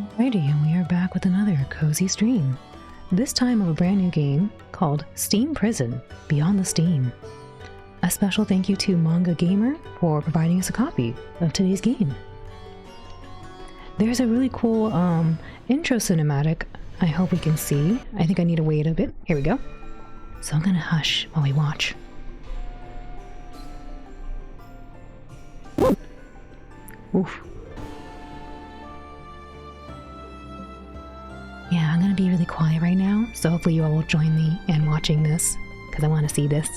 Alrighty, and we are back with another cozy stream. This time of a brand new game called Steam Prison Beyond the Steam. A special thank you to Manga Gamer for providing us a copy of today's game. There's a really cool intro cinematic I hope we can see. I think I need to wait a bit. Here we go. So I'm gonna hush while we watch. Oof. Yeah, I'm gonna be really quiet right now, so hopefully you all will join me in watching this, because I want to see this.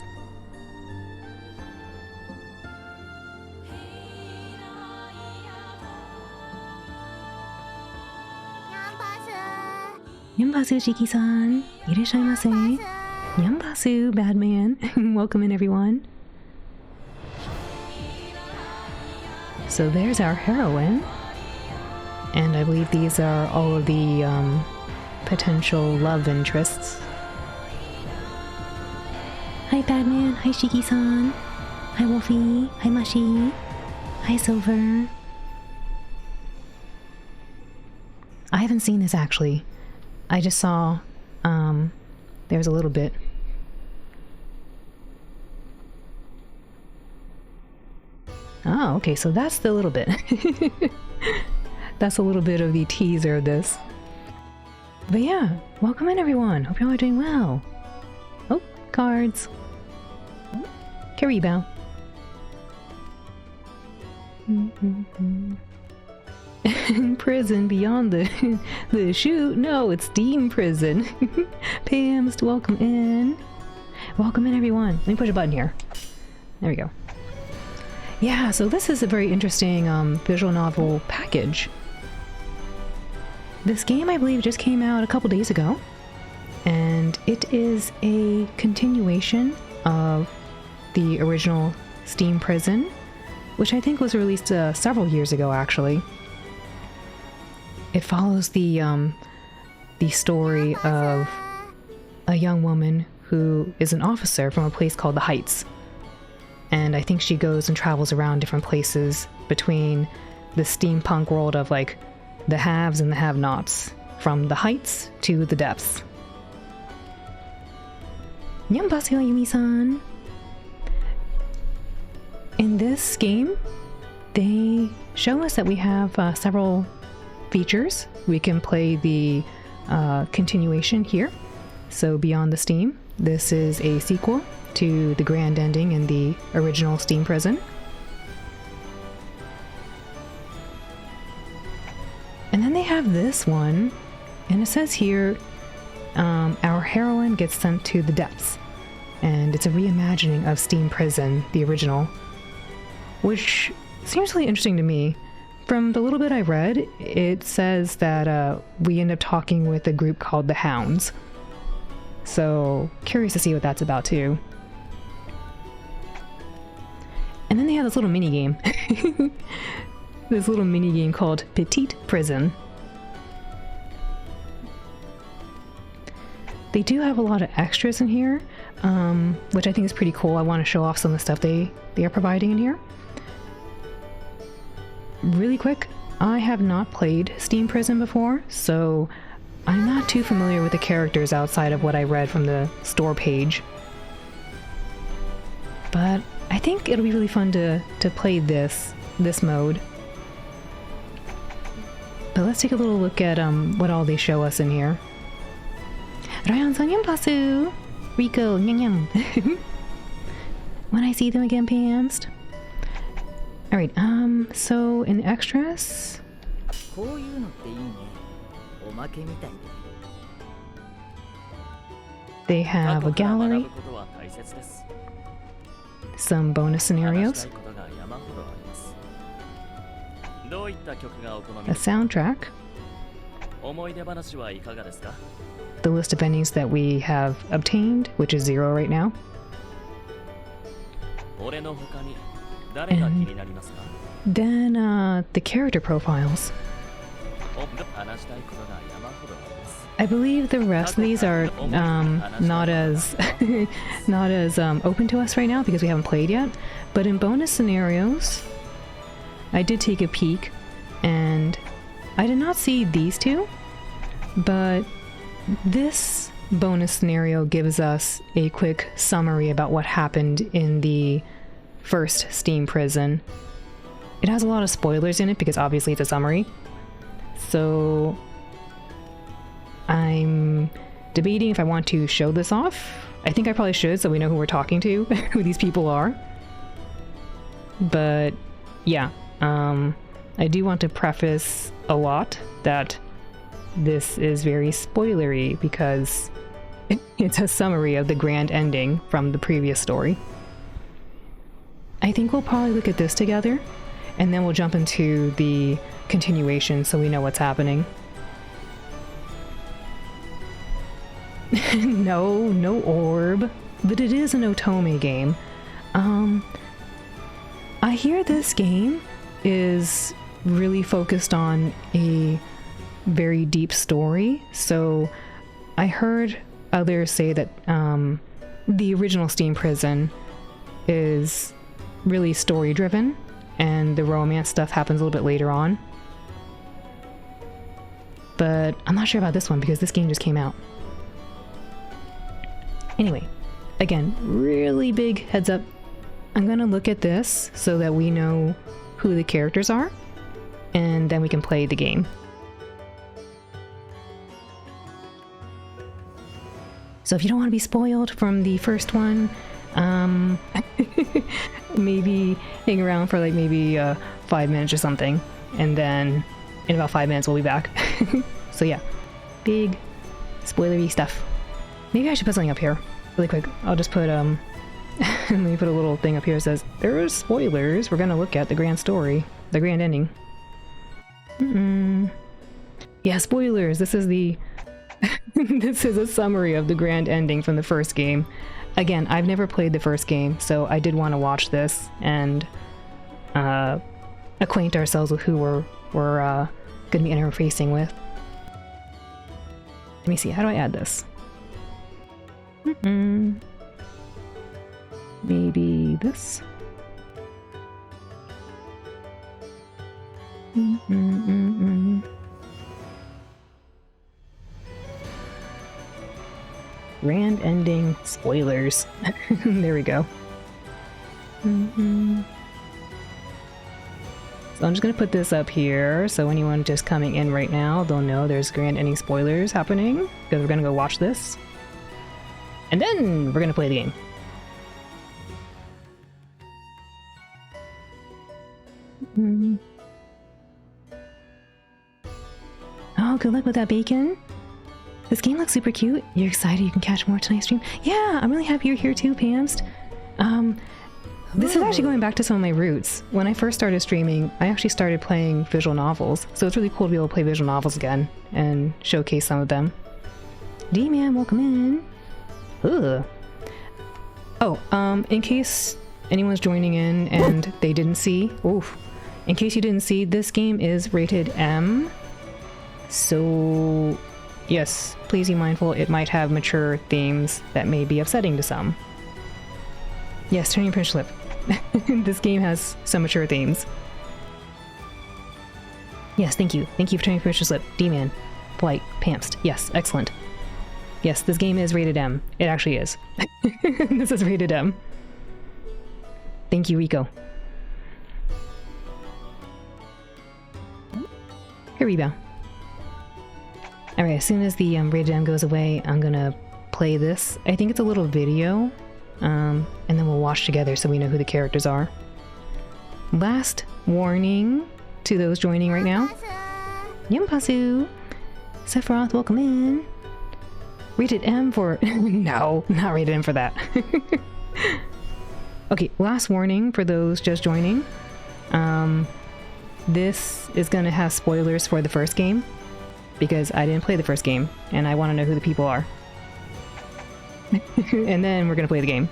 Nyambasu, Shiki-san! Irashaimase! Nyambasu, Badman! Welcome in, everyone! So there's our heroine. And I believe these are all of the potential love interests. Hi Badman, hi Shiki-san, hi Wolfie, hi Mashi, hi Silver. I haven't seen this actually. I just saw, there's a little bit. Oh, okay, so that's the little bit. That's a little bit of the teaser of this. But yeah, welcome in everyone. Hope y'all are doing well. Oh, cards. Karibo. Prison beyond the shoot. No, it's Steam Prison. Pam's, welcome in. Welcome in everyone. Let me push a button here. There we go. Yeah, so this is a very interesting visual novel package. This game, I believe, just came out a couple days ago, and it is a continuation of the original Steam Prison, which I think was released several years ago, actually. It follows the story of a young woman who is an officer from a place called the Heights. And I think she goes and travels around different places between the steampunk world of like the haves and the have-nots, from the heights to the depths. Nyambasu Yumi-san! In this game, they show us that we have several features. We can play the continuation here, so Beyond the Steam. This is a sequel to the grand ending in the original Steam Prison. And then they have this one, and it says here, our heroine gets sent to the depths. And it's a reimagining of Steam Prison, the original, which seems really interesting to me. From the little bit I read, it says that we end up talking with a group called the Hounds. So, curious to see what that's about too. And then they have this little mini game. This little mini game called Petite Prison. They do have a lot of extras in here, which I think is pretty cool. I want to show off some of the stuff they are providing in here. Really quick, I have not played Steam Prison before, so I'm not too familiar with the characters outside of what I read from the store page. But I think it'll be really fun to play this mode. But let's take a little look at what all they show us in here. Ryan-san, Nyambasu! Rico, nyam nyam. When I see them again, Pamst. Alright, so in the extras... They have a gallery, some bonus scenarios, a soundtrack, the list of endings that we have obtained, which is 0 right now, and then the character profiles. I believe the rest of these are not as not as open to us right now because we haven't played yet, but in bonus scenarios I did take a peek, and I did not see these two, but this bonus scenario gives us a quick summary about what happened in the first Steam prison. It has a lot of spoilers in it because obviously it's a summary. So I'm debating if I want to show this off. I think I probably should so we know who we're talking to, who these people are. But yeah, I do want to preface a lot that this is very spoilery because it's a summary of the grand ending from the previous story. I think we'll probably look at this together, and then we'll jump into the continuation so we know what's happening. No orb, but it is an Otome game. I hear this game is really focused on a very deep story, so I heard others say that the original Steam Prison is really story driven and the romance stuff happens a little bit later on. But I'm not sure about this one because this game just came out. Anyway, again, really big heads up. I'm gonna look at this so that we know who the characters are, and then we can play the game. So if you don't want to be spoiled from the first one, maybe hang around for like maybe 5 minutes or something, and then in about 5 minutes we'll be back. So yeah, big spoilery stuff. Maybe I should put something up here really quick. I'll just put let me put a little thing up here that says there are spoilers. We're gonna look at the grand story, the grand ending. Yeah, spoilers. This is the this is a summary of the grand ending from the first game. Again, I've never played the first game, so I did want to watch this and acquaint ourselves with who we're going to be interfacing with. Let me see, how do I add this? Maybe this? Grand ending spoilers. There we go. So I'm just gonna put this up here so anyone just coming in right now, they'll know there's grand ending spoilers happening because we're gonna go watch this. And then we're gonna play the game. Oh, good luck with that bacon. This game looks super cute. You're excited you can catch more tonight's stream? Yeah, I'm really happy you're here too, Pamst. This is actually going back to some of my roots. When I first started streaming, I actually started playing visual novels, so it's really cool to be able to play visual novels again and showcase some of them. D-Man, welcome in. Ugh. Oh, in case anyone's joining in and they didn't see, in case you didn't see, this game is rated M. So yes, please be mindful, it might have mature themes that may be upsetting to some. Yes, turning pinch slip. This game has some mature themes. Yes, thank you. Thank you for turning pinch slip. D-Man. Polite. Pamst. Yes, excellent. Yes, this game is rated M. It actually is. This is rated M. Thank you, Rico. Here we go. Alright, as soon as the rated M goes away, I'm gonna play this. I think it's a little video, and then we'll watch together so we know who the characters are. Last warning to those joining right now. Yampasu! Sephiroth, welcome in! Rated M for... No, not rated M for that. Okay, last warning for those just joining. This is gonna have spoilers for the first game, because I didn't play the first game, and I want to know who the people are. And then we're gonna play the game.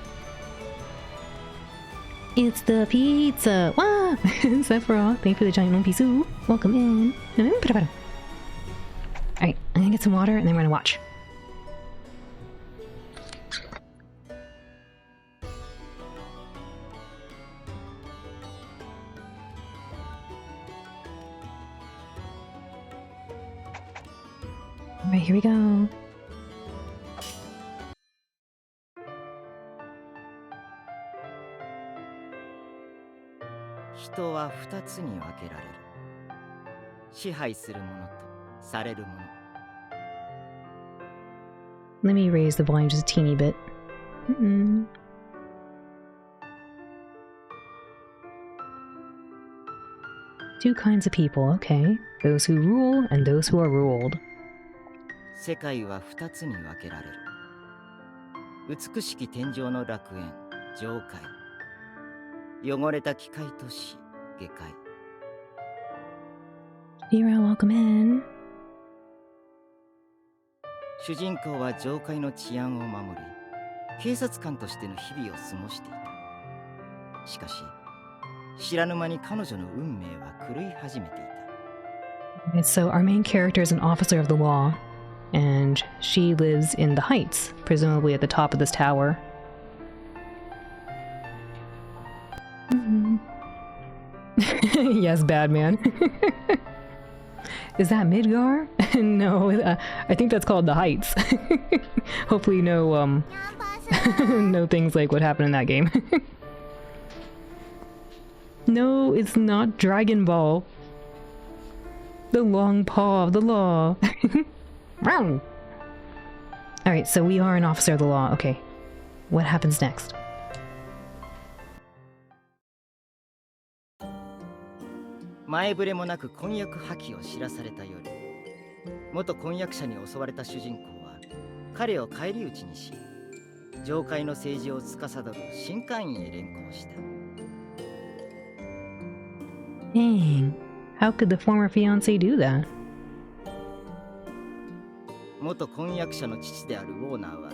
It's the pizza! Wah! Sephiroth, thank you for the giant lumpisu. Welcome in. Alright, I'm gonna get some water, and then we're gonna watch. Alright, here we go. 人は二つに分けられる。支配するものとされるもの。Let me raise the volume just a teeny bit. Two kinds of people, okay. Those who rule and those who are ruled. 世界は二つに分けられる。美しき天上の楽園、上界。汚れた機械都市、下界。Mira, welcome in. 主人公は上界の治安を守り、警察官としての日々を過ごしていた。しかし、知らぬ間に彼女の運命は狂い始めていた。So our main character is an officer of the law, and she lives in the heights, presumably at the top of this tower. Yes, bad man. Is that Midgar? No, I think that's called the Heights. Hopefully no, no things like what happened in that game. No, it's not Dragon Ball. The long paw of the law. Alright, so we are an officer of the law. Okay. What happens next? 前触れもなく婚約破棄を知らされた夜、元婚約者に襲われた主人公は彼を返り討ちにし、上界の政治を司る神官院へ連行した。Dang, how could the former fiancé do that? 元婚約者の父であるウォーナーは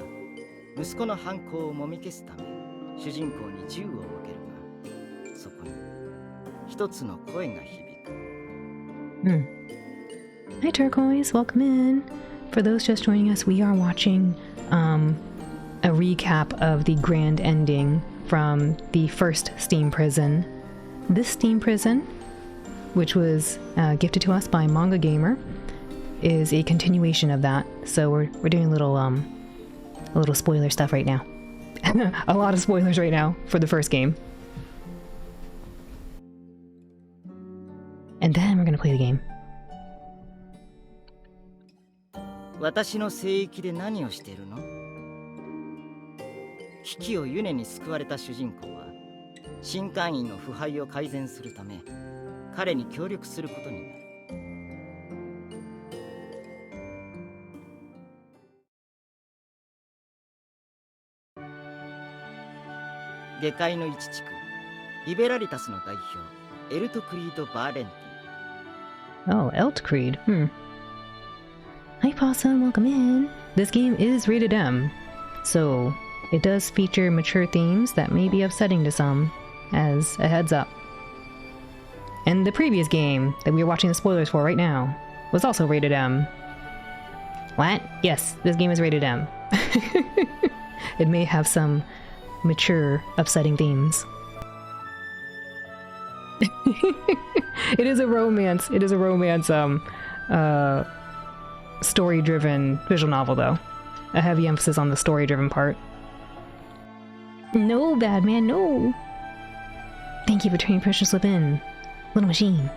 息子の犯行をもみ消すため主人公に銃を向けるが、そこに一つの声が響く。Hi Turquoise, welcome in. For those just joining us, we are watching a recap of the grand ending from the first Steam Prison. This Steam Prison, which was gifted to us by Manga Gamer, is a continuation of that. So we're doing a little spoiler stuff right now. A lot of spoilers right now for the first game. And then we're gonna play the game. 私の聖域で何をしているの？危機を湯根に救われた主人公は神官院の腐敗を改善するため彼に協力することになる。下界の一地区リベラリタスの代表エルトクリード・バーレンティ。 Oh, Eltcreed. Hi Possum, welcome in. This game is rated M, so it does feature mature themes that may be upsetting to some, as a heads up. And the previous game that we are watching the spoilers for right now was also rated M. What? Yes, this game is rated M. It may have some mature, upsetting themes. It is a romance. It is a romance, story-driven visual novel, though. A heavy emphasis on the story-driven part. No, bad man, no! Thank you for turning Precious Slip in, little machine.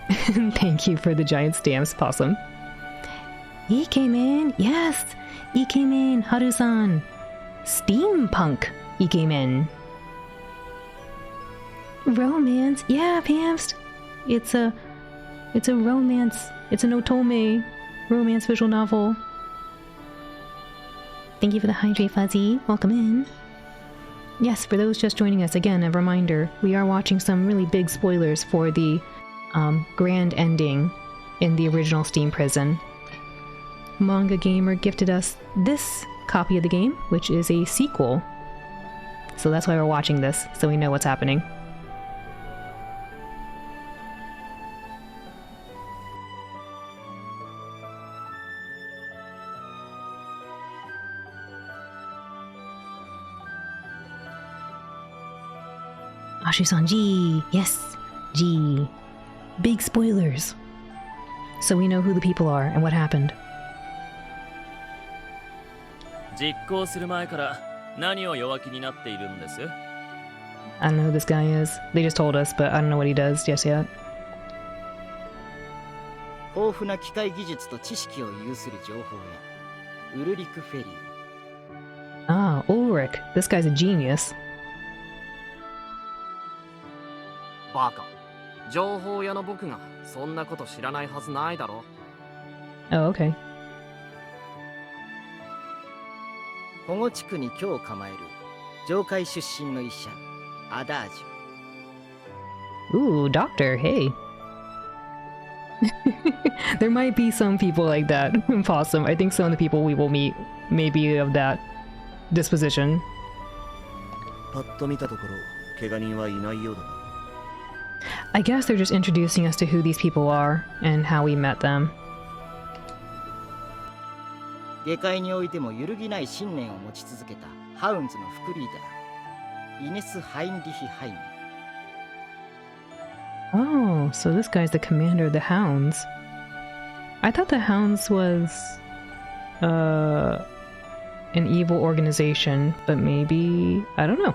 Thank you for the giant stamps, Possum. Ikemen! Yes! Ikemen, Haru-san! Steampunk Ikemen! Romance? Yeah, Pamst! It's a romance. It's an otome romance visual novel. Thank you for the hydrate, Fuzzy. Welcome in. Yes, for those just joining us, again, a reminder, we are watching some really big spoilers for the grand ending in the original Steam Prison. Manga Gamer gifted us this copy of the game, which is a sequel. So that's why we're watching this, so we know what's happening. Ashu-san, G! Yes! G! Big spoilers! So we know who the people are and what happened. 実行する前から何を弱気になっているんです？ I don't know who this guy is. They just told us, but I don't know what he does just yet. 豊富な機械技術と知識を有する情報やウルリク・フェリー。 Ah, Ulrich. This guy's a genius. バカ。情報屋の僕がそんなこと知らないはずないだろ。Oh, okay. 保護地区に居を構える上界出身の医者アダージ Ooh, doctor, hey. There might be some people like that in Possum. I think some of the people we will meet may be of that disposition. パッと見たところ怪我人はいないようだな。 I guess they're just introducing us to who these people are and how we met them. 下界においても揺るぎない信念を持ち続けたハウンズの副リーダーイネス・ハインリヒ・ハイネ。 Oh, so this guy's the commander of the Hounds. I thought the Hounds was an evil organization, but maybe I don't know.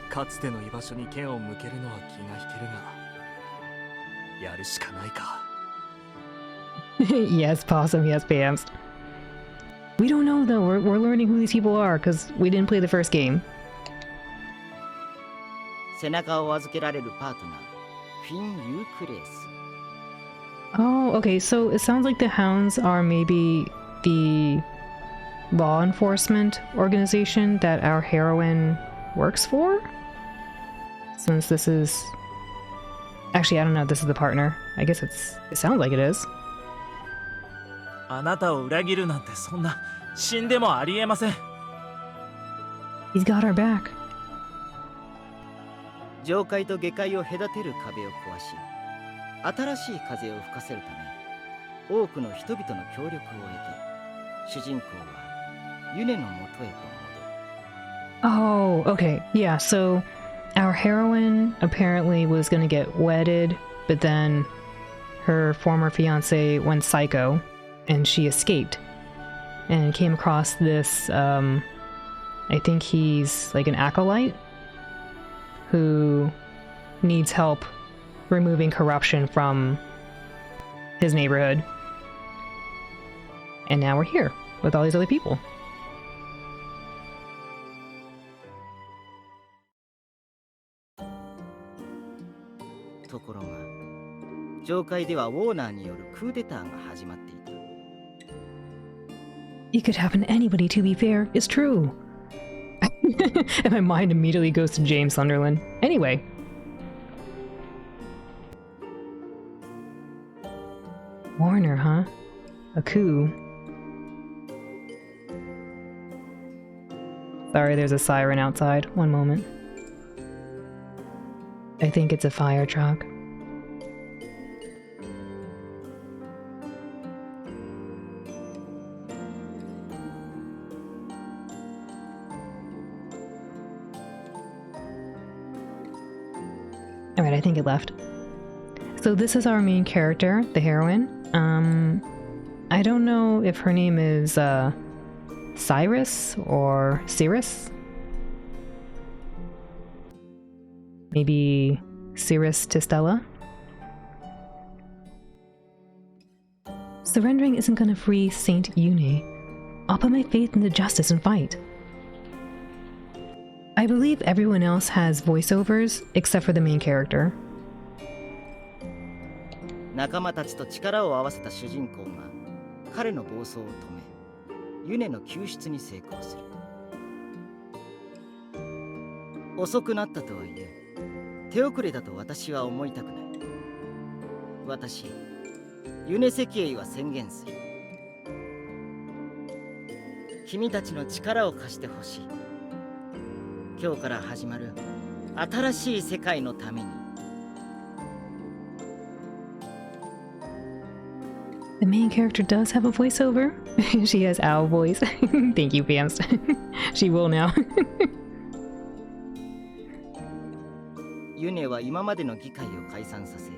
かつての居場所に剣を向けるのは気が引けるが、やるしかないか。Yes, Possum, yes, Bams. We don't know though, we're learning who these people are because we didn't play the first game. 背中を預けられるパートナーフィン・ユークレース。 Oh, okay, so it sounds like the Hounds are maybe the law enforcement organization that our heroine works for? Since this is... Actually, I don't know if this is the partner. I guess it sounds like it is. あなたを裏切るなんてそんな死んでもありえません。 He's got our back. 上界と下界を隔てる壁を壊し新しい風を吹かせるため多くの人々の協力を得て主人公はユネのもとへと戻る。 Oh, okay. Yeah, so our heroine apparently was gonna get wedded, but then her former fiance went psycho and she escaped and came across this, I think he's like an acolyte who needs help removing corruption from his neighborhood. And now we're here with all these other people. ところが上界ではウォーナーによるクーデターが始まっていた。 It could happen to anybody, to be fair. It's true. And my mind immediately goes to James Sunderland. Anyway. Warner, huh? A coup. Sorry, there's a siren outside. One moment. I think it's a fire truck. Alright, I think it left. So this is our main character, the heroine. I don't know if her name is Cyrus or Cirrus. Maybe Cirrus Tistella. Surrendering isn't gonna free Saint Une. I'll put my faith into justice and fight. I believe everyone else has voiceovers except for the main character. 仲間たちと力を合わせた主人公が彼の暴走を止めユネの救出に成功する。遅くなったとはいえ手遅れだと私は思いたくない。私ユネ石英は宣言する。君たちの力を貸してほしい。今日から始まる新しい世界のために。 The main character does have a voiceover. She has owl voice. Thank you, Bams. She will now. ユネは今までの議会を解散させ、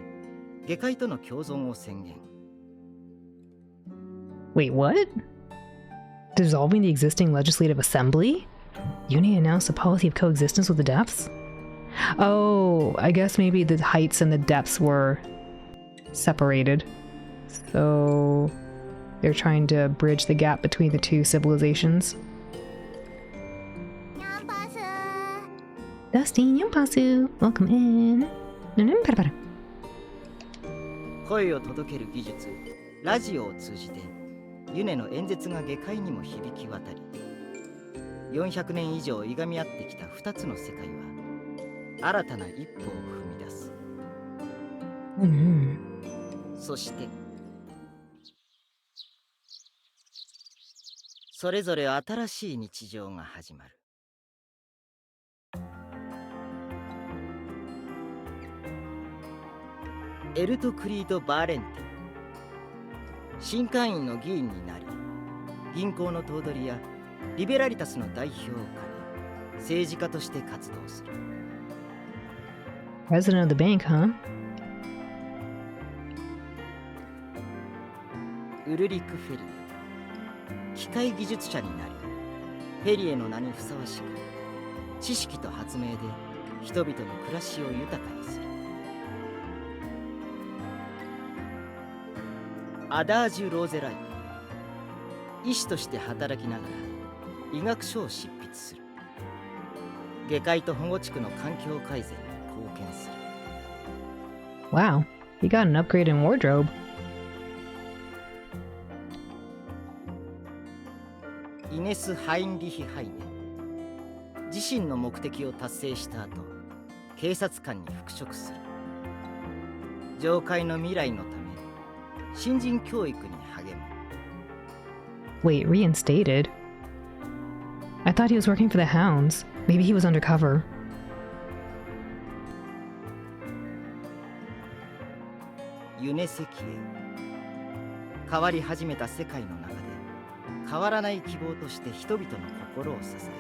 下界との共存を宣言。Wait, what? Dissolving the existing legislative assembly? Uni announced a policy of coexistence with the depths? Oh, I guess maybe the heights and the depths were separated. So they're trying to bridge the gap between the two civilizations. Dusty Yumpasu, welcome in. 声を届ける技術ラジオを通じてユネの演説が下界にも響き渡り400年以上いがみ合ってきた2つの世界は新たな一歩を踏み出す。そしてそれぞれ新しい日常が始まる。エルト・クリード・バーレンテ新会員の議員になり銀行の頭取やリベラリタスの代表を兼ね政治家として活動する。 President of the bank, huh? ウルリク・フェリエ機械技術者になりフェリエの名にふさわしく知識と発明で人々の暮らしを豊かにする。アダージュ・ローゼライ医師として働きながら医学書を執筆する。下界と保護地区の環境改善に貢献する。 Wow, he got an upgrade in wardrobe. イネス・ハインリヒ・ハイネ自身の目的を達成した後警察官に復職する。上界の未来のため新人教育に励む。 Wait, reinstated? I thought he was working for the Hounds. Maybe he was undercover. ユネセキへ変わり始めた世界の中で変わらない希望として人々の心を支え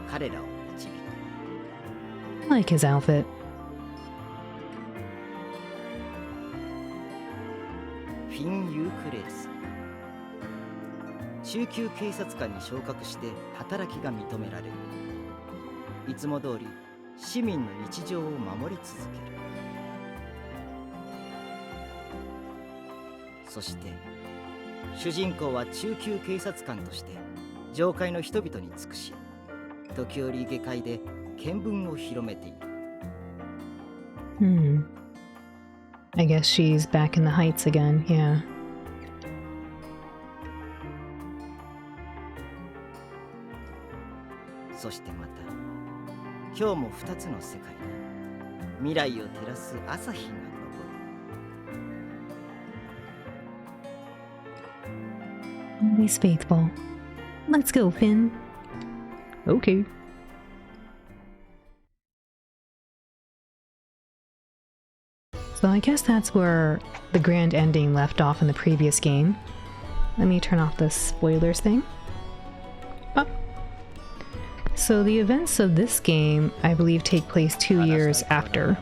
彼らを導く。 I like his outfit. フィン・ユークレース中級警察官に昇格して働きが認められる。いつも通り市民の日常を守り続ける。そして主人公は中級警察官として上界の人々に尽くし時折下界で見聞を広めている。I guess she's back in the heights again, yeah. そしてまた今日も2つの世界に未来を照らす朝日が昇る。 Always faithful. Let's go, Finn. Okay. So I guess that's where the grand ending left off in the previous game. Let me turn off the spoilers thing. Oh. So the events of this game, I believe, take place 2 years after.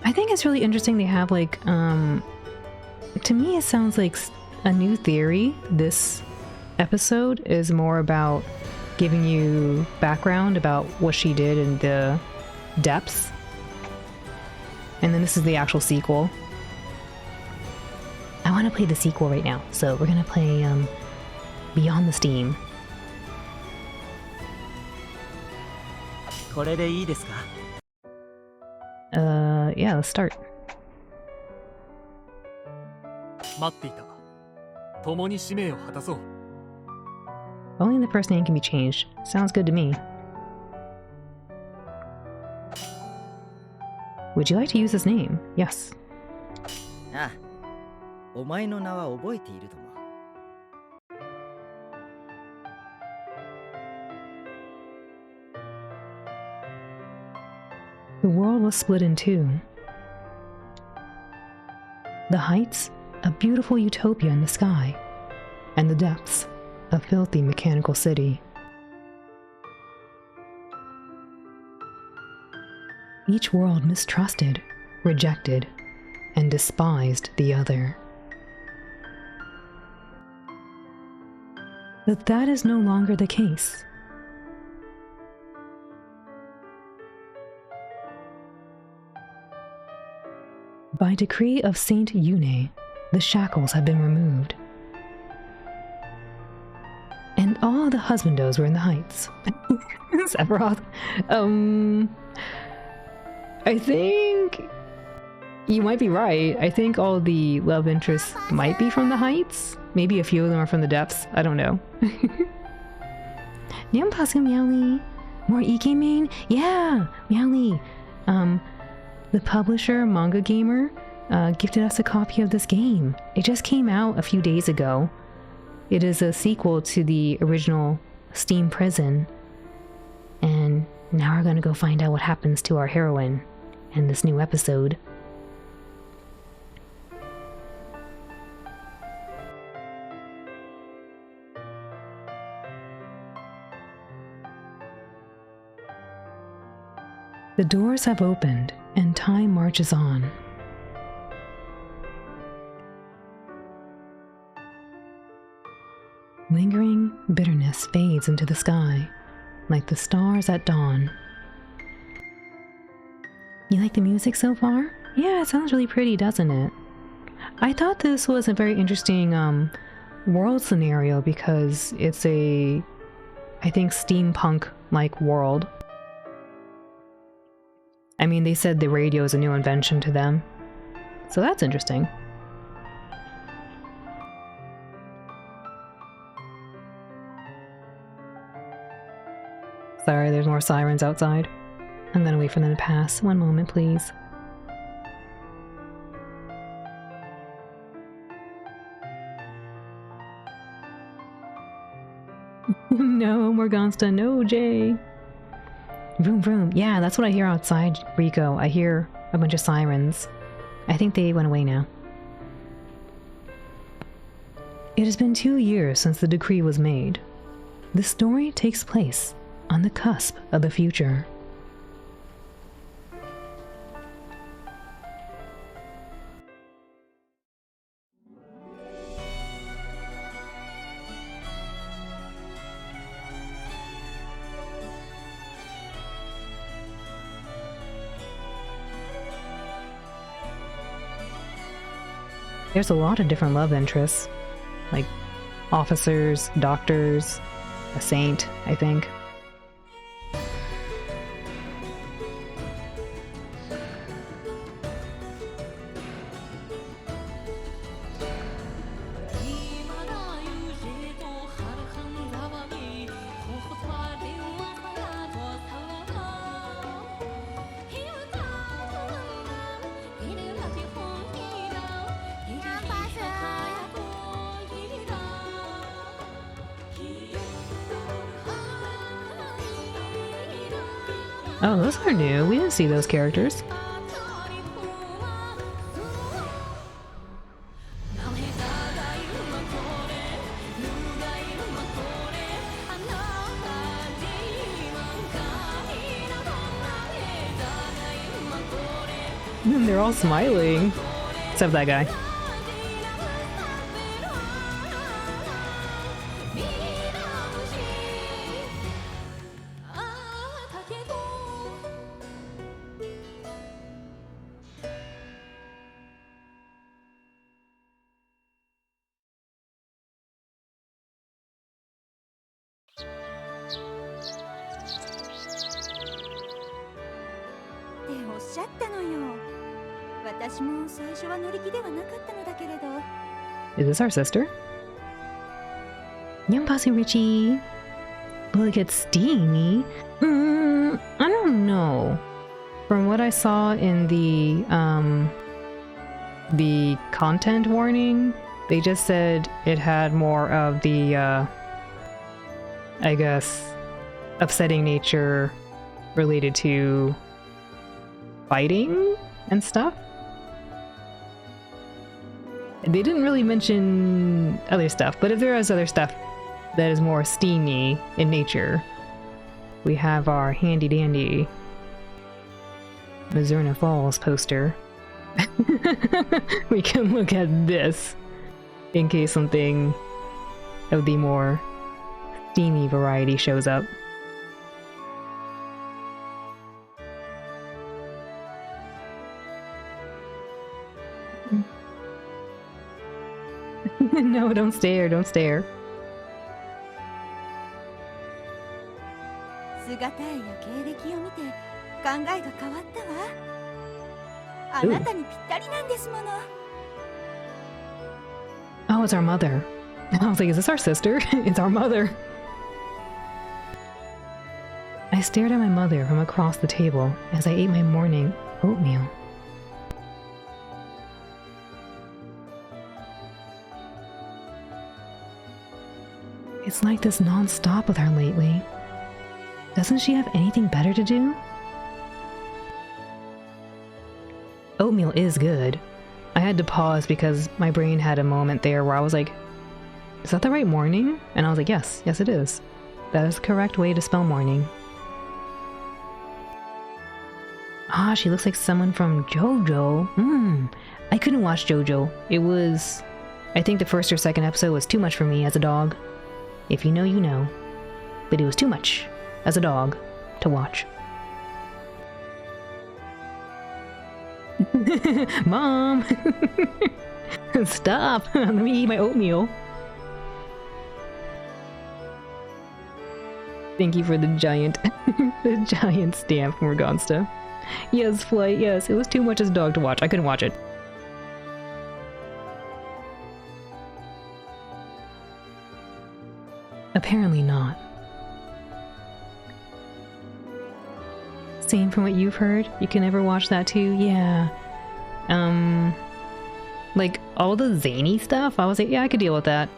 I think it's really interesting they have like, to me it sounds like a new theory. This episode is more about giving you background about what she did in the depths. And then this is the actual sequel. I want to play the sequel right now, so we're gonna play Beyond the Steam. これでいいですか？ Yeah, let's start. 待っていた。共に使命を果たそう。 Only the first name can be changed. Sounds good to me. Would you like to use this name? Yes. ああ、お前の名は覚えているとも。 The world was split in two. The heights, a beautiful utopia in the sky, and the depths, a filthy mechanical city. Each world mistrusted, rejected, and despised the other. But that is no longer the case. By decree of Saint Yune, the shackles have been removed. And all the husbandos were in the heights. Sephiroth. I think you might be right. I think all the love interests might be from the heights. Maybe a few of them are from the depths. I don't know. 안녕하세요, Meowly. More Ikemen? Yeah, Meowly. The publisher, Manga Gamer, gifted us a copy of this game. It just came out a few days ago. It is a sequel to the original Steam Prison. And now we're gonna go find out what happens to our heroine in this new episode. The doors have opened, and time marches on. Lingering bitterness fades into the sky, like the stars at dawn. You like the music so far? Yeah, it sounds really pretty, doesn't it? I thought this was a very interesting world scenario because it's a, I think, steampunk-like world. I mean, they said the radio is a new invention to them, so that's interesting. Sorry, there's more sirens outside. I'm gonna wait for them to pass. One moment, please. No, Morgansta, no, Jay. Vroom vroom. Yeah, that's what I hear outside, Rico. I hear a bunch of sirens. I think they went away now. It has been 2 years since the decree was made. The story takes place on the cusp of the future. There's a lot of different love interests, like officers, doctors, a saint, I think. Oh, those are new. We didn't see those characters. They're all smiling. Except that guy. Is this our sister? Yampasi Richie. Will it get steamy? I don't know. From what I saw in the content warning, they just said it had more of the, I guess, upsetting nature related to fighting and stuff. They didn't really mention other stuff, but if there is other stuff that is more steamy in nature, we have our handy dandy Mizurna Falls poster. We can look at this in case something of the more steamy variety shows up. No, don't stare, don't stare. 姿や経歴を見て考えが変わったわ。あなたにぴったりなんですもの。Oh, it's our mother. I was like, is this our sister? It's our mother. I stared at my mother from across the table as I ate my morning oatmeal. It's like this non-stop with her lately. Doesn't she have anything better to do? Oatmeal is good. I had to pause because my brain had a moment there where I was like, is that the right morning? And I was like, yes, yes it is. That is the correct way to spell morning. Ah, she looks like someone from JoJo. I couldn't watch JoJo. It was... I think the first or second episode was too much for me as a dog. If you know, you know. But it was too much, as a dog, to watch. Mom! Stop! Let me eat my oatmeal. Thank you for the giant, the giant stamp from Morgansta. Yes, Flight, yes, it was too much as a dog to watch. I couldn't watch it. Apparently not. Same from what you've heard? You can never watch that too? Yeah. Like, all the zany stuff, I was like, yeah, I could deal with that.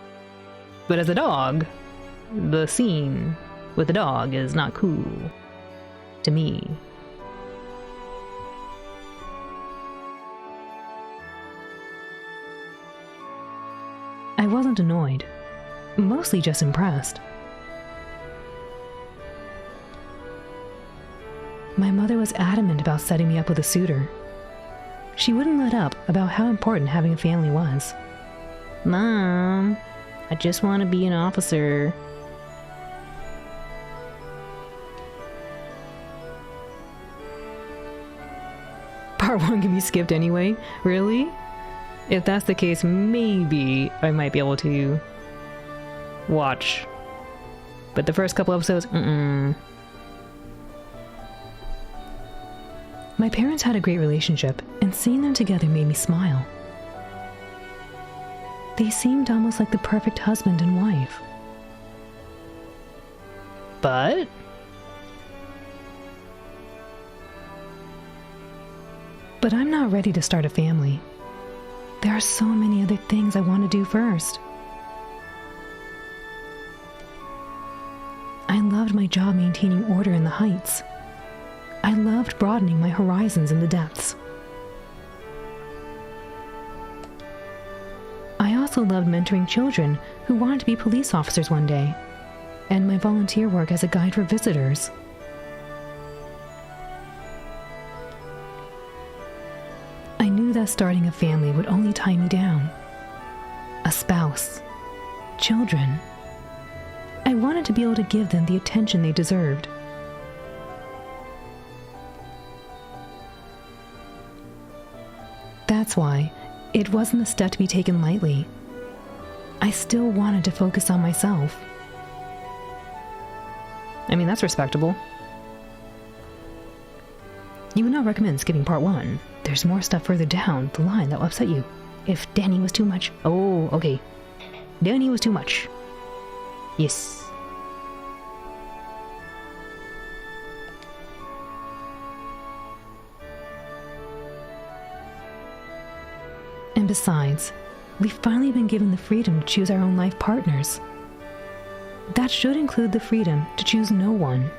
But as a dog, the scene with the dog is not cool. To me. I wasn't annoyed. Mostly just impressed. My mother was adamant about setting me up with a suitor. She wouldn't let up about how important having a family was. Mom, I just want to be an officer. Part 1 can be skipped anyway? Really? If that's the case, maybe I might be able to watch. But the first couple episodes, My parents had a great relationship, and seeing them together made me smile. They seemed almost like the perfect husband and wife. But I'm not ready to start a family. There are so many other things I want to do first. I loved my job maintaining order in the heights. I loved broadening my horizons in the depths. I also loved mentoring children who wanted to be police officers one day, and my volunteer work as a guide for visitors. I knew that starting a family would only tie me down. A spouse, children. I wanted to be able to give them the attention they deserved. That's why it wasn't a step to be taken lightly. I still wanted to focus on myself. I mean, that's respectable. You would not recommend skipping part 1. There's more stuff further down the line that will upset you. If Danny was too much. Oh, okay. Danny was too much. Yes. And besides, we've finally been given the freedom to choose our own life partners. That should include the freedom to choose no one.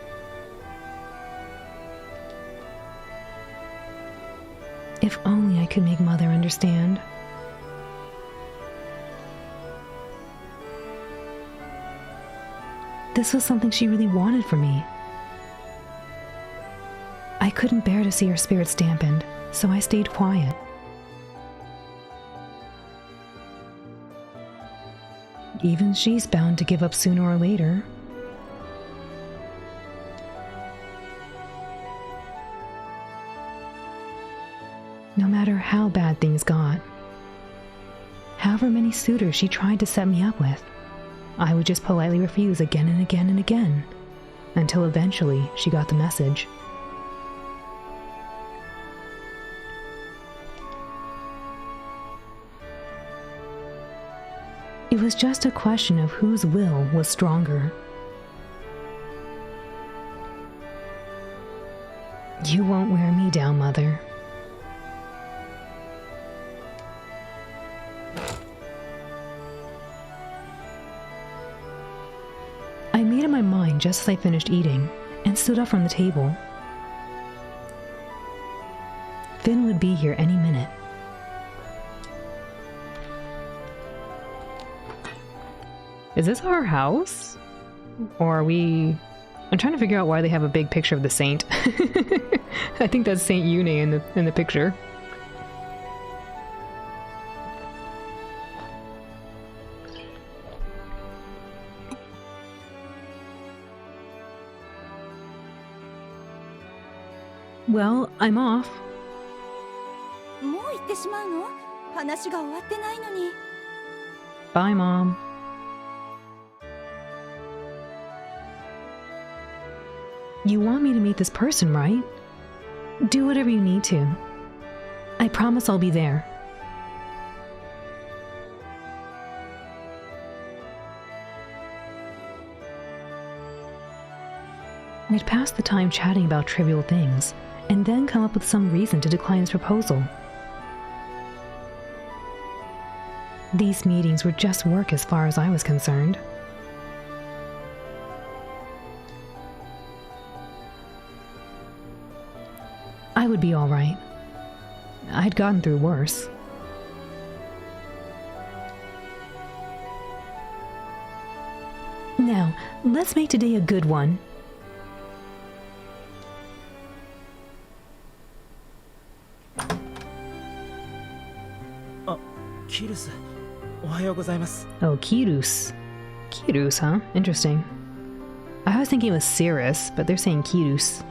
If only I could make Mother understand. This was something she really wanted for me. I couldn't bear to see her spirits dampened, so I stayed quiet. Even she's bound to give up sooner or later. No matter how bad things got, however many suitors she tried to set me up with, I would just politely refuse again and again and again, until eventually she got the message. It was just a question of whose will was stronger. You won't wear me down, Mother. I made up my mind just as I finished eating and stood up from the table. Finn would be here any minute. Is this our house? Or are we... I'm trying to figure out why they have a big picture of the saint. I think that's Saint Yune in the picture. Well, I'm off. もう行ってしまうの？話が終わってないのに。 Bye, Mom. You want me to meet this person, right? Do whatever you need to. I promise I'll be there. I'd pass the time chatting about trivial things, and then come up with some reason to decline his proposal. These meetings were just work as far as I was concerned. I would be all right. I'd gotten through worse. Now, let's make today a good one. Kirus, おはようございます。 Oh, Kirus. Kirus, huh? Interesting. I was thinking it was Cirrus, but they're saying Kirus.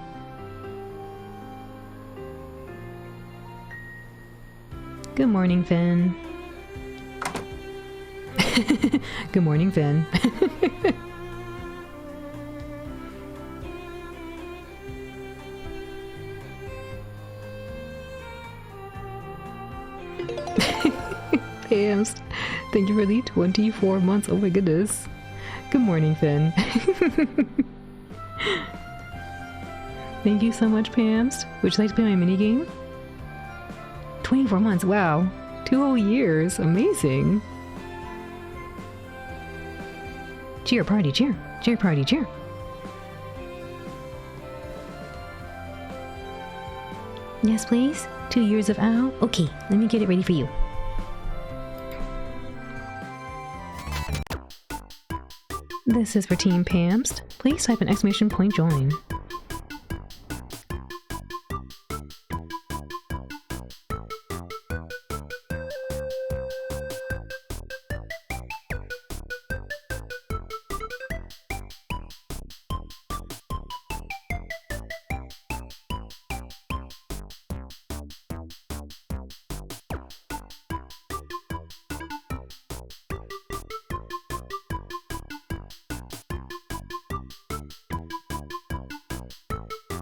Good morning, Finn. Good morning, Finn. Pams, thank you for the 24 months. Oh my goodness. Good morning, Finn. Thank you so much, Pams. Would you like to play my minigame? 24 months, wow. 2 whole years, amazing. Cheer party, cheer. Cheer party, cheer. Yes, please. 2 years of owl. Okay, let me get it ready for you. This is for Team Pamst. Please type an exclamation point join.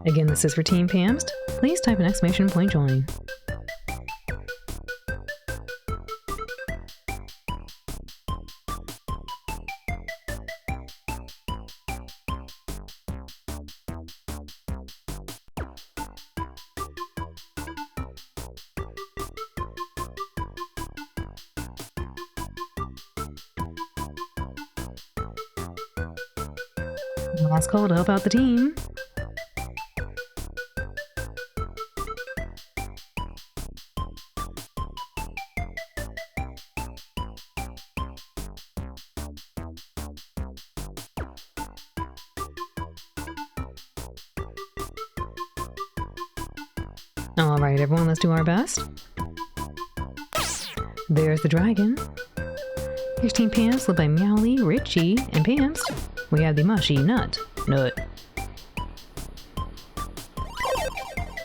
Again, this is for Team Pamst. Please type an exclamation point join. Last call to help out the team. Alright, everyone, let's do our best. There's the dragon. Here's Team Pamst, led by Meowly, Richie, and Pamst. We have the mushy nut. The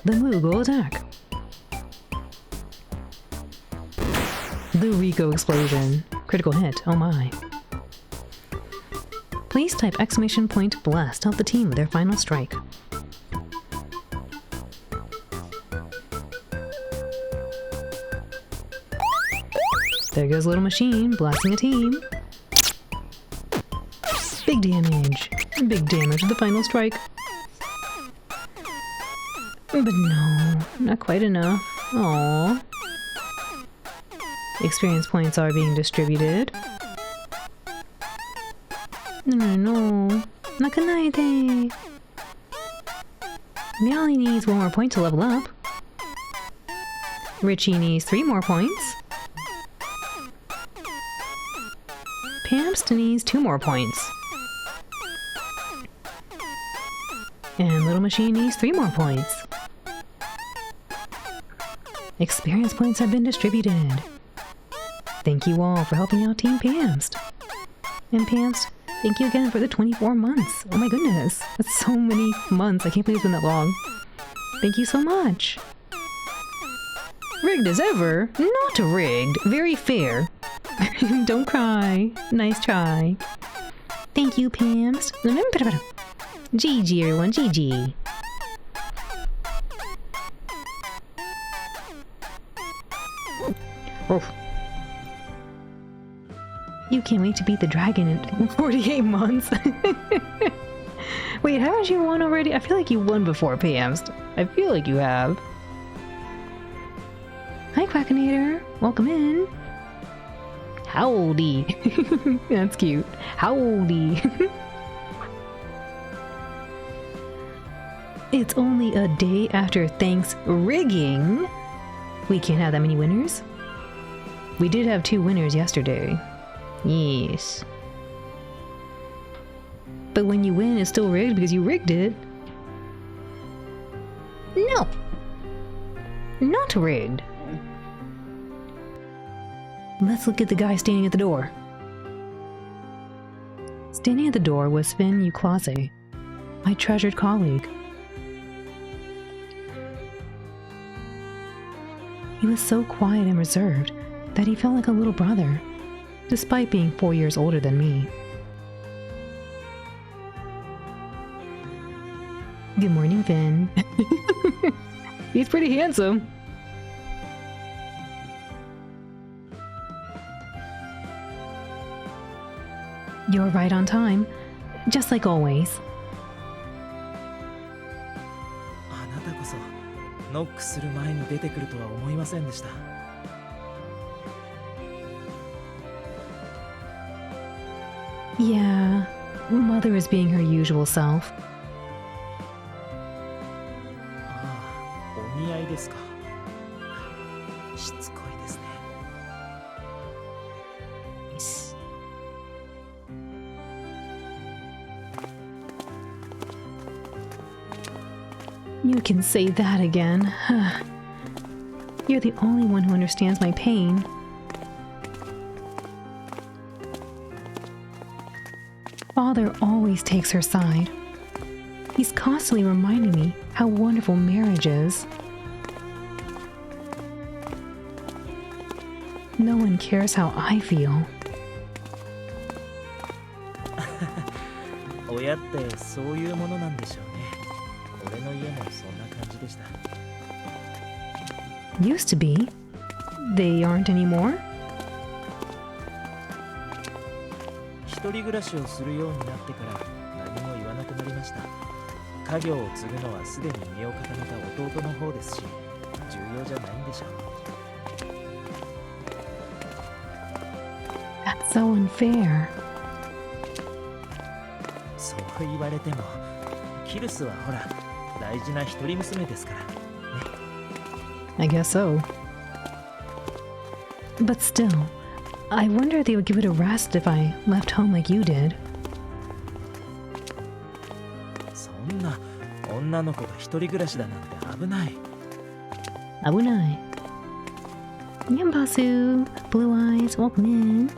Moogle attack. The Rico explosion. Critical hit, oh my. Please type exclamation point blast to help the team with their final strike. There goes Little Machine, blasting a team. Big damage. Big damage with the final strike. But no, not quite enough. Aww. Experience points are being distributed. No. Nakanaite. Meowly needs 1 more point to level up. Richie needs 3 more points. Pamst needs 2 more points. And Little Machine needs 3 more points. Experience points have been distributed. Thank you all for helping out Team Pamst. And Pamst, thank you again for the 24 months. Oh my goodness, that's so many months. I can't believe it's been that long. Thank you so much. Rigged as ever? Not rigged. Very fair. Don't cry. Nice try. Thank you, Pamst. GG, everyone. GG. Oof. You can't wait to beat the dragon in 48 months. Wait, haven't you won already? I feel like you won before, Pamst. I feel like you have. Hi, Quackinator. Welcome in. Howdy. That's cute. Howdy. It's only a day after Thanks rigging. We can't have that many winners. We did have 2 winners yesterday. Yes. But when you win, it's still rigged because you rigged it. No. Not rigged. Let's look at the guy standing at the door. Standing at the door was Finn Uclase, my treasured colleague. He was so quiet and reserved that he felt like a little brother, despite being 4 years older than me. Good morning, Finn. He's pretty handsome. You're right on time, just like always. あなたこそノックする前に出てくるとは思いませんでした。Yeah, Mother is being her usual self. ああ、お見合いですか。しつこいですね。You can say that again. You're the only one who understands my pain. Father always takes her side. He's constantly reminding me how wonderful marriage is. No one cares how I feel. 親ってそういうものなんでしょうね。俺の家もそんな感じでした。Used to be. They aren't anymore? 一人暮らしをするようになってから何も言わなくなりました。家業を継ぐのはすでに身を固めた弟の方ですし、重要じゃないんでしょう。That's so unfair. そう言われても、キルスはほら、大事な一人娘ですから。 I guess so. But still, I wonder if they would give it a rest if I left home like you did. そんな女の子と一人暮らしだなんて危ない。Abunai. Yambasu, Blue Eyes, welcome in.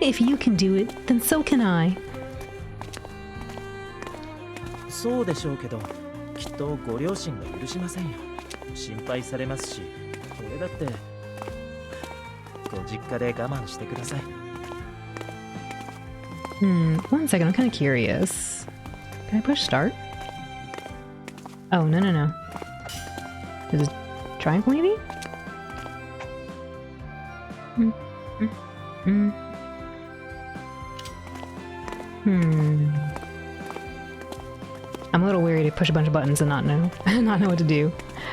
If you can do it, then so can I. そうでしょうけど、きっとご両親が許しませんよ。心配されますし、俺だってご実家で我慢してください。One second, I'm kind of curious. Can I push start? Oh, no, no, no. Is it triangle maybe? I'm a little weary to push a bunch of buttons and not know what to do.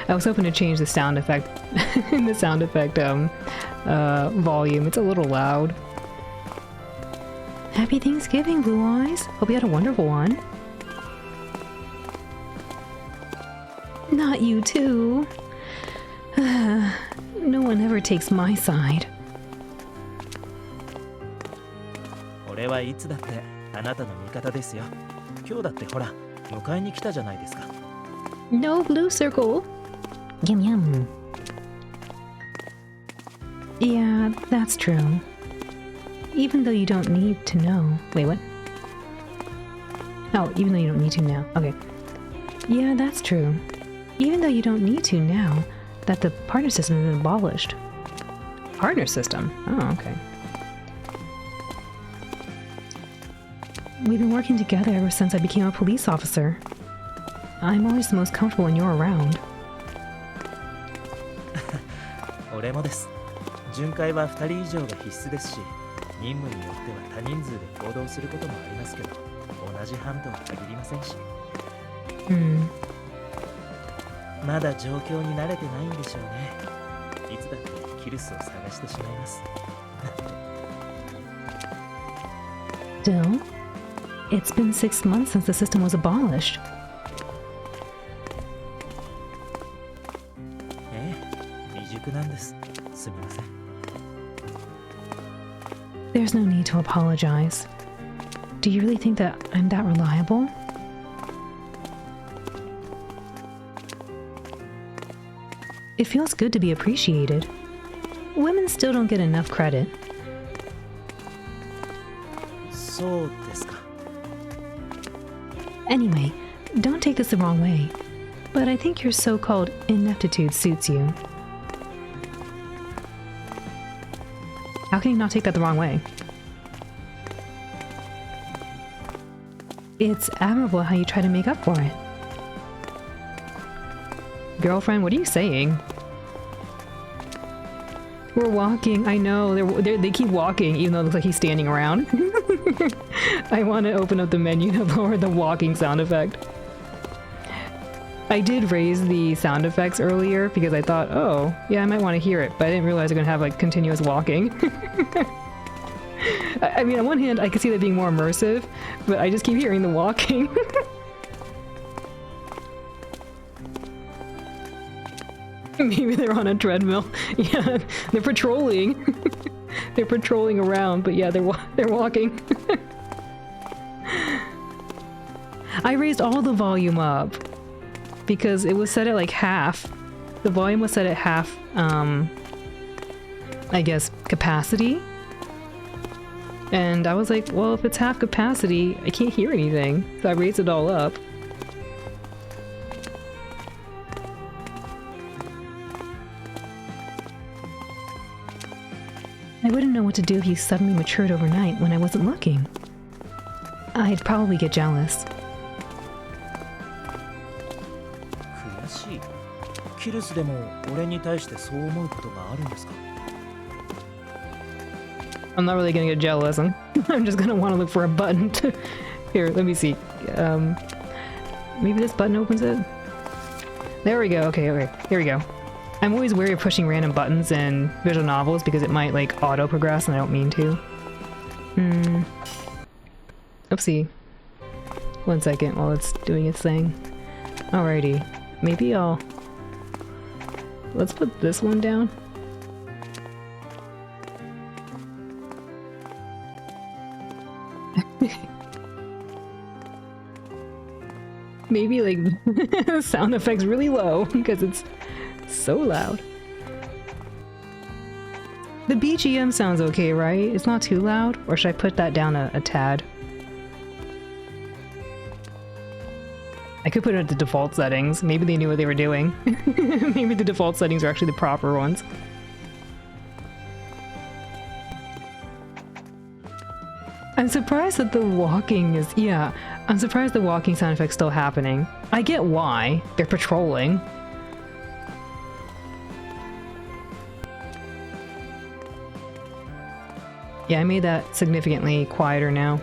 I was hoping to change the sound effect volume. It's a little loud. Happy Thanksgiving, Blue Eyes. Hope you had a wonderful one. Not you too. No one ever takes my side. 俺はいつだってあなたの味方ですよ。今日だってほら、迎えに来たじゃないですか。No blue circle. Yum yum. Yeah, that's true. Even though you don't need to know. Wait, what? Oh, even though you don't need to now. Okay. Yeah, that's true. Even though you don't need to now that the partner system has been abolished. Partner system? Oh, okay. We've been working together ever since I became a police officer. I'm always the most comfortable when you're around. 俺もです。巡回は2人以上が必須ですし、任務によっては多人数で行動することもありますけど、同じ班とは限りませんし。まだ状況に慣れてないんでしょうね。いつだってキルスを探してしまいます。Still, it's been 6 months since the system was abolished. ええ、未熟なんです。すみません。There's no need to apologize. Do you really think that I'm that reliable? It feels good to be appreciated. Women still don't get enough credit. そうですか。Anyway, don't take this the wrong way, but I think your so-called ineptitude suits you. How can you not take that the wrong way? It's admirable how you try to make up for it. Girlfriend, what are you saying? We're walking. I know. They keep walking, even though it looks like he's standing around. I want to open up the menu to lower the walking sound effect. I did raise the sound effects earlier because I thought, oh, yeah, I might want to hear it, but I didn't realize they're going to have like continuous walking. I mean, on one hand, I could see that being more immersive, but I just keep hearing the walking. Maybe they're on a treadmill. Yeah, they're patrolling. They're patrolling around, but yeah, they're walking. I raised all the volume up because it was set at like half. The volume was set at half, I guess, capacity. And I was like, well, if it's half capacity, I can't hear anything. So I raised it all up. I wouldn't know what to do if you suddenly matured overnight when I wasn't looking. I'd probably get jealous. 悔しい。キルスでも俺に対してそう思うことがあるんですか？ I'm not really gonna get jealous. I'm just gonna want to look for a button to... Here, let me see. Maybe this button opens it? There we go. Okay, here we go. I'm always wary of pushing random buttons in visual novels because it might like auto progress and I don't mean to. Oopsie. 1 second while it's doing its thing. Alrighty. Maybe I'll... Let's put this one down. Maybe like sound effects really low because it's so loud. The BGM sounds okay, right? It's not too loud, or should I put that down a tad? I could put it at the default settings. Maybe they knew what they were doing. Maybe the default settings are actually the proper ones. I'm surprised that the walking is... yeah, I'm surprised the walking sound effect's still happening. I get why. They're patrolling. Yeah, I made that significantly quieter now.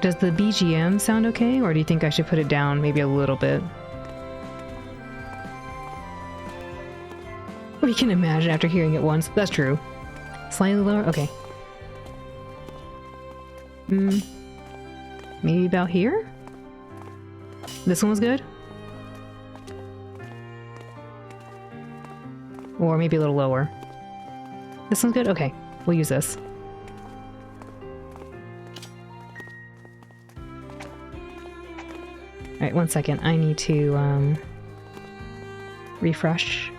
Does the BGM sound okay, or do you think I should put it down maybe a little bit? We can imagine after hearing it once. That's true. Slightly lower? Okay. Maybe about here? This one was good? Or maybe a little lower. This one's good? Okay, we'll use this. Alright, 1 second. I need to, refresh.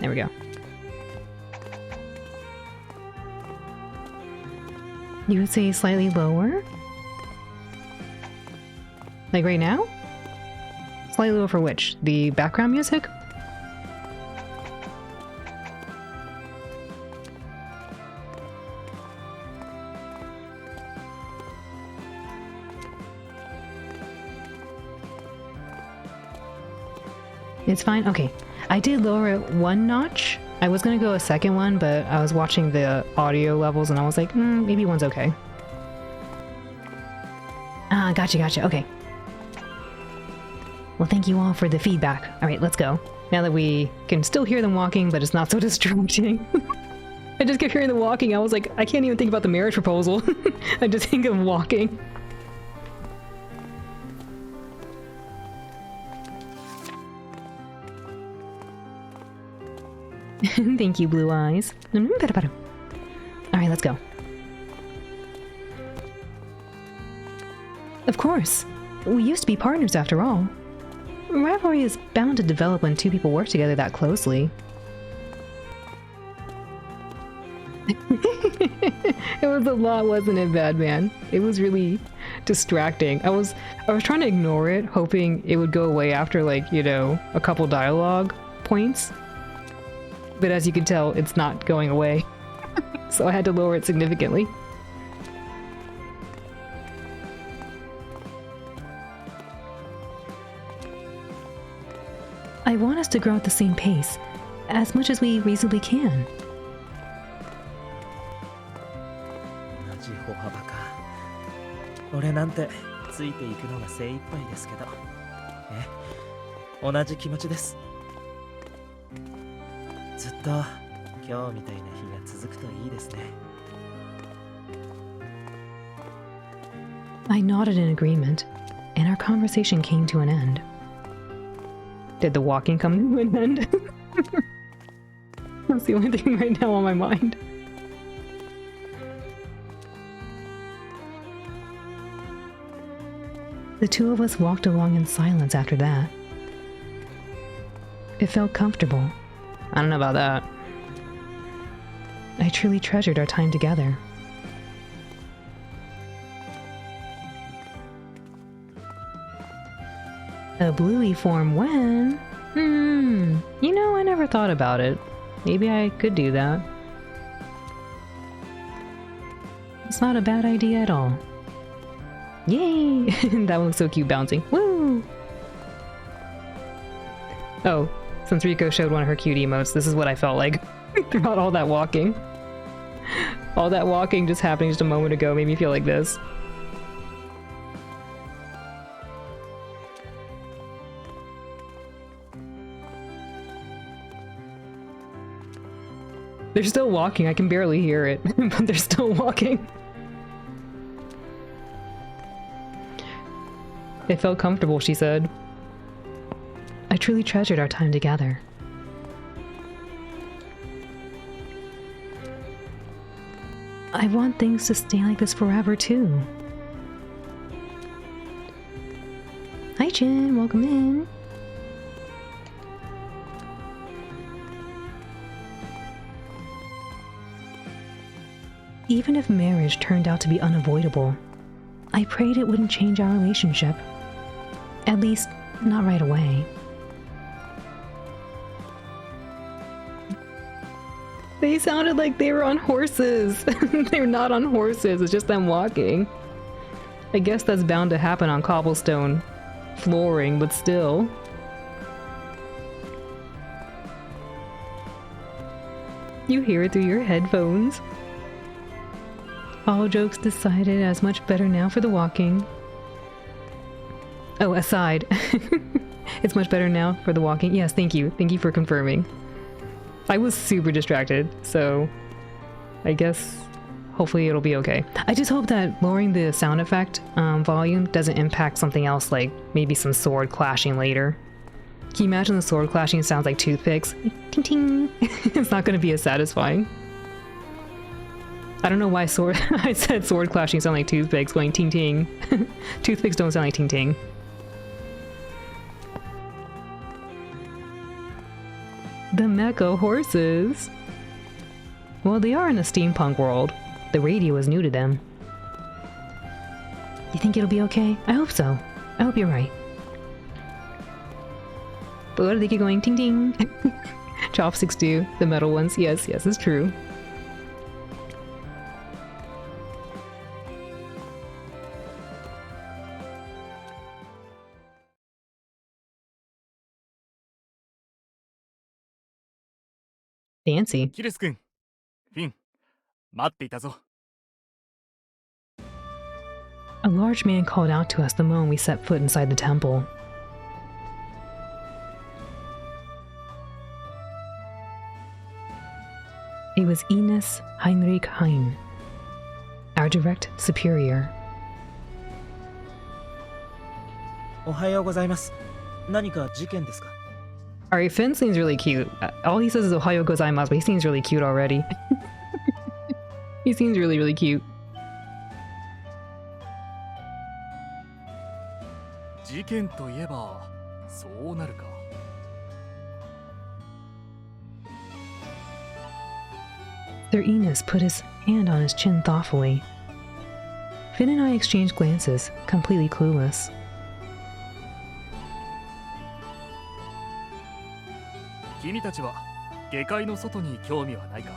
There we go. You would say slightly lower? Like right now? Slightly lower for which? The background music? It's fine? Okay. I did lower it 1 notch. I was gonna go a second one, but I was watching the audio levels and I was like, maybe 1's okay. Ah, gotcha, okay. Well, thank you all for the feedback. Alright, let's go. Now that we can still hear them walking, but it's not so distracting. I just kept hearing them walking, I was like, I can't even think about the marriage proposal. I just think of walking. Thank you, Blue Eyes. Alright, let's go. Of course. We used to be partners after all. Rivalry is bound to develop when 2 people work together that closely. It was a lot, wasn't it, Badman? It was really distracting. I was trying to ignore it, hoping it would go away after, like, you know, a couple dialogue points. But as you can tell, it's not going away. So I had to lower it significantly. I want us to grow at the same pace, as much as we reasonably can. 同じ歩幅か。俺なんてついていくのが精一杯ですけど。ね、同じ気持ちです。ずっと今日みたいな日が続くといいですね。I nodded in agreement, and our conversation came to an end. Did the walking come to an end? That's the only thing right now on my mind. The 2 of us walked along in silence after that. It felt comfortable. I don't know about that. I truly treasured our time together. A bluey form when? You know, I never thought about it. Maybe I could do that. It's not a bad idea at all. Yay! That one looks so cute bouncing. Woo! Oh, since Rico showed one of her cute emotes, this is what I felt like throughout all that walking. All that walking just happening just a moment ago made me feel like this. They're still walking, I can barely hear it, but they're still walking. It felt comfortable, she said. I truly treasured our time together. I want things to stay like this forever, too. Hi, Jin. Welcome in. Even if marriage turned out to be unavoidable, I prayed it wouldn't change our relationship. At least, not right away. They sounded like they were on horses. They're not on horses, it's just them walking. I guess that's bound to happen on cobblestone flooring, but still. You hear it through your headphones. All jokes decided, as much better now for the walking. Oh, aside. It's much better now for the walking. Yes, thank you. Thank you for confirming. I was super distracted, so I guess hopefully it'll be okay. I just hope that lowering the sound effect volume doesn't impact something else, like maybe some sword clashing later. Can you imagine the sword clashing sounds like toothpicks? Ting ting. It's not going to be as satisfying. I don't know why I said sword clashing sound like toothpicks going ting ting. Toothpicks don't sound like ting ting. The mecha horses. Well, they are in a steampunk world. The radio is new to them. You think it'll be okay? I hope so. I hope you're right. But what do they keep going? Ting ting. Chopsticks do. The metal ones. Yes, yes, it's true. Fancy. キレス君、フィン、待っていたぞ。 A large man called out to us the moment we set foot inside the temple. It was Ines Heinrich Hein, our direct superior. おはようございます。何か事件ですか？ Alright, Finn seems really cute. All he says is Ohayo gozaimasu, but he seems really cute already. He seems really, really cute. 事件といえば、そうなるか。 Sir Enos put his hand on his chin thoughtfully. Finn and I exchanged glances, completely clueless. 君たちは下界の外に興味はないか？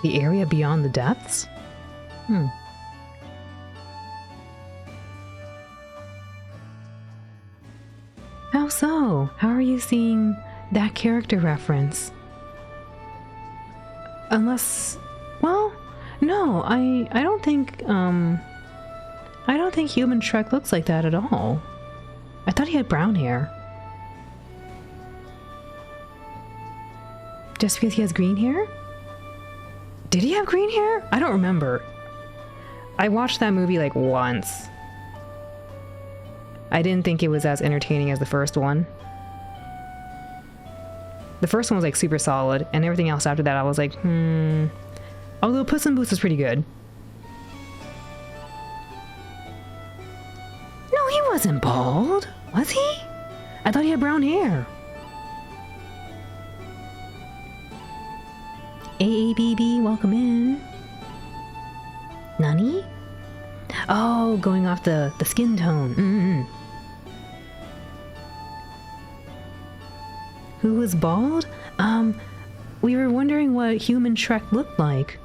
The area beyond the depths? How so? How are you seeing that character reference? Unless, well, no, I don't think Human Shrek looks like that at all. I thought he had brown hair. Just because he has green hair? Did he have green hair? I don't remember. I watched that movie like once. I didn't think it was as entertaining as the first one. The first one was like super solid, and everything else after that I was like, Although Puss in Boots is pretty good. No, he wasn't bald, was he? I thought he had brown hair. AABB, welcome in. Nani? Oh, going off the skin tone. Who was bald? We were wondering what Human Shrek looked like.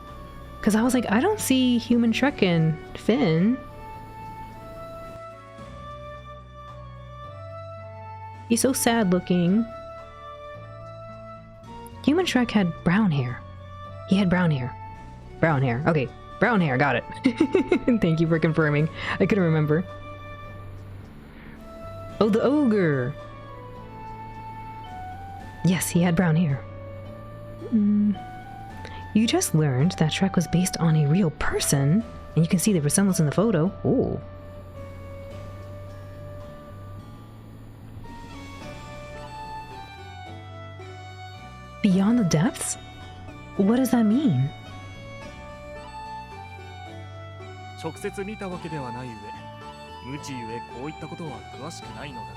Cause I was like, I don't see Human Shrek in Finn. He's so sad looking. Human Shrek had brown hair. He had brown hair. Brown hair. Okay, brown hair, got it. Thank you for confirming. I couldn't remember. Oh, the ogre. Yes, he had brown hair. You just learned that Shrek was based on a real person, and you can see the resemblance in the photo. Ooh. Beyond the depths? What does that mean? 直接見たわけではない上、無知ゆえこういったことは詳しくないのだが、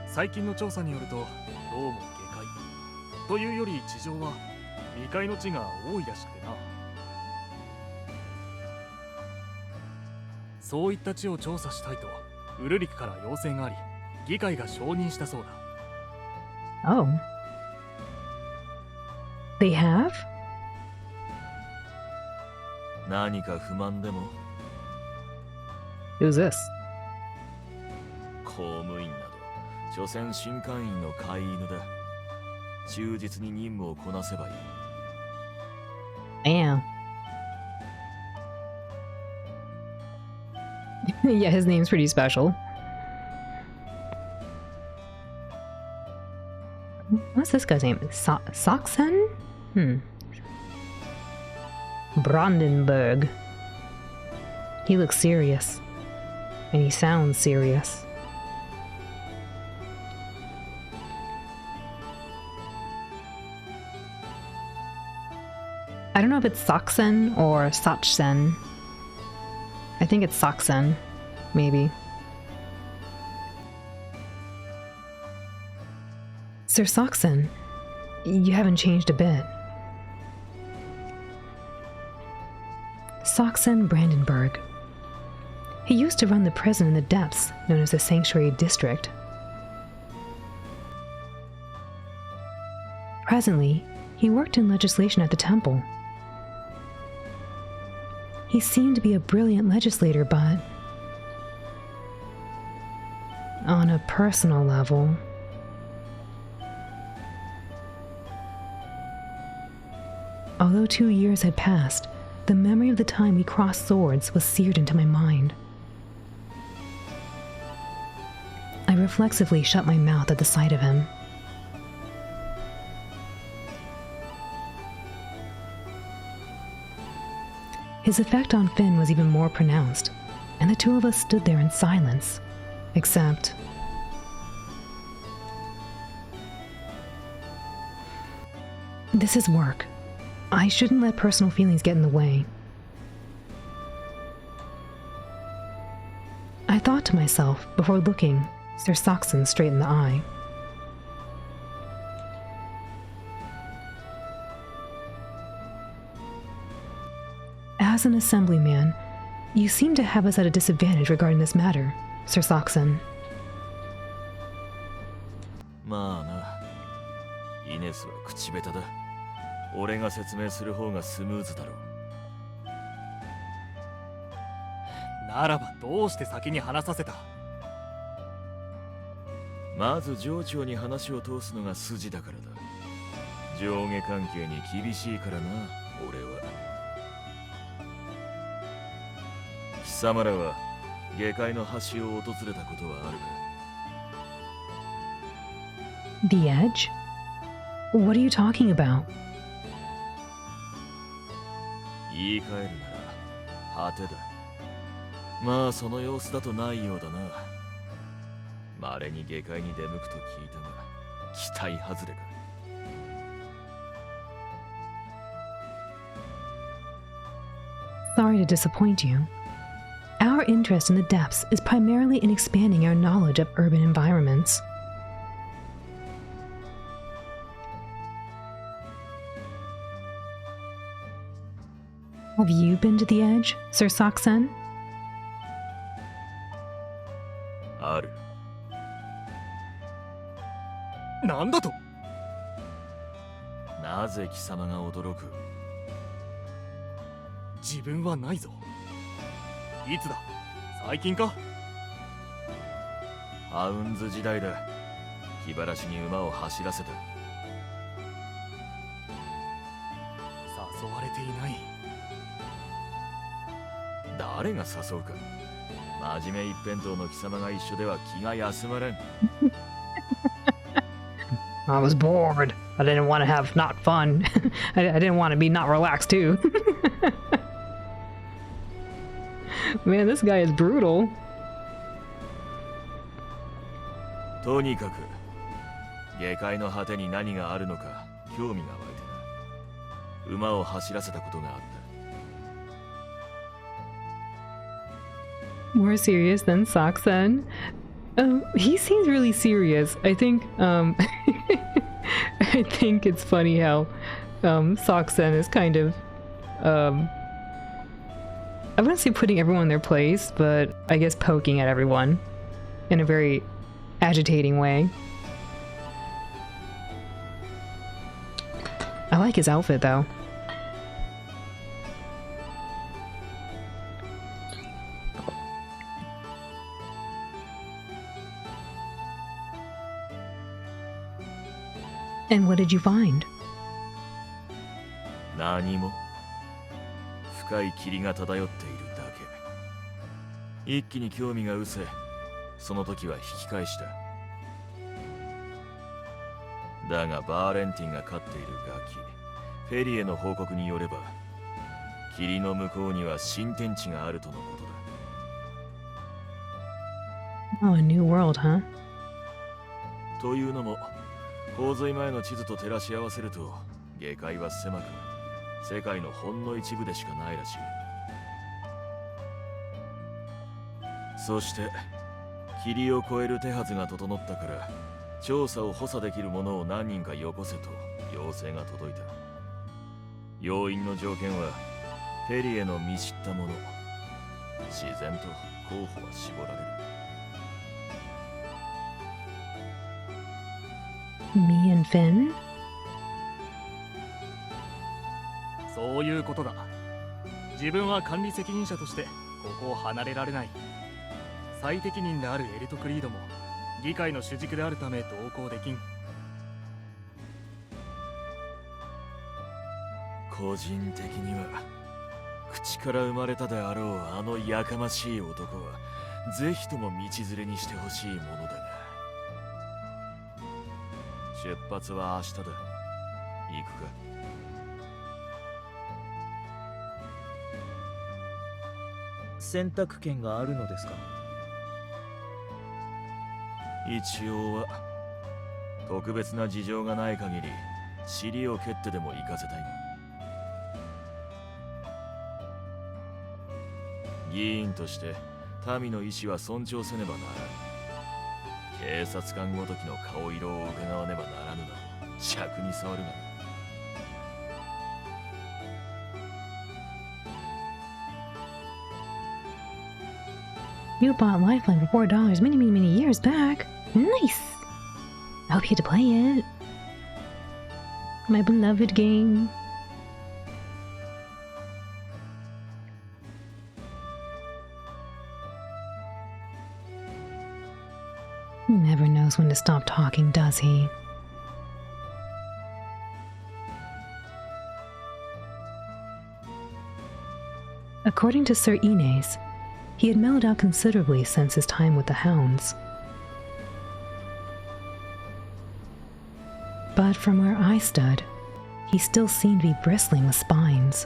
最近の調査によるとどうも下界というより地上は未開の地が多いらしくてな。そういった地を調査したいとウルリクから要請があり、議会が承認したそうだ。 Oh. They have? 何か不満でも？ Who's this? 公務員など所詮新官員の飼い犬だ。忠実に任務をこなせばいい。 Damn. Yeah, his name's pretty special. What's this guy's name? Saxon? Brandenburg. He looks serious. And he sounds serious. I don't know if it's Saxon or Sachsen. I think it's Saxon, maybe. Sir Saxon, you haven't changed a bit. Saxon Brandenburg. He used to run the prison in the depths, known as the Sanctuary District. Presently, he worked in legislation at the temple. He seemed to be a brilliant legislator, but on a personal level, although 2 years had passed, the memory of the time we crossed swords was seared into my mind. I reflexively shut my mouth at the sight of him. His effect on Finn was even more pronounced, and the two of us stood there in silence, except... This is work. I shouldn't let personal feelings get in the way. I thought to myself before looking Sir Saxon straight in the eye. As an assemblyman, you seem to have us at a disadvantage regarding this matter, Sir Saxon. まあな、イネスは口下手だ。俺が説明する方がスムーズだろう。ならばどうして先に話させた？まず上長に話を通すのが筋だからだ。上下関係に厳しいからな、俺は。貴様らは下界の端を訪れたことはあるか？ The Edge? What are you talking about? 言い換えるなら果てだ。まあその様子だとないようだな。稀に下界に出向くと聞いたが、期待外れか。Sorry to disappoint you. Our interest in the depths is primarily in expanding our knowledge of urban environments. Have you been to the Edge, Sir Saxon? ある。なんだと？なぜ貴様が驚く？自分はないぞ。いつだ？最近か？ハウンズ時代だ。気晴らしに馬を走らせた。誘われていない。誰が誘うか。真面目一辺倒の貴様が一緒では気が休まらん。I was bored. I didn't want to have not fun. I didn't want to be not relaxed too. Man, this guy is brutal. とにかく下界の果てに何があるのか興味が湧いてな。馬を走らせたことがあった。More serious than Saksen. He seems really serious. I think I think it's funny how Saksen is kind of I wouldn't say putting everyone in their place, but I guess poking at everyone in a very agitating way. I like his outfit though. And what did you find? 何も。深い霧が漂っているだけ。一気に興味が失せ、その時は引き返した。だがバーレンティンが飼っているガキ、フェリエの報告によれば、霧の向こうには新天地があるとのことだ。Oh, a new world, huh? というのも、洪水前の地図と照らし合わせると、下界は狭く、世界のほんの一部でしかないらしい。そして、霧を越える手はずが整ったから、調査を補佐できる者を何人かよこせと要請が届いた。要員の条件は、フェリエの見知った者。自然と候補は絞られる。Me and Finn? そういうことだ。自分は管理責任者としてここを離れられない。最適任であるエリト・クリードも議会の主軸であるため同行できん。個人的には口から生まれたであろうあのやかましい男はぜひとも道連れにしてほしいものだが、出発は明日だ。行くか？選択権があるのですか？一応は。特別な事情がない限り尻を蹴ってでも行かせたいが。議員として民の意志は尊重せねばならん。警察官ごときの顔色を伺わねばならぬなど尺に触るがな。You bought Lifeline for $4 many, many, many years back. Nice! I hope you get to play it. My beloved game. He never knows when to stop talking, does he? According to Sir Ines, he had mellowed out considerably since his time with the hounds. But from where I stood, he still seemed to be bristling with spines.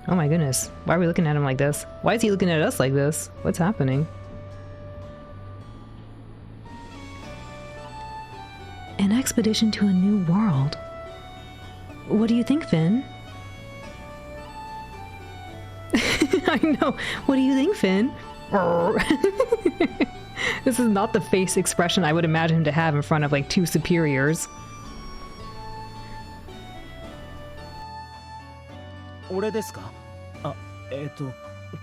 Oh my goodness, why are we looking at him like this? Why is he looking at us like this? What's happening? An expedition to a new world. What do you think, Finn? I know. What do you think, Finn? This is not the face expression I would imagine him to have in front of like two superiors. 俺ですか？あ、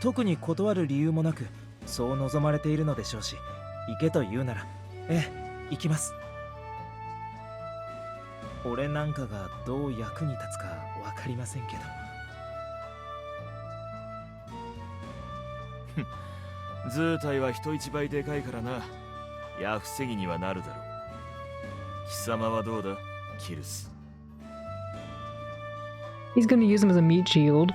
特に断る理由もなく、そう望まれているのでしょうし、行けと言うなら、行きます。俺なんかがどう役に立つかわかりませんけど。図体は人一倍でかいからな。矢防ぎにはなるだろう。貴様はどうだ、キルス。He's gonna use him as a meat shield.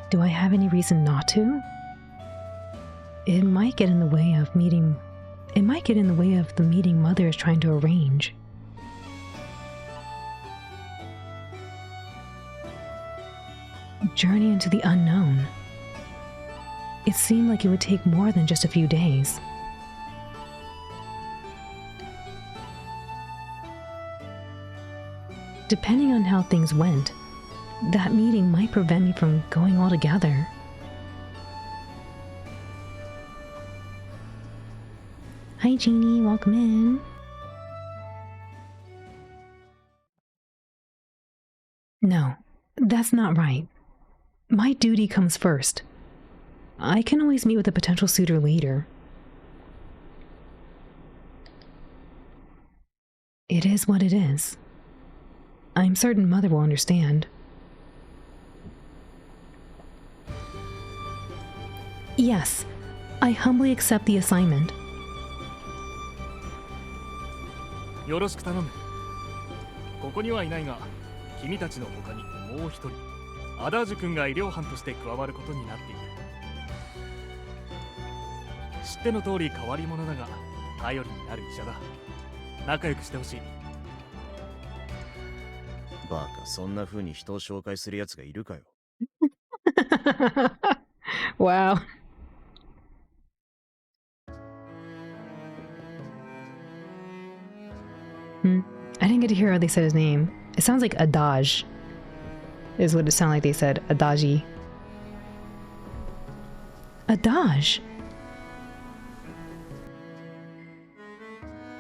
Do I have any reason not to? It might get in the way of meeting. It might get in the way of the meeting Mother is trying to arrange. Journey into the unknown. It seemed like it would take more than just a few days. depending on how things went, that meeting might prevent me from going altogether. Hi, Jeannie. Welcome in. No, that's not right. My duty comes first. I can always meet with a potential suitor later. It is what it is. I'm certain Mother will understand. Yes, I humbly accept the assignment. よろしく頼む。ここにはいないが、君たちの他にもう一人、アダージュ君が医療班として加わることになっている。知っての通り変わり者だが、頼りになる医者だ。仲良くしてほしい。バカ、そんな風に人を紹介する奴がいるかよ。Wow. I didn't get to hear how they said his name. It sounds like Adage, is what it sounded like they said. Adagi. Adage?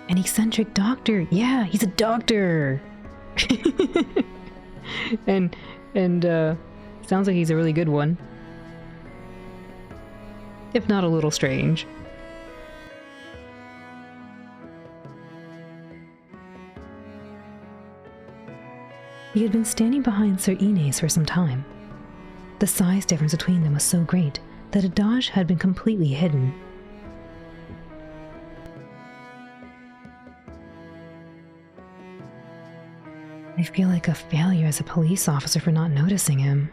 An eccentric doctor. Yeah, he's a doctor. and sounds like he's a really good one. If not a little strange. He had been standing behind Sir Ines for some time. The size difference between them was so great that Adage had been completely hidden. I feel like a failure as a police officer for not noticing him.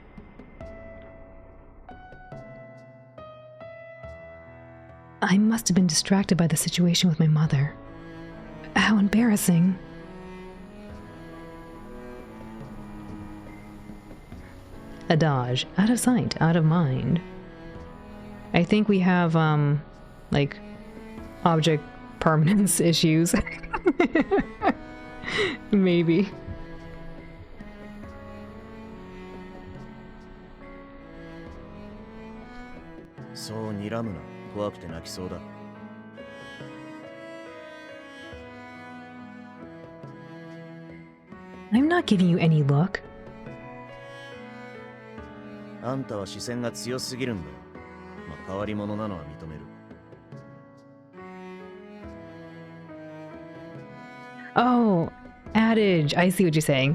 I must have been distracted by the situation with my mother. How embarrassing. Adage, out of sight, out of mind. I think we have, like, object permanence issues. Maybe.そう睨むな。怖くて泣きそうだ。I'm not giving you any look. あんたは視線が強すぎるんだよ。まあ、変わり者なのは認める。Oh, adage. I see what you're saying.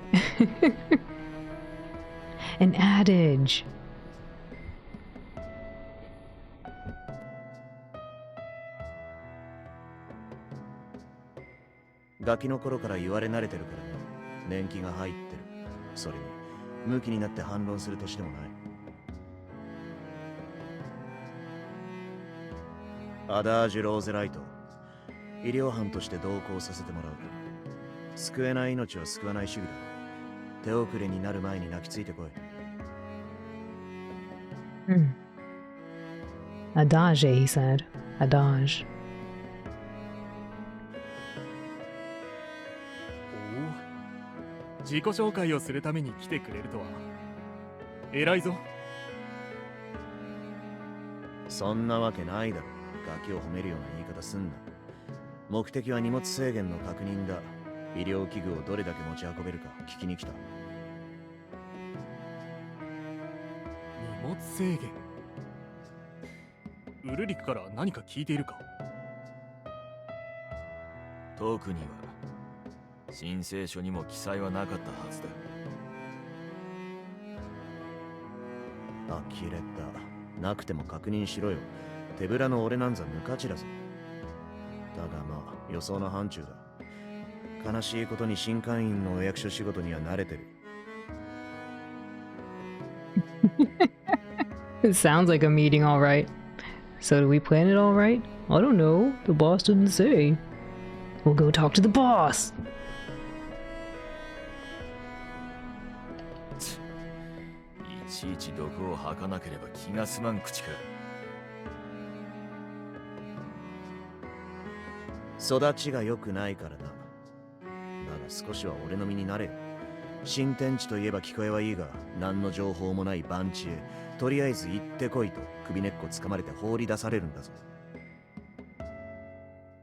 An adage. ガキの頃から言われ慣れてるからね。年季が入ってる。それに、ムキになって反論する年でもない。アダージュ・ローゼライト。医療班として同行させてもらう。救えない命は救わない主義だ。手遅れになる前に泣きついてこい。Adage, he said. Adage. おお、自己紹介をするために来てくれるとは。偉いぞ。そんなわけないだろ。ガキを褒めるような言い方すんな。目的は荷物制限の確認だ。医療器具をどれだけ持ち運べるか聞きに来た。荷物制限。ウルリクから何か聞いているか？特には申請書にも記載はなかったはずだ。呆れた。なくても確認しろよ。手ぶらの俺なんざ無価値だぞ。だがまあ予想の範疇だ。悲しいことに新会員のお役所仕事には慣れてる。It sounds like a meeting, all right. So do we plan it all right? I don't know. The boss didn't say. We'll go talk to the boss. いちいち毒を吐かなければ気が済まん口か。育ちが良くないからな。だが少しは俺の身になれよ。新天地といえば聞こえはいいが、何の情報もない番地へとりあえず行ってこいと首根っこ掴まれて放り出されるんだぞ。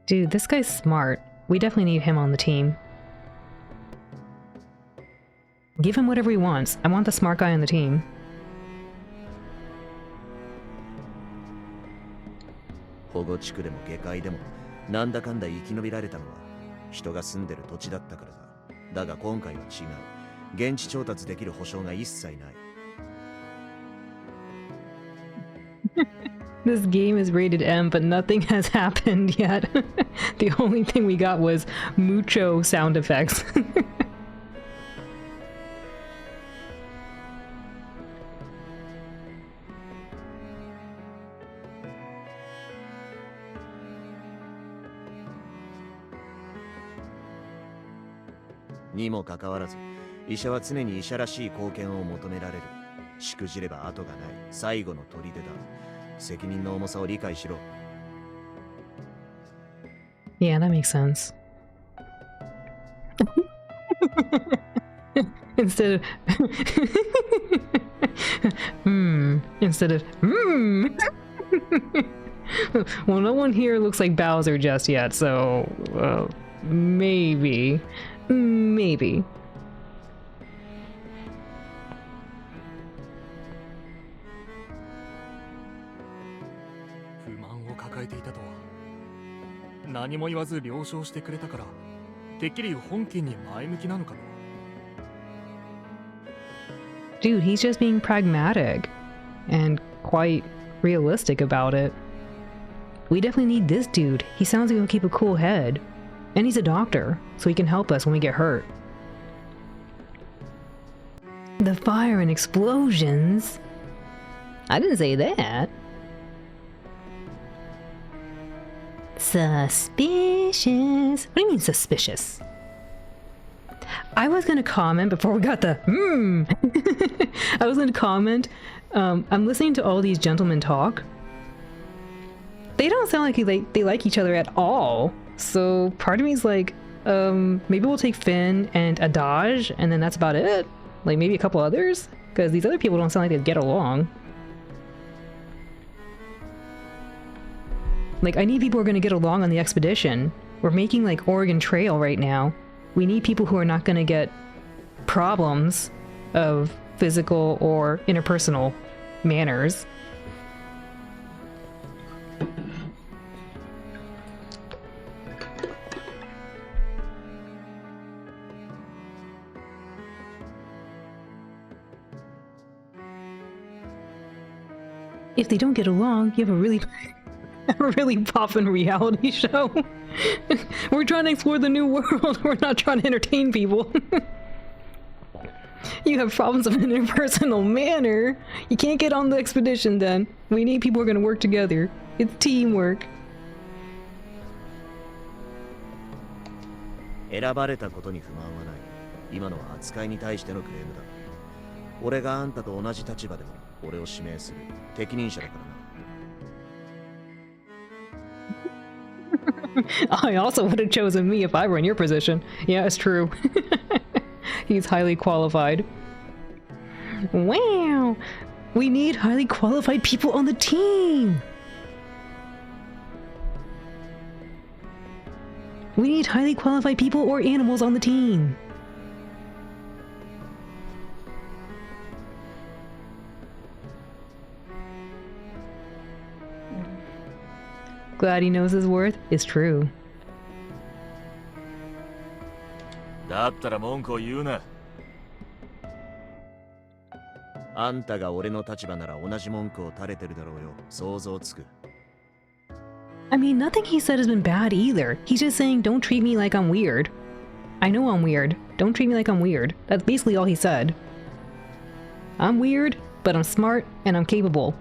Dude, this guy's smart. We definitely need him on the team. Give him whatever he wants. I want the smart guy on the team. 保護地区でも下界でもなんだかんだ生き延びられたのは人が住んでる土地だったからだ。だが今回は違う。現地調達できる保証が一切ない。This game is rated M, but nothing has happened yet. The only thing we got was mucho sound effects. にもかかわらず、医者は常に医者らしい貢献を求められる。しくじれば後がない最後の砦だ。責任の重さを理解しろ。Yeah, that makes sense. Instead of instead of well, no one here looks like Bowser just yet, so maybe. 不満を抱えていたとは。何も言わず了承してくれたから、てっきり本件に前向きなのかと。 Dude, he's just being pragmatic and quite realistic about it. We definitely need this dude. He sounds like he'll keep a cool head. And he's a doctor, so he can help us when we get hurt. The fire and explosions? I didn't say that. Suspicious. What do you mean suspicious? I was gonna comment before we got the I was gonna comment. I'm listening to all these gentlemen talk. They don't sound like they like each other at all. So part of me is like, maybe we'll take Finn and Adaj, and then that's about it. Like maybe a couple others, because these other people don't sound like they get along. Like I need people who are gonna get along on the expedition. We're making like Oregon Trail right now. We need people who are not gonna get problems of physical or interpersonal manners. If they don't get along, you have a really poppin' reality show. We're trying to explore the new world. We're not trying to entertain people. You have problems of an interpersonal manner. You can't get on the expedition then. We need people who are going to work together. It's teamwork. 選ばれたことに不満はない。今のは扱いに対してのクレームだ。俺があんたと同じ立場でも俺を指名する適任者だからな。I also would have chosen me if I were in your position. Yeah, it's true. He's highly qualified. Wow! We need highly qualified people on the team! We need highly qualified people or animals on the team. Glad he knows his worth is true. だったら文句を言うな。あんたが俺の立場なら同じ文句を垂れてるだろうよ。想像つく。I mean, nothing he said has been bad either. He's just saying, don't treat me like I'm weird. I know I'm weird. Don't treat me like I'm weird. That's basically all he said. I'm weird, but I'm smart and I'm capable.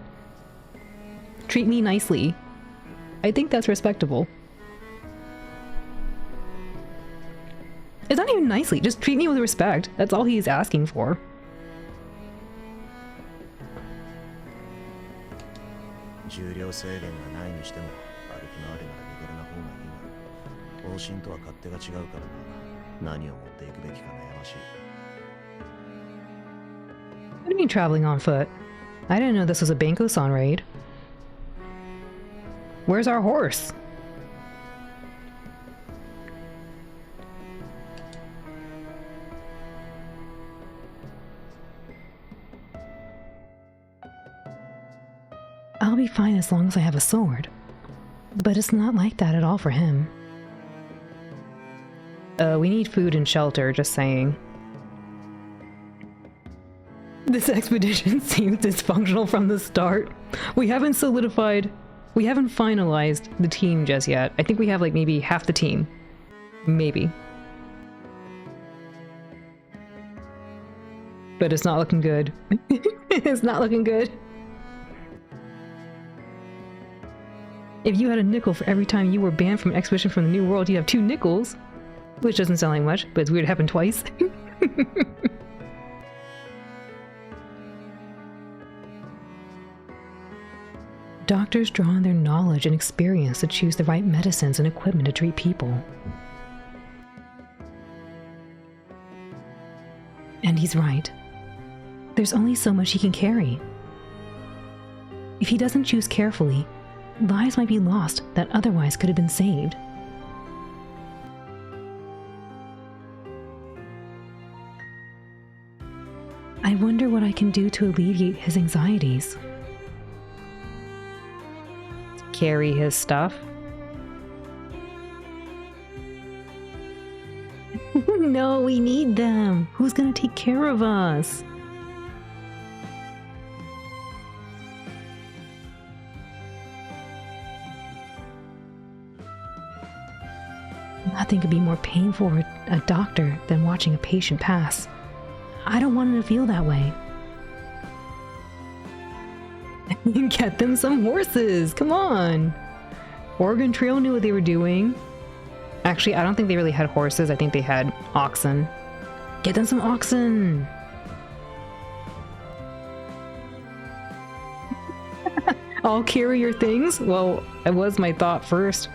Treat me nicely. I think that's respectable. It's not even nicely, just treat me with respect. That's all he's asking for. 重量制限がないにしても歩き回るなら身軽な方がいいが、方針とは勝手が違うからな。何を持っていくべきか悩ましい。mean traveling on foot? I didn't know this was a Banko-san raid. Where's our horse? I'll be fine as long as I have a sword. But it's not like that at all for him. We need food and shelter, just saying. This expedition seems dysfunctional from the start. We haven't finalized the team just yet. I think we have like maybe half the team. Maybe. But it's not looking good. It's not looking good. If you had a nickel for every time you were banned from an expedition from the New World, you'd have 2 nickels. Which doesn't sound like much, but it's weird it happened twice. Doctors draw on their knowledge and experience to choose the right medicines and equipment to treat people. And he's right. There's only so much he can carry. If he doesn't choose carefully, lives might be lost that otherwise could have been saved. I wonder what I can do to alleviate his anxieties. Carry his stuff. No, we need them. Who's gonna take care of us? Nothing could be more painful for a doctor than watching a patient pass. I don't want him to feel that way. Get them some horses! Come on! Oregon Trail knew what they were doing. Actually, I don't think they really had horses. I think they had oxen. Get them some oxen! I'll carry your things? Well, it was my thought first.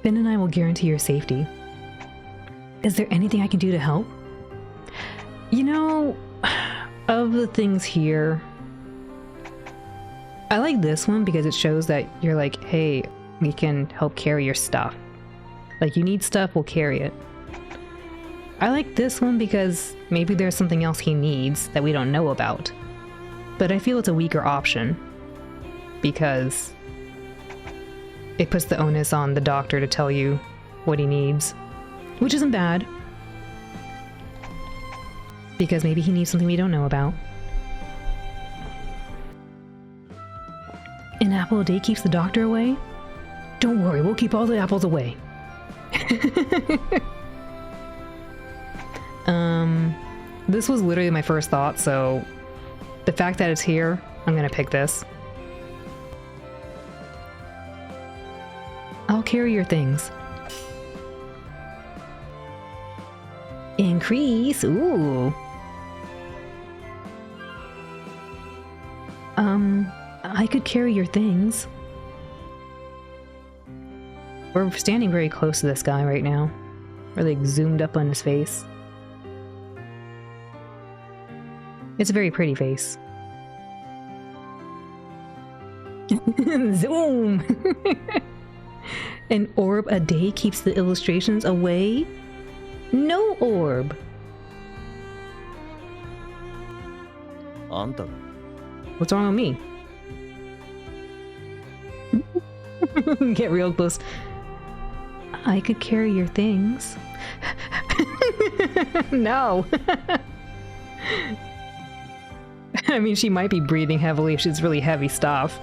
Finn and I will guarantee your safety. Is there anything I can do to help? You know, of the things here, I like this one because it shows that you're like, hey, we can help carry your stuff. Like, you need stuff, we'll carry it. I like this one because maybe there's something else he needs that we don't know about. But I feel it's a weaker option because it puts the onus on the doctor to tell you what he needs. Which isn't bad. Because maybe he needs something we don't know about. An apple a day keeps the doctor away? Don't worry, we'll keep all the apples away. This was literally my first thought, so the fact that it's here, I'm gonna pick this. I'll carry your things. Increase, ooh. I could carry your things. We're standing very close to this guy right now. We're like zoomed up on his face. It's a very pretty face. Zoom! An orb a day keeps the illustrations away? No orb! あんたが What's wrong with me? Get real close. I could carry your things. No! I mean, she might be breathing heavily if she's really heavy stuff.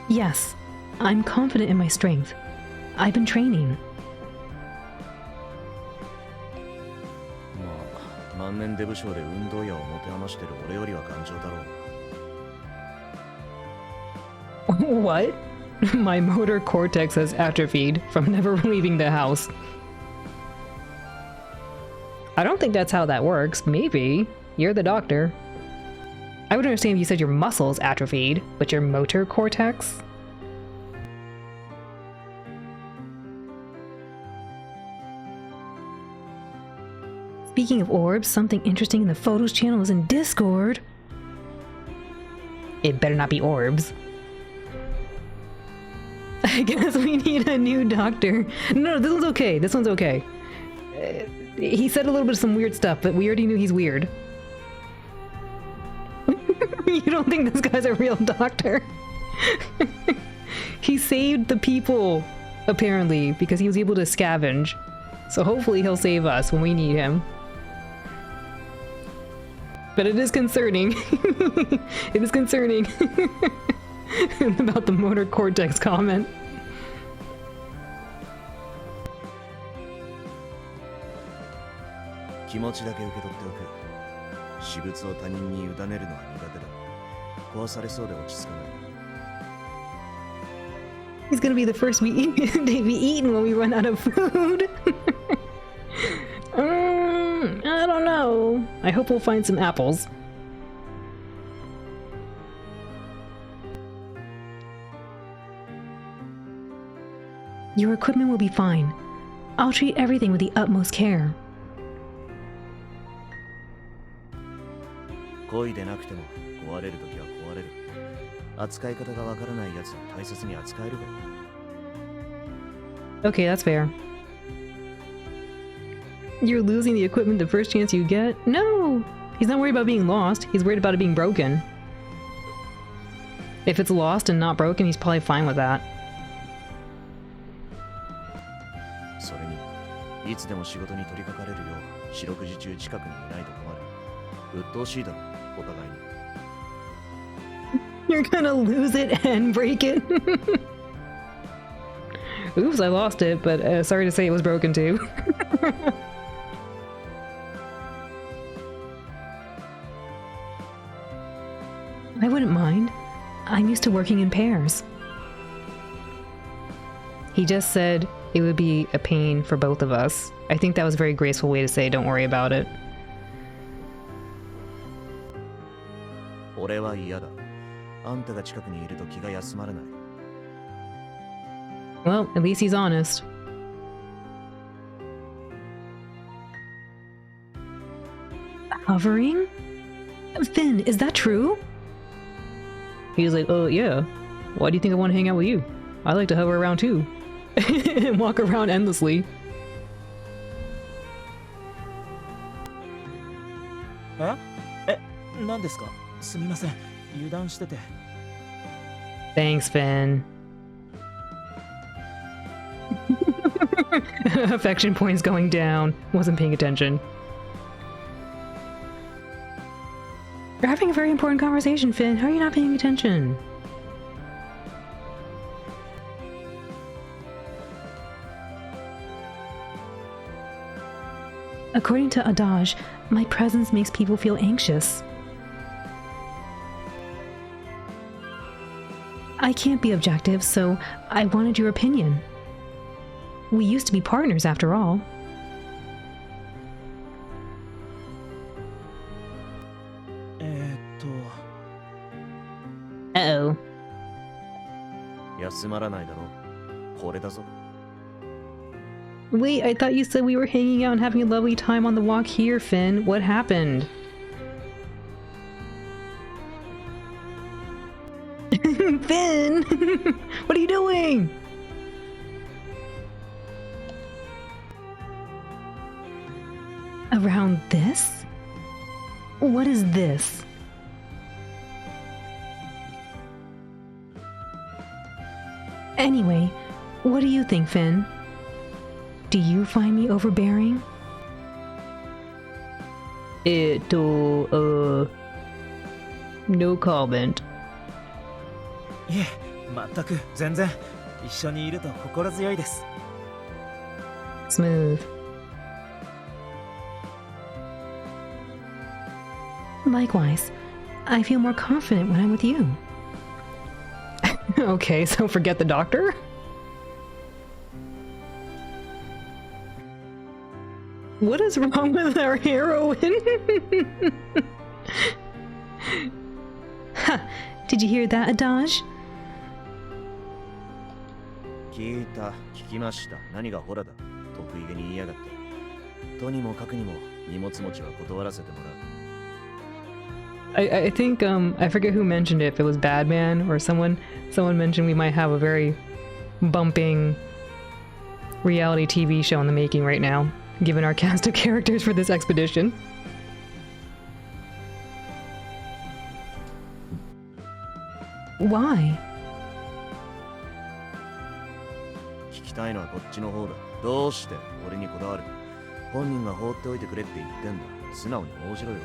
Yes, I'm confident in my strength. I've been training. まあ万年デブ賞で運動やを持て余してる俺よりは頑丈だろう。 What? My motor cortex has atrophied from never leaving the house. I don't think that's how that works. Maybe. You're the doctor. I would understand if you said your muscles atrophied, but your motor cortex? Speaking of orbs, something interesting in the photos channel is in Discord. It better not be orbs. I guess we need a new doctor. No, this one's okay. This one's okay. He said a little bit of some weird stuff, but we already knew he's weird. You don't think this guy's a real doctor? He saved the people, apparently, because he was able to scavenge. So hopefully he'll save us when we need him. But it is concerning. It is concerning. About the motor cortex comment. 気持ちだけ受け取っておく。私物を他人に委ねるのは苦手だ。壊されそうで落ち着かない。 He's gonna be the first day we eaten when we run out of food. I don't know. I hope we'll find some apples. Your equipment will be fine. I'll treat everything with the utmost care. 恋でなくても壊れるときは壊れる。扱い方がわからないやつを大切に扱えるか。 Okay, that's fair. You're losing the equipment the first chance you get? No! He's not worried about being lost. He's worried about it being broken. If it's lost and not broken, he's probably fine with that. それに、いつでも仕事に取り掛かれるよう四六時中近くにいないと困る。鬱陶しいだろ、お互いに。 You're gonna lose it and break it. Oops, I lost it, but sorry to say it was broken too. I wouldn't mind. I'm used to working in pairs. He just said it would be a pain for both of us. I think that was a very graceful way to say don't worry about it. 俺は嫌だ。あんたが近くにいると気が休まらない。 Well, at least he's honest. Hovering? Finn, is that true? He's like, oh yeah. Why do you think I want to hang out with you? I like to hover around too. And walk around endlessly. 何ですか？すみません。油断してて。 Thanks, Finn. Affection points going down. Wasn't paying attention. You're having a very important conversation, Finn. How are you not paying attention? According to Adage, my presence makes people feel anxious. I can't be objective, so I wanted your opinion. We used to be partners after all. Uh-oh. 休まらないだろ。これだぞ。 Wait, I thought you said we were hanging out and having a lovely time on the walk here, Finn. What happened? Finn! What are you doing? Around this? What is this? Anyway, what do you think, Finn? Do you find me overbearing? No comment. いえ、全く全然。一緒にいると心強いです。 Smooth. Likewise, I feel more confident when I'm with you. Okay, so forget the doctor? What is wrong with our heroine? Ha! Did you hear that, Adage? 聞いた、聞きました。何がホラだ。得意げに言いやがって。とにもかくにも、荷物持ちは断らせてもらう。 I think I forget who mentioned it, if it was Badman or someone mentioned we might have a very bumping reality TV show in the making right now, given our cast of characters for this expedition. Why? 聞きたいのはこっちの方だ。どうして俺にこだわる？本人が放っておいてくれって言ってんだ。素直に応じろよ。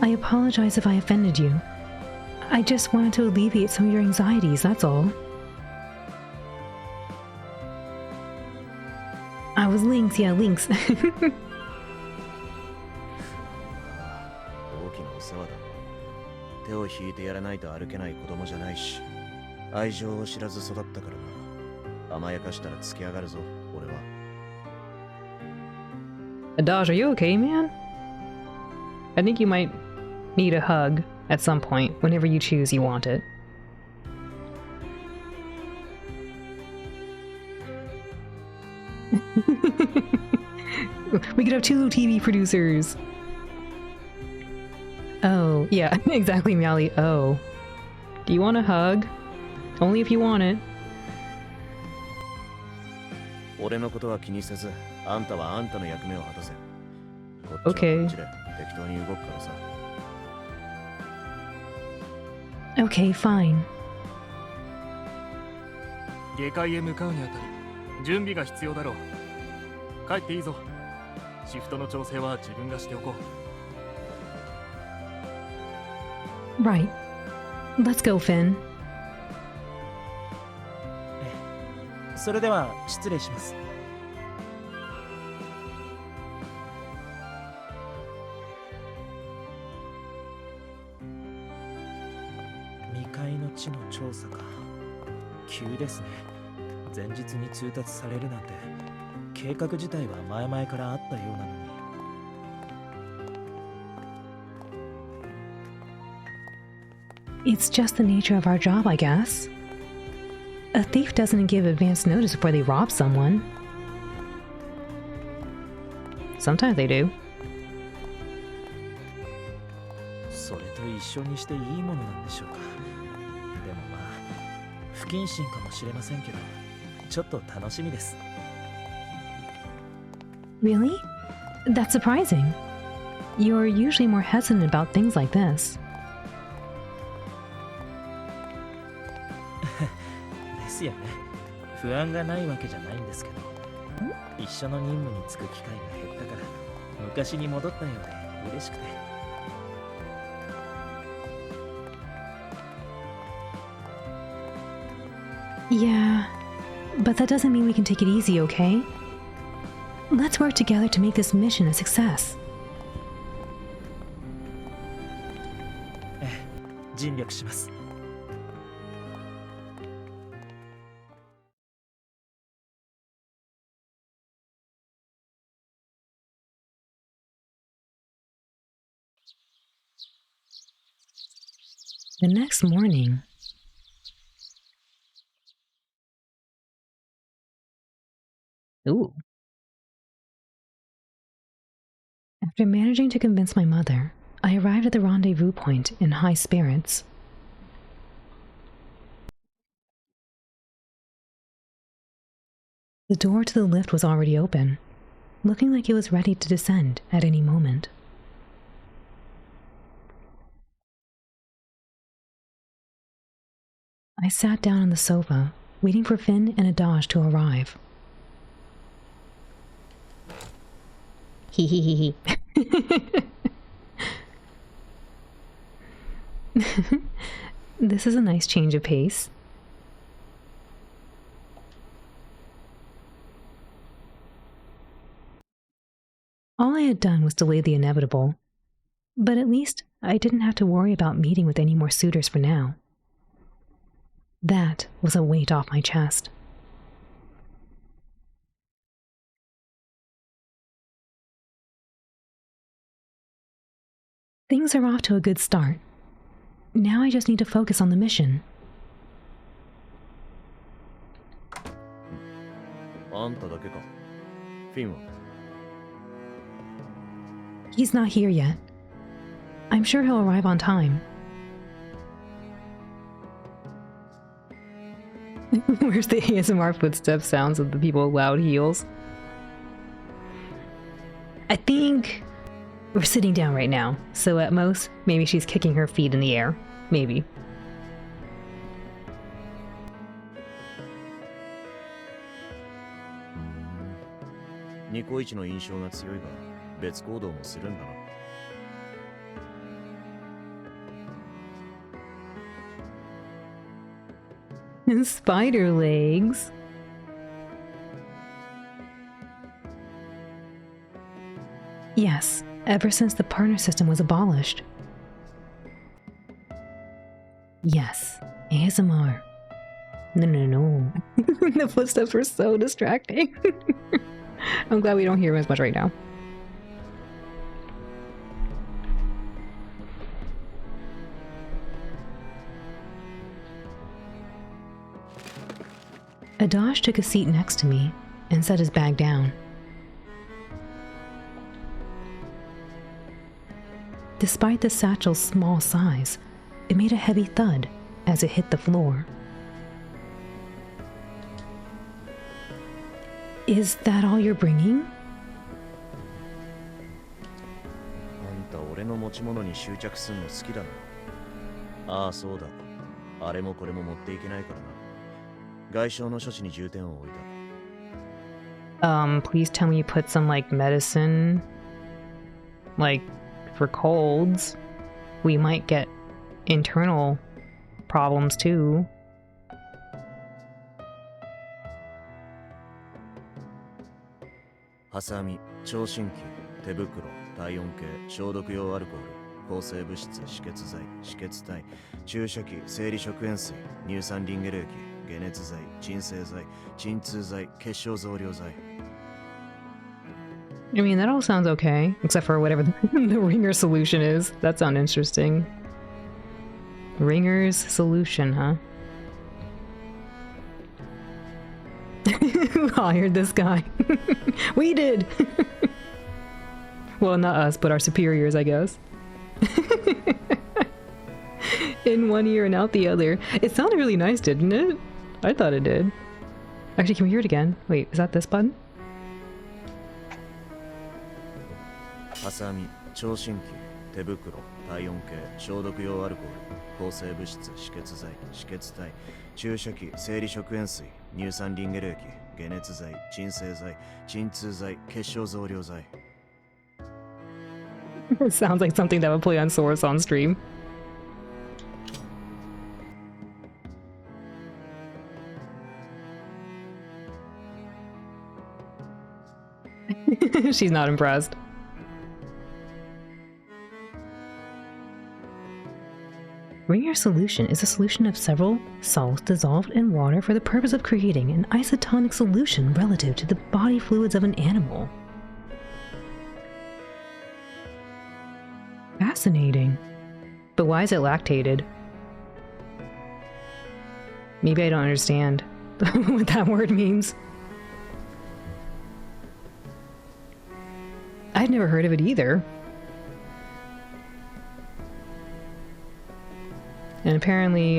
I apologize if I offended you. I just wanted to alleviate some of your anxieties, that's all. I was Lynx, yeah, Lynx. 大きなお世話だ。手を引いてやらないと歩けない子供じゃないし、愛情を知らず育ったからな。甘やかしたら突き上がるぞ、俺は。Adaj, are you okay, man? I think you might need a hug at some point, whenever you choose you want it. We could have 2 TV producers. Oh, yeah, exactly, Meowly. Oh. Do you want a hug? Only if you want it. 俺のことは気にせず、あんたはあんたの役目を果たせ。こっちはこっち Okay. で適当に動くからさ。 Okay, fine. 下界へ向かうにあたり準備が必要だろう。帰っていいぞ。シフトの調整は自分がしておこう。 Right. Let's go, Finn. それでは失礼します。未開の地の調査か。急ですね。前日に通達されるなんて、計画自体は前々からあったようなのに。It's just the nature of our job, I guess. A thief doesn't give advance notice before they rob someone. Sometimes they do. それと一緒にしていいものなんでしょうか。でもまあ、不謹慎かもしれませんけど、ちょっと楽しみです。Really? That's surprising. You're usually more hesitant about things like this. ですよね。不安がないわけじゃないんですけど、一緒の任務に就く機会が減ったから、昔に戻ったようで嬉しくて。Yeah, but that doesn't mean we can take it easy, okay? Let's work together to make this mission a success. 尽力します。The next morning, ooh. After managing to convince my mother, I arrived at the rendezvous point in high spirits. The door to the lift was already open, looking like it was ready to descend at any moment. I sat down on the sofa, waiting for Finn and Adaj to arrive. Hee hee hee hee. This is a nice change of pace. All I had done was delay the inevitable, but at least I didn't have to worry about meeting with any more suitors for now. That was a weight off my chest. Things are off to a good start. Now I just need to focus on the mission. あんただけか。フィンは He's not here yet. I'm sure he'll arrive on time. Where's the ASMR footstep sounds of the people with loud heels? I think we're sitting down right now, so at most, maybe she's kicking her feet in the air. Maybe. ニコイチの印象が強いが別行動もするんだな。Spider legs. Yes, ever since the partner system was abolished. Yes, ASMR. No. The footsteps were so distracting. I'm glad we don't hear him as much right now. Adash took a seat next to me and set his bag down. Despite the satchel's small size, it made a heavy thud as it hit the floor. Is that all you're bringing? あんた俺の持ち物に執着すんの好きだな。ああそうだ。あれもこれも持っていけないからな。外傷の処置に重点を置いた。Please tell me you put some like medicine, like for colds. We might get internal problems too. ハサミ、聴診器、手袋、体温計、消毒用アルコール、抗生物質、止血剤、止血体、注射器、生理食塩水、乳酸リンゲル液、解熱剤、鎮静剤、鎮痛剤、血小増量剤。I mean, that all sounds okay, except for whatever the ringer solution is. That sounds interesting. Ringer's solution, huh? Who hired this guy? We did! Well, not us, but our superiors, I guess. In one ear and out the other. It sounded really nice, didn't it? I thought it did. Actually, can we hear it again? Wait, is that this button? ハサミ、聴診器、手袋、体温計、消毒用アルコール、抗生物質、止血剤、止血体、注射器、生理食塩水、乳酸リンゲル液、解熱剤、鎮静剤、鎮痛剤、血小増量剤。It sounds like something that would play on Source on stream. She's not impressed. Ringer solution is a solution of several salts dissolved in water for the purpose of creating an isotonic solution relative to the body fluids of an animal. Fascinating. But why is it lactated? Maybe I don't understand what that word means. I've never heard of it either. And apparently,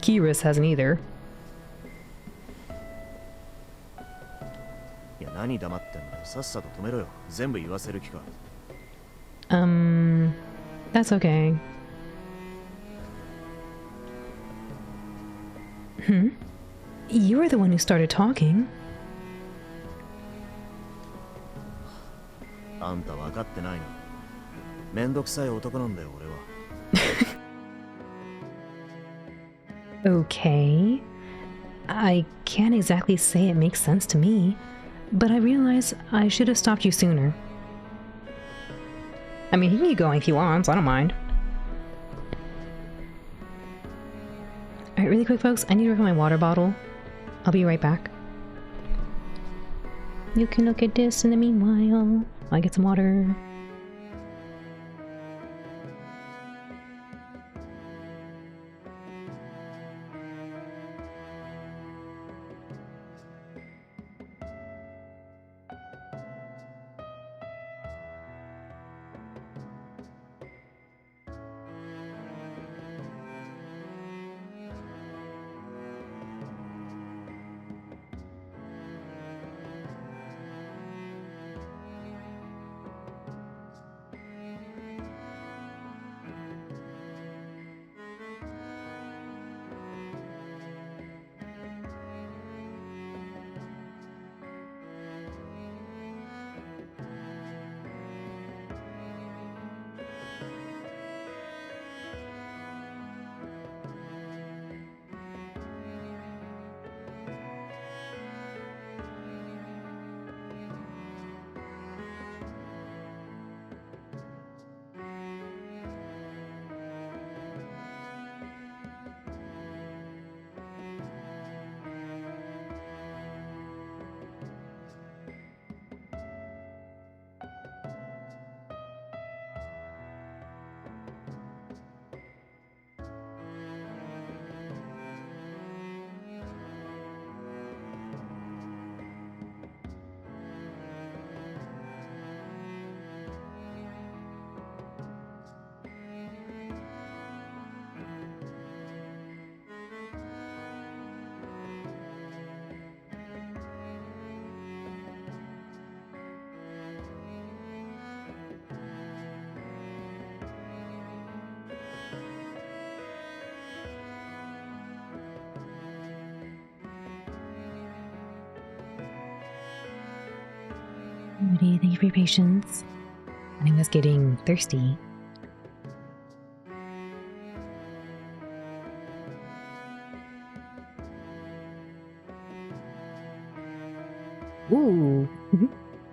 Kiris hasn't either. いや、何黙ってんだよ。さっさと止めろよ。全部言わせる気か。That's okay. You were the one who started talking. あんた分かってないな。めんどくさい男なんだよ、俺は。Okay. I can't exactly say it makes sense to me, but I realize I should have stopped you sooner. I mean, he can keep going if he wants, I don't mind. Alright, really quick folks, I need to refill my water bottle. I'll be right back. You can look at this in the meanwhile. I get some water. Rudy, thank you for your patience. I was getting thirsty. Ooh.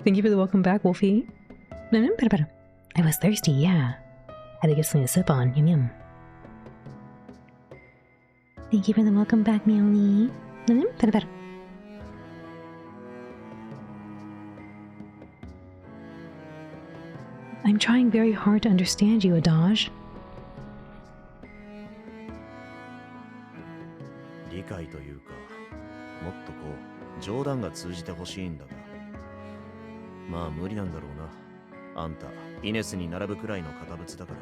Thank you for the welcome back, Wolfie. I was thirsty, yeah. Had to get something to sip on. Yum yum. Thank you for the welcome back, Meowly. I'm trying very hard to understand you, Adage. 理解というか、もっとこう冗談が通じてほしいんだが、まあ無理なんだろうな。あんたイネスに並ぶくらいの堅物だから。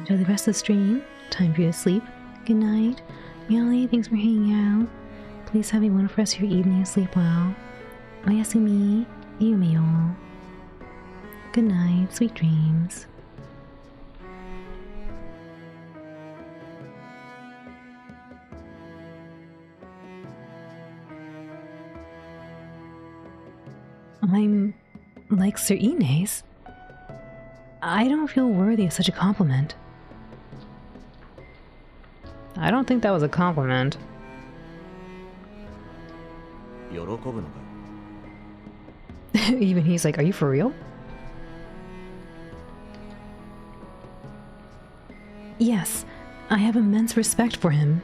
Enjoy the rest of the stream. Time for you to sleep. Good night. Meowly, thanks for hanging out. Please have a wonderful rest of your evening and sleep well. Oyasumi, Yumio. Good night, sweet dreams. I'm like Sir Ines. I don't feel worthy of such a compliment. I don't think that was a compliment. 喜ぶのかよ。Even he's like, are you for real? Yes, I have immense respect for him.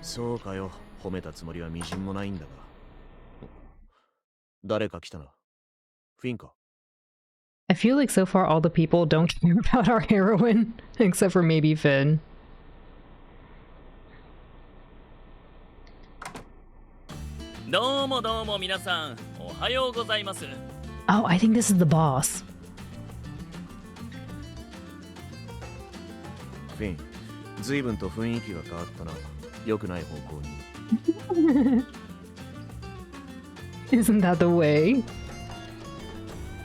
そうかよ。褒めたつもりはみじんもないんだが。誰か来たな。フィンか。I feel like so far all the people don't care about our heroine, except for maybe Finn. どうもどうも皆さん、おはようございます。Oh, I think this is the boss. フィン、随分と雰囲気が変わったな。良くない方向に。Isn't that the way?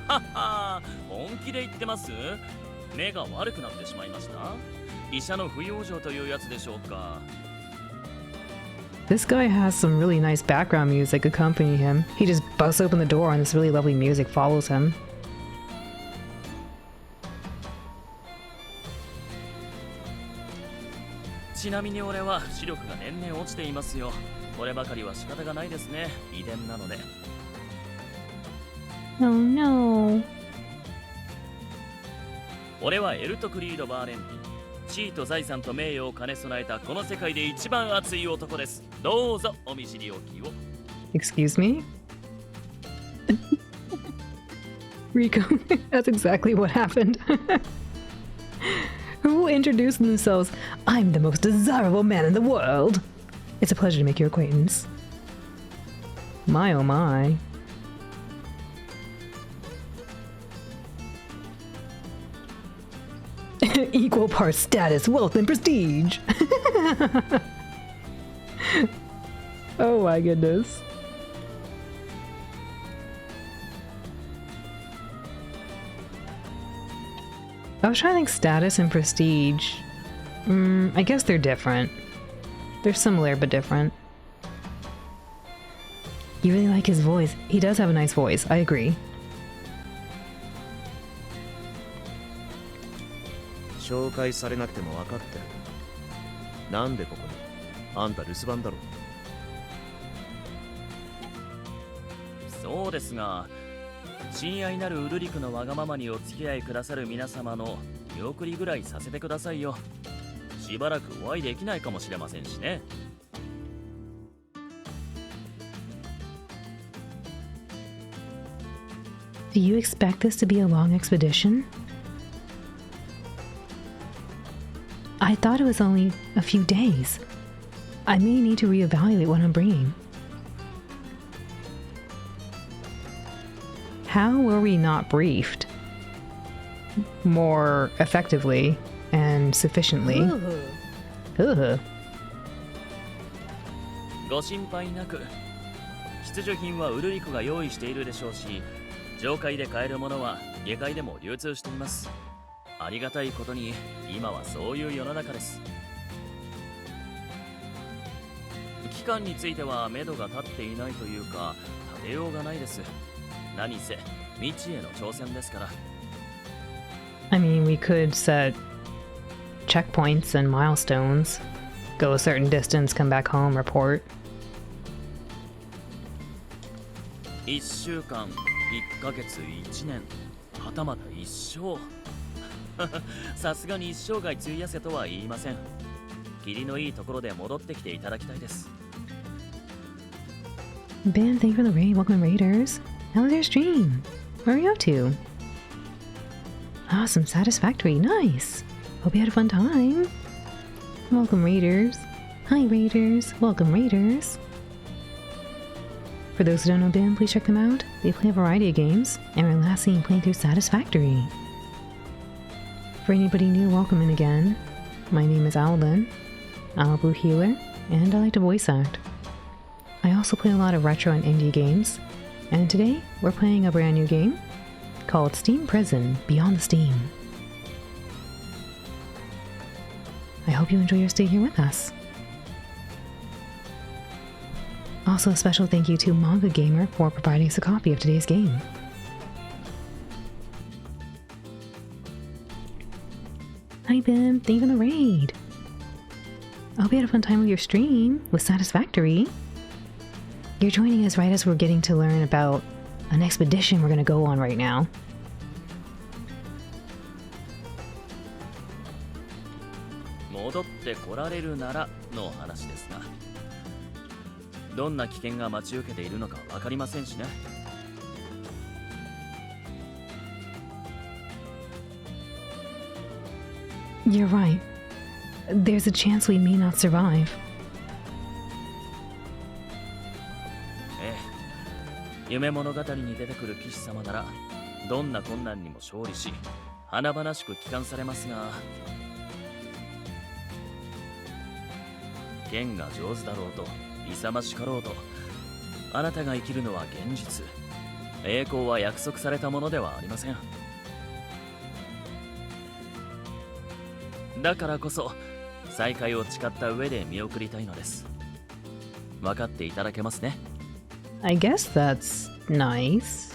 はっは、本気で言ってます？目が悪くなってしまいました？医者の不養生というやつでしょうか。This guy has some really nice background music accompanying him. He just busts open the door and this really lovely music follows him. ちなみに俺は視力が年々落ちていますよ。こればかりは仕方がないですね。遺伝なので。Oh no. 俺はエルト・クリード・バーレンティ。地位と財産と名誉を兼ね備えたこの世界で一番熱い男です。どうぞお見知りおきを。Excuse me? Rico, that's exactly what happened. Who introduced themselves? I'm the most desirable man in the world. It's a pleasure to make your acquaintance. My oh my. Equal parts status, wealth, and prestige. Oh my goodness. I was trying to think status and prestige. I guess they're different. They're similar but different. You really like his voice. He does have a nice voice. I agree. 紹介されなくても分かってる。なんでここに？あんた留守番だろ。そうですが、親愛なるウルリクのわがままにお付き合いくださる皆様の見送りぐらいさせてくださいよ。しばらくお会いできないかもしれませんしね。Do you expect this to be a long expedition? I thought it was only a few days. I may need to reevaluate what I'm bringing. How were we not briefed more effectively and sufficiently? Ugh. ご心配なく。必需品はウルリクが用意しているでしょうし、上界で買えるものは下界でも流通しています。ありがたいことに今はそういう世の中です。期間については目処が立っていないというか立てようがないです。何せ未知への挑戦ですから。 I mean, we could set checkpoints and milestones. Go a certain distance, come back home, report. 1週間、1ヶ月、1年、はたまた一生。さすがに一生涯費やせとは言いません。霧のいいところで戻ってきていただきたいです。 Ben, thank you for the raid. Welcome, Raiders. How was your stream? Where are you up to? Awesome, satisfactory, nice. Hope you had a fun time. Welcome, Raiders. Hi, Raiders. Welcome, Raiders. For those who don't know Ben, please check them out. They play a variety of games, and we're last seen playing through Satisfactory. For anybody new, welcome in again. My name is Owlin, Blue Healer, and I like to voice act. I also play a lot of retro and indie games, and today we're playing a brand new game called Steam Prison Beyond the Steam. I hope you enjoy your stay here with us. Also, a special thank you to Manga Gamer for providing us a copy of today's game. Hi Bim, thank you for the raid. I hope you had a fun time with your stream with Satisfactory. You're joining us right as we're getting to learn about an expedition we're going to go on right now. 戻ってこられるならの話ですが、どんな危険が待ち受けているのかわかりませんしね。You're right. There's a chance we may not survive. ええ、夢物語に出てくる騎士様ならどんな困難にも勝利し華々しく帰還されますが、剣が上手だろうと勇ましかろうと、あなたが生きるのは現実。栄光は約束されたものではありません。だからこそ再会を誓った上で見送りたいのです。分かっていただけますね。 I guess that's nice.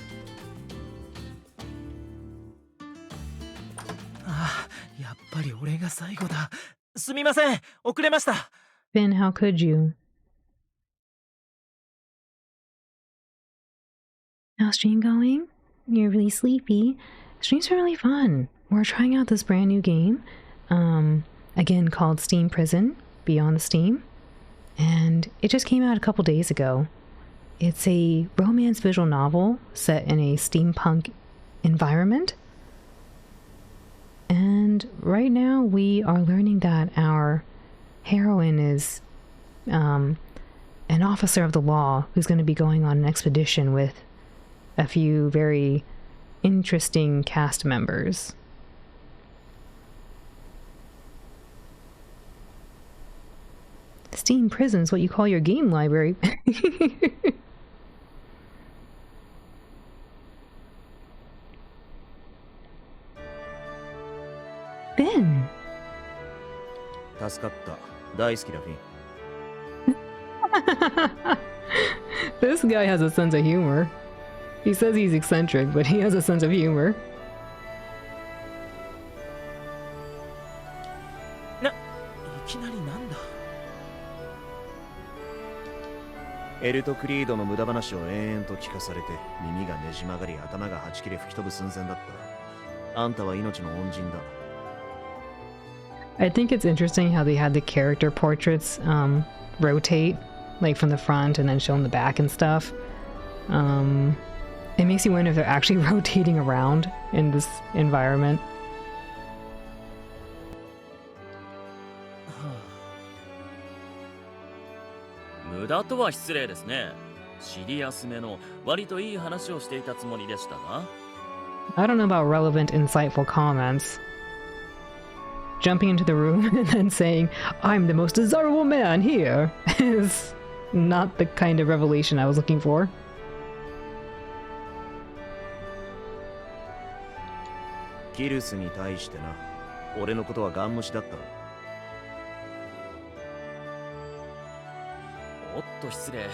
ああ、やっぱり俺が最後だ。すみません、遅れました。Finn, how could you? How's stream going? You're really sleepy. Streams are really fun. We're trying out this brand new game, again called Steam Prison Beyond the Steam, and it just came out a couple days ago. It's a romance visual novel set in a steampunk environment, and right now we are learning that our heroine is an officer of the law who's going to be going on an expedition with a few very interesting cast members. Steam Prison's what you call your game library. Ben! 助かった。大好きだ、フィン。This guy has a sense of humor. He says he's eccentric, but he has a sense of humor. いきなりなんだ。エルト・クリードの無駄話を延々と聞かされて耳がねじ曲がり頭がはち切れ吹き飛ぶ寸前だった。あんたは命の恩人だ。I think it's interesting how they had the character portraits rotate, like from the front and then show in the back and stuff. It makes you wonder if they're actually rotating around in this environment. 無駄とは失礼ですね。シリアスめの割といい話をしていたつもりでしたが。I don't know about relevant, insightful comments. Jumping into the room and then saying, "I'm the most desirable man here," is not the kind of revelation I was looking for. キルスに対してな、俺のことはガン無視だった。と失礼。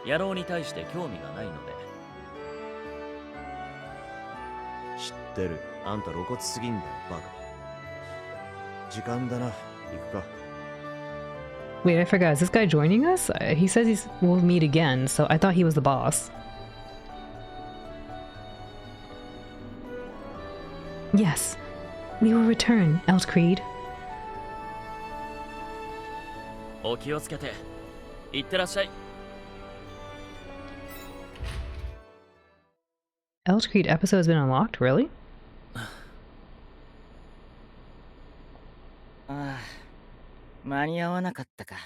野郎に対して興味がないので。知ってる。あんた露骨すぎんだよ、バカ。時間だな。行くか。 Wait, I forgot. Is this guy joining us? He says we'll meet again, so I thought he was the boss. Yes, we will return, Eltcreed. お気をつけて。いってらっしゃい。Eltcreed episode has been unlocked, really? ああ、間に合わなかったか。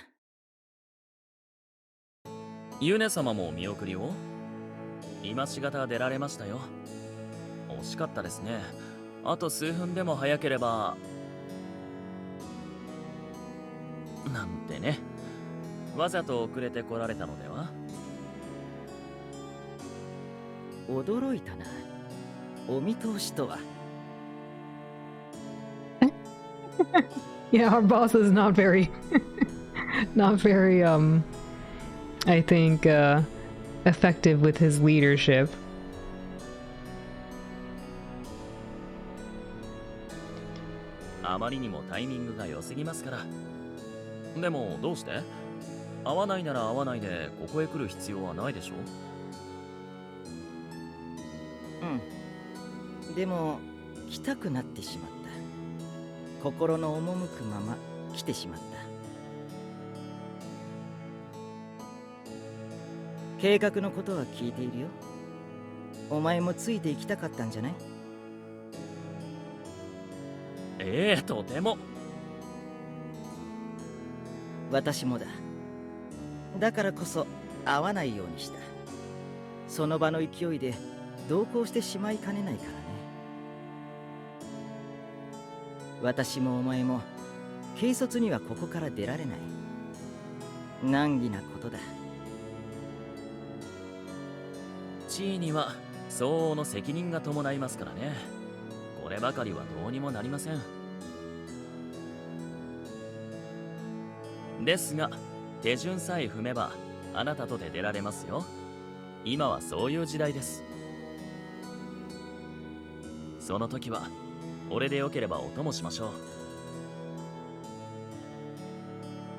ユネ様も見送りを。今しがた出られましたよ。惜しかったですね。あと数分でも早ければ。なんてね。わざと遅れてこられたのでは。驚いたな。お見通しとは。Yeah, our boss is not very, not very, I think, effective with his leadership. あまりにもタイミングが良すぎますから。でもどうして？会わないなら会わないでここへ来る必要はないでしょ？うん。でも来たくなってしまった。心の赴くまま来てしまった。計画のことは聞いているよ。お前もついて行きたかったんじゃない？とても。私もだ。だからこそ会わないようにした。その場の勢いで同行してしまいかねないからね。私もお前も軽率にはここから出られない。難儀なことだ。地位には相応の責任が伴いますからね。こればかりはどうにもなりません。ですが手順さえ踏めばあなたとで出られますよ。今はそういう時代です。その時は俺でよければお供しましょ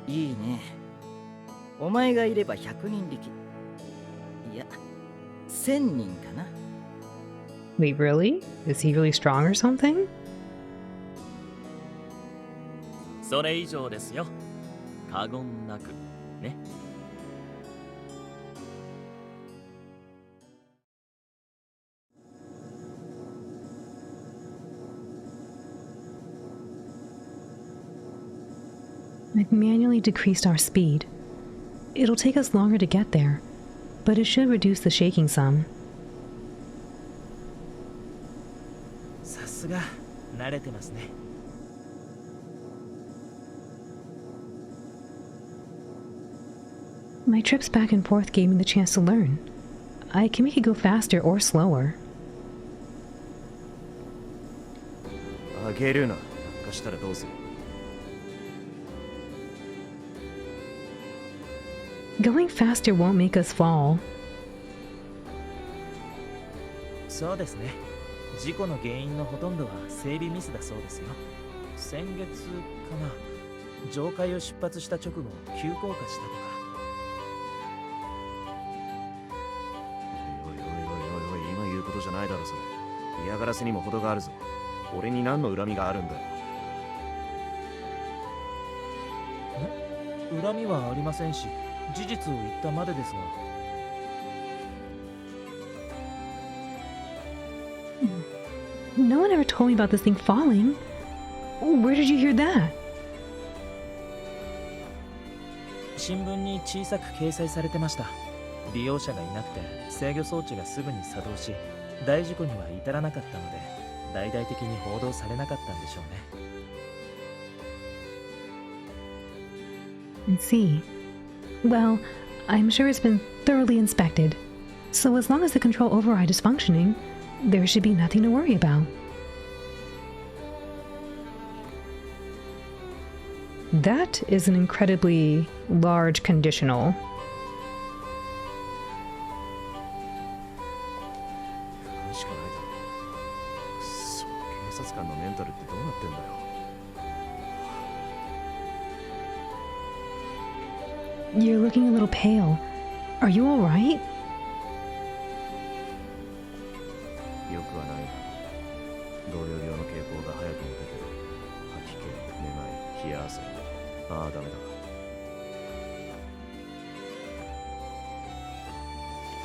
う。いいね。お前がいれば100人力。いや、1000人かな。Wait, really? Is he really strong or something? それ以上ですよ。過言なくね。I've manually decreased our speed. It'll take us longer to get there, but it should reduce the shaking some. さすが慣れてますね。My trips back and forth gave me the chance to learn. I can make it go faster or slower. あげるな。落下したらどうする？ Going faster won't make us fall. そうですね。事故の原因のほとんどは整備ミスだそうですよ。先月かな、上海を出発した直後急降下したとか。おいおいおいおいおい、今言うことじゃないだろそれ。嫌がらせにも程があるぞ。俺に何の恨みがあるんだよ。恨みはありませんし、事実を言ったまでですが。No one ever told me about this thing falling. Where did you hear that? 新聞に小さく掲載されてました。利用者がいなくて制御装置がすぐに作動し、大事故には至らなかったので、大々的に報道されなかったんでしょうね。I see. Well, I'm sure it's been thoroughly inspected. So as long as the control override is functioning, there should be nothing to worry about. That is an incredibly large conditional. るしかないだろう。くっそ、警察官のメンタルってどうなってんだよ。You're looking a little pale. Are you alright? よくはないな。同僚病の傾向が早くも出てる。吐き気、めまい、冷や汗。ああ、ダメだ。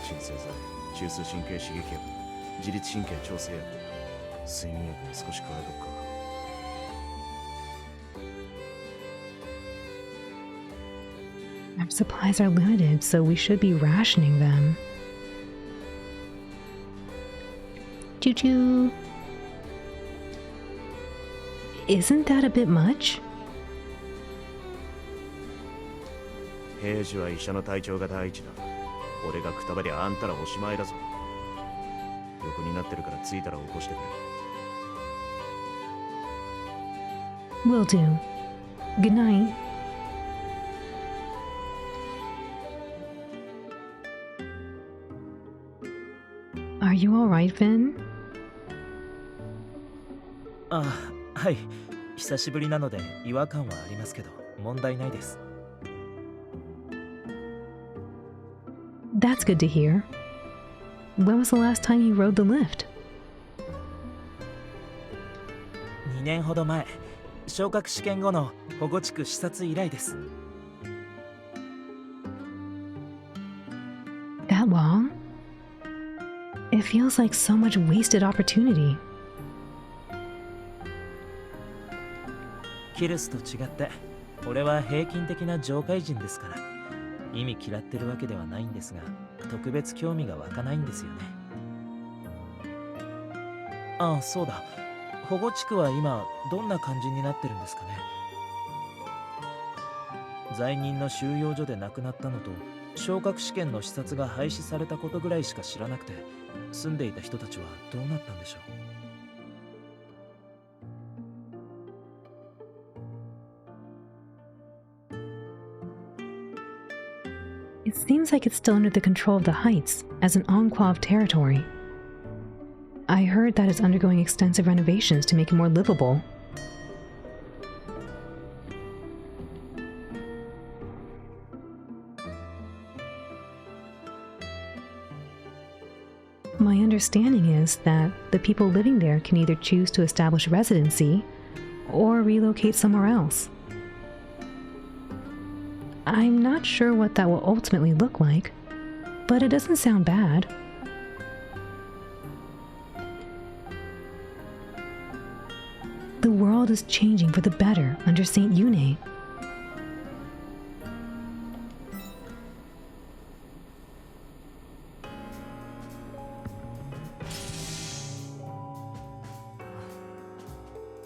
鎮静剤、中枢神経刺激薬、自律神経調整薬、睡眠薬も少し加えとくか。Our supplies are limited, so we should be rationing them. Choo choo. Isn't that a bit much? 平時は医者の体調が第一だ。俺がくたばりゃあんたらおしまいだぞ。横になってるから着いたら起こしてくれ。 Will do. Good night. Are you alright, Finn? あ、はい。久しぶりなので違和感はありますけど、問題ないです。That's good to hear. When was the last time you rode the lift? 2年ほど前、昇格試験後の保護地区視察以来です。That long? It feels like so much wasted opportunity. キルスと違って、俺は平均的な上階人ですから、意味嫌ってるわけではないんですが、特別興味が湧かないんですよね。ああ、そうだ。保護地区は今どんな感じになってるんですかね。罪人の収容所で亡くなったのと、昇格試験の視察が廃止されたことぐらいしか知らなくて、住んでいた人たちはどうなったんでしょう。It seems like it's still under the control of the Heights as an enclave territory. I heard that it's undergoing extensive renovations to make it more livable. My understanding is that the people living there can either choose to establish residency or relocate somewhere else. I'm not sure what that will ultimately look like, but it doesn't sound bad. The world is changing for the better under Saint Yune.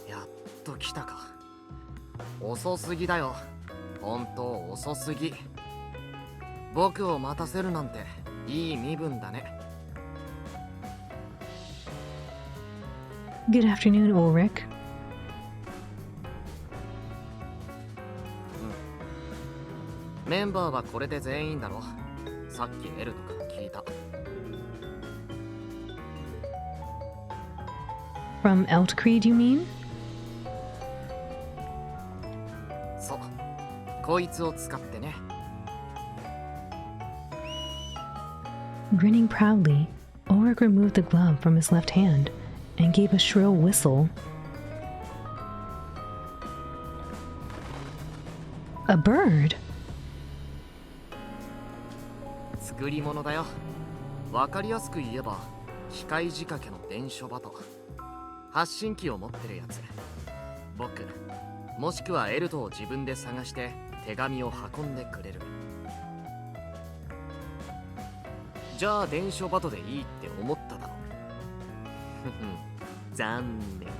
Yaっと来たか。遅すぎだよ。本当遅すぎ。僕を待たせるなんていい身分だね。Good afternoon, Ulrich. メンバーはこれで全員だろ。さっきエルトから聞いた。From Eltcreed, you mean? そう。こいつを使ってね。Grinning proudly, Ulrich removed the glove from his left hand and gave a shrill whistle. A bird? 作り物だよ。わかりやすく言えば機械仕掛けの伝書バト。発信機を持ってるやつ。僕もしくはエルトを自分で探して手紙を運んでくれる。じゃあ伝書バトでいいって思っただろ。残念。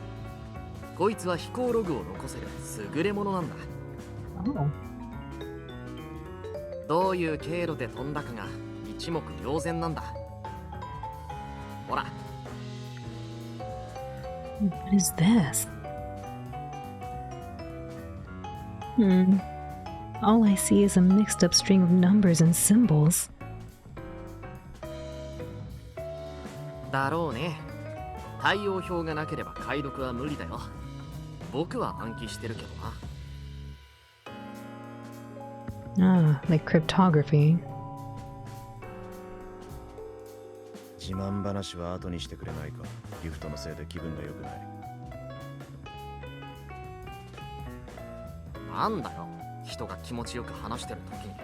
こいつは飛行ログを残せる優れものなんだ。Oh. どういう経路で飛んだかが一目瞭然なんだ。ほら。What is this? All I see is a mixed up string of numbers and symbols. だろうね。対応表がなければ解読は無理だよ。僕は暗記してるけどな。Ah, like cryptography. 自慢話は後にしてくれないか。リフトのせいで気分が良くない。なんだよ、人が気持ちよく話してる時に。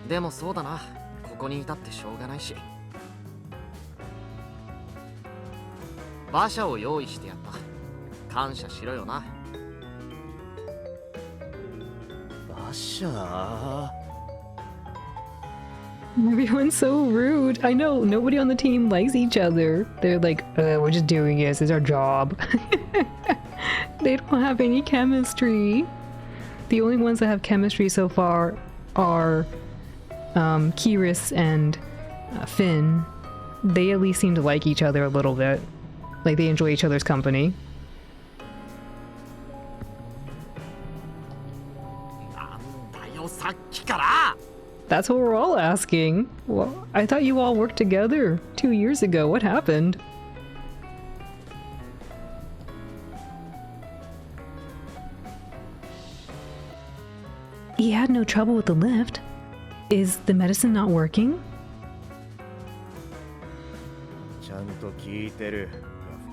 でもそうだな、ここにいたってしょうがないし。馬車を用意してやった。感謝しろよな。馬車 Everyone's so rude. I know, nobody on the team likes each other. They're like, we're just doing this, it's our job. They don't have any chemistry. The only ones that have chemistry so far are Kiris and Finn. They at least seem to like each other a little bit. Like they enjoy each other's company. なんだよ、さっきから。 That's what we're all asking. Well, I thought you all worked together 2 years ago. What happened? He had no trouble with the lift. Is the medicine not working? ちゃんと聞いてるが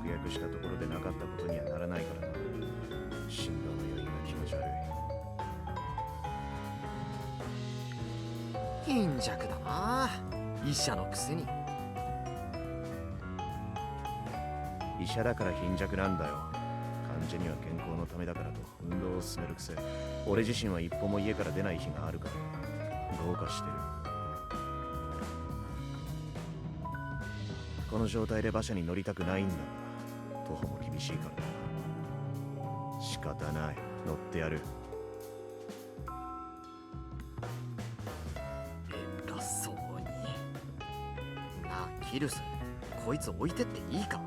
服薬したところでなかったことにはならないからな。振動の余韻が気持ち悪い。貧弱だな、医者のくせに。医者だから貧弱なんだよ。患者には健康のためだからと運動を進めるくせ、俺自身は一歩も家から出ない日があるからどうかしてる。この状態で馬車に乗りたくないんだ。徒歩も厳しいからな。仕方ない、乗ってやる。偉そうに。なあ、キルス、こいつ置いてっていいか？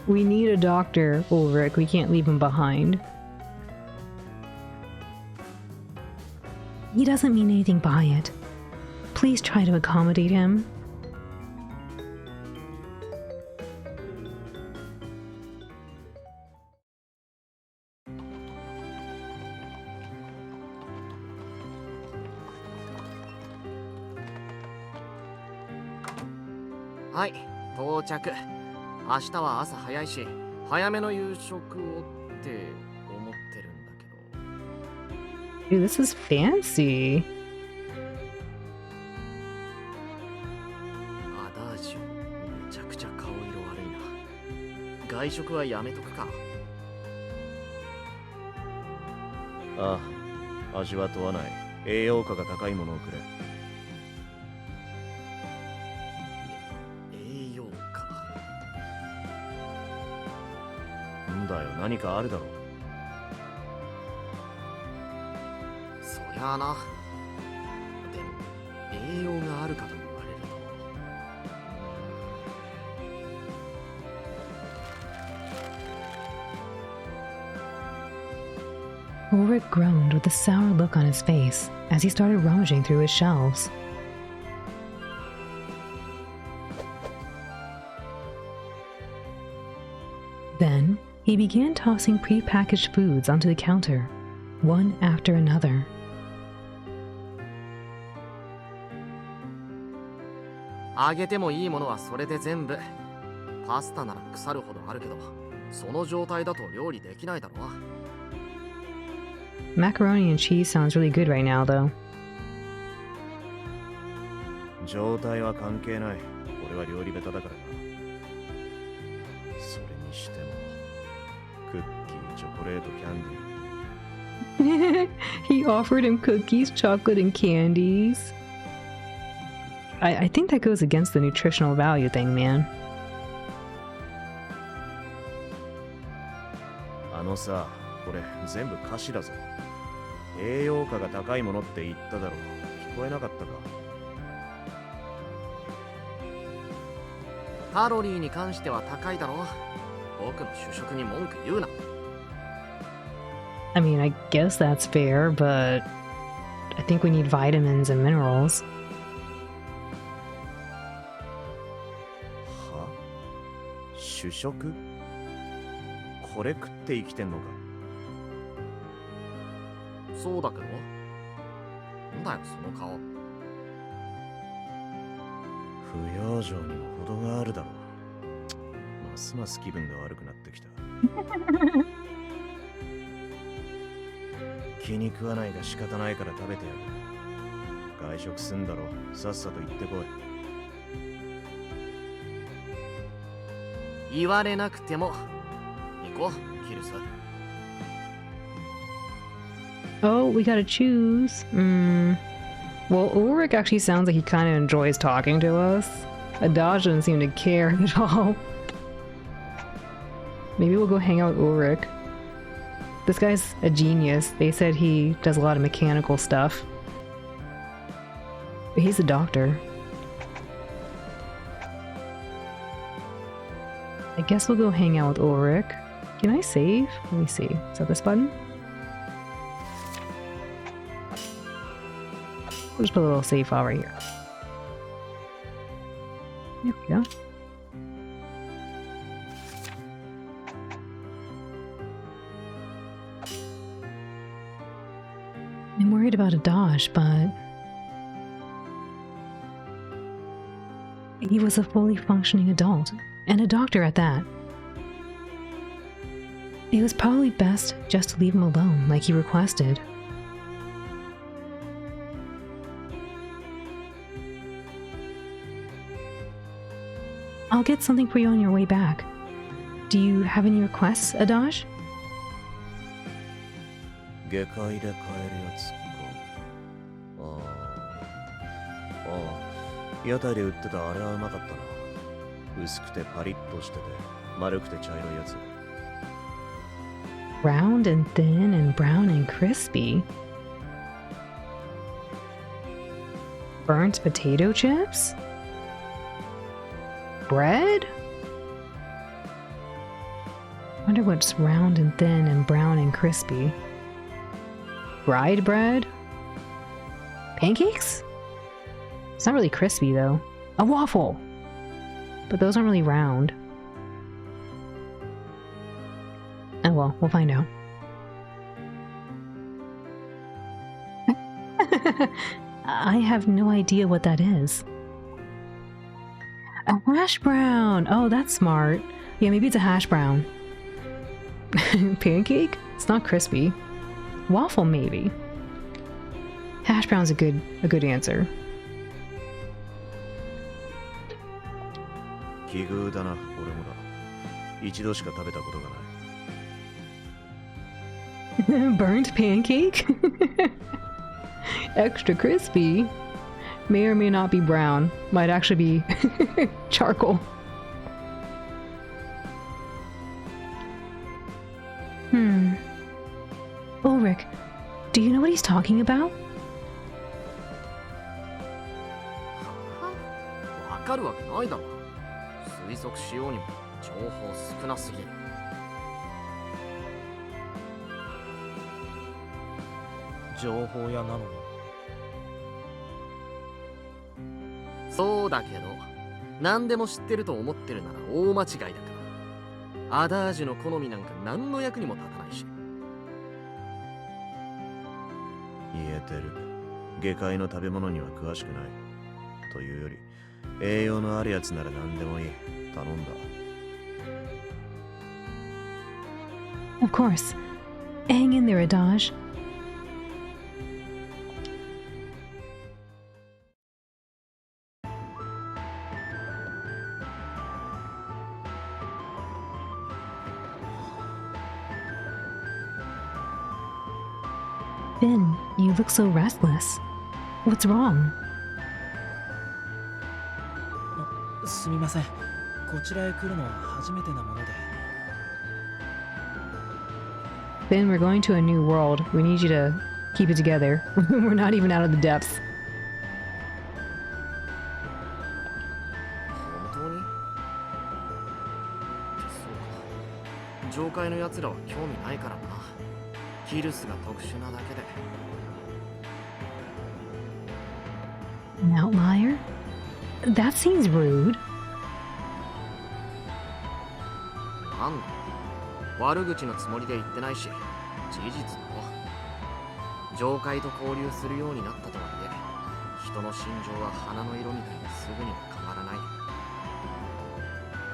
We need a doctor, Ulrich. We can't leave him behind. He doesn't mean anything by it. Please try to accommodate him. Hi, 到着。明日は朝早いし、早めの夕食をって思ってるんだけど。 Dude, this is fancy. アダージュ、めちゃくちゃ顔色悪いな。外食はやめとくか。ああ、味は問わない。栄養価が高いものをくれ。栄養価。なんだよ、何かあるだろう。そりゃあな。でも、栄養があるかと言われると。 Ulrich groaned with a sour look on his face as he started rummaging through his shelves. Then, he began tossing pre-packaged foods onto the counter, one after another. あげてもいいものはそれで全部。パスタなら腐るほどあるけど、その状態だと料理できないだろう。 Macaroni and cheese sounds really good right now, though. 状態は関係ない。俺は料理下手だからな。それにしても、クッキー、チョコレート、キャンディー。 He offered him cookies, chocolate, and candies. I think that goes against the nutritional value thing, man. あのさ、これ全部歌詞だぞ。栄養価が高いものって言っただろう。聞こえなかったか。カロリーに関しては高いだろう。僕の主食に文句言うな。 I mean, I guess that's fair, but I think we need vitamins and minerals. 主食？これ食って生きてんのか？そうだけど。なんだよその顔。不養生にも程があるだろう。ますます気分が悪くなってきた。気に食わないが仕方ないから食べてやる。外食すんだろ、さっさと行ってこい。言われなくても行こう、キルス。Oh, we gotta choose. Well, Ulrich actually sounds like he kind of enjoys talking to us. Adaj doesn't seem to care at all. Maybe we'll go hang out with Ulrich. This guy's a genius. They said he does a lot of mechanical stuff. But he's a doctor. I guess we'll go hang out with Ulrich. Can I save? Let me see. Is that this button? We'll just put a little save file right here. There we go. I'm worried about Adaj, but he was a fully functioning adult, and a doctor at that. It was probably best just to leave him alone like he requested. I'll get something for you on your way back. Do you have any requests, Adaj? 下界で買えるやつか。屋台で売ってたあれはうまかったな。薄くてパリッとしてて、丸くて茶色いやつ。Round and thin and brown and crispy. Burnt potato chips? Bread? Wonder what's round and thin and brown and crispy. Fried bread? Pancakes? It's not really crispy though. A waffle! But those aren't really round. Oh well, we'll find out. I have no idea what that is. A hash brown! Oh, that's smart. Yeah, maybe it's a hash brown. Pancake? It's not crispy. Waffle, maybe. Hash brown's a good answer. 奇遇だな、俺もだ。一度しか食べたことがない。Burnt pancake? Extra crispy. May or may not be brown. Might actually be charcoal. Ulrich, do you know what he's talking about? わかるわけないだろ。推測しようにも情報少なすぎる。情報屋なのに。そうだけど、何でも知ってると思ってるなら大間違いだから。アダージュの好みなんか何の役にも立たないし。言えてる。下界の食べ物には詳しくない。というより、栄養のあるやつなら何でもいい。頼んだ。Of course. Hang in there, Adaj. Finn, you look so restless. What's wrong? すみません。こちらへ来るのは初めてなもので。Finn, we're going to a new world. We need you to keep it together. We're not even out of the depths. 本当に？そうか。上界の奴らは興味ないからな。キルスが特殊なだけで。An outlier? That seems rude. なんだ。悪口のつもりで言ってないし、事実だろ。上界と交流するようになったとはいえ、人の心情は花の色みたいにすぐには変わらない。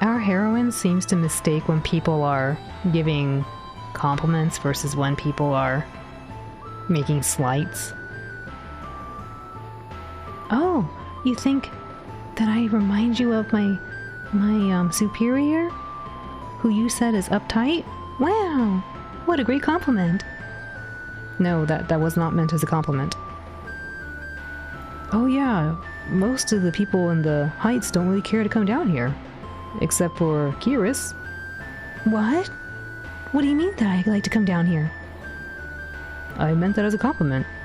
Our heroine seems to mistake when people are giving compliments versus when people are making slights. Oh, you think that I remind you of my superior, who you said is uptight? Wow, what a great compliment. No, that was not meant as a compliment. Oh yeah, most of the people in the Heights don't really care to come down here. Except for Kiris. What? What do you mean that I like to come down here? I meant that as a compliment.「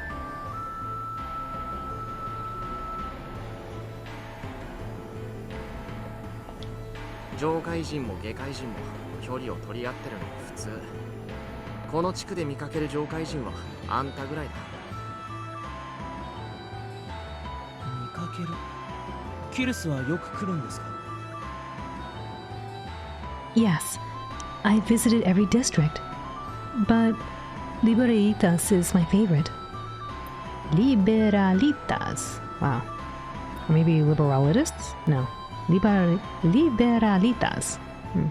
上界人も下界人も距離を取り合ってるのが普通。この地区で見かける上界人はあんたぐらいだ。見かける。キルスはよく来るんですか？ Yes, I visited every district, but Liberalitas is my favorite. Liberalitas. Wow. Or maybe liberalists? No. Liberalitas. Hmm.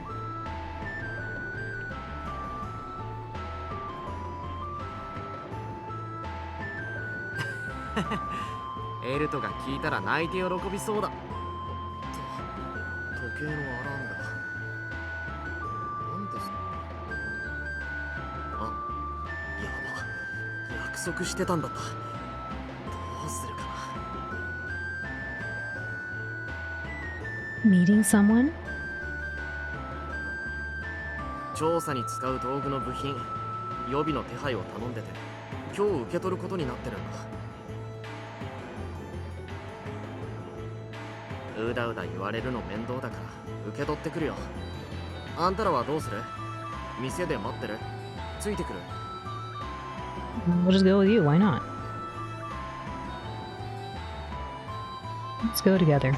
エルトが聞いたら泣いて喜びそうだ。時計のアラームだ。なんです。あ、やば。約束してたんだった。どうするかな。Meeting someone? 調査に使う道具の部品、予備の手配を頼んでて、今日受け取ることになってるんだ。うだうだ言われるの面倒だから受け取ってくるよ。あんたらはどうする？店で待ってる？ついてくる？ We'll just go with you, why not? Let's go together.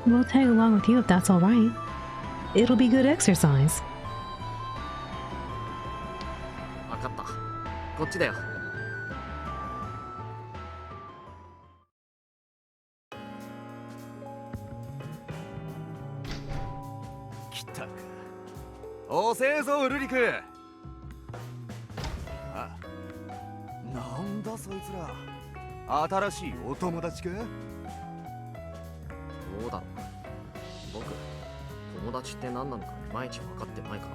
We'll tag along with you if that's alright. It'll be good exercise. わかった。こっちだよ。来たか。遅えぞルリク。あ、なんだそいつら。新しいお友達か？どうだろう。僕、友達って何なのかいまいち分かってないか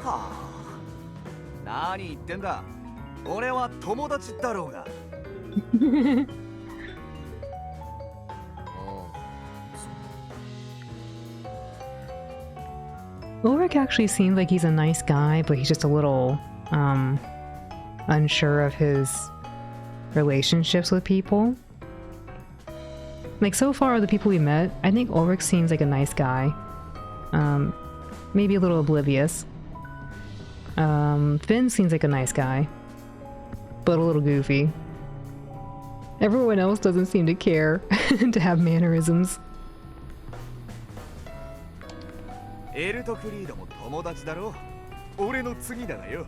な。はあ。何言ってんだ。俺は友達だろうが。Ulrich actually seems like he's a nice guy, but he's just a little unsure of his relationships with people. Like so far the people we met, I think Ulrich seems like a nice guy. Maybe a little oblivious. Finn seems like a nice guy, but a little goofy. Everyone else doesn't seem to care to have mannerisms. エルトクリードも友達だろ。俺の次だがよ。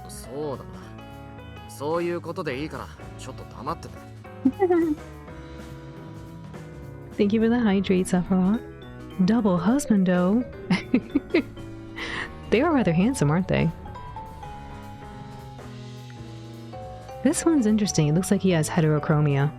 そうだな。そういうことでいいからちょっと黙ってて。Thank you for the hydrate, Sephiroth. Double husbando. They are rather handsome, aren't they? This one's interesting. It looks like he has heterochromia.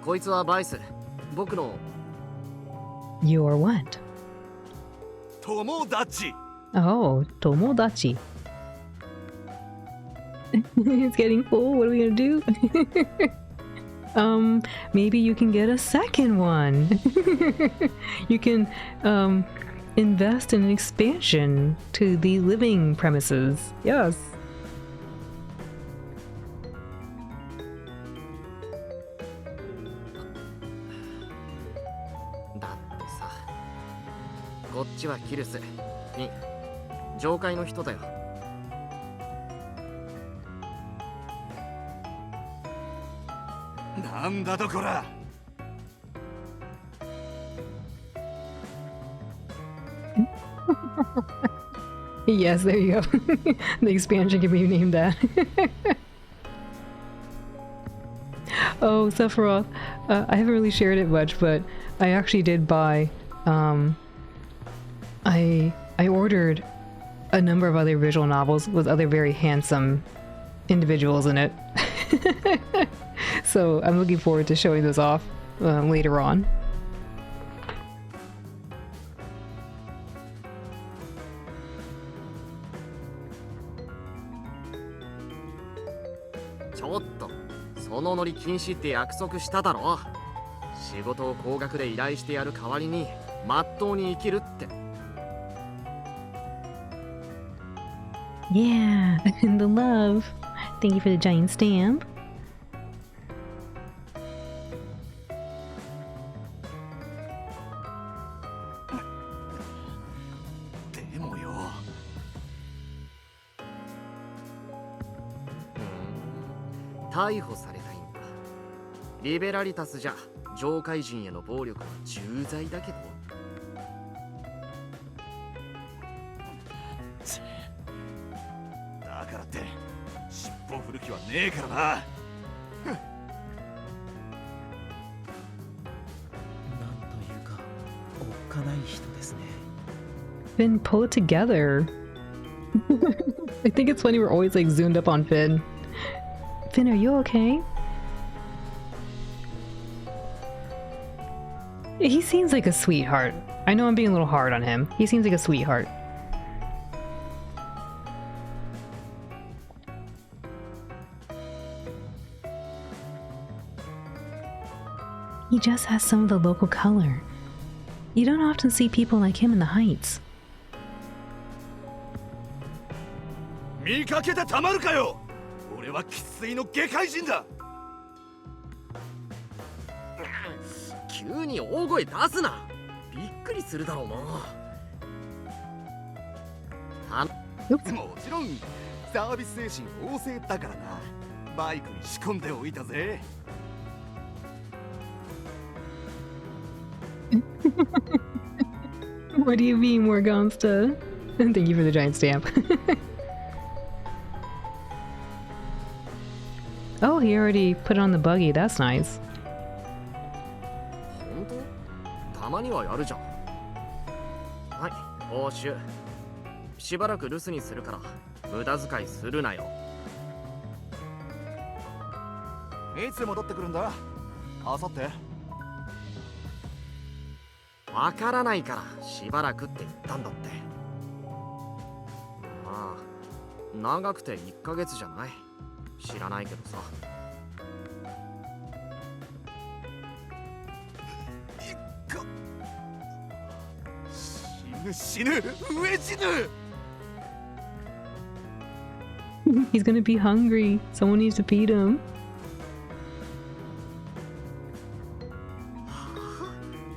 こいつはバイス。僕の Your what? 友達。 Oh, tomodachi. It's getting full. What are we gonna do? Maybe you can get a second one. You can invest in an expansion to the living premises. Yes. だってさ、こっちはキルスに上階の人だよ。なんだとこら。Yes, there you go. The expansion can be named that. Oh, Sephiroth. I haven't really shared it much, but I actually did buy. I ordered a number of other visual novels with other very handsome individuals in it. So I'm looking forward to showing those off later on. ちょっと、そのノリ禁止って約束しただろ。仕事を高額で依頼してやる代わりに、まっとうに生きるって。Yeah, and the love. Thank you for the giant stamp. でもよ。逮捕されたいんだ。リベラリタスじゃ上階人への暴力は重罪だけど。だからって尻尾振る気はねえからな。なんというか、おっかない人ですね。Finn, pull it together. I think it's funny we're always like zoomed up on Finn. Finn, are you okay? He seems like a sweetheart. I know I'm being a little hard on him. He seems like a sweetheart. He just has some of the local color. You don't often see people like him in the Heights. 見かけてたまるかよ。俺は生粋の下界人だ。急に大声出すな。びっくりするだろうな。もちろんサービス精神旺盛だからな。バイクに仕込んでおいたぜ。What do you mean, Morgansta? Thank you for the giant stamp. Oh, he already put it on the buggy. That's nice. 本当？たまにはやるじゃん。はい、報酬。しばらく留守にするから無駄遣いするなよ。いつ戻ってくるんだ？あさって？わからないからしばらくって言ったんだって。まあ長くて1ヶ月じゃない。知らないけどさ。死ぬ上死ぬ。He's gonna be hungry. Someone needs to feed him.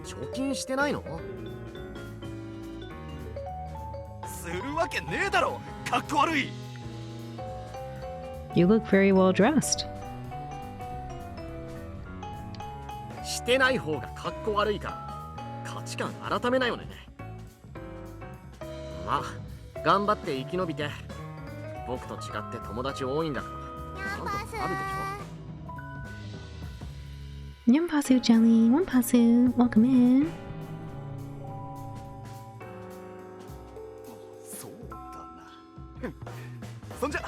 貯金してないの？するわけねえだろ。かっこ悪い。You look very well dressed. してない方がかっこ悪いから価値観改めなよね。まあ頑張って生き延びて。僕と違って友達多いんだからちゃんとあるでしょ。 Nyampasu Jelly, Wampasu, welcome in. そうだな。そんじゃ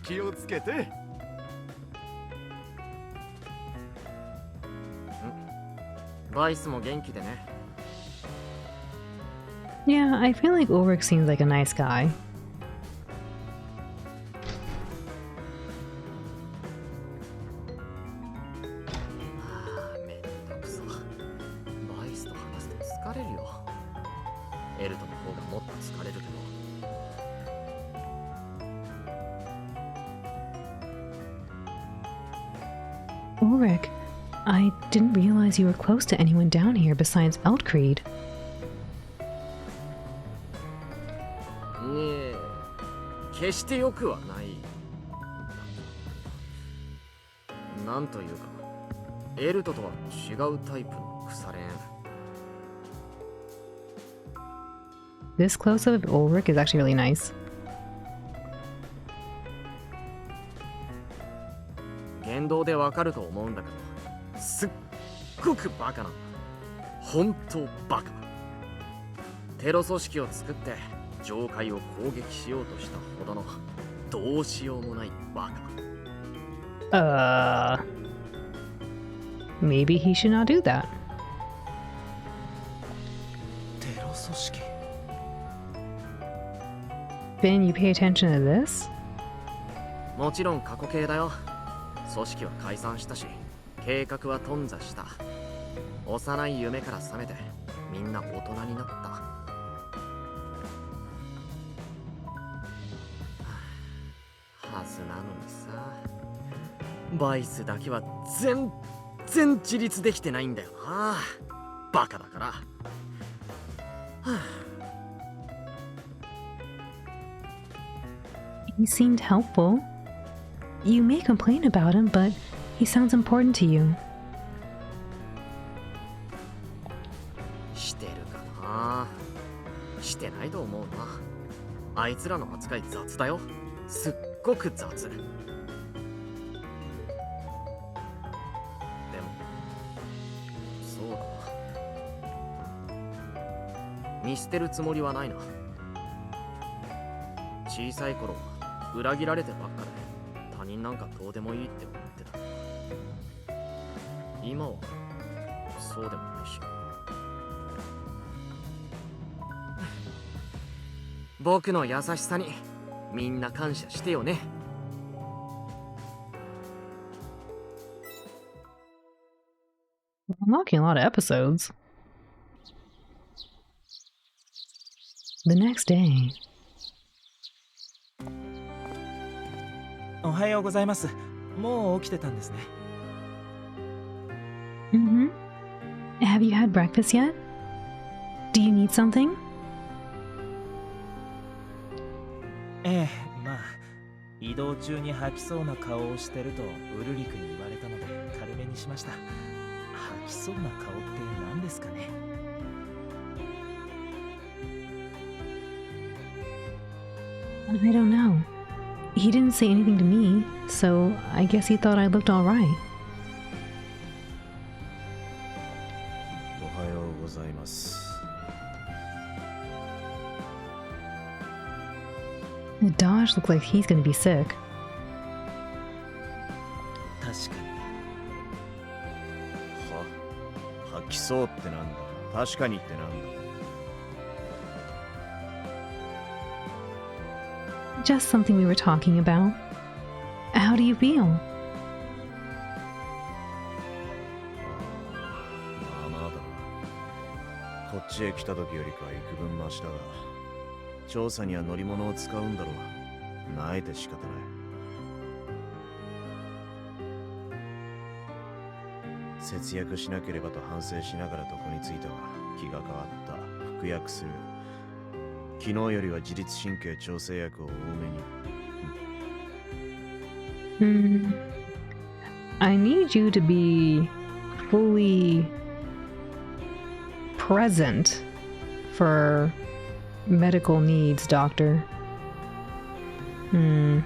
気をつけて。バイスも元気でね。Yeah, I feel like Ulrich seems like a nice guy. めんどくさ。バイスと話すと疲れるよ。エルトの方がもっと疲れるけど。Ulrich, I didn't realize you were close to anyone down here besides Eltcreed. いえ、決してよくはない。なんというか、エルトとは違うタイプの腐れ縁。This close-up of Ulrich is actually really nice. 言動でわかると思うんだけど、すっごくバカなんだ。本当バカ。テロ組織を作って上界を攻撃しようとしたほどのどうしようもないバカ。Maybe he should not do that. テロ組織。Finn, you pay attention to this? もちろん過去形だよ。組織は解散したし、計画は頓挫した。幼い夢から覚めて、みんな大人になった。はずなのにさ、バイスだけは全然自立できてないんだよな。バカだから。He seemed helpful. You may complain about him, but he sounds important to you. してるかな。してないと思うな。あいつらの扱い雑だよ。すっごく雑。でもそうだな。見捨てるつもりはないな。小さい頃は裏切られてばっかで、他人なんかどうでもいいって思ってた。今はそうでもないし。僕の優しさにみんな感謝してよね。Unlocking a lot of episodes. The next day. おはようございます。もう起きてたんですね。Mm-hmm. Have you had breakfast yet? Do you need something? ええ、まあ移動中に吐きそうな顔をしてるとウルリクに言われたので軽めにしました。吐きそうな顔って何ですかね。I don't know. He didn't say anything to me, so I guess he thought I looked all right. おはようございます。The Dodge looks like he's gonna be sick. 確かに。吐きそうってなんだ。確かにってなんだ。Just something we were talking about. How do you feel? まあまあだな。こっちへ来た時よりか幾分マシだが、調査には乗り物を使うんだろう。なえて仕方ない。節約しなければと反省しながら床についたが、気が変わった。服薬する。昨日よりは自律神経調整薬を多めに。I need you to be fully present for medical needs, doctor. A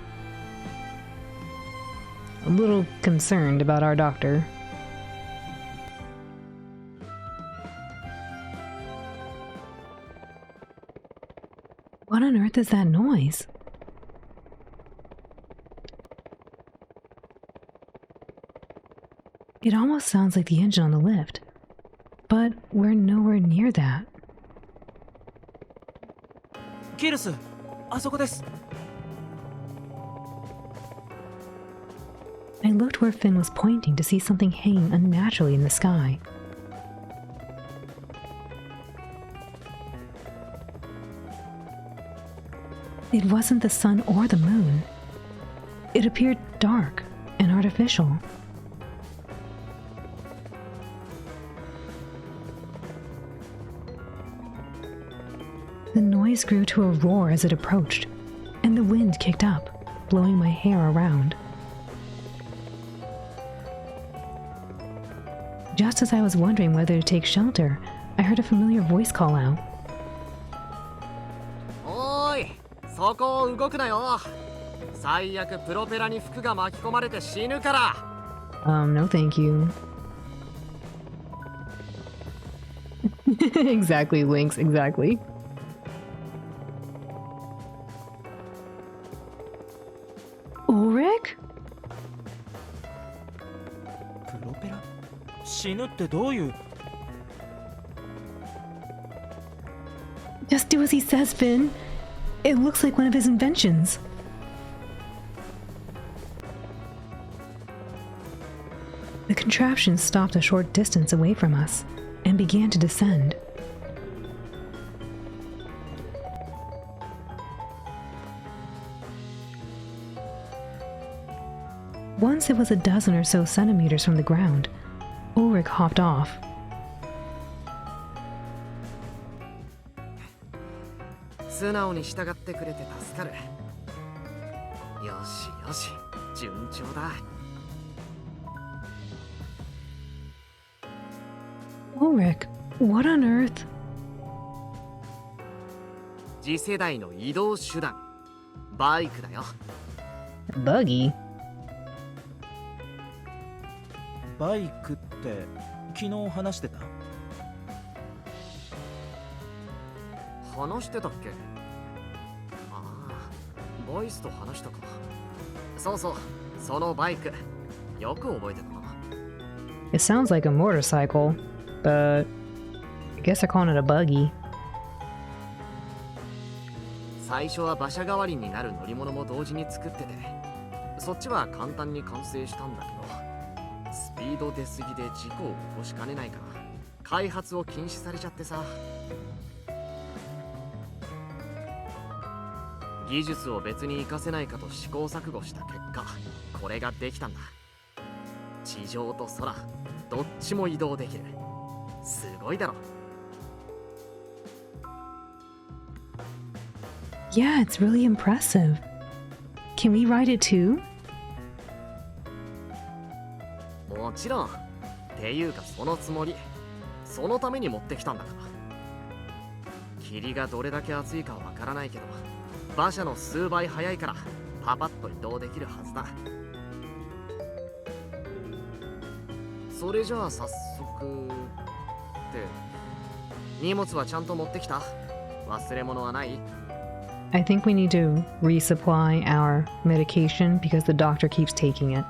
little concerned about our doctor. What on earth is that noise? It almost sounds like the engine on the lift, but we're nowhere near that. キルス、あそこです。I looked where Finn was pointing to see something hanging unnaturally in the sky. It wasn't the sun or the moon. It appeared dark and artificial. The noise grew to a roar as it approached, and the wind kicked up, blowing my hair around. Just as I was wondering whether to take shelter, I heard a familiar voice call out. おーい、そこを動くなよ。最悪プロペラに服が巻き込まれて死ぬから。No thank you. Exactly, Lynx, exactly. Ulrich? プロペラ死ぬってどういう Just do as he says, Finn. It looks like one of his inventions. The contraption stopped a short distance away from us and began to descend. Once it was a dozen or so centimeters from the ground, Ulrich hopped off. 素直に従ってくれて助かる。よしよし、順調だ。Ulrich, what on earth? 次世代の移動手段、バイクだよ。Buggy? バイクって昨日話してた？話してたっけ？ああ、ボイスと話したか。そうそう、そのバイク、よく覚えてたな。It sounds like a motorcycle, but I guess they're calling it a buggy. 最初は馬車代わりになる乗り物も同時に作ってて、そっちは簡単に完成したんだけど、スピード出過ぎで事故を起こしかねないから開発を禁止されちゃってさ。技術を別に活かせないかと試行錯誤した結果、これができたんだ。地上と空、どっちも移動できる。すごいだろ。Yeah, it's really impressive. Can we ride it too? もちろん。っていうかそのつもり。そのために持ってきたんだから。霧がどれだけ暑いかわからないけど、馬車の数倍速いからパパッと移動できるはずだ。それじゃあ早速って荷物はちゃんと持ってきた？忘れ物はない？ I think we need to resupply our medication because the doctor keeps taking it.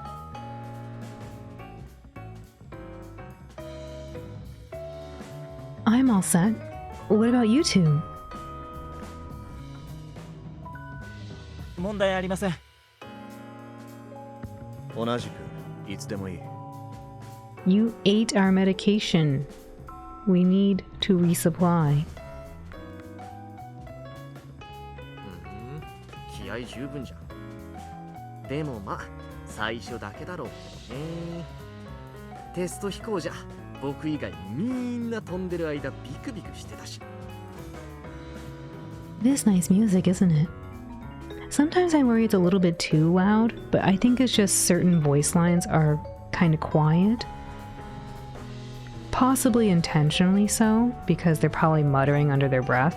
I'm all set. What about you two? 問題ありません。同じくいつでもいい。You ate our medication. We need to resupply. 気合十分じゃん。でもまあ最初だけだろうけどね。テスト飛行じゃ僕以外みんな飛んでる間ビクビクしてたし。 It is nice music, isn't it? Sometimes I worry it's a little bit too loud, but I think it's just certain voice lines are kind of quiet. Possibly intentionally so, because they're probably muttering under their breath.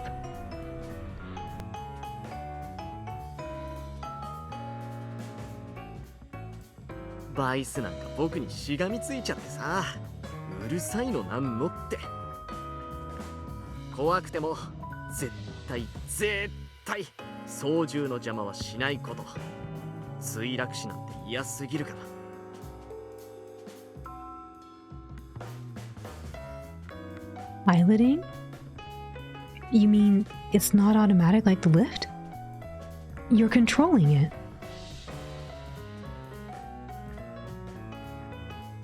バイスなんか僕にしがみついちゃってさ、うるさいのなんのって。怖くても絶対操縦の邪魔はしないこと。墜落死なんて嫌すぎるから。Piloting? You mean it's not automatic like the lift? You're controlling it.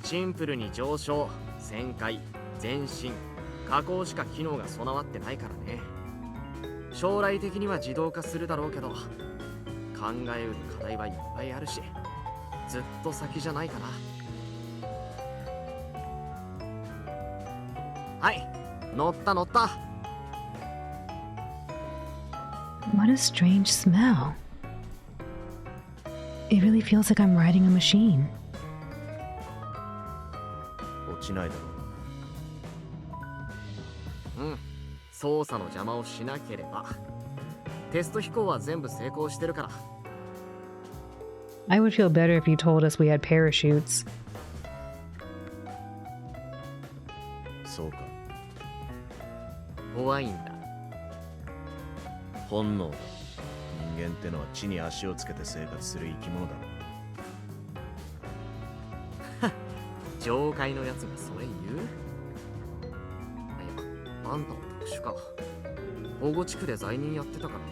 シンプルに上昇、旋回、前進、下降しか機能が備わってないからね。将来的には自動化するだろうけど、考えうる課題はいっぱいあるし、ずっと先じゃないかな。はい、乗った乗った。 What a strange smell. It really feels like I'm riding a machine. 落ちないだろう。うん、操作の邪魔をしなければ。テスト飛行は全部成功してるから。 I would feel better if you told us we had parachutes. そうか。怖いんだ。本能だ。人間ってのは地に足をつけて生活する生き物だろ。上階のやつがそれ言う？あんたも特殊か。保護地区で罪人やってたからな。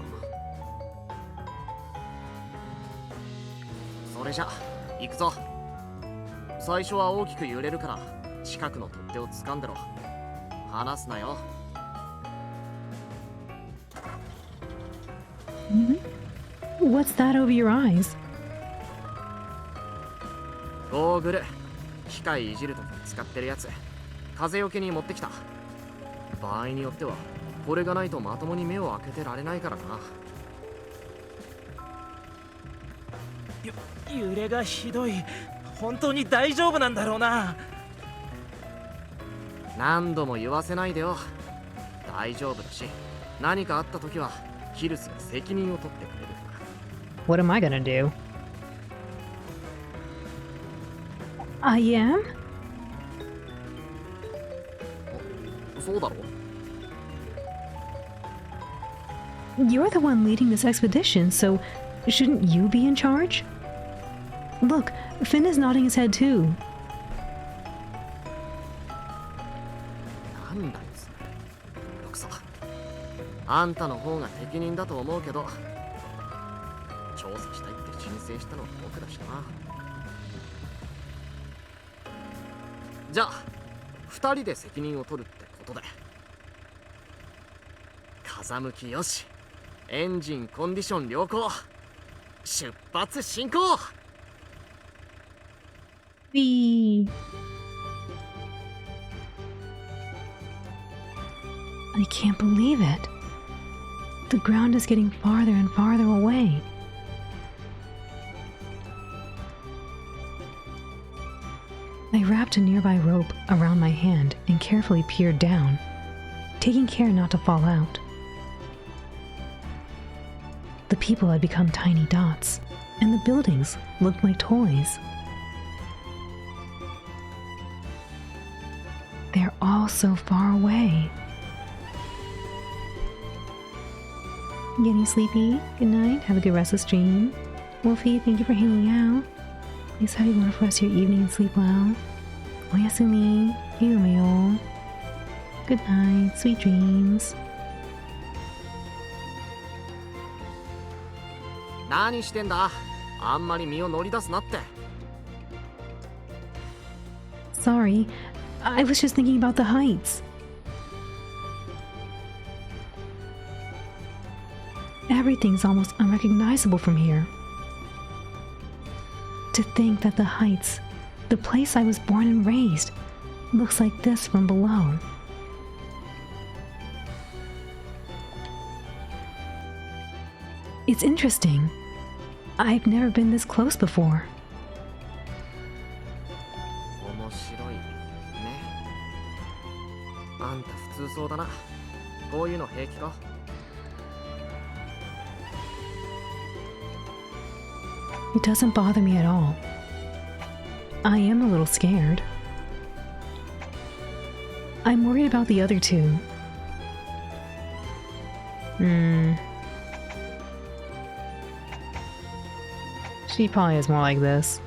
それじゃ行くぞ。最初は大きく揺れるから近くの取っ手を掴んでろ。離すなよ。What's that over your eyes? ゴーグル。機械いじるときに使ってるやつ。風よけに持ってきた。場合によってはこれがないとまともに目を開けてられないからな。揺れがひどい。本当に大丈夫なんだろうな。何度も言わせないでよ。大丈夫だし、何かあったときはヒルスが責任を取ってくれる。 What am I gonna do? I am? そうだろ？ You're the one leading this expedition, so shouldn't you be in charge? Look, Finn is nodding his head too. なんだよそれ。めんどくさ。あんたの方が適任だと思うけど、調査したいって申請したのは僕だしな。じゃあ2人で責任を取るってことで。風向きよし、エンジンコンディション良好、出発進行。 Whee! I can't believe it. The ground is getting farther and farther away. I wrapped a nearby rope around my hand and carefully peered down, taking care not to fall out. The people had become tiny dots, and the buildings looked like toys. They're all so far away. Getting sleepy? Good night. Have a good rest of the stream. Wolfie, thank you for hanging out. Please have you wonderful rest of your evening and sleep well. Oyasumi. Hey, Romeo. Good night. Sweet dreams. 何してんだ？あんまり身を乗り出すなって。 Sorry, I was just thinking about the heights. Everything's almost unrecognizable from here. To think that the heights, the place I was born and raised, looks like this from below. It's interesting. I've never been this close before. 面白いね。あんた普通そうだな。こういうの平気か？ It doesn't bother me at all. I am a little scared. I'm worried about the other two. She probably is more like this.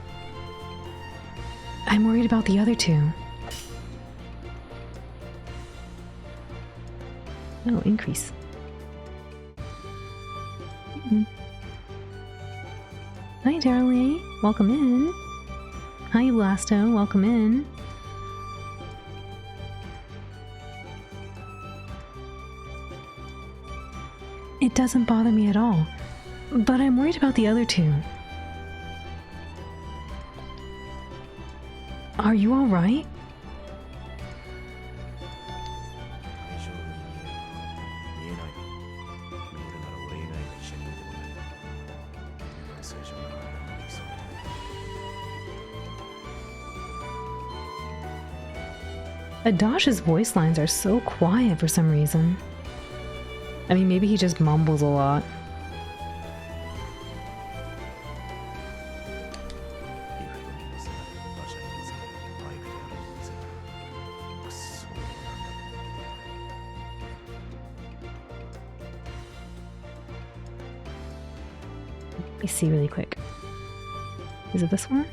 I'm worried about the other two. Oh, increase. Hi, Darley. Welcome in. Hi, Blasto. Welcome in. It doesn't bother me at all, but I'm worried about the other two. Are you all right? 大丈夫に見える。見えないな。見えるなら俺以外が一緒に見てもらえる。今の正常な反応ができそうだ。Adash's voice lines are so quiet for some reason. I mean, maybe he just mumbles a lot. リフトに乗せられ、馬車に乗せられ、バイクであるに乗せられ。くっそ、なんだこの Let me see really quick. Is it this one? リ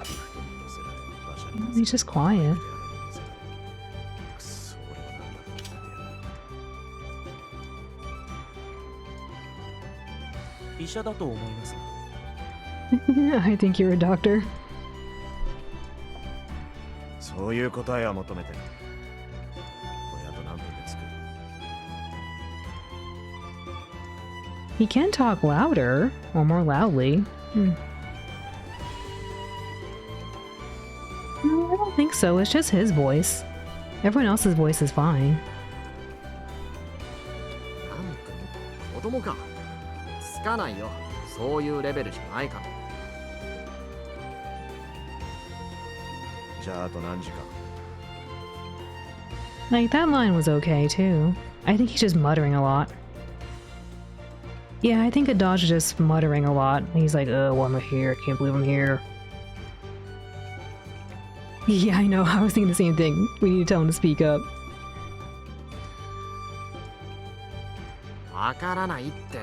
フトに乗せられ、馬車に乗せられ。 He's just quiet. くっそ、俺はなんだと思ってやる。医者だと思います。 I think you're a doctor. そういう答えは求めてる。親と何分で着く。 He can talk louder, or more loudly. No, I don't think so. It's just his voice. Everyone else's voice is fine. なんか子供か。つかないよ。そういうレベルじゃないから。じゃああと何時間。 Like, that line was okay, too. I think he's just muttering a lot. Yeah, I think Adash is just muttering a lot. He's like, oh, I'm here. I can't believe I'm here. Yeah, I know. I was thinking the same thing. We need to tell him to speak up. わからないって。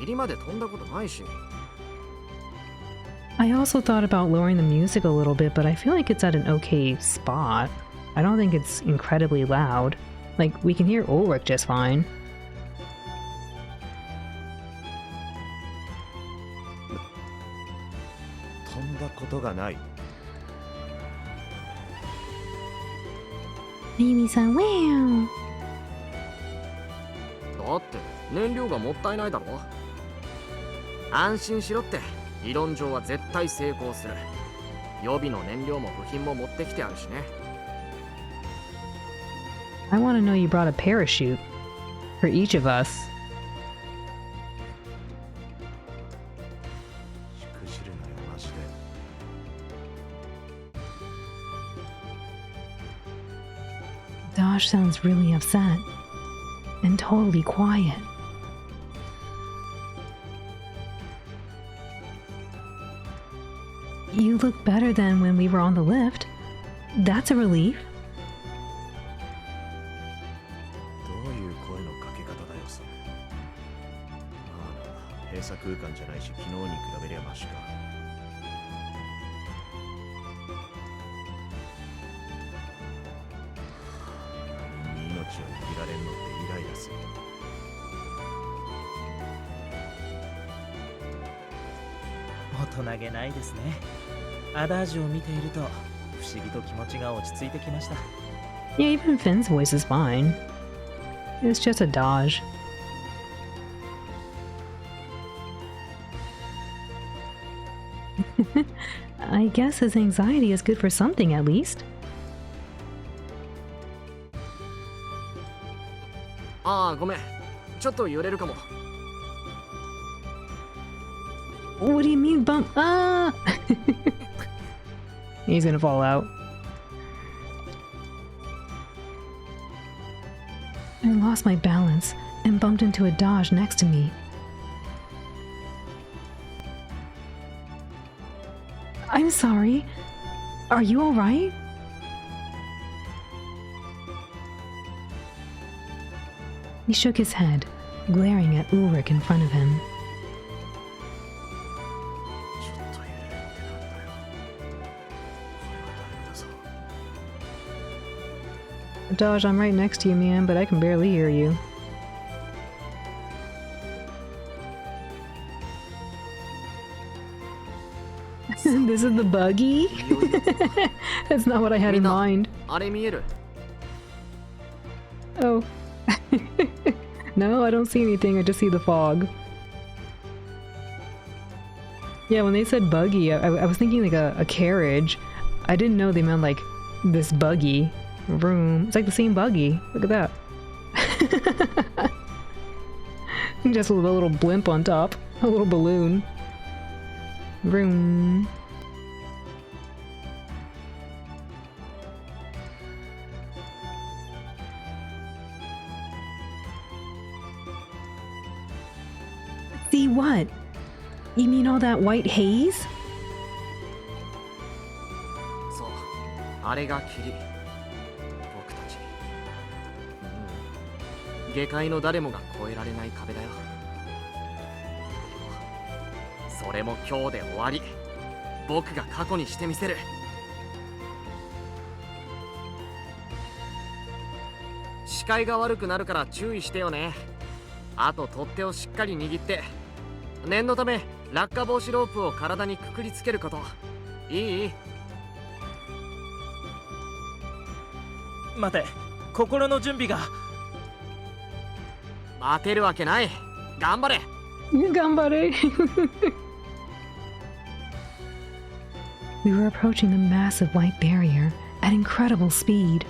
霧まで飛んだことないし。 I also thought about lowering the music a little bit, but I feel like it's at an okay spot. I don't think it's incredibly loud. Like, we can hear Ulrich just fine. 飛んだことがない。 Amy-san, wow! だって燃料がもったいないだろ。安心しろって。理論上は絶対成功する。予備の燃料も部品も持ってきてあるしね。 I want to know you brought a parachute. For each of us. しくじるなよ、マジで。 Dash sounds really upset. And totally quiet. You look better than when we were on the lift. That's a relief. どういう声のかけ方だよ、それ。まあな、閉鎖空間じゃないし、昨日に比べりゃマシか。他人に命を握られんのってイライラする。大人げないですね。アダージを見ていると不思議と気持ちが落ち着いてきました。 Yeah, even Finn's voice is fine. It's just a Dodge. I guess his anxiety is good for something at least. ああ、ごめん。ちょっと揺れるかも。 What do you mean bump? Ah! He's gonna fall out. I lost my balance and bumped into a Dodge next to me. I'm sorry. Are you alright? He shook his head, glaring at Ulrich in front of him. ちょっと揺れるってなんだよ。これはダメだぞ。 Dodge, I'm right next to you, man, but I can barely hear you. This is the buggy? That's not what I had in mind. あれ見える。Oh. No, I don't see anything. I just see the fog. Yeah, when they said buggy, I was thinking like a carriage. I didn't know they meant like this buggy room. It's like the same buggy. Look at that. Just with a little blimp on top. A little balloon. Room. See what? You mean all that white haze? そう、あれが霧。僕たち。下界の誰もが越えられない壁だよ。それも今日で終わり。僕が過去にしてみせる。視界が悪くなるから注意してよね。あと取っ手をしっかり握って。念のため落下防止ロープを体にくくりつけること。いい？待て、心の準備が。待てるわけない。頑張れ。頑張れ。We were approaching the massive white barrier at incredible speed.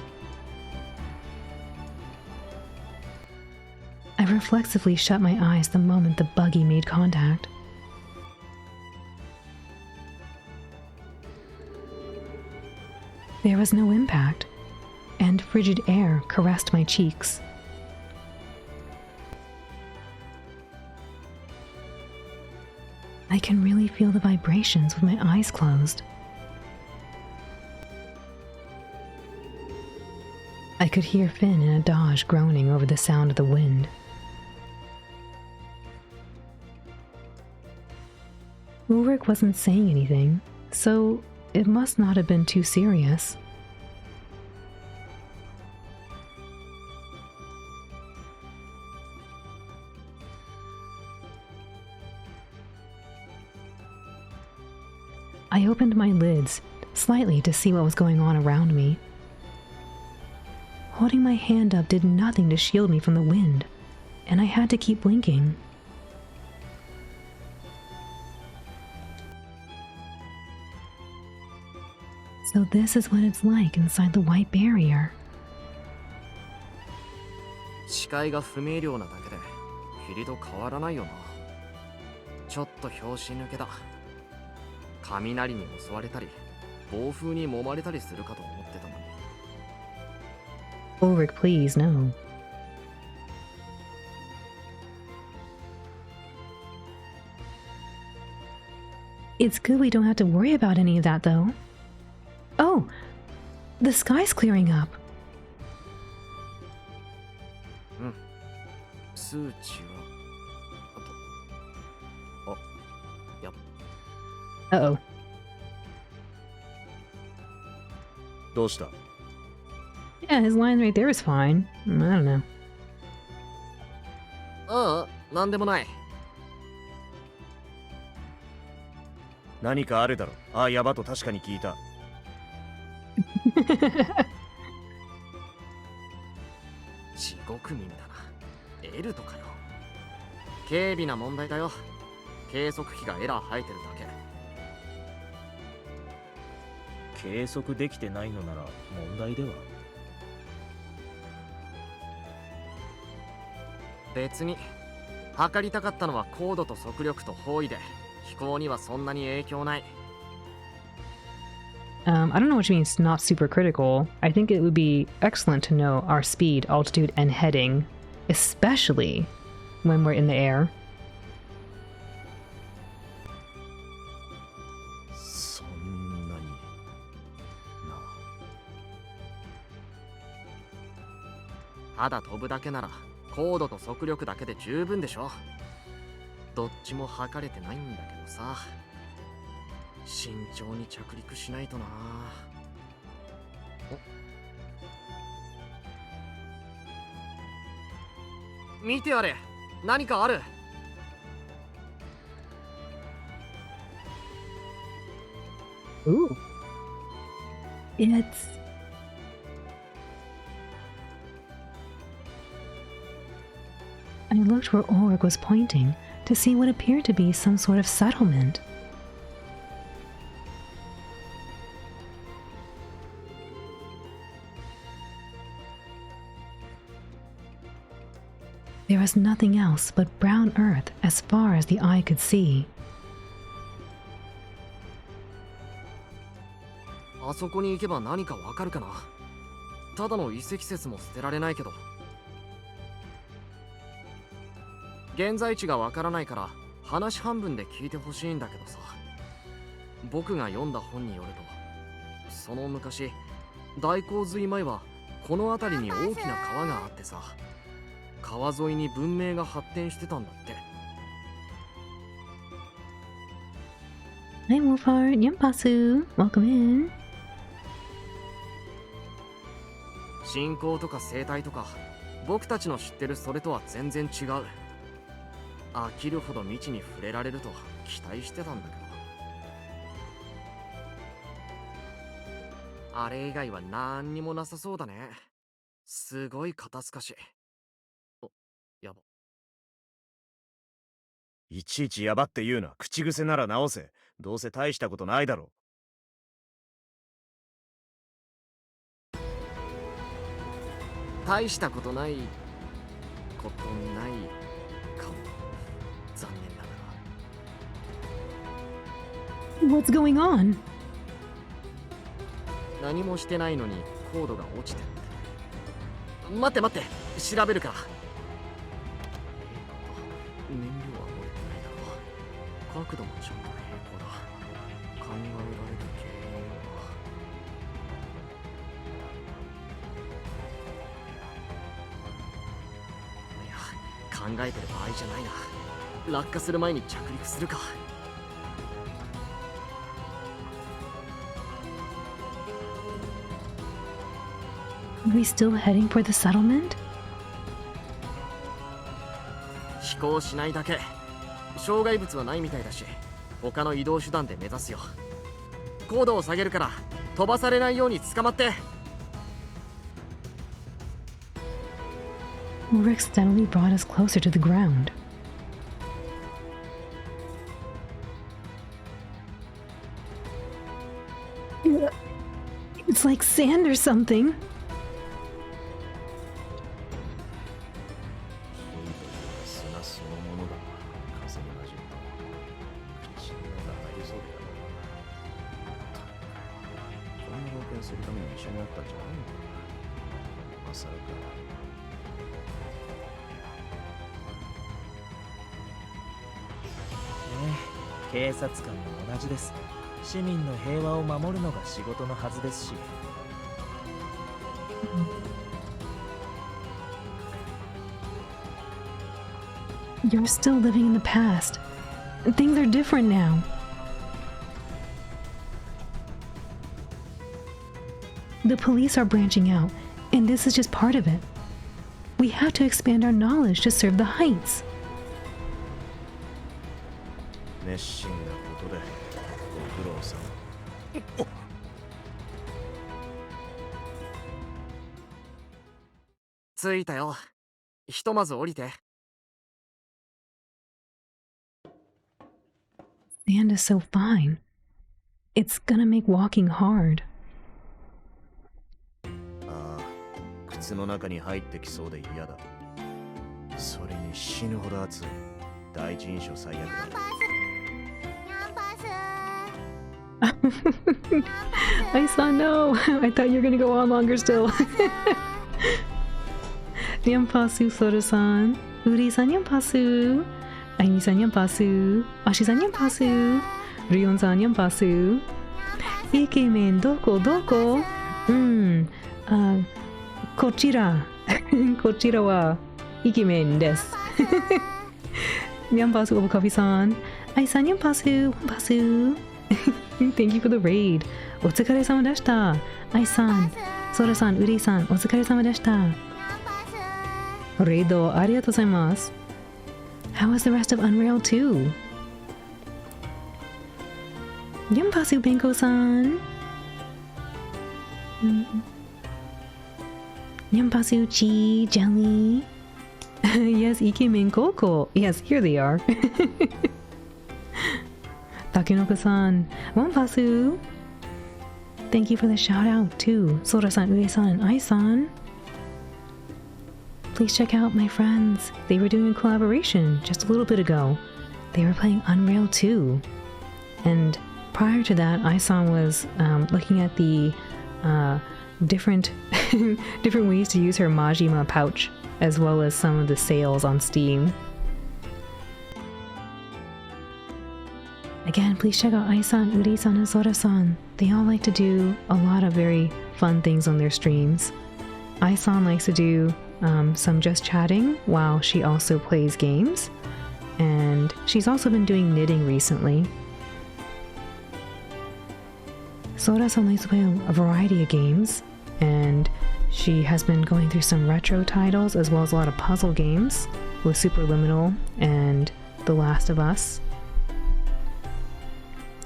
I reflexively shut my eyes the moment the buggy made contact. There was no impact, and frigid air caressed my cheeks. I can really feel the vibrations with my eyes closed. I could hear Finn and Adaj groaning over the sound of the wind. Ulrich wasn't saying anything, so it must not have been too serious. I opened my lids slightly to see what was going on around me. Holding my hand up did nothing to shield me from the wind, and I had to keep blinking. So this is what it's like inside the white barrier. 視界が不明瞭なだけで霧と変わらないよな。ちょっと拍子抜けだ。雷に襲われたり暴風に揉まれたりするかと思ってたのに。Ulrich, please, no. It's good we don't have to worry about any of that, though. Oh, the sky's clearing up. うん。数値はあやっ Uh-oh. どうした？ Yeah, his line right there is fine. I don't know. ああ、なんでもない。何かあるだろ。ああ、やばと確かに聞いた。地獄耳だな。エルとかよ。軽微な問題だよ。計測器がエラー吐いてるだけ。計測できてないのなら問題では。別に測りたかったのは高度と速力と方位で、飛行にはそんなに影響ない。I don't know what you mean it's not super critical. I think it would be excellent to know our speed, altitude, and heading, especially when we're in the air. そんなにな。ただ飛ぶだけなら高度と速力だけで十分でしょ。どっちも測れてないんだけどさ。慎重に着陸しないとな。お、見てやれ。何かある。Ooh. It's I looked where Ulrich was pointing to see what appeared to be some sort of settlement. There was nothing else but brown earth as far as the eye could see. あそこに行けば何かわかるかな。ただの遺跡説も捨てられないけど。現在地がわからないから話半分で聞いてほしいんだけどさ。僕が読んだ本によると、その昔大洪水前はこの辺りに大きな川があってさ、川沿いに文明が発展してたんだって。Hi Wolfheart, Nyampasu, welcome in. 信仰とか生態とか僕たちの知ってるそれとは全然違う。飽きるほど未知に触れられると期待してたんだけど、あれ以外は何にもなさそうだね。すごい肩透かし。お、やば。いちいちやばって言うな。口癖なら直せ。どうせ大したことないだろ。大したことないことないかも。残念ながら。 What's going on? 何もしてないのにコードが落ちてって。待って待って、調べるから。燃料は漏れてないだろう。角度もちょっと平行だ。考えられる原因は。いや、考えてる場合じゃないな。落下する前に着陸するか。Are we still heading for the settlement? 飛行しないだけ。障害物はないみたいだし、他の移動手段で目指すよ。高度を下げるから飛ばされないように捕まって。Ulrich steadily brought us closer to the ground. It's like sand or something. 砂そのものだ。風に混じった口の中入りそうでやだな。こんな冒険するために一緒になったんじゃないのかな。まさか。警察官も同じです。市民の平和を守るのが仕事のはずですし。You're still living in the past. Things are different now. The police are branching out, and this is just part of it. We have to expand our knowledge to serve the Heights. 熱心なことでご苦労さん。着いたよ。ひとまず降りて。Sand is so fine. It's gonna make walking hard. ああ、靴の中に入ってきそうで嫌だ。それに死ぬほど暑い。第一印象最悪だ。I saw no. I thought you were gonna go on longer still. Nyampasu Soda-san, Uri-san Nyampasu, Aimi-san Nyampasu, Ashi-san Nyampasu, Rion-san Nyampasu. Ikemen doko doko? Kochira. Kochira wa Ikemen desu. Nyampasu Obukabi-san, Ai-san Nyampasu, Nyampasu. Thank you for the raid. お疲れ様でした。愛さん、ソラさん、ウリーさん、お疲れ様でした。レイドありがとうございます。How was the rest of Unreal 2? ヤンパスベンコさん。ヤンパスチージャリー。Yes, Ikemen Koko. Yes, here they are. Takenoko-san, Wonpasu. Thank you for the shout out too, Sora-san, Ue-san, and Ai-san. Please check out my friends. They were doing a collaboration just a little bit ago. They were playing Unreal 2. And prior to that, Ai-san was looking at the different different ways to use her Majima pouch, as well as some of the sales on Steam. Again, please check out Ai-san, Uri-san, and Sora-san. They all like to do a lot of very fun things on their streams. Ai-san likes to do some just chatting while she also plays games. And she's also been doing knitting recently. Sora-san likes to play a variety of games, and she has been going through some retro titles as well as a lot of puzzle games with Superliminal and The Last of Us.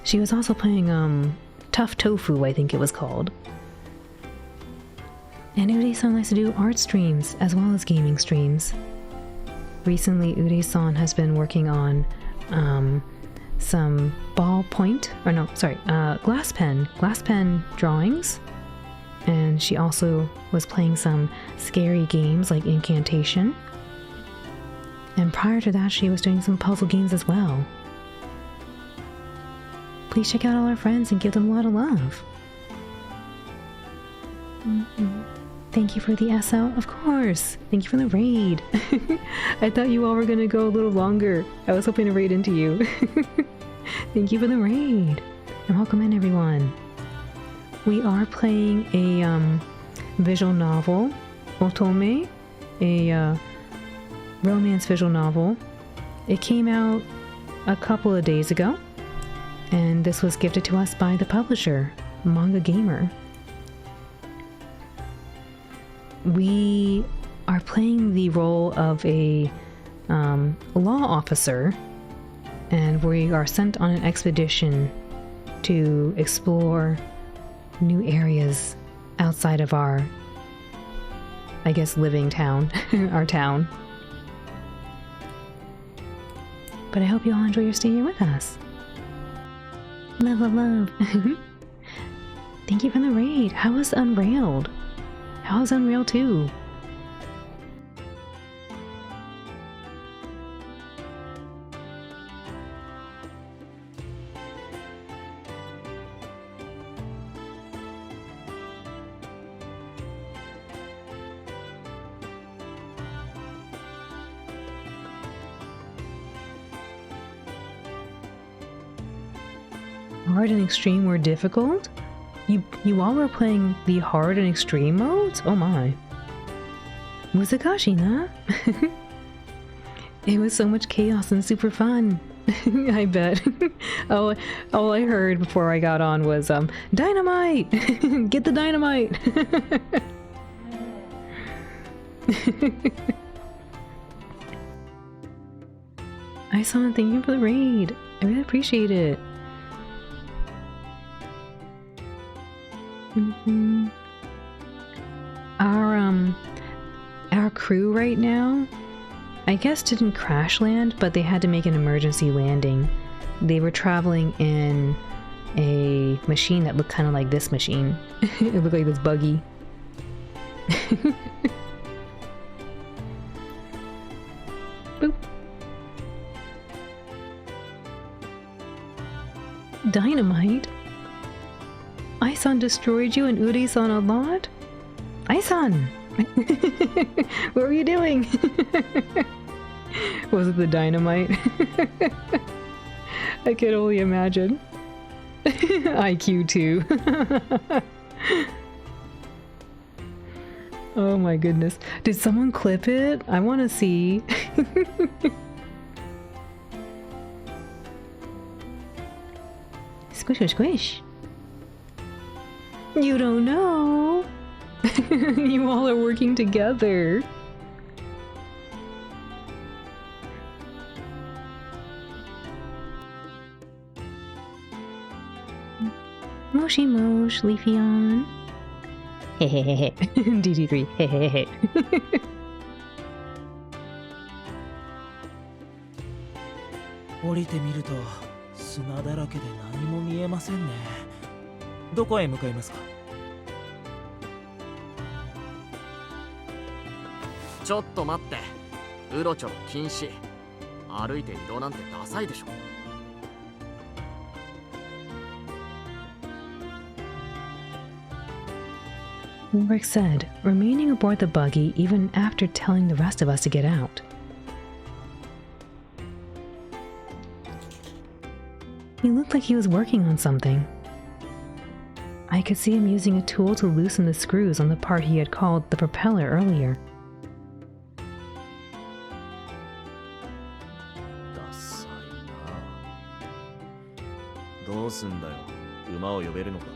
She was also playing Tough Tofu, I think it was called. And Uri-san likes to do art streams as well as gaming streams. Recently, Uri-san has been working on some glass pen drawings. And she also was playing some scary games like Incantation. And prior to that, she was doing some puzzle games as well. Please check out all our friends and give them a lot of love. Thank you for the SL, of course. Thank you for the raid. I thought you all were gonna go a little longer. I was hoping to raid into you. Thank you for the raid. And welcome in, everyone. We are playing a visual novel, Otome, a romance visual novel. It came out a couple of days ago, and this was gifted to us by the publisher, Manga Gamer. We are playing the role of a law officer, and we are sent on an expedition to explore new areas outside of our, I guess, living town, our town. But I hope you all enjoy your stay here with us. Love, love, love. Thank you for the raid. How was Unrailed? How was Unreal 2? Hard and extreme were difficult? You all were playing the hard and extreme modes? Oh my. Musakashi, na? It was so much chaos and super fun. I bet. all I heard before I got on was, dynamite! Get the dynamite! Ai-san, thank you for the raid. I really appreciate it. Our crew right now, I guess, didn't crash land, but they had to make an emergency landing. They were traveling in a machine that looked kind of like this machine. It looked like this buggy. Boop. Dynamite? Ai-san destroyed you and Uri-san a lot? Ai-san! What were you doing? Was it the dynamite? I can only imagine. IQ 2. Oh my goodness. Did someone clip it? I want to see. Squish, squish, squish. You don't know. You all are working together. Moshi Mosh, Leafeon. Hehehe. DD3. Hehehe. 降りてみると砂だらけで何も見えませんね。どこへ向かいますか？ちょっと待って。うろちょろ禁止。歩いて移動なんてダサいでしょ。Ulrich said, remaining aboard the buggy even after telling the rest of us to get out. He looked like he was working on something. I could see him using a tool to loosen the screws on the part he had called the propeller earlier. ダサいな。どうすんだよ。馬を呼べるのか。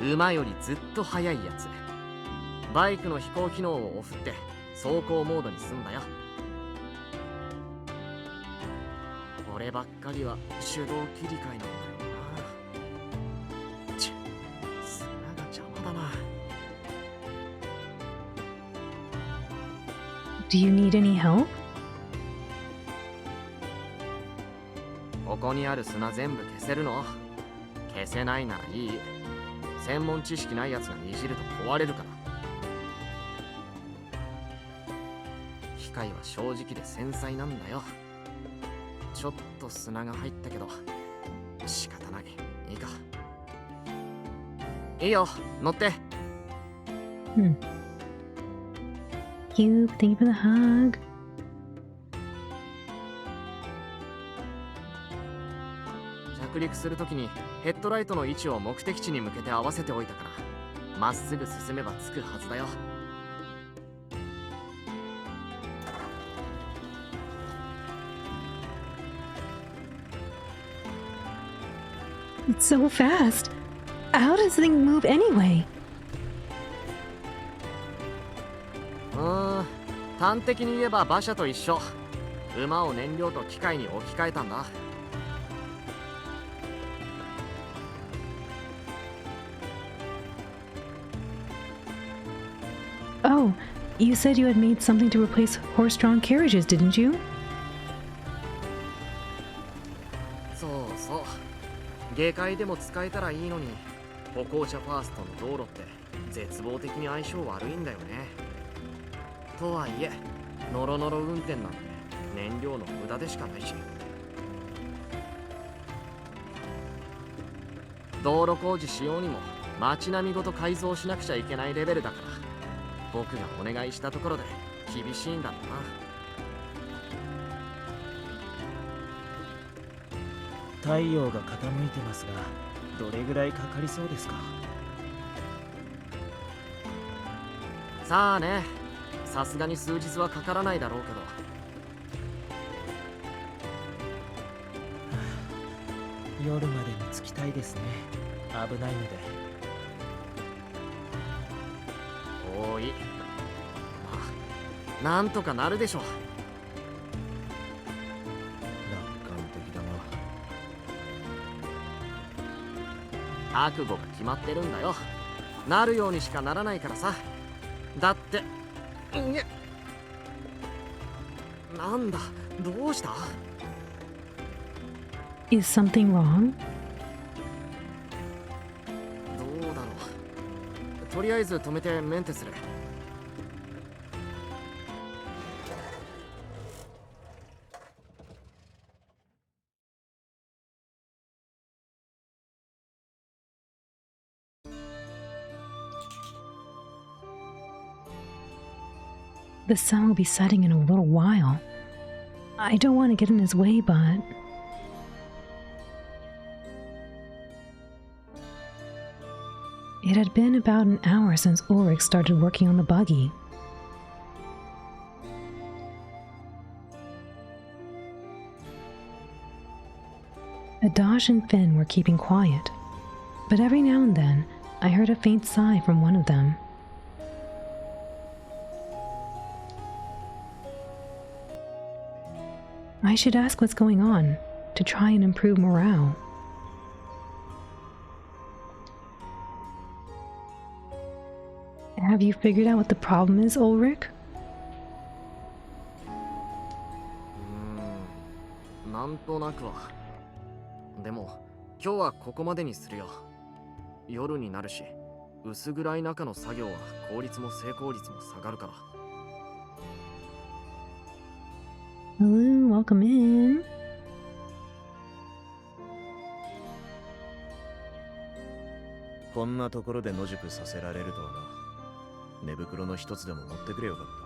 馬よりずっと速いやつ。バイクの飛行機能をオフって走行モードにすんだよ。俺ばっかりは手動切り替えなんだよな。ちっ、砂が邪魔だな。Do you need any help? ここにある砂全部消せるの？消せないならいい。専門知識ないやつがにじると壊れるから。機械は正直で繊細なんだよ。ちょっと砂が入ったけど仕方ない。いいか。いいよ、乗って。Thank you for the hug. 着陸するときにヘッドライトの位置を目的地に向けて合わせておいたからまっすぐ進めば着くはずだよ。It's so fast. How does the thing move anyway? 端的に言えば馬車と一緒。馬を燃料と機械に置き換えたんだ。Oh, you said you had made something to replace horse-drawn carriages, didn't you? そうそう。下界でも使えたらいいのに、歩行者ファーストの道路って絶望的に相性悪いんだよね。とはいえ、ノロノロ運転なんて燃料の無駄でしかないし。道路工事しようにも街並みごと改造しなくちゃいけないレベルだから、僕がお願いしたところで厳しいんだろうな。太陽が傾いてますが、どれぐらいかかりそうですか？さあね、さすがに数日はかからないだろうけど。夜までに着きたいですね。危ないので。おい、まあ、なんとかなるでしょう。楽観的だな。覚悟が決まってるんだよ。なるようにしかならないからさ。だって、なんだ、どうした？ Is something wrong? どうだろう。とりあえず止めてメンテする。The sun will be setting in a little while. I don't want to get in his way, but... It had been about an hour since Ulrich started working on the buggy. Adash and Finn were keeping quiet, but every now and then I heard a faint sigh from one of them. I should ask what's going on to try and improve morale. Have you figured out what the problem is, Ulrich? なんとなくは。でも今日はここまでにするよ。夜になるし、薄暗い中の作業は効率も成功率も下がるから。Hello, welcome in. こんなところで野宿させられるとはな。寝袋の一つでも持ってくれよかった。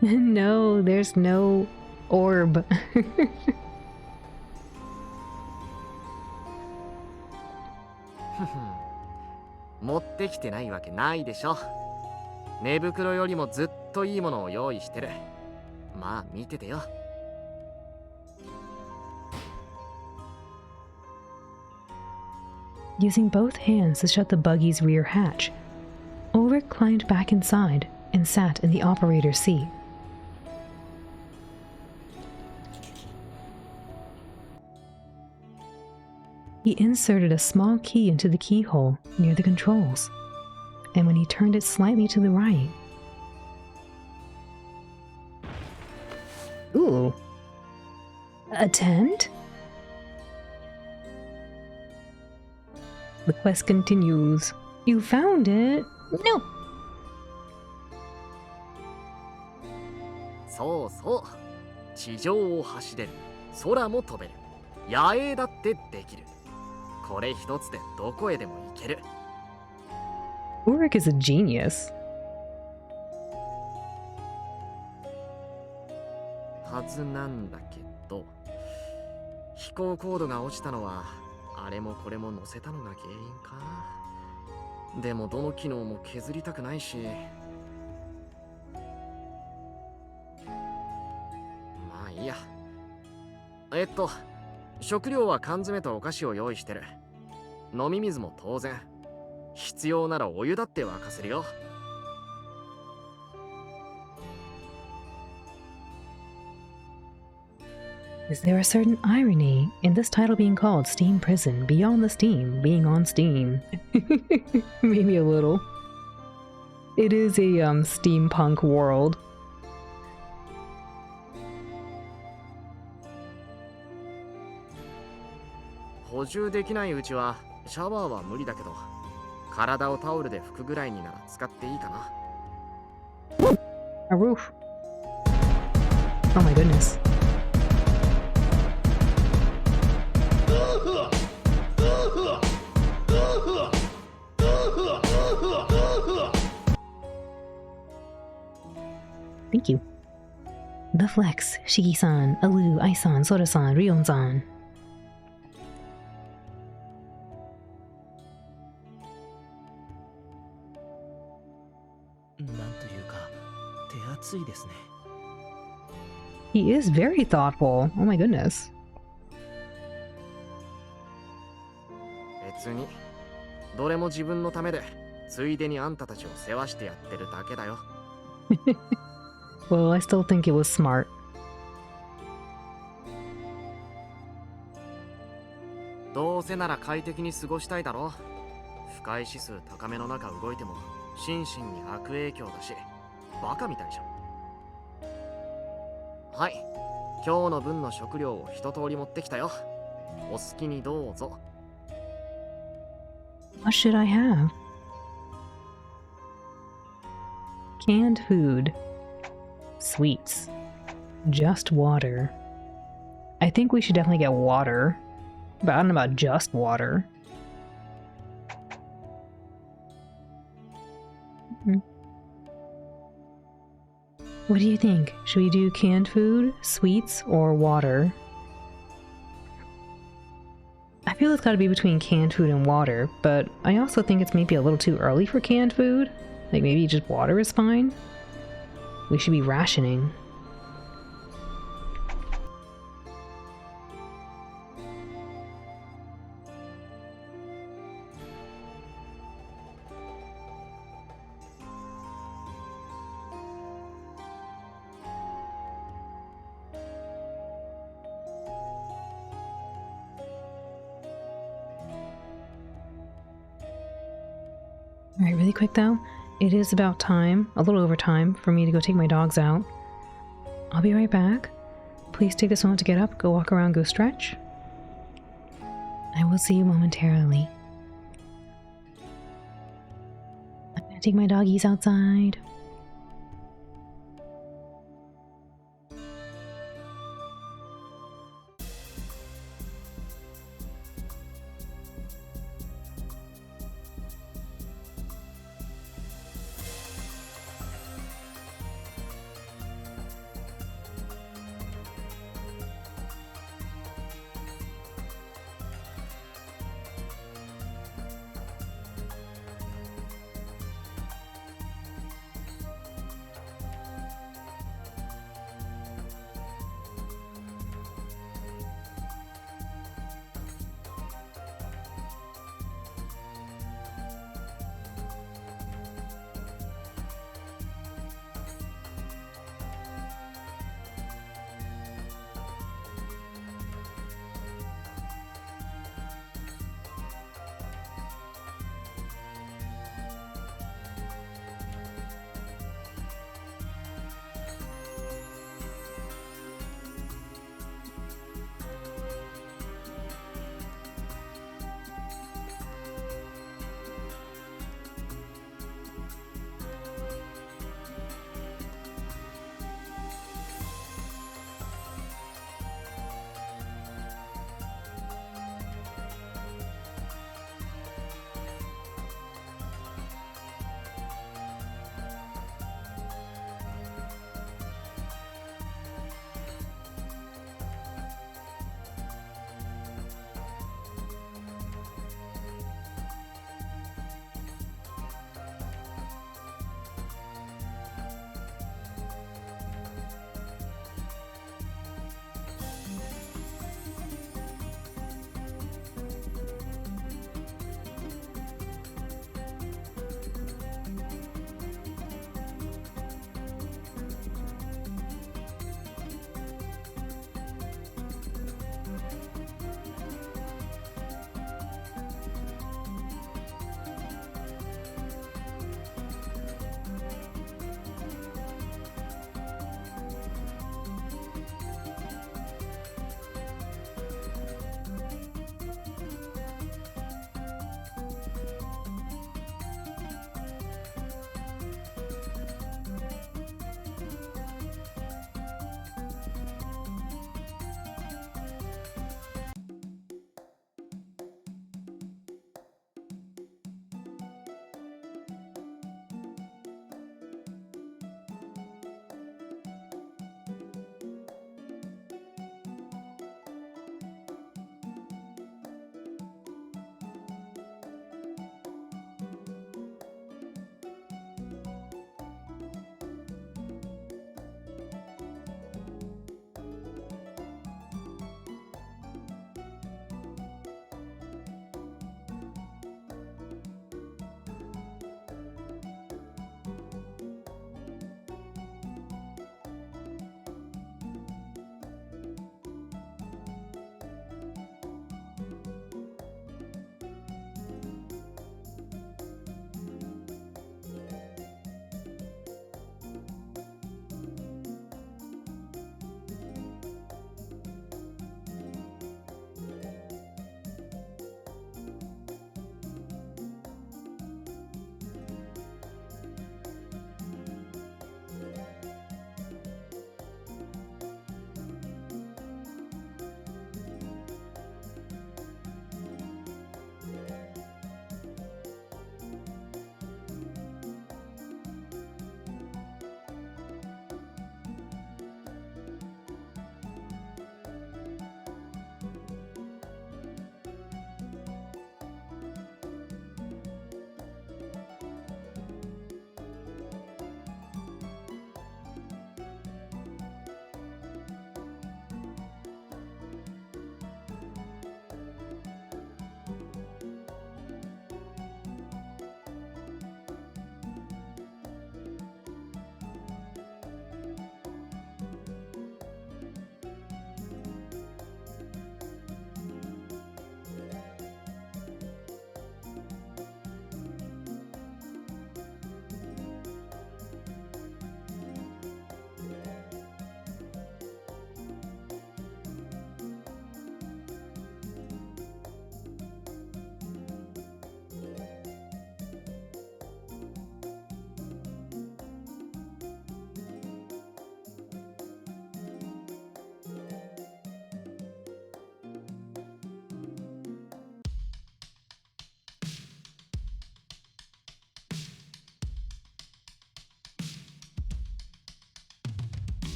No, there's no orb. 持ってきてないわけないでしょ。寝袋よりもずっといいものを用意してる。まあ見ててよ。Using both hands to shut the buggy's rear hatch, Ulrich climbed back inside and sat in the operator's seat. He inserted a small key into the keyhole near the controls, and when he turned it slightly to the right... Ooh. A tent? The quest continues. You found it? No! そうそう。地上を走れる。空も飛べる。野営だってできる。これ一つでどこへでも行ける。Ulrich is a genius. はずなんだけど、飛行コードが落ちたのはあれもこれも乗せたのが原因か。でもどの機能も削りたくないし、まあいいや。食料は缶詰とお菓子を用意してる。飲み水も当然。必要ならお湯だって沸かせるよ。Is there a certain irony in this title being called Steam Prison beyond the steam being on Steam? Maybe a little. It is a steampunk world. 補充できないうちはシャワーは無理だけど、体をタオルで拭くぐらいになら使っていいかな。A roof. Oh my goodness. Thank you. The Flex, Shigi-san, Alu, Ai-san, Sora-san, Rion-san. なんというか、手厚いですね。He is very thoughtful. Oh my goodness. 別にどれも自分のためで、ついでにあんたたちを世話してやってるだけだよ。Well, I still think it was smart. どうせなら快適に過ごしたいだろ。不快指数高めの中動いても心身に悪影響だし、バカみたいじゃん。はい、今日の分の食料を一通り持ってきたよ。お好きにどうぞ。What should I have? Canned food. Sweets. Just water. I think we should definitely get water. But I don't know about just water. What do you think? Should we do canned food, sweets, or water? I feel it's gotta be between canned food and water, but I also think it's maybe a little too early for canned food. Like maybe just water is fine. We should be rationing. Alright, really quick though, it is about time, a little over time, for me to go take my dogs out. I'll be right back. Please take this moment to get up, go walk around, go stretch. I will see you momentarily. I'm gonna take my doggies outside.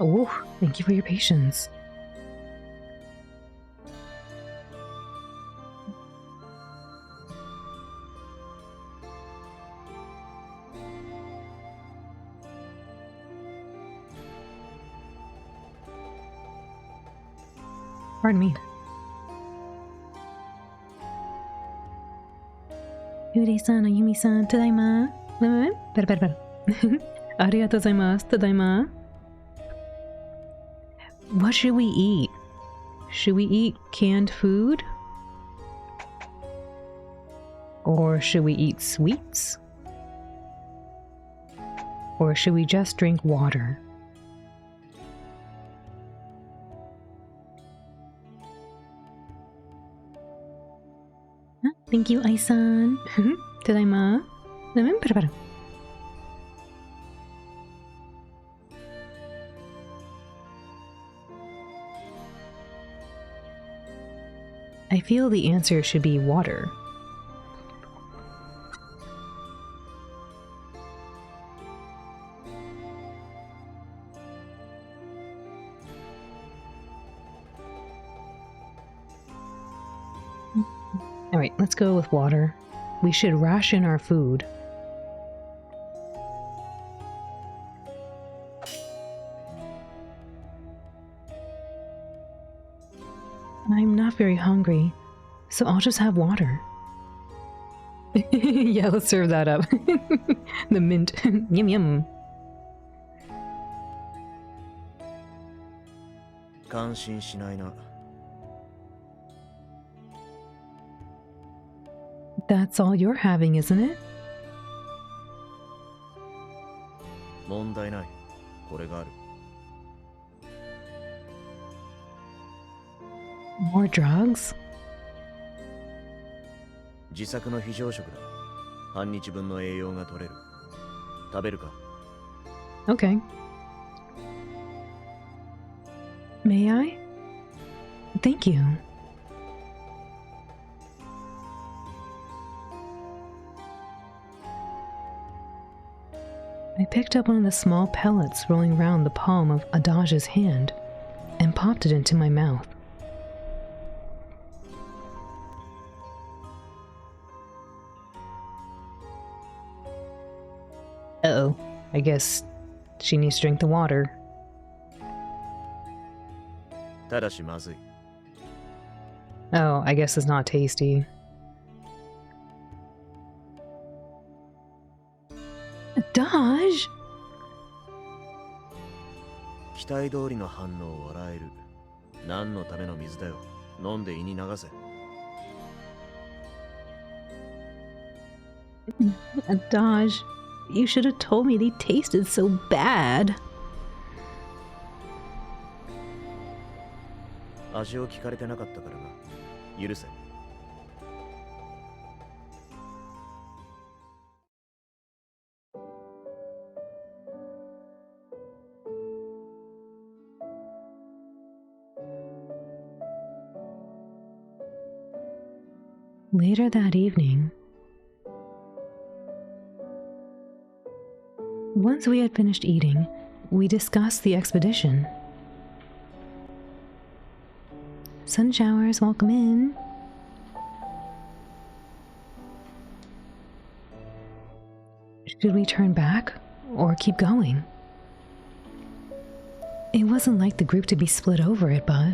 Oh, thank you for your patience. Pardon me. Yuri-san, Ayumi-san, tadaima. Pera. Arigatou gozaimasu, tadaima. What should we eat? Should we eat canned food? Or should we eat sweets? Or should we just drink water? Thank you, Ai-san. Tadaima. Pera. I feel the answer should be water. Alright, let's go with water. We should ration our food. I'm not very hungry, so I'll just have water. Yeah, let's serve that up. The mint. Yum yum. 感心しないな。 That's all you're having, isn't it? 問題ない。これがある。 More drugs? 自作の非常食だ。半日分の栄養が取れる。食べるか？ Okay. May I? Thank you. I picked up one of the small pellets rolling around the palm of Adage's hand and popped it into my mouth. Uh-oh. I guess she needs to drink the water. ただしまずい。 Oh, I guess it's not tasty. Dodge? 期待通りの反応を笑える。何のための水だよ。飲んで胃に流せ。 Dodge, you should have told me they tasted so bad. 味を聞かれてなかったからな。許せ。 Later that evening, once we had finished eating, we discussed the expedition. Sun showers, welcome in. Should we turn back or keep going? It wasn't like the group to be split over it, but...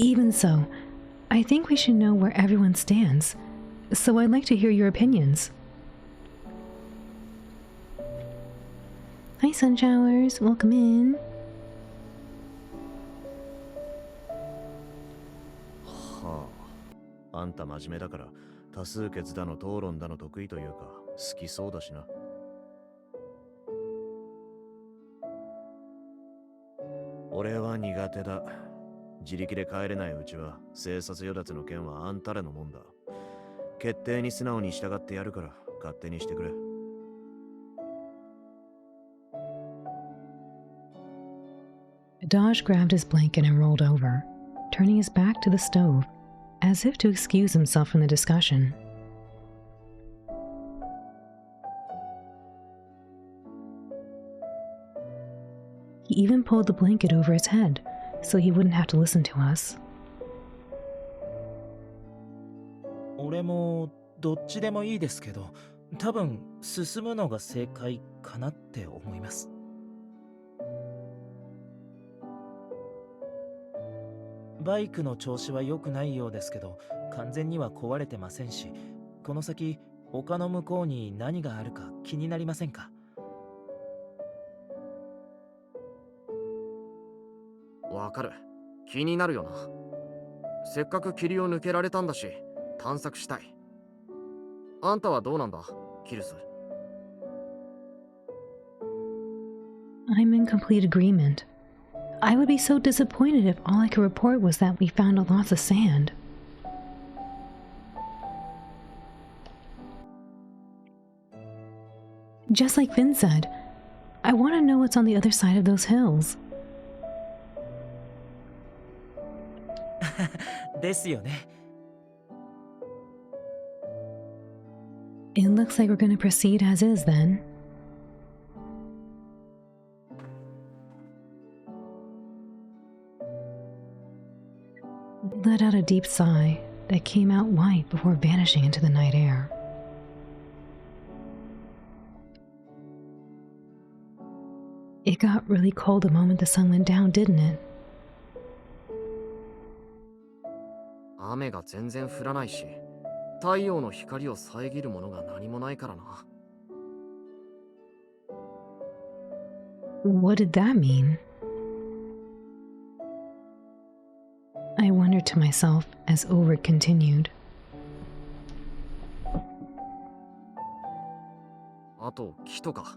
Even so, I think we should know where everyone stands, so I'd like to hear your opinions. Hi, Sun Showers, welcome in. はあ。あんた真面目だから多数決だの討論だの得意というか好きそうだしな。俺は苦手だ。自力で帰れないうちは生殺与奪の件はあんたらのもんだ。決定に素直に従ってやるから勝手にしてくれ。Dodge grabbed his blanket and rolled over, turning his back to the stove, as if to excuse himself from the discussion. even pulled the blanket over his head so he wouldn't have to listen to us. 俺もどっちでもいいですけど、多分進むのが正解かなって思います。バイクの調子は良くないようですけど、完全には壊れてませんし、この先丘の向こうに何があるか気になりませんか？わかる。気になるよな。せっかく霧を抜けられたんだし、探索したい。あんたはどうなんだ、キルス。I'm in complete agreement. I would be so disappointed if all I could report was that we found lots of sand. Just like Finn said, I want to know what's on the other side of those hills. ですよね。It looks like we're going to proceed as is then. We let out a deep sigh that came out white before vanishing into the night air. It got really cold the moment the sun went down, didn't it? 雨が全然降らないし、太陽の光を遮るものが何もないからな。What did that mean? I wondered to myself as Ulrich continued. あと木とか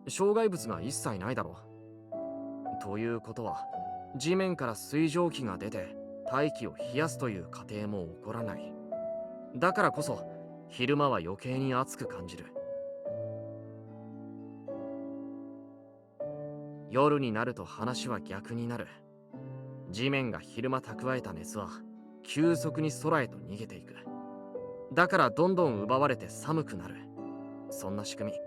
障害物が一切ないだろう。ということは、地面から水蒸気が出て大気を冷やすという過程も起こらない。だからこそ昼間は余計に暑く感じる。夜になると話は逆になる。地面が昼間蓄えた熱は急速に空へと逃げていく。だからどんどん奪われて寒くなる。そんな仕組み。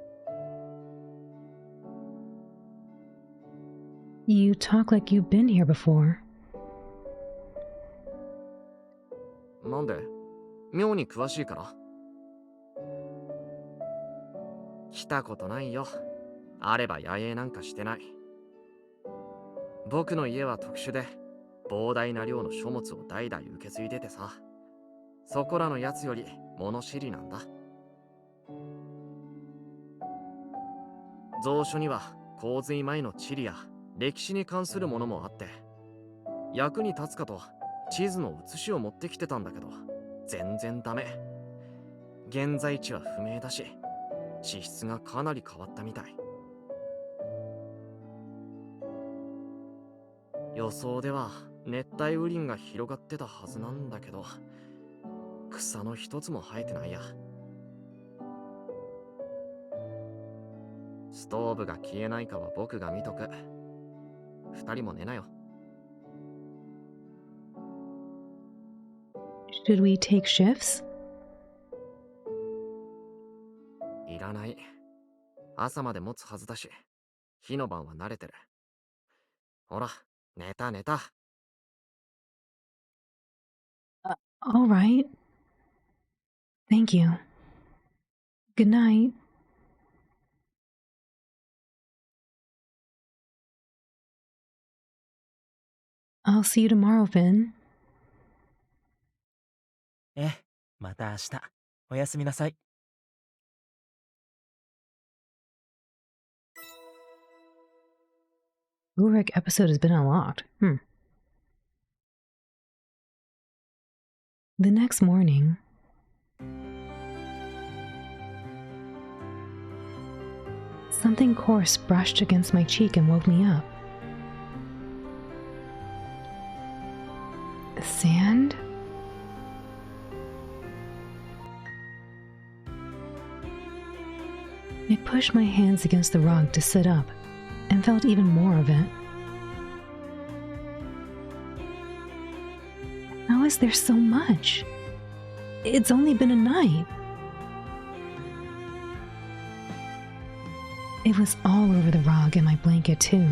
You talk like you've been here before. なんで？妙に詳しいから？来たことないよ。あれば野営なんかしてない。僕の家は特殊で膨大な量の書物を代々受け継いでてさ、そこらのやつより物知りなんだ。蔵書には洪水前の地理や歴史に関するものもあって、役に立つかと地図の写しを持ってきてたんだけど、全然ダメ。現在地は不明だし、地質がかなり変わったみたい。予想では熱帯雨林が広がってたはずなんだけど、草の一つも生えてないや。ストーブが消えないかは僕が見とく。二人も寝なよ。Should we take shifts? いらない。朝まで持つはずだし、火の晩は慣れてる。ほら、寝た寝た。All right. Thank you. Good night. I'll see you tomorrow, Finn. ええ、また明日。おやすみなさい。Ulrich episode has been unlocked. The next morning, something coarse brushed against my cheek and woke me up. Sand? I pushed my hands against the rug to sit up and felt even more of it. How is there so much? It's only been a night. It was all over the rug and my blanket too.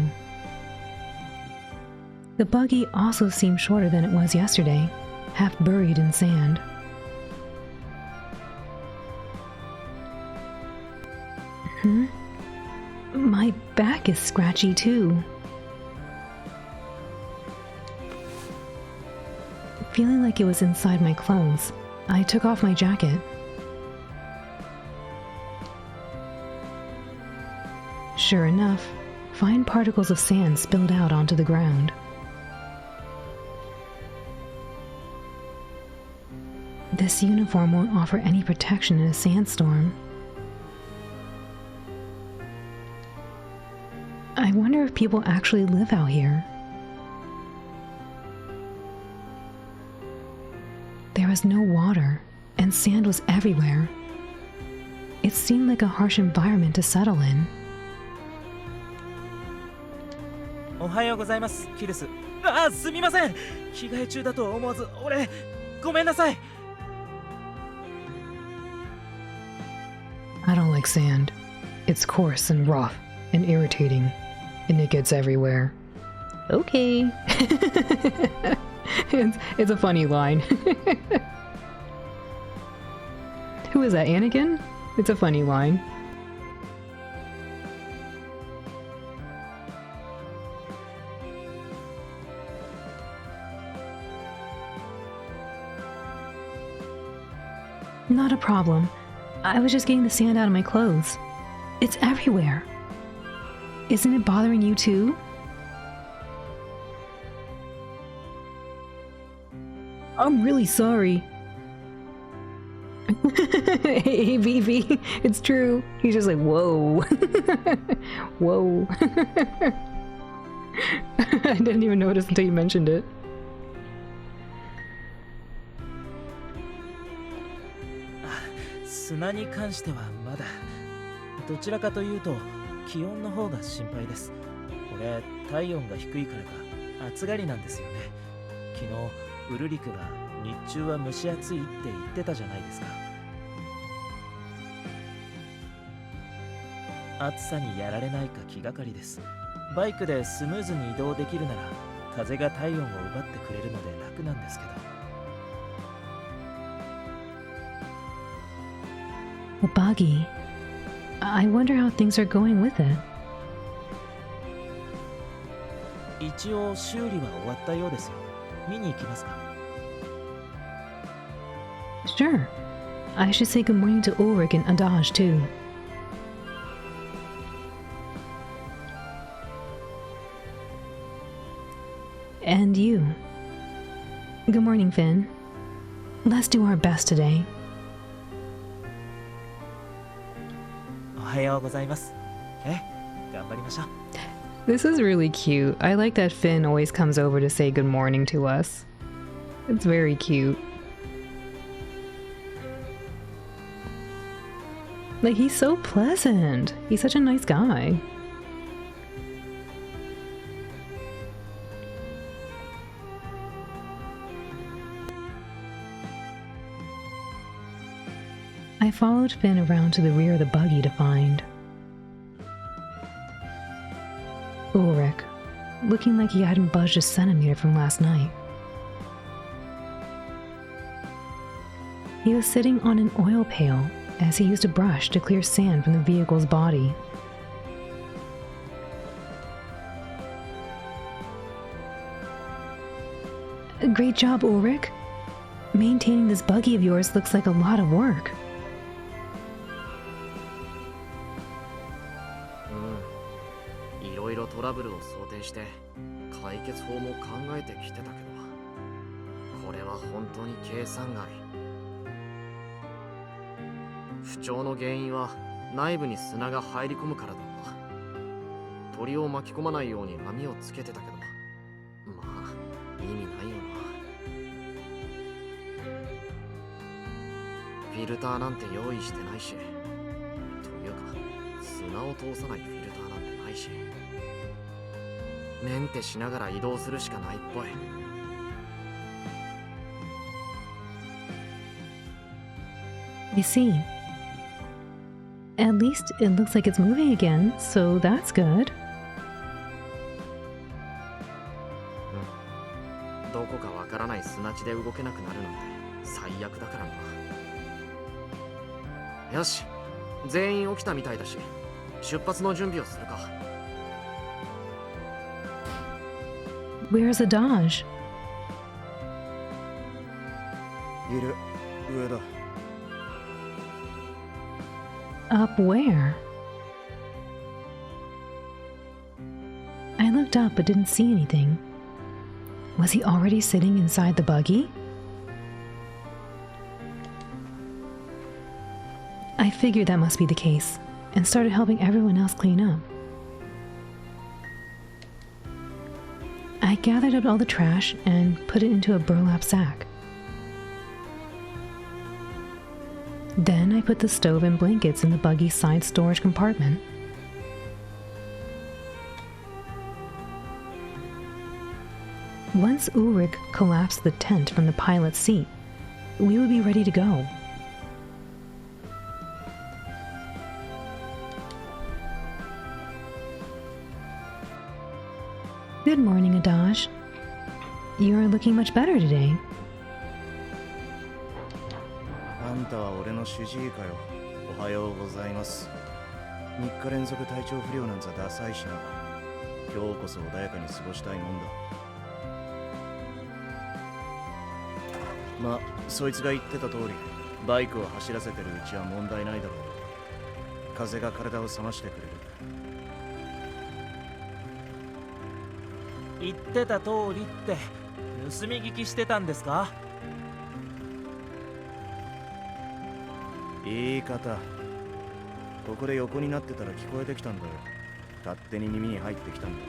The buggy also seemed shorter than it was yesterday, half buried in sand. My back is scratchy too. Feeling like it was inside my clothes, I took off my jacket. Sure enough, fine particles of sand spilled out onto the ground. This uniform won't offer any protection in a sandstorm. I wonder if people actually live out here. There was no water, and sand was everywhere. It seemed like a harsh environment to settle in. おはようございます、キルス。ああ、すみません。着替え中だとは思わず、俺、ごめんなさい。I don't like sand. It's coarse and rough and irritating, and it gets everywhere. Okay. It's a funny line. Who is that, Anakin? It's a funny line. Not a problem. I was just getting the sand out of my clothes. It's everywhere. Isn't it bothering you too? I'm really sorry. Hey, Vivi, it's true. He's just like, whoa. Whoa. I didn't even notice until you mentioned it. Ah, 砂に関してはまだ。どちらかというと、気温の方が心配です。俺、体温が低いからか、暑がりなんですよね。昨日、ウルリクが日中は蒸し暑いって言ってたじゃないですか。暑さにやられないか気がかりです。バイクでスムーズに移動できるなら、風が体温を奪ってくれるので楽なんですけど。A buggy. I wonder how things are going with it. 一応修理は終わったようですよ。見に行きますか？ Sure. I should say good morning to Ulrich and Adaj too. And you. Good morning, Finn. Let's do our best today. おはようございます。頑張りましょう。This is really cute. I like that Finn always comes over to say good morning to us. It's very cute. Like, he's so pleasant. He's such a nice guy. I followed Finn around to the rear of the buggy to find Ulrich, looking like he hadn't budged a centimeter from last night. He was sitting on an oil pail as he used a brush to clear sand from the vehicle's body. Great job, Ulrich. Maintaining this buggy of yours looks like a lot of work. いろいろトラブルを想定して解決法も考えてきてたけど、これは本当に計算外。不調の原因は内部に砂が入り込むからだった。鳥を巻き込まないように網をつけてたけど、まあ意味ないよな。フィルターなんて用意してないし、というか砂を通さないフィルターなんてないし、メンテしながら移動するしかないっぽい。I see. At least it looks like it's moving again, so that's good. どこかわからない砂地で動けなくなるなんて最悪だからな。よし、全員起きたみたいだし、出発の準備をするか。 Where's Adaj? いる、上だ。 Up where? I looked up but didn't see anything. Was he already sitting inside the buggy? I figured that must be the case and started helping everyone else clean up. I gathered up all the trash and put it into a burlap sack. Then I put the stove and blankets in the buggy's side storage compartment. Once Ulrich collapsed the tent from the pilot's seat, we would be ready to go. Good morning, Adaj. You are looking much better today. あんたは俺の主治医かよ。おはようございます。3日連続体調不良なんざダサいしな。今日こそ穏やかに過ごしたいもんだ。まあ、そいつが言ってた通り、バイクを走らせてるうちは問題ないだろう。風が体を冷ましてくれる。言ってた通りって盗み聞きしてたんですか？言い方。ここで横になってたら聞こえてきたんだよ。勝手に耳に入ってきたんだ。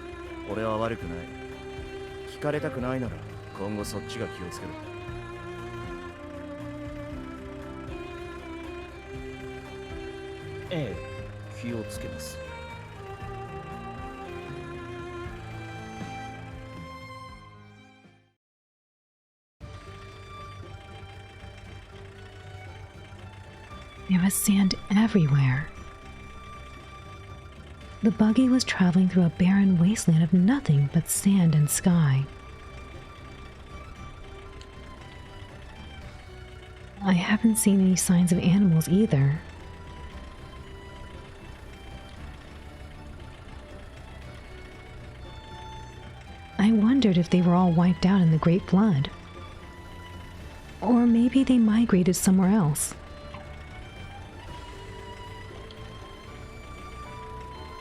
俺は悪くない。聞かれたくないなら今後そっちが気をつけろ。ええ、気をつけます。There was sand everywhere. The buggy was traveling through a barren wasteland of nothing but sand and sky. I haven't seen any signs of animals either. I wondered if they were all wiped out in the Great Flood. Or maybe they migrated somewhere else.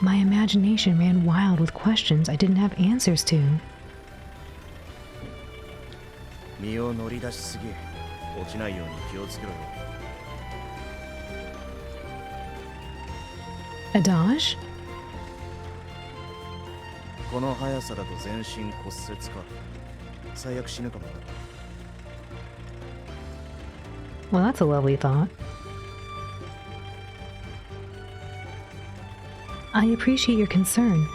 My imagination ran wild with questions I didn't have answers to. 身を乗り出しすぎ。落ちないように気をつけろよ。Adaj? この速さだと全身骨折か。最悪死ぬかも。Well, that's a lovely thought. I appreciate your concern,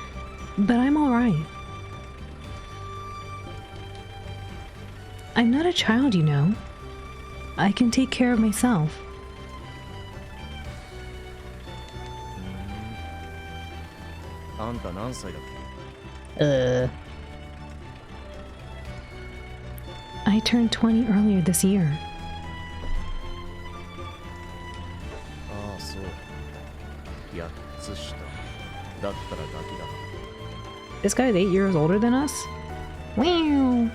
but I'm all right. I'm not a child, you know. I can take care of myself. あんた何歳だっけ？ I turned 20 earlier this year. ああ、そう。8つ下。だったらガキだな。 This guy's 8 years older than us? Wow.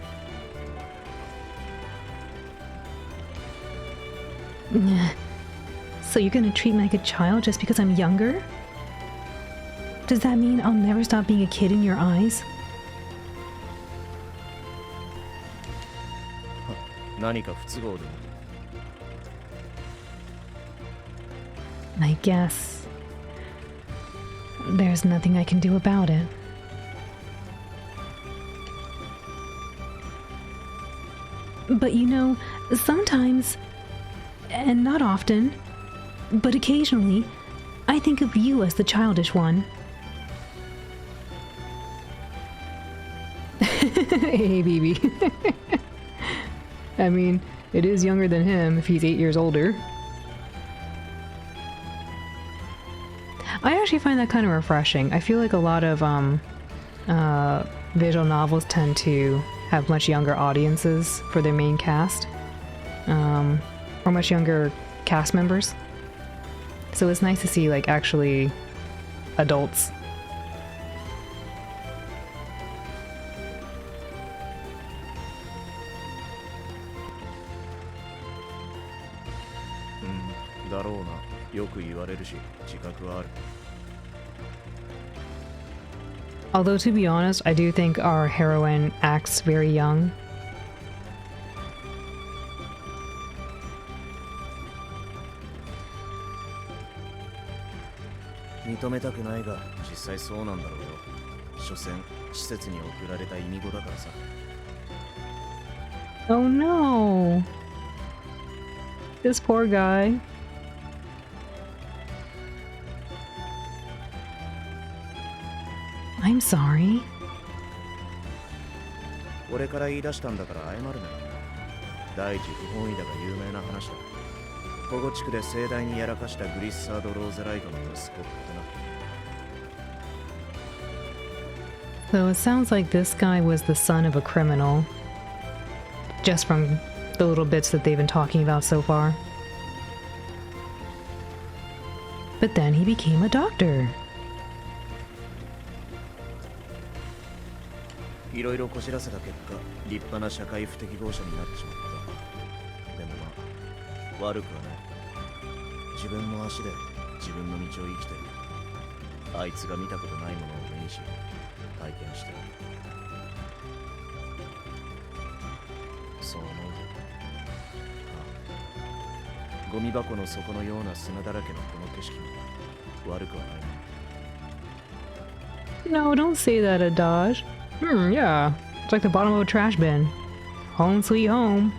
So you're gonna treat me like a child just because I'm younger? Does that mean I'll never stop being a kid in your eyes? 何か不都合でも。 I guess. There's nothing I can do about it. But you know, sometimes, and not often, but occasionally, I think of you as the childish one. Hey, BB. I mean, it is younger than him if he's 8 years older. I actually find that kind of refreshing. I feel like a lot of visual novels tend to have much younger audiences for their main cast, or much younger cast members. So it's nice to see like actually adults. Mm, だろうな。よく言われるし、自覚はある。Although to be honest, I do think our heroine acts very young. 認めたくないが、実際そうなんだろうよ。所詮、施設に送られた意味子だからさ。Oh no! This poor guy. I'm sorry. 俺から言い出したんだから謝るなよ。第一不本意だが有名な話だ。保護地区で盛大にやらかしたグリッサード・ローゼライトの息子ってな。So it sounds like this guy was the son of a criminal. Just from the little bits that they've been talking about so far. But then he became a doctor. いろいろこじらせた結果、立派な社会不適合者になってしまった。でもまあ、悪くはない。自分の足で自分の道を生きてる。あいつが見たことないものを目にし、体験してる。そう思うと。ああ、ゴミ箱の底のような砂だらけのこの景色も悪くはないな。 No, don't say that, Adaj. Yeah. It's like the bottom of a trash bin. Home sweet home.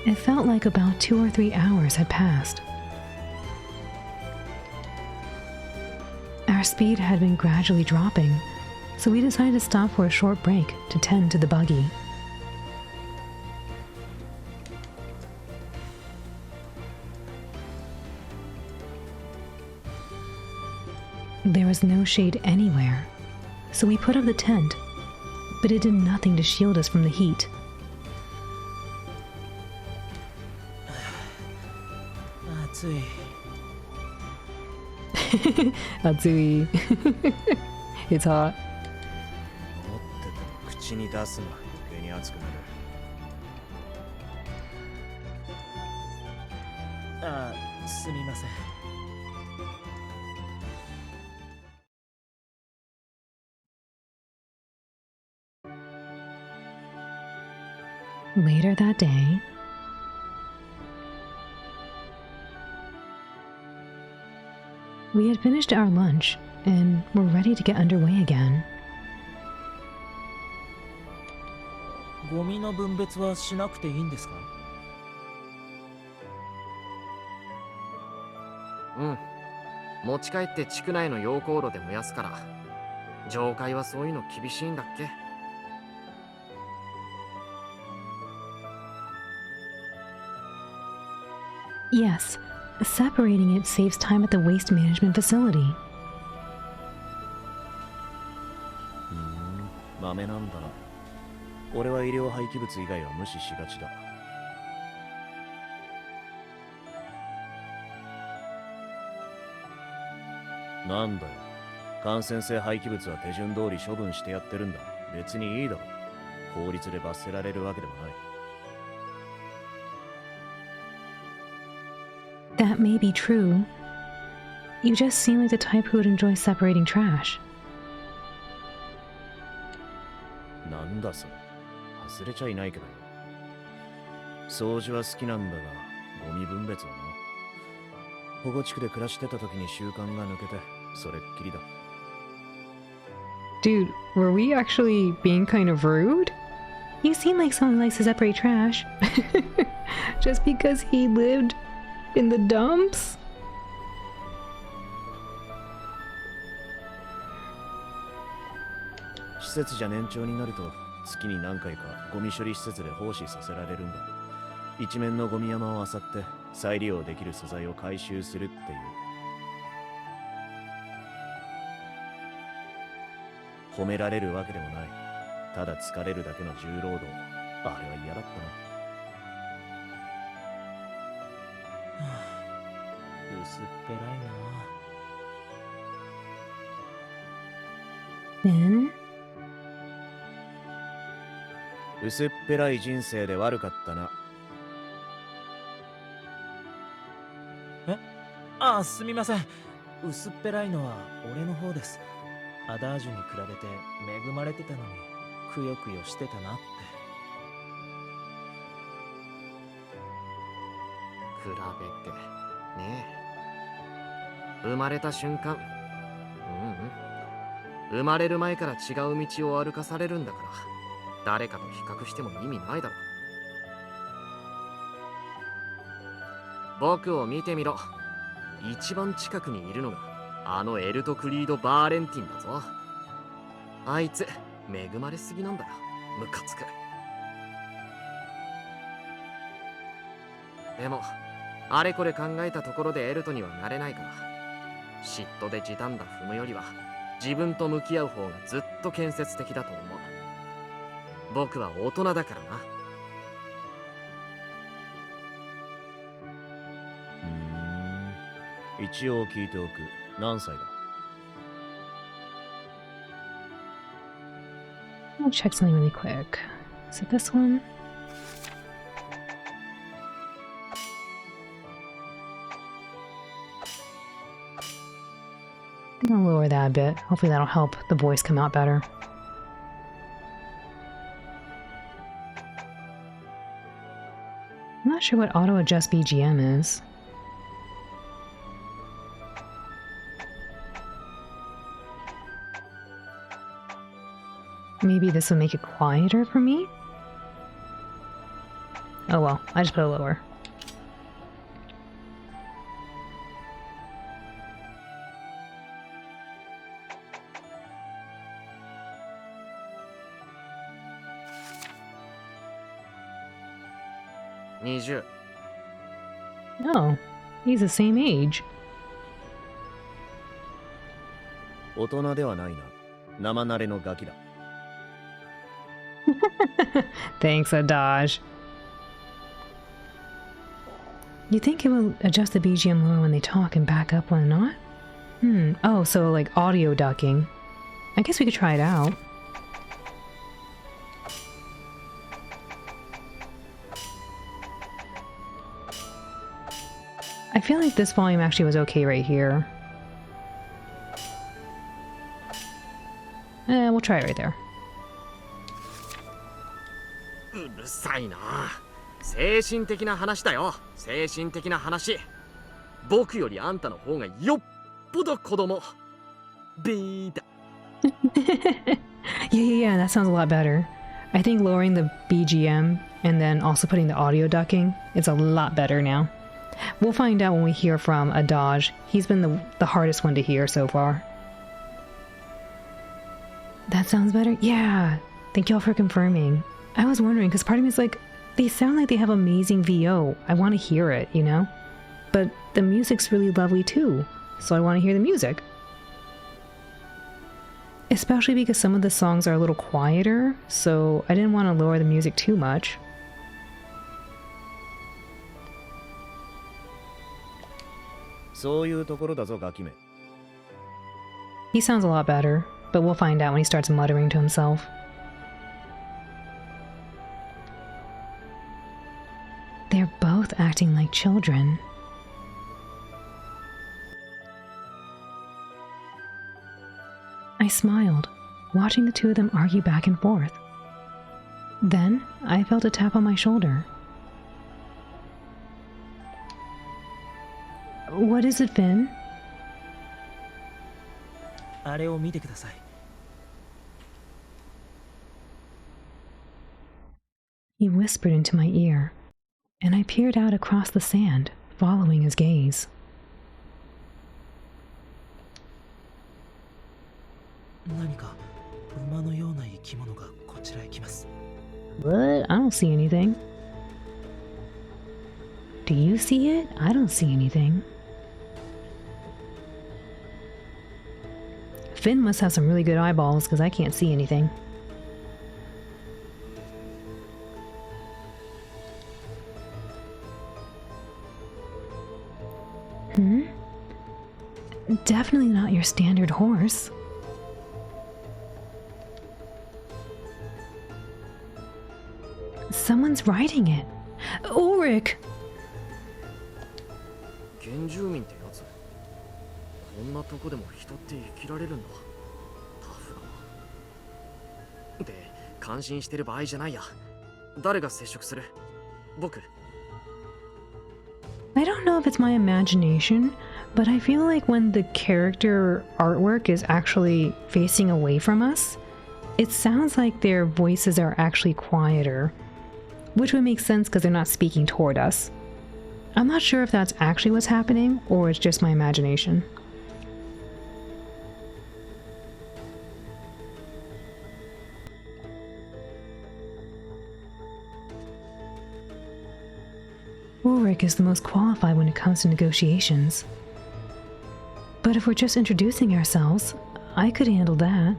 It felt like about 2 or 3 hours had passed. Our speed had been gradually dropping, so we decided to stop for a short break to tend to the buggy. There was no shade anywhere, so we put up the tent, but it did nothing to shield us from the heat. Atsui. It's hot. 思ってても口に出すな。余計に熱くなる。ああ、すみません。Later that day, we had finished our lunch and were ready to get underway again. ゴミの分別はしなくていいんですか？うん。持ち帰って地区内の溶鉱炉で燃やすから。上階はそういうの厳しいんだっけ？ Yes, separating it saves time at the waste management facility. 豆なんだな。俺は医療廃棄物以外は無視しがちだ。なんだよ。感染性廃棄物は手順通り処分してやってるんだ。別にいいだろ。法律で罰せられるわけでもない。That may be true. You just seem like the type who would enjoy separating trash. なんだそれ。忘れちゃいないけどよ。掃除は好きなんだが、ゴミ分別はな。保護地区で暮らしてた時に習慣が抜けて、それっきりだ。Dude, were we actually being kind of rude? You seem like someone who likes to separate trash. Just because he lived in the dumps?施設じゃ年長になると月に何回かゴミ処理施設で奉仕させられるんだ。一面のゴミ山を漁って再利用できる素材を回収するっていう。褒められるわけでもない。ただ疲れるだけの重労働。あれは嫌だったな。薄っぺらいな。Then 薄っぺらい人生で悪かったな。ああ、すみません。薄っぺらいのは俺の方です。アダージュに比べて恵まれてたのにくよくよしてたなって。比べてねえ、生まれた瞬間、生まれる前から違う道を歩かされるんだから、誰かと比較しても意味ないだろ。僕を見てみろ。一番近くにいるのがあのエルト・クリード・バーレンティンだぞ。あいつ恵まれすぎなんだよ。ムカつく。でもあれこれ考えたところでエルトにはなれないから、嫉妬で地団打踏むよりは自分と向き合う方がずっと建設的だと思う。僕は大人だからな。一応聞いておく。何歳だ？ I'll check something really quick. Is it this one? I'm gonna lower that a bit. Hopefully that'll help the voice come out better. I'm not sure what auto adjust BGM is. Maybe this will make it quieter for me? Oh well, I just put it lower. Oh, he's the same age. 大人ではないな。生慣れのガキだ。Thanks, Adaj. You think it will adjust the BGM lower when they talk and back up when not? Oh, so like audio ducking. I guess we could try it out. I feel like this volume actually was okay right here. We'll try it right there. うるさいな。精神的な話だよ。精神的な話。僕よりあんたの方がよっぽど子供。ベーダ。Yeah, that sounds a lot better. I think lowering the BGM and then also putting the audio ducking, it's a lot better now. We'll find out when we hear from Adaj. He's been the hardest one to hear so far. That sounds better? Yeah. Thank y'all for confirming. I was wondering, because part of me is like, they sound like they have amazing VO. I want to hear it, you know? But the music's really lovely too, so I want to hear the music. Especially because some of the songs are a little quieter, so I didn't want to lower the music too much. He sounds a lot better, but we'll find out when he starts muttering to himself. They're both acting like children. I smiled, watching the two of them argue back and forth. Then, I felt a tap on my shoulder. What is it, Finn? あれを見てください。He whispered into my ear, and I peered out across the sand, following his gaze. 何か馬のような生き物がこちらへ来ます。 What? I don't see anything. Do you see it? I don't see anything. Finn must have some really good eyeballs because I can't see anything. Hmm? Definitely not your standard horse. Someone's riding it. Ulrich! 原住民ってやつ、こんなとこでも人って生きられるんだ。タフだな。で、感心してる場合じゃないや。誰が接触する？僕。 I don't know if it's my imagination, but I feel like when the character artwork is actually facing away from us, it sounds like their voices are actually quieter, which would make sense because they're not speaking toward us. I'm not sure if that's actually what's happening or it's just my imagination. Ulrich is the most qualified when it comes to negotiations. But if we're just introducing ourselves, I could handle that.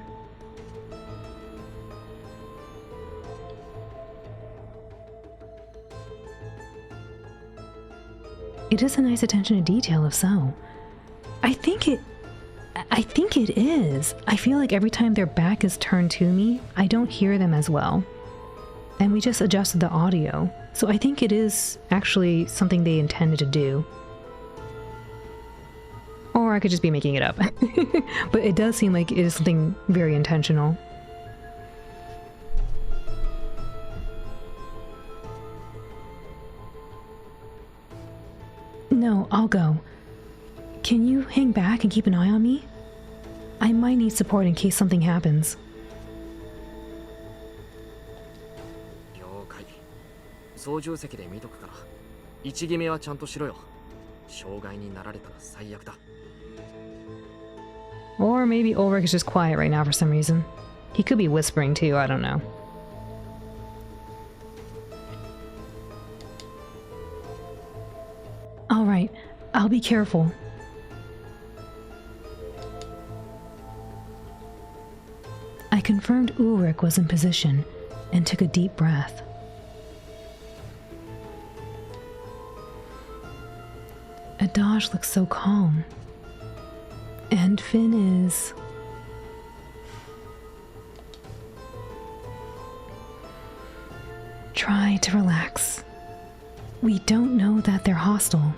It is a nice attention to detail, if so. I think it is. I feel like every time their back is turned to me, I don't hear them as well. And we just adjusted the audio, so I think it is actually something they intended to do. Or I could just be making it up. But it does seem like it is something very intentional. No, I'll go. Can you hang back and keep an eye on me? I might need support in case something happens. 了解。操縦席で見とくから。一決めはちゃんとしろよ。障害になられたら最悪だ。 Or maybe Ulrich is just quiet right now for some reason. He could be whispering too, I don't know. Alright, I'll be careful. I confirmed Ulrich was in position and took a deep breath. Adaj looks so calm. And Finn is... Try to relax. We don't know that they're hostile.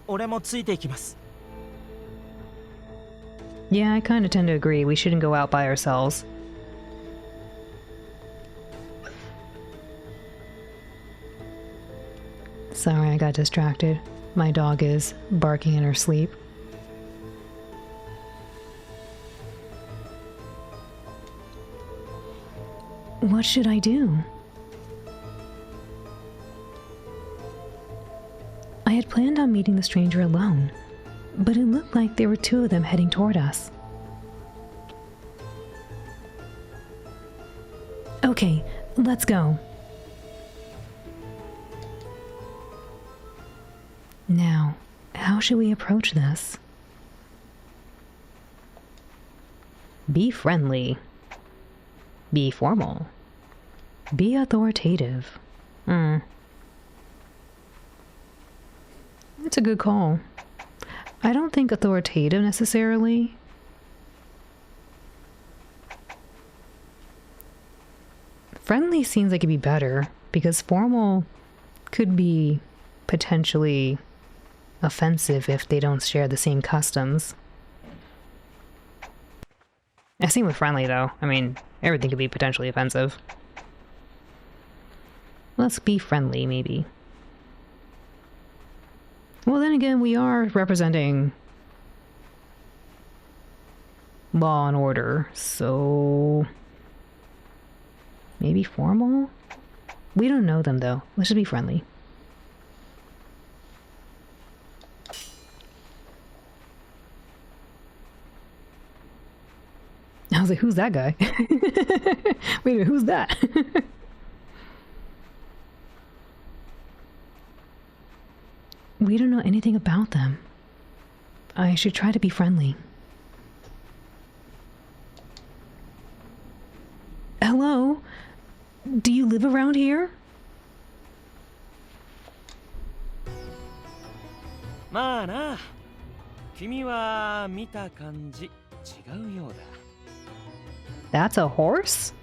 俺もついていきます。 Yeah, I kind of tend to agree. We shouldn't go out by ourselves. Sorry, I got distracted. My dog is barking in her sleep. What should I do? I had planned on meeting the stranger alone, but it looked like there were two of them heading toward us. Okay, let's go. Now, how should we approach this? Be friendly. Be formal. Be authoritative. It's a good call. I don't think authoritative necessarily. Friendly seems like it'd be better, because formal could be potentially offensive if they don't share the same customs. I same with friendly though. I mean, everything could be potentially offensive. Let's be friendly, maybe. Well, then again, we are representing law and order, so maybe formal? We don't know them though. Let's just be friendly. was like, who's that guy? Wait a minute, who's that? We don't know anything about them. I should try to be friendly. Hello? Do you live around here? まあな、君は見た感じ違うようだ。 That's a horse?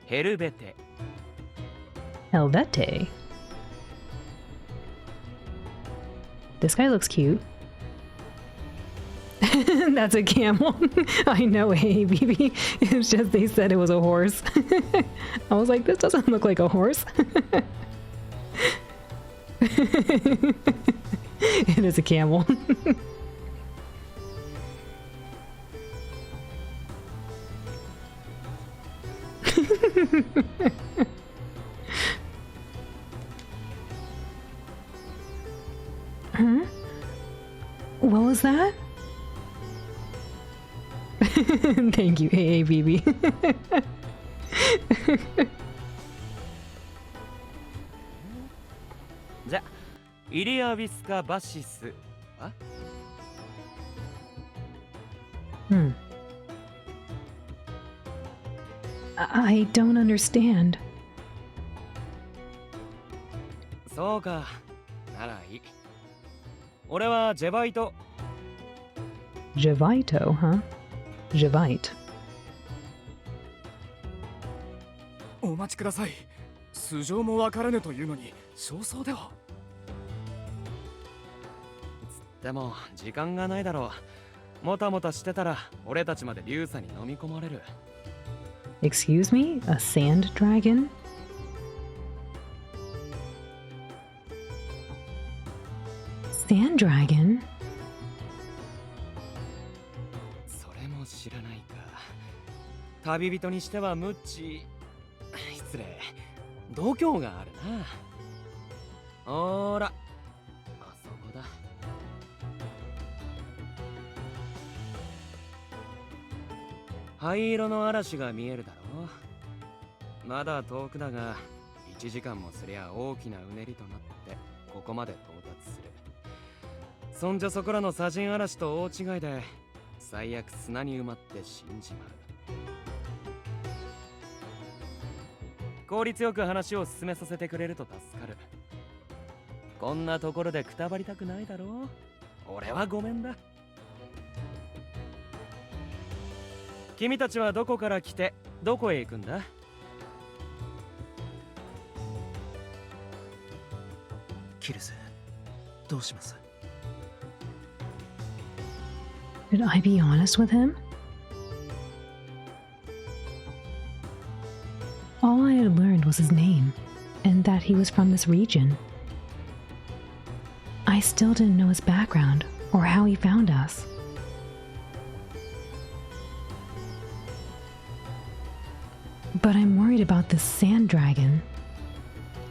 Helvete. Helvete. This guy looks cute. That's a camel. I know, hey, BB. It's just they said it was a horse. I was like, this doesn't look like a horse. It is a camel. Huh? What was that? Thank you, AABB. じゃ、イリア・ビスカ・バシスは I don't understand. そうか、ならいい。俺はジェバイト。Jevito, huh? Jevite. お待ちください。素性もわからぬというのに焦燥では。でも時間がないだろう。もたもたしてたら俺たちまでリュウサに飲み込まれる。Excuse me? A sand dragon? Sand dragon? それも知らないか。旅人にしては無知。失礼。度胸があるな。ほーら、あそこだ。灰色の嵐が見えるだろう。まだ遠くだが、1時間もすりゃ大きなうねりとなってここまで到達する。そんじょそこらの砂塵嵐と大違いで、最悪砂に埋まって死んじまう。効率よく話を進めさせてくれると助かる。こんなところでくたばりたくないだろう。俺はごめんだ。君たちはどこから来てどこへ行くんだ？キルズ、どうします？ Should I be honest with him? All I had learned was his name, and that he was from this region. I still didn't know his background, or how he found us. But I'm worried about this sand dragon.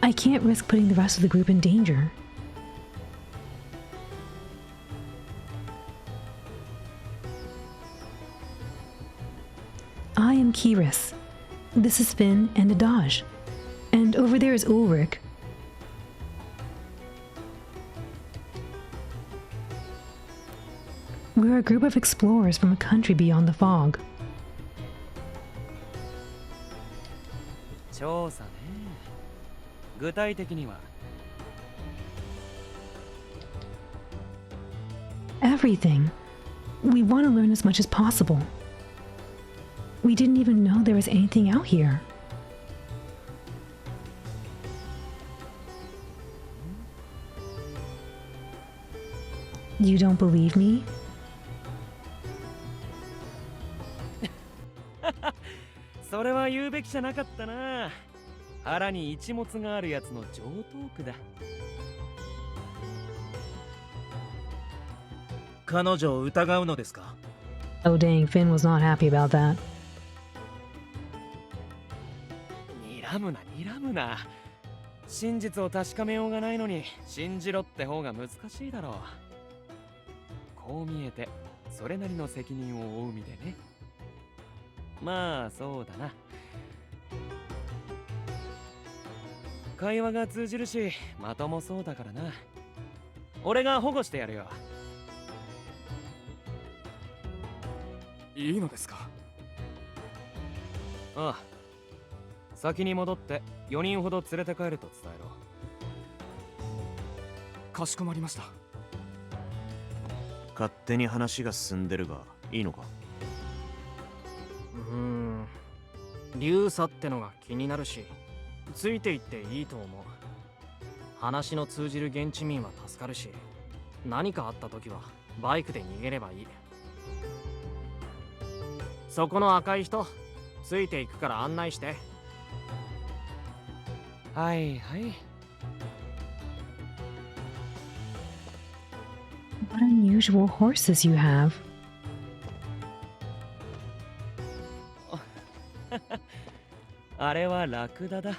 I can't risk putting the rest of the group in danger. I am Kiris. This is Finn and Adaj. And over there is Ulrich. We're a group of explorers from a country beyond the fog. 調査ね。具体的には Everything. We want to learn as much as possible. We didn't even know there was anything out here. You don't believe me? それは言うべきじゃなかったな。腹に一物があるやつの常套句だ。彼女を疑うのですか？ Oh dang, Finn was not happy about that. 睨むな睨むな。真実を確かめようがないのに信じろって方が難しいだろう。こう見えてそれなりの責任を負う身でね。まあそうだな。会話が通じるしまともそうだからな。俺が保護してやるよ。いいのですか？ああ、先に戻って4人ほど連れて帰ると伝えろ。かしこまりました。勝手に話が進んでるがいいのか？流佐ってのが気になるし、ついていっていいと思う。話の通じる現地民は助かるし、何かあった時はバイクで逃げればいい。そこの赤い人、ついていくから案内して。はいはい。What unusual horses you have. あれはラクダだ。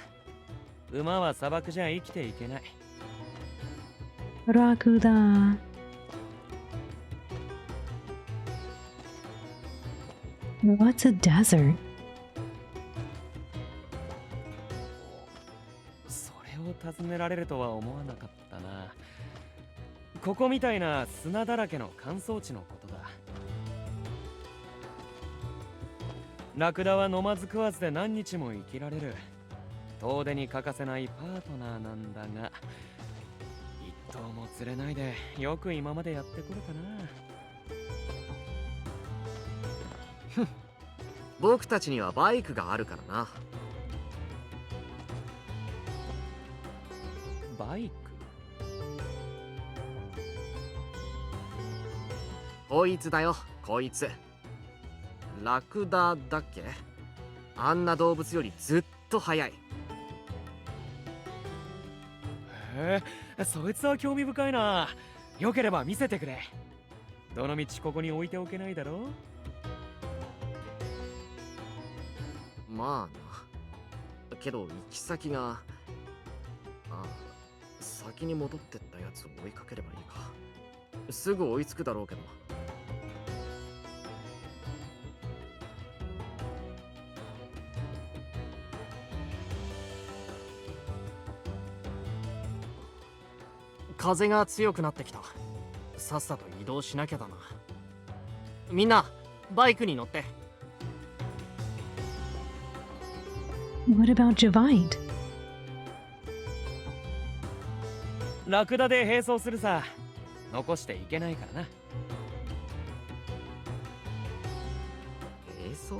馬は砂漠じゃ生きていけない。ラクダ。What's a desert? それを尋ねられるとは思わなかったな。ここみたいな砂だらけの乾燥地のことだ。ラクダは飲まず食わずで何日も生きられる。遠出に欠かせないパートナーなんだが、一頭も釣れないでよく今までやってこれたな。僕たちにはバイクがあるからな。バイク？こいつだよ、こいつ。ラクダだっけ？あんな動物よりずっと速い。へえ、そいつは興味深いな。よければ見せてくれ。どのみちここに置いておけないだろう。まあな。けど行き先が、先に戻ってったやつを追いかければいいか。すぐ追いつくだろうけど。風が強くなってきた。さっさと移動しなきゃだな。みんなバイクに乗って。What about Javite? ラクダで並走するさ。残していけないからな。並走？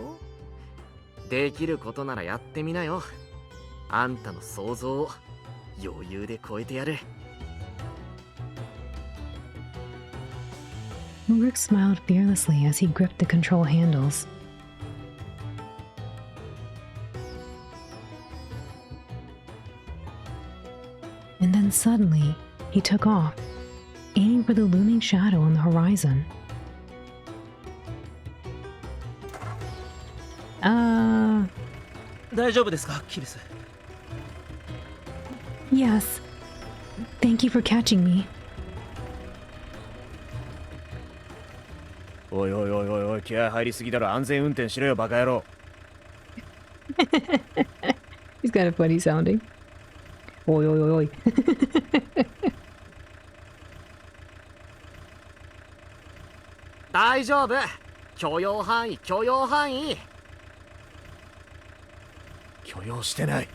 できることならやってみなよ。あんたの想像を余裕で超えてやる。Ulrich smiled fearlessly as he gripped the control handles. And then suddenly, he took off, aiming for the looming shadow on the horizon. Uh... 大丈夫ですか、キルス。Yes. Thank you for catching me. おいおいおいおいおい、気合入りすぎだろ。安全運転しろよ、バカ野郎。He's kind of funny sounding. Oi, oi, oi, oi. 大丈夫。許容範囲、許容範囲。許容してない。へえ、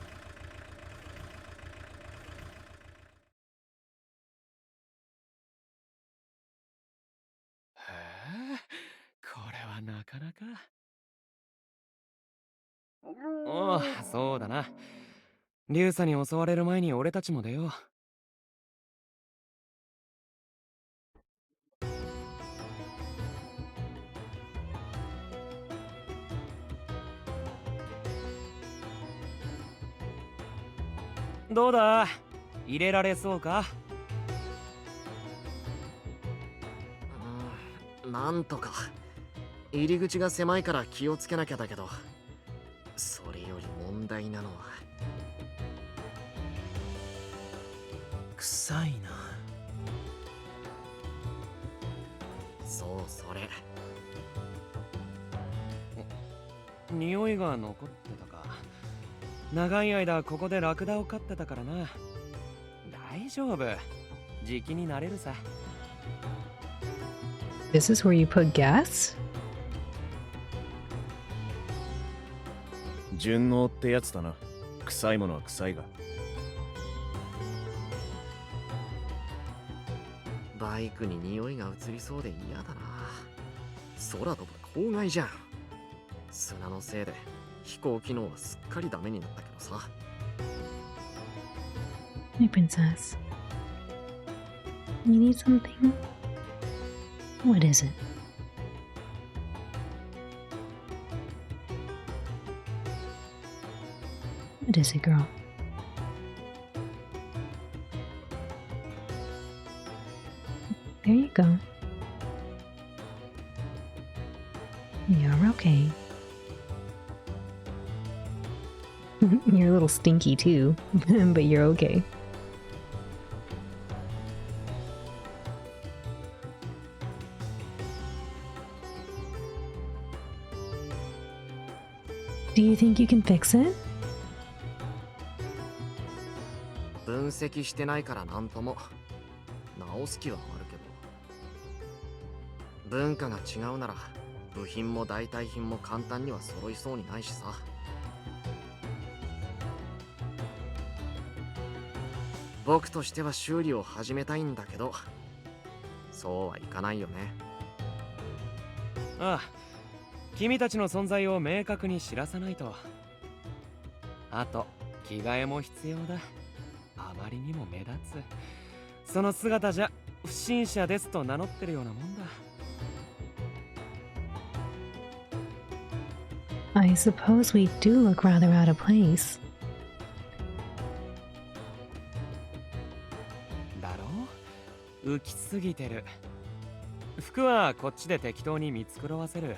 これはなかなか。おお、そうだな。リュウサに襲われる前に俺たちも出よう。どうだ？入れられそうか？なんとか。入り口が狭いから気をつけなきゃだけど、それより問題なのは臭いな。そうそれ。匂いが残ってたか。長い間ここでラクダを飼ってたからな。大丈夫。時期になれるさ。This is where you put gas? 順応ってやつだな。臭いものは臭いが。バイクに匂いが移りそうで嫌だな。空飛ぶ公害じゃん。砂のせいで飛行機能はすっかりダメになったけどさ。Hey, princess. You need something? What is it? What is it, girl? There you go. You're okay. You're a little stinky too, but you're okay. Do you think you can fix it? 分析してないからなんとも。直す気はあるけど。文化が違うなら部品も代替品も簡単には揃いそうにないしさ。僕としては修理を始めたいんだけど、そうはいかないよね。ああ、君たちの存在を明確に知らさないと。あと着替えも必要だ。あまりにも目立つ。その姿じゃ不審者ですと名乗ってるようなもんだ。I suppose we do look rather out of place. だろ？浮きすぎてる。服はこっちで適当に見繕わせる。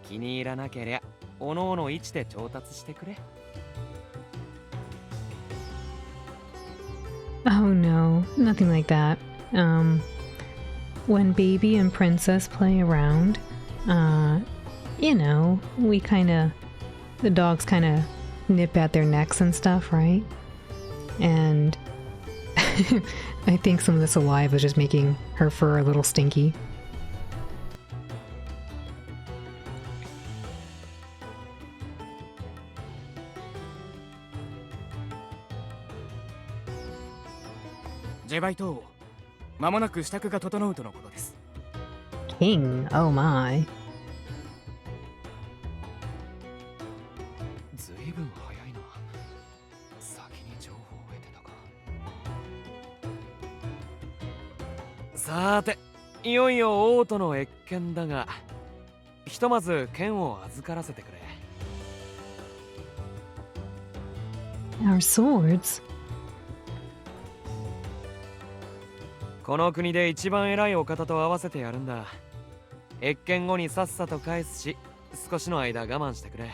気に入らなけりゃおのおの位置で調達してくれ。Oh no, nothing like that. When Baby and Princess play around, you know, the dogs kinda nip at their necks and stuff, right? And I think some of the saliva is just making her fur a little stinky. J-Byte、間もなく支度が整うとのことです。King, oh my. ずいぶん早いな。先に情報を得てたか。さーて、いよいよ王都の謁見だが、ひとまず剣を預からせてくれ。Our swords? この国で一番偉いお方と会わせてやるんだ。謁見後にさっさと返すし、少しの間我慢してくれ。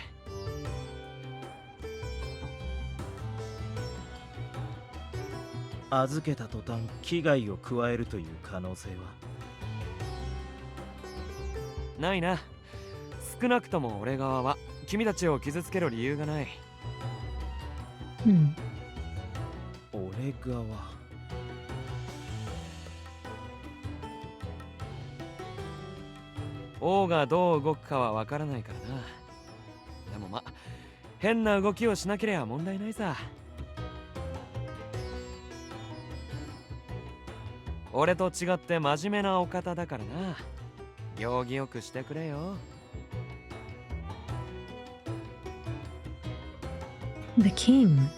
預けた途端危害を加えるという可能性はないな。少なくとも俺側は君たちを傷つける理由がない。俺側。王がどう動くかはわからないからな。でもま、変な動きをしなければ問題ないさ。俺と違って真面目なお方だからな。行儀よくしてくれよ。The king.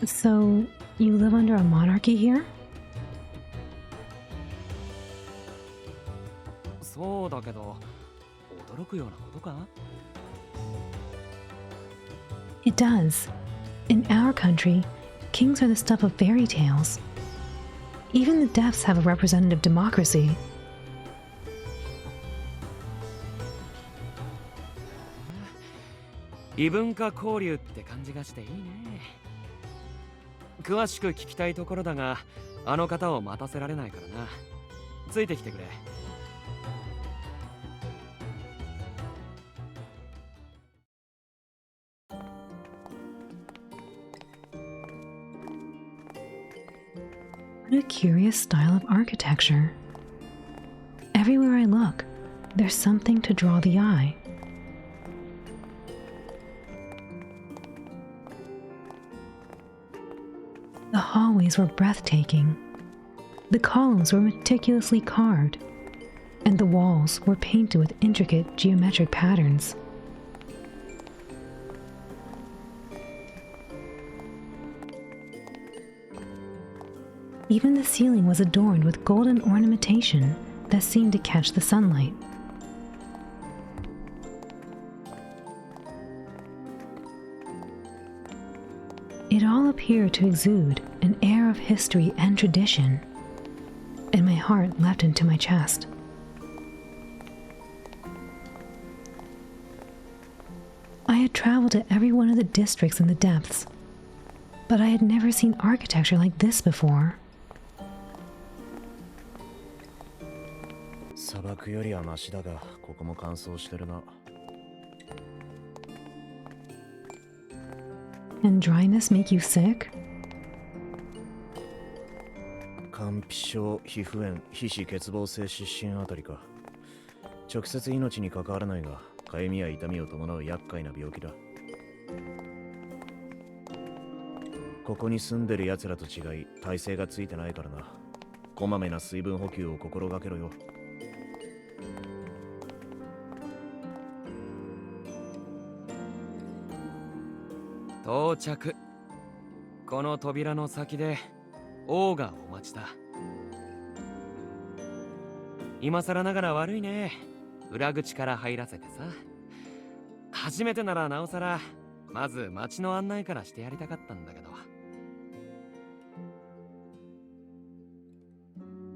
So, you live under a monarchy here? そうだけど、驚くようなことか？ It does. In our country, kings are the stuff of fairy tales. Even the deafs have a representative democracy. 異文化交流って感じがしていいね。詳しく聞きたいところだが、あの方を待たせられないからな。ついてきてくれ。What a curious style of architecture. Everywhere I look, there's something to draw the eye. The hallways were breathtaking. The columns were meticulously carved, and the walls were painted with intricate geometric patterns. Even the ceiling was adorned with golden ornamentation that seemed to catch the sunlight. It all appeared to exude an air of history and tradition, and my heart leapt into my chest. I had traveled to every one of the districts in the depths, but I had never seen architecture like this before. 砂漠よりはマシだが、ここも乾燥してるな。And dryness make you sick? 乾皮症、皮膚炎、皮脂欠乏性湿疹あたりか。直接命に関わらないが、かゆみや痛みを伴う厄介な病気だ。ここに住んでる奴らと違い、耐性がついてないからな。こまめな水分補給を心がけろよ。到着。この扉の先で王がお待ちだ。今更ながら悪いね。裏口から入らせてさ。初めてならなおさら、まず街の案内からしてやりたかったんだけど。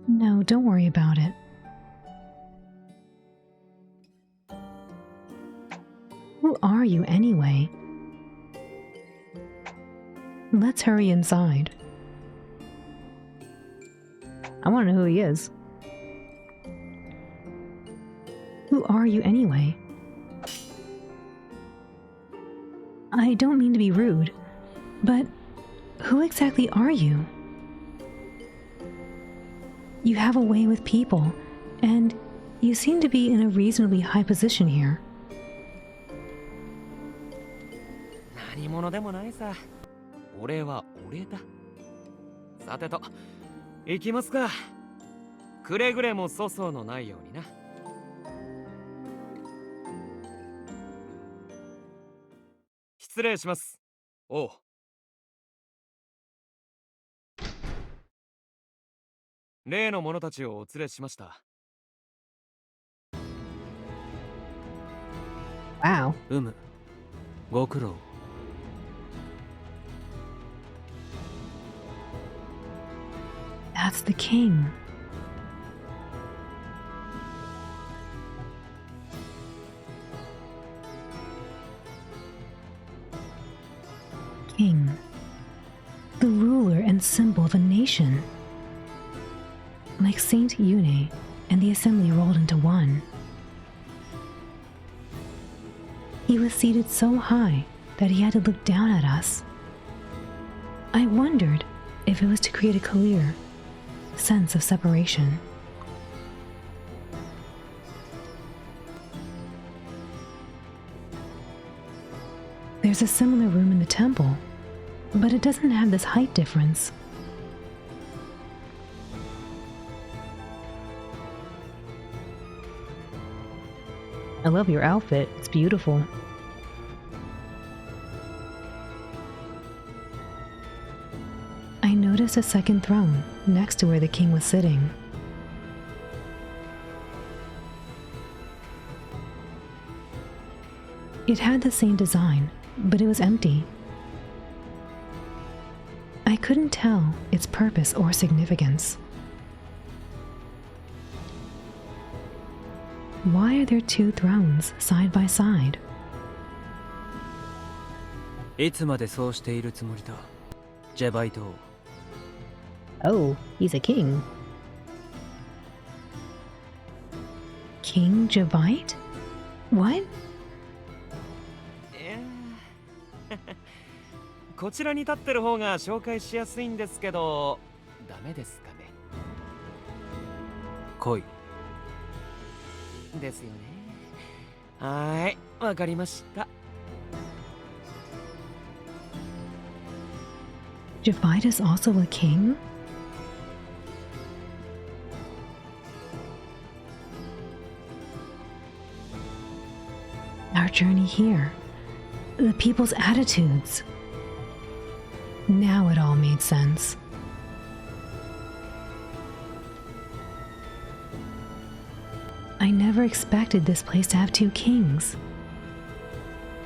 No, don't worry about it. Who are you anyway? Let's hurry inside. I want to know who he is. Who are you anyway? I don't mean to be rude, but who exactly are you? You have a way with people, and you seem to be in a reasonably high position here. 何者でもないさ。俺は俺だ。さてと、行きますか。くれぐれも粗相のないようにな。失礼します。おう。例の者たちをお連れしました。Wow. ご苦労。That's the king. King, the ruler and symbol of a nation. Like Saint Yune and the assembly rolled into one. He was seated so high that he had to look down at us. I wondered if it was to create a clear sense of separation. There's a similar room in the temple, but it doesn't have this height difference. I love your outfit. It's beautiful. I noticed a second throne next to where the king was sitting. It had the same design, but it was empty. I couldn't tell its purpose or significance. Why are there two thrones side by side? いつまでそうしているつもりだ。ジェバイト。 Oh, he's a king. King Javite? What? こちらに立ってる方が紹介しやすいんですけど、ダメですかね。来い。ですよね。はーい、わかりました。Javite is also a king? Our journey here, the people's attitudes. Now it all made sense. I never expected this place to have 2 kings.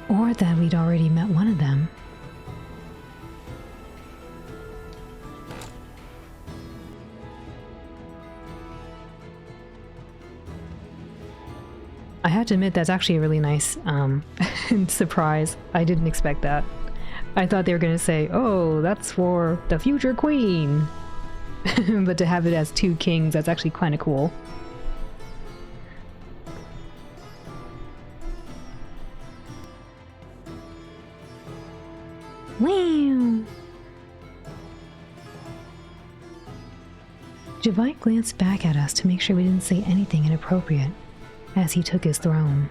Or that we'd already met one of them. I have to admit that's actually a really nice surprise. I didn't expect that. I thought they were going to say, oh, that's for the future queen. But to have it as 2 kings, that's actually kind of cool. Wow! Javite glanced back at us to make sure we didn't say anything inappropriate as he took his throne.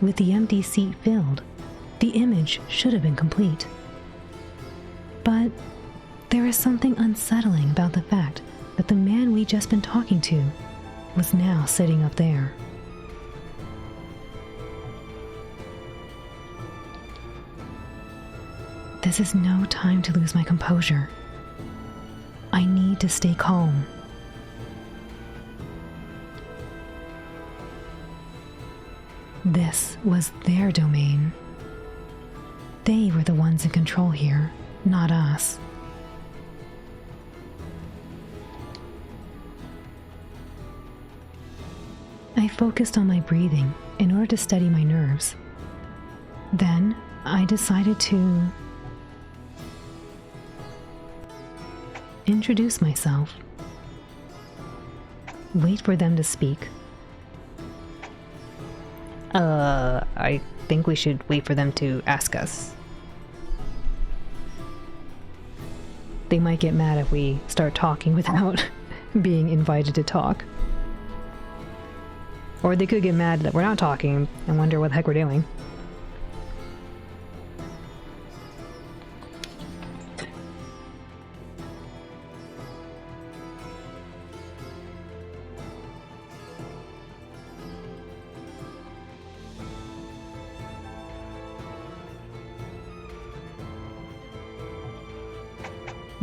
With the empty seat filled, the image should have been complete. But there is something unsettling about the fact that the man we'd just been talking to was now sitting up there. This is no time to lose my composure. I need to stay calm. This was their domain. They were the ones in control here, not us. I focused on my breathing in order to steady my nerves. Then I decided to introduce myself. Wait for them to speak. I think we should wait for them to ask us. They might get mad if we start talking without being invited to talk. Or they could get mad that we're not talking and wonder what the heck we're doing.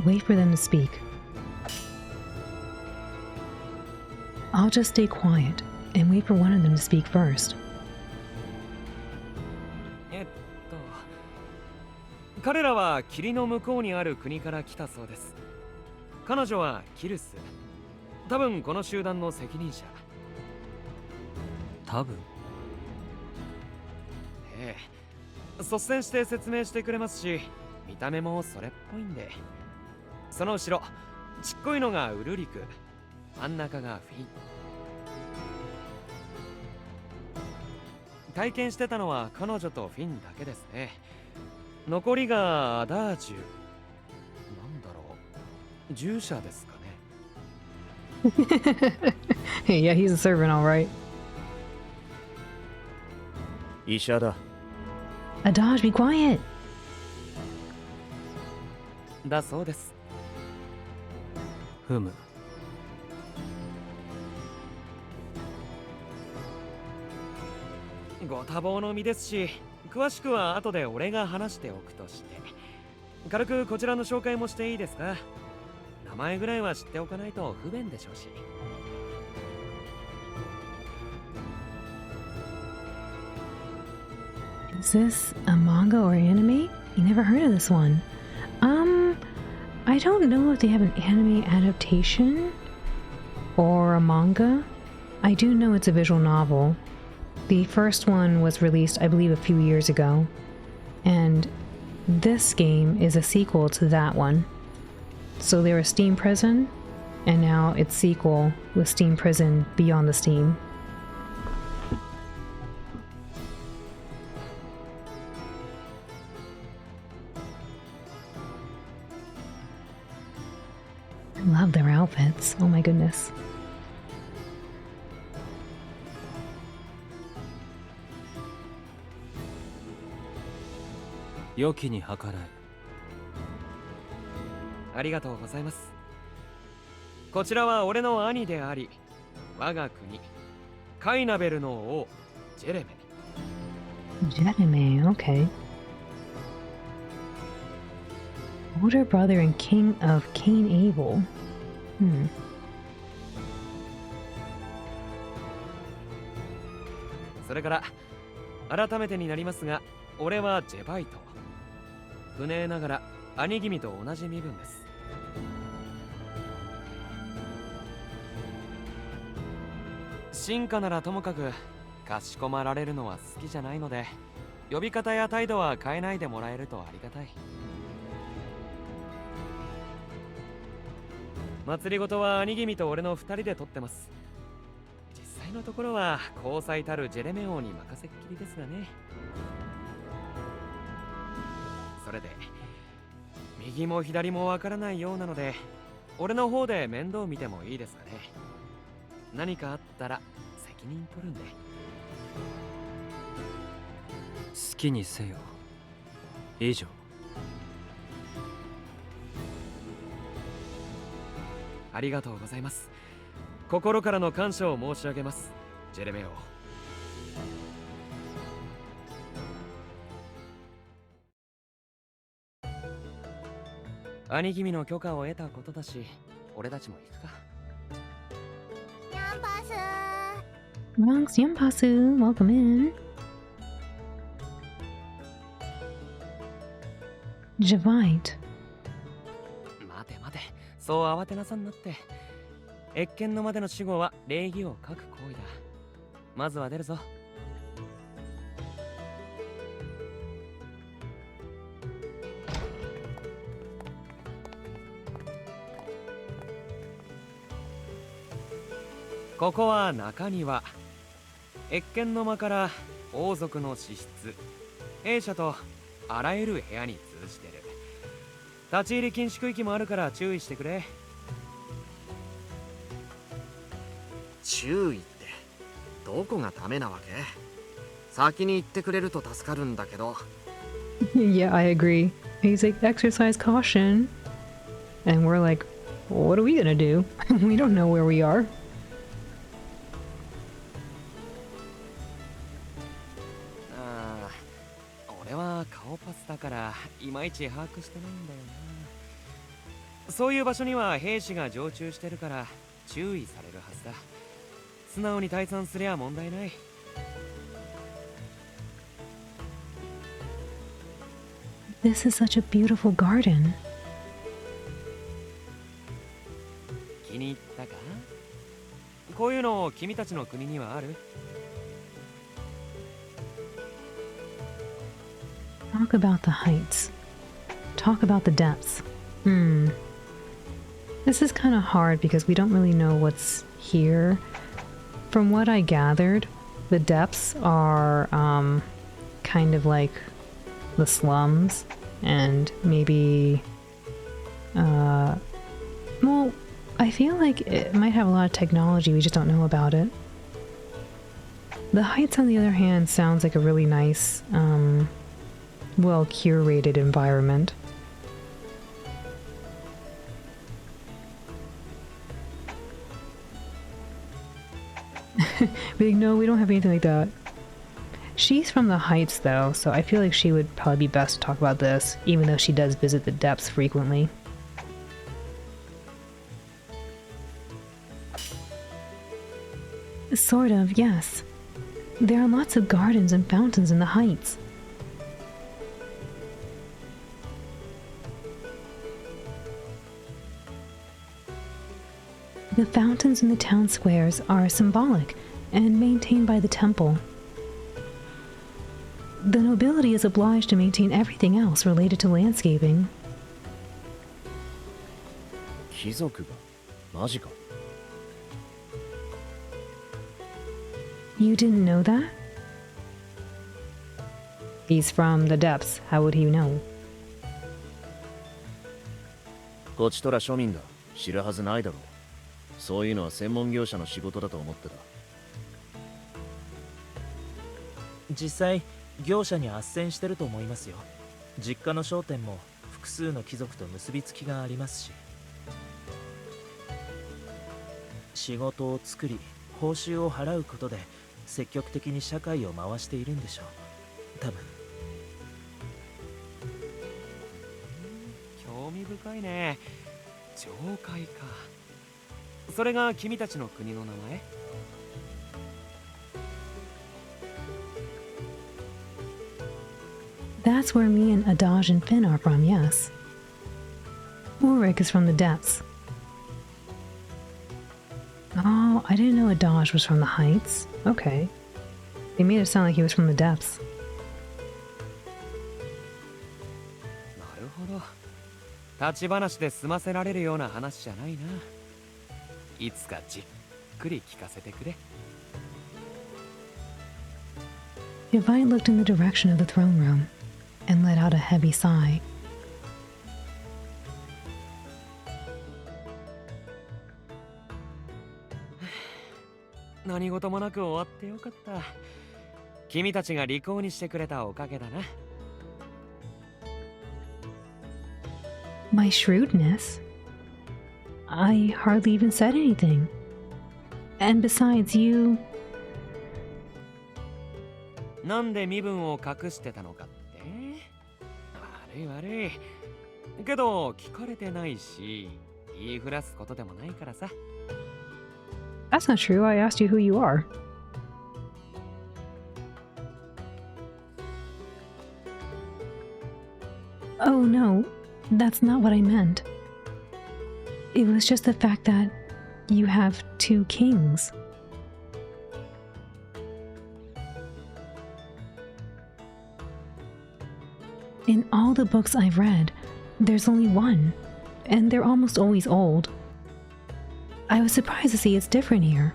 Wait for them to speak. I'll just stay quiet and wait for one of them to speak first. 彼らは霧の向こうにある国から来たそうです。彼女はキルス。多分この集団の責任者。多分。ええ。率先して説明してくれますし、見た目もそれっぽいんで。その後ろ、ちっこいのがウルリク、真ん中がフィン。体験してたのは彼女とフィンだけですね。残りがアダージュ。なんだろう、従者ですかね。Yeah, he's a servant, all right. 医者だ。Adaj, be quiet. だそうです。ふむ。ご多忙の身ですし、詳しくは後で俺が話しておくとして、軽くこちらの紹介もしていいですか？名前ぐらいは知っておかないと不便でしょうし。Is this a manga or anime? You never heard of this one. I don't know if they have an anime adaptation or a manga, I do know it's a visual novel. The first one was released, I believe, a few years ago, and this game is a sequel to that one. So there was Steam Prison, and now it's sequel with Steam Prison Beyond the Steam. I love their outfits. Oh my goodness.良きに計らえ。ありがとうございます。こちらは俺の兄であり、我が国カイナベルの王ジェレメ。Jeremy, okay. Older brother and king of Cain Abel. Hmm. それから改めてになりますが、俺はジェバイト。不明ながら兄君と同じ身分です。進化ならともかくかしこまられるのは好きじゃないので、呼び方や態度は変えないでもらえるとありがたい。祭りごとは兄君と俺の二人で取ってます。実際のところは交際たるジェレメ王に任せっきりですがね。それで右も左もわからないようなので、俺の方で面倒見てもいいですかね。何かあったら責任取るんで。好きにせよ。以上。ありがとうございます。心からの感謝を申し上げます、ジェレメ王。兄君の許可を得たことだし、俺たちも行くか。Rongs Yampasu, welcome in. Javite. 待て待て、そう慌てなさんなって。謁見のまでの死後は礼儀を書く行為だ。まずは出るぞ。ここは中庭。謁見の間から王族の私室、兵舎とあらゆる部屋に通じてる。立ち入り禁止区域もあるから注意してくれ。注意ってどこがダメなわけ？先に言ってくれると助かるんだけど。Yeah, I agree. He's like, exercise caution. And we're like, what are we gonna do? We don't know where we are. 俺は顔パスだからいまいち把握してないんだよな。そういう場所には兵士が常駐してるから注意されるはずだ。素直に退散すりゃ問題ない。This is such a beautiful garden. 気に入ったか？こういうの君たちの国にはある？ Talk about the heights. Talk about the depths. This is kind of hard because we don't really know what's here. From what I gathered, the depths are kind of like the slums and maybe well, I feel like it might have a lot of technology, we just don't know about it. The heights, on the other hand, sounds like a really nice well curated environment. But no, we don't have anything like that. She's from the Heights though, so I feel like she would probably be best to talk about this, even though she does visit the depths frequently. Sort of, yes. There are lots of gardens and fountains in the Heights. The fountains in the town squares are symbolic and maintained by the temple. The nobility is obliged to maintain everything else related to landscaping. 貴族がマジか You didn't know that? He's from the depths. How would he know? こちとら庶民だ。知るはずないだろう。そういうのは専門業者の仕事だと思ってた。実際業者に斡旋してると思いますよ。実家の商店も複数の貴族と結びつきがありますし、仕事を作り報酬を払うことで積極的に社会を回しているんでしょう。多分。興味深いね。上界か。それが君たちの国の名前？That's where me and Adaj and Finn are from, yes. Ulrich is from the depths. Oh, I didn't know Adaj was from the heights. Okay. They made it sound like he was from the depths. なるほど。立ち話で済ませられるような話じゃないな。いつかじっくり聞かせてくれ。Yevite looked in the direction of the throne room and let out a heavy sigh. 何事もなく終わってよかった。君たちが利口にしてくれたおかげだな。My shrewdness? I hardly even said anything. And besides, you... なんで身分を隠してたのかって？悪い悪い。けど聞かれてないし、言いふらすことでもないからさ。That's not true. I asked you who you are. Oh no, that's not what I meant. It was just the fact that you have two kings. In all the books I've read, there's only one, and they're almost always old. I was surprised to see it's different here.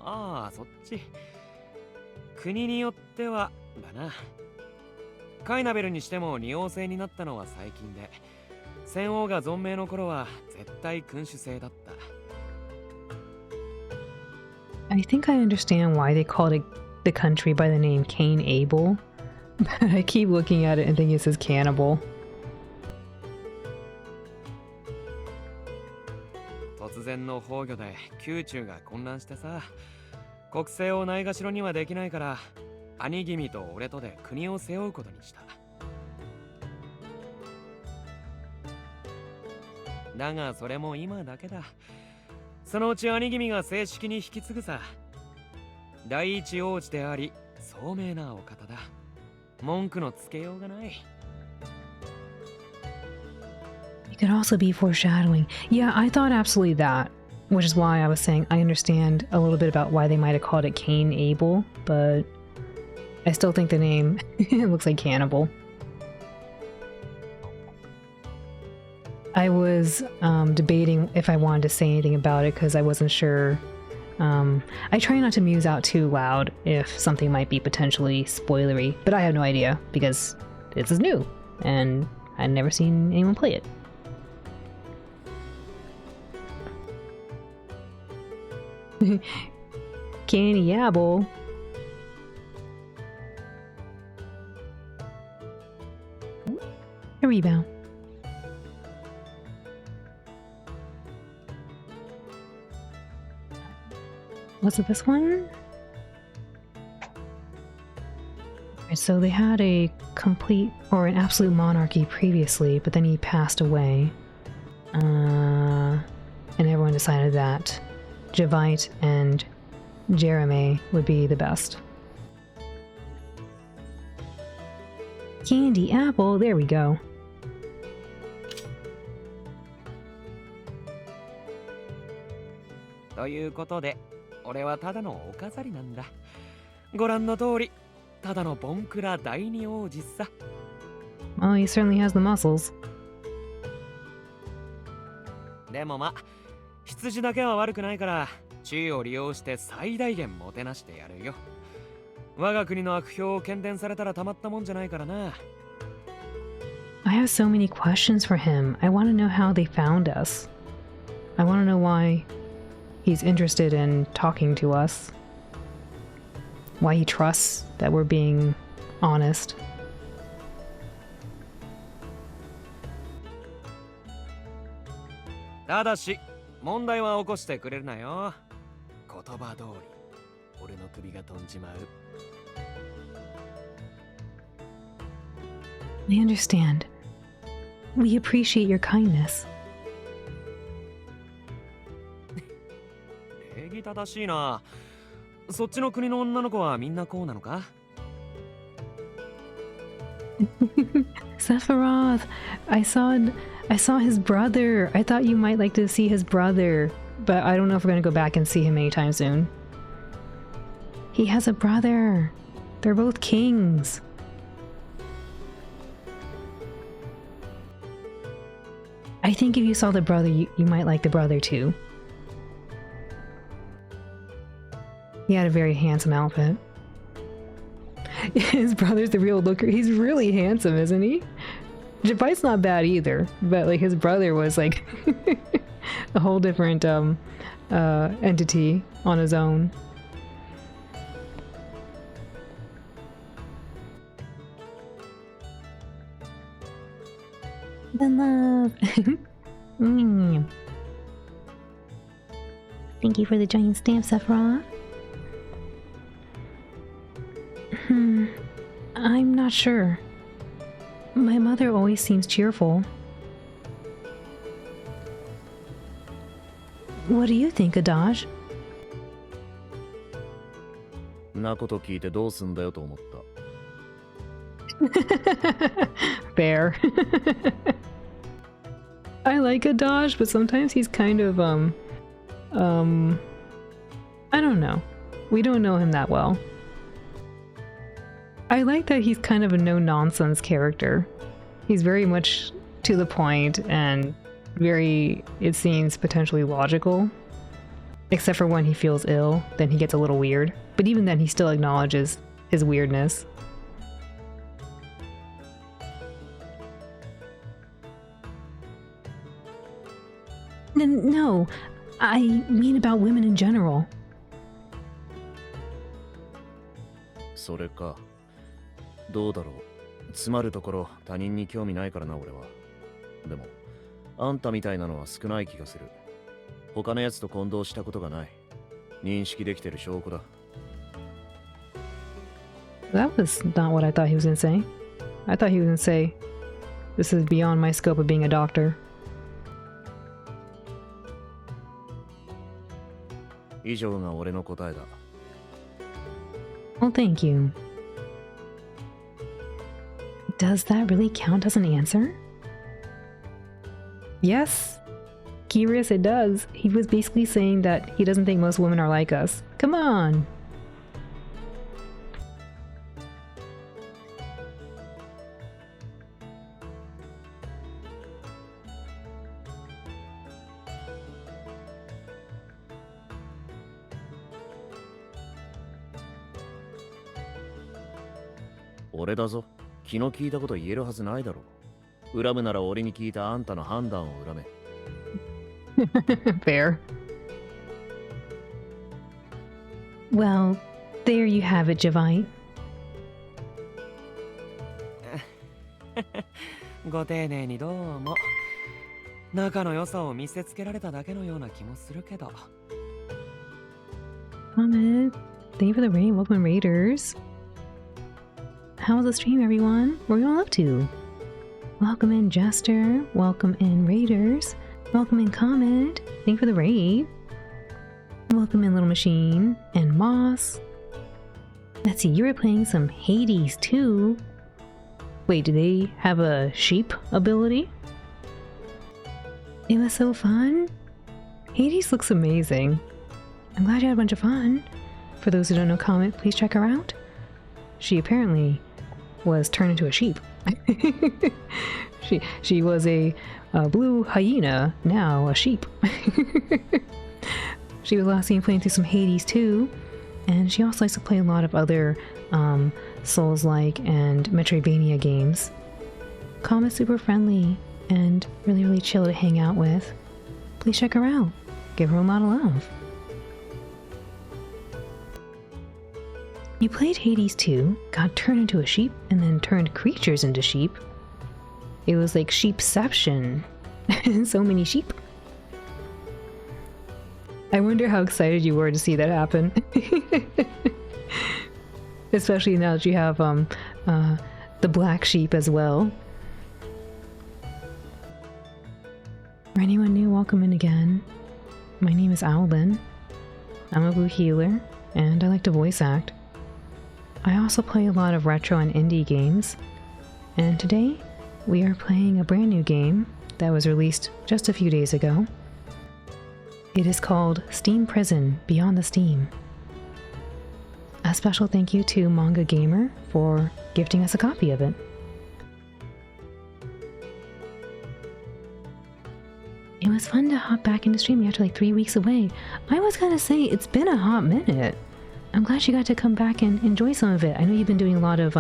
Ah, そっち。国によってはだな。カイナベルにしても二王制になったのは最近で、戦王が存命の頃は絶対君主制だった。I think I understand why they called it the country by the name Cain Abel, but I keep looking at it and thinking it says cannibal. 突然の崩御で宮中が混乱してさ、国政をないがしろにはできないから、兄君と俺とで国を背負うことにした。だがそれも今だけだ。そのうち兄君が正式に引き継ぐさ。第一王子であり聡明なお方だ。文句のつけようがない。It could also be foreshadowing. Yeah, I thought absolutely that, which is why I was saying I understand a little bit about why they might have called it Cain Abel, but I still think the name it looks like cannibal. I was debating if I wanted to say anything about it because I wasn't sure. I try not to muse out too loud if something might be potentially spoilery, but I have no idea because this is new and I've never seen anyone play it. Cannibal. A rebound. Was it this one? Right, so they had a complete or an absolute monarchy previously, but then he passed away. And everyone decided that Javite and Jeremy would be the best. Candy apple, there we go.ということで、俺はただのお飾りなんだ。ご覧の通り、ただのボンクラ第二王子さ。Well, he certainly has the muscles. でもま、羊だけは悪くないから、地位を利用して最大限もてなしてやるよ。我が国の悪評を喧伝されたらたまったもんじゃないからな。I have so many questions for him. I want to know how they found us. I want to know why he's interested in talking to us. Why he trusts that we're being honest. ただし、問題は起こしてくれるなよ。言葉通り、俺の首が飛んじまう。I understand. We appreciate your kindness. 礼儀正しいな。そっちの国の女の子はみんなこうなのか？ Sephiroth, I saw his brother. I thought you might like to see his brother, but I don't know if we're going to go back and see him anytime soon. He has a brother. They're both kings. I think if you saw the brother, you might like the brother too. He had a very handsome outfit. His brother's the real looker. He's really handsome, isn't he? Javite's not bad either, but like his brother was like a whole different entity on his own. The love. Thank you for the giant stamp, Sephiroth. I'm not sure. My mother always seems cheerful. What do you think, Adaj? なこと聞いてどうすんだよと思った。Fair. I like Adaj, but sometimes he's kind of I don't know. We don't know him that well. I like that he's kind of a no-nonsense character. He's very much to the point and very, it seems, potentially logical. Except for when he feels ill, then he gets a little weird. But even then, he still acknowledges his weirdness. No, I mean about women in general. それか。どうだろう。つまるところ他人に興味ないからな俺は。でもあんたみたいなのは少ない気がする。他のやつと混同したことがない。認識できてる証拠だ。That was not what I thought he was gonna say. I thought he was gonna say, "This is beyond my scope of being a doctor." 以上が俺の答えだ。Well, thank you. Does that really count as an answer? Yes. Curious, it does. He was basically saying that he doesn't think most women are like us. Come on.俺だぞ。気の利いたこと言えるはずないだろう。恨むなら俺に聞いたあんたの判断を恨め。Fair. Well, there you have it, Javite. ご丁寧にどうも。仲の良さを見せつけられただけのような気もするけど。Ahmed, thank you for the raid. Welcome, Raiders. How was the stream, everyone? What are you all up to? Welcome in, Jester. Welcome in, Raiders. Welcome in, Comet. Thank you for the raid. Welcome in, Little Machine and Moss. Let's see, you were playing some Hades too. Wait, do they have a sheep ability? It was so fun. Hades looks amazing. I'm glad you had a bunch of fun. For those who don't know Comet, please check her out. She apparently was turned into a sheep. she was a blue hyena, now a sheep. She was last seen playing through some Hades too, and she also likes to play a lot of other Souls-like and Metroidvania games. Comet's super friendly and really chill to hang out with. Please check her out. Give her a lot of love. You played Hades 2, got turned into a sheep, and then turned creatures into sheep. It was like sheepception. So many sheep. I wonder how excited you were to see that happen. Especially now that you have the black sheep as well. For anyone new, welcome in again. My name is Owlin. I'm a blue healer, and I like to voice act. I also play a lot of retro and indie games, and today we are playing a brand new game that was released just a few days ago. It is called Steam Prison Beyond the Steam. A special thank you to Manga Gamer for gifting us a copy of it. It was fun to hop back into streaming after like 3 weeks away. I was gonna say, it's been a hot minute. I'm glad you got to come back and enjoy some of it. I know you've been doing a lot of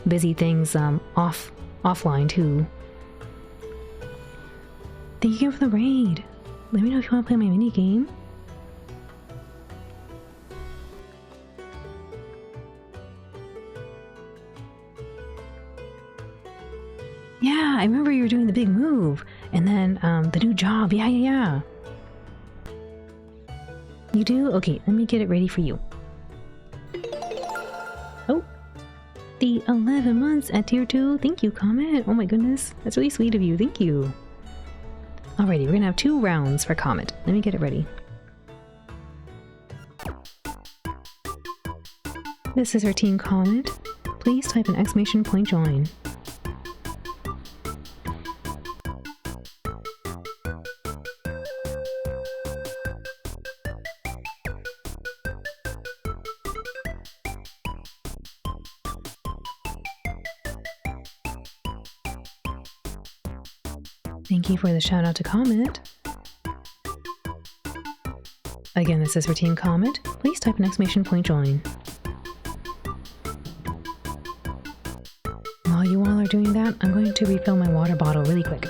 busy things offline too. Thank you for the raid. Let me know if you want to play my mini game. Yeah, I remember you were doing the big move, and then the new job. Yeah. You do? Okay, let me get it ready for you. Oh, the 11 months at tier 2. Thank you, Comet. Oh my goodness, that's really sweet of you. Thank you. Alrighty, we're gonna have 2 rounds for Comet. Let me get it ready. This is our team Comet. Please type an exclamation point join. Thank you for the shout out to Comet. Again, this is for Team Comet. Please type an exclamation point join. While you all are doing that, I'm going to refill my water bottle really quick.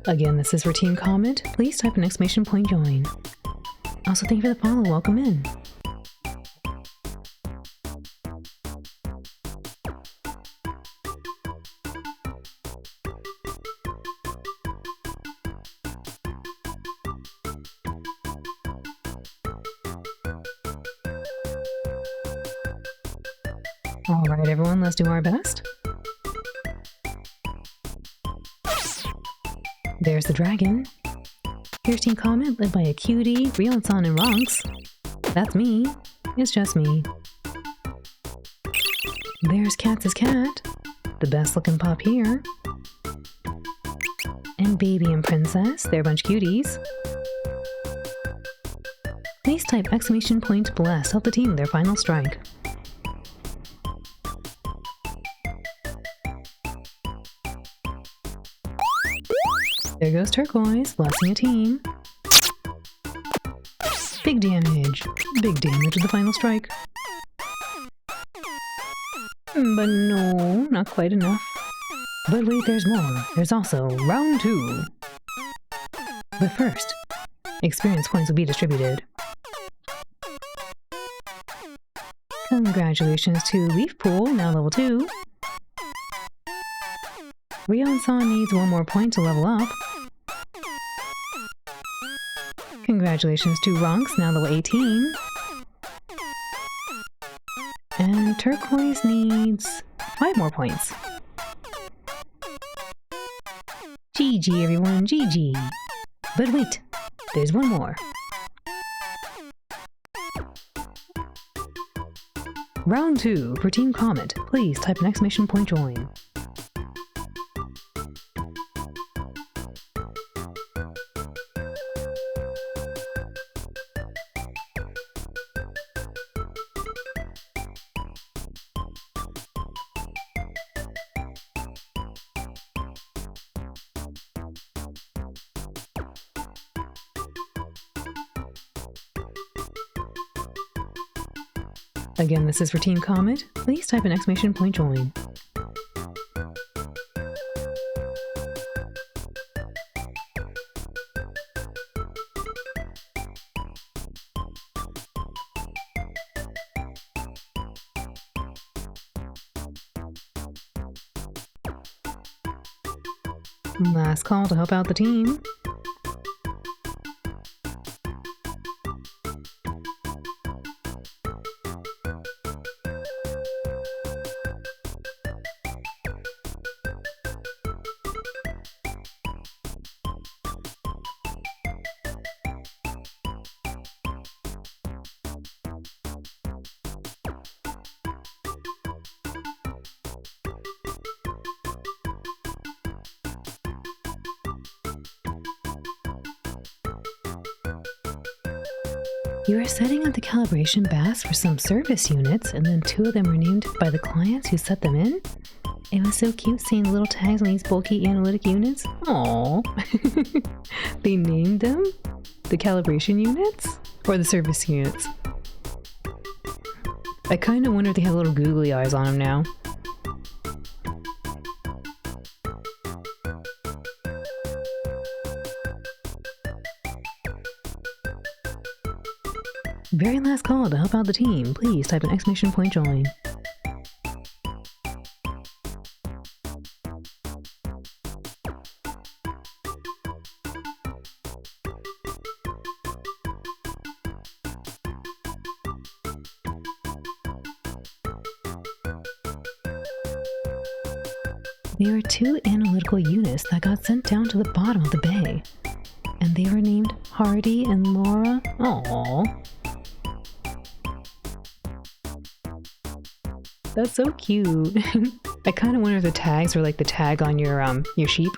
Again, this is for Team Comet. Please type an exclamation point join. Also, thank you for the follow. Welcome in. Alright everyone, let's do our best. There's the dragon. Here's Team Comet, led by a cutie, Ryon-san and Ronks. That's me. It's just me. There's Katz's cat. The best looking pup here. And Baby and Princess, they're a bunch of cuties. Please type exclamation point blessed. Help the team with their final strike. There goes Turquoise, blessing a team. Big damage. Big damage with the final strike. But no, not quite enough. But wait, there's more. There's also round 2. But first, experience points will be distributed. Congratulations to Leaf Pool, now level 2. Ryon-san needs 1 more point to level up. Congratulations to Ronks, now level 18. And Turquoise needs 5 more points. GG everyone, GG. But wait, there's 1 more. Round 2 for Team Comet. Please type an exclamation point join. Again, this is for Team Comet. Please type an exclamation point join. Last call to help out the team. You are setting up the calibration baths for some service units, and then 2 of them were named by the clients who set them in? It was so cute seeing the little tags on these bulky analytic units. Aww. They named them? The calibration units? Or the service units? I kind of wonder if they have little googly eyes on them now. Very last call to help out the team. Please type an exclamation point join. There were 2 analytical units that got sent down to the bottom of the bay, and they were named Hardy and Laura. Aww. That's so cute. I kind of wonder if the tags are like the tag on your sheep.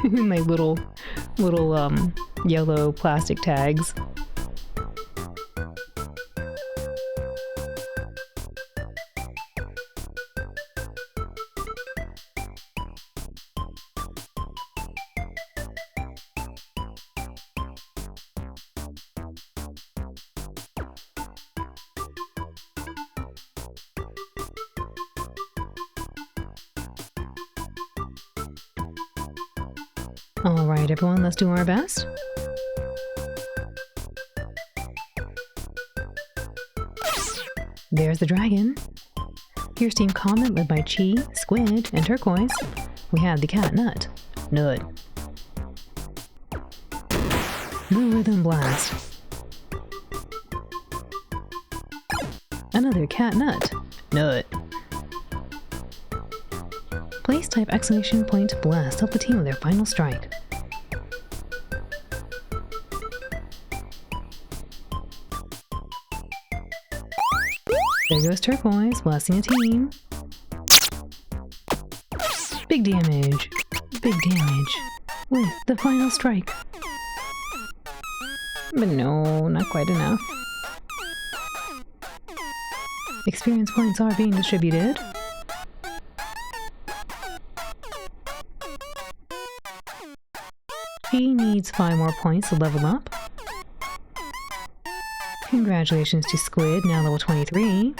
Like little yellow plastic tags. Alright, everyone, let's do our best. There's the dragon. Here's Team Comet led by Chi, Squid, and Turquoise. We have the cat Nut. Nut. The Rhythm Blast. Another cat Nut. Nut. Place type exclamation point blast. Help the team with their final strike. There goes Turquoise, blasting a team. Big damage. Big damage. With the final strike. But no, not quite enough. Experience points are being distributed. He needs 5 more points to level up. Congratulations to Squid, now level 23.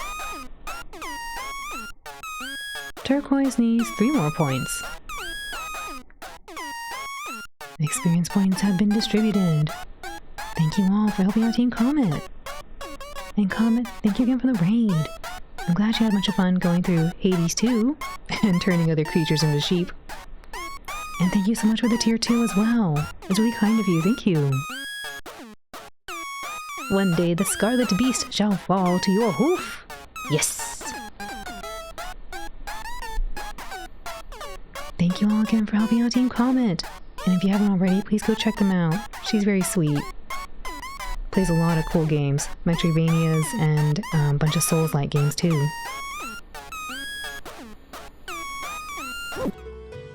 Turquoise needs 3 more points. Experience points have been distributed. Thank you all for helping out Team Comet. And Comet, thank you again for the raid. I'm glad you had a bunch of fun going through Hades 2 and turning other creatures into sheep. And thank you so much for the tier 2 as well. It's really kind of you, thank you. One day the Scarlet Beast shall fall to your hoof. Yes! Thank you all again for helping out Team Comet. And if you haven't already, please go check them out. She's very sweet. Plays a lot of cool games. Metroidvanias and a bunch of Souls-like games too.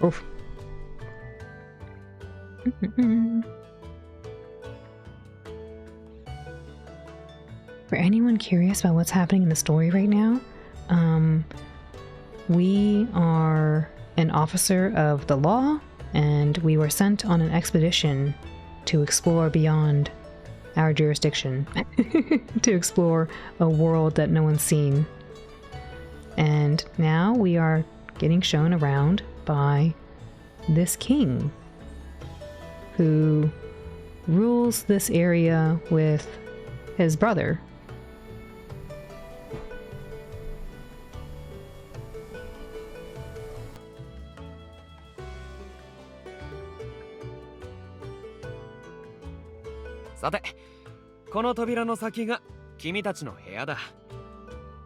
Oof. For anyone curious about what's happening in the story right now, we are an officer of the law, and we were sent on an expedition to explore beyond our jurisdiction, to explore a world that no one's seen. And now we are getting shown around by this king, who rules this area with his brother.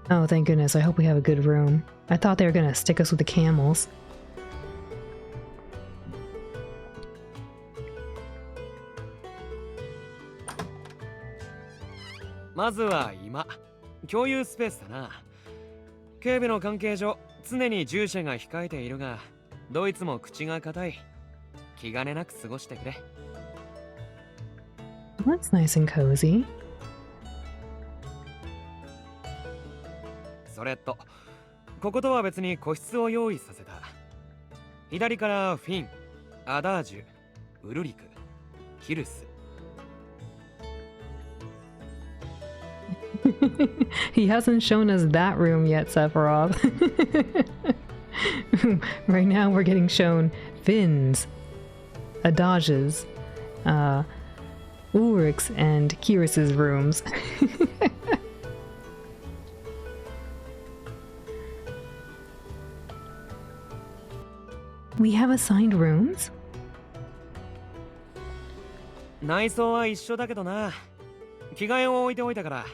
Oh, thank goodness. I hope we have a good room. I thought they were gonna stick us with the camels. That's nice and cozy. それと、こことは別に個室を用意させた。左からフィン、アダージュ、ウルリク、キルス。He hasn't shown us that room yet, Sephiroth. Right now we're getting shown Finn's, Adage's, Ulrich's, and Kiris's rooms. We have assigned rooms? 内装は一緒だけどな。着替えを置いておいたから。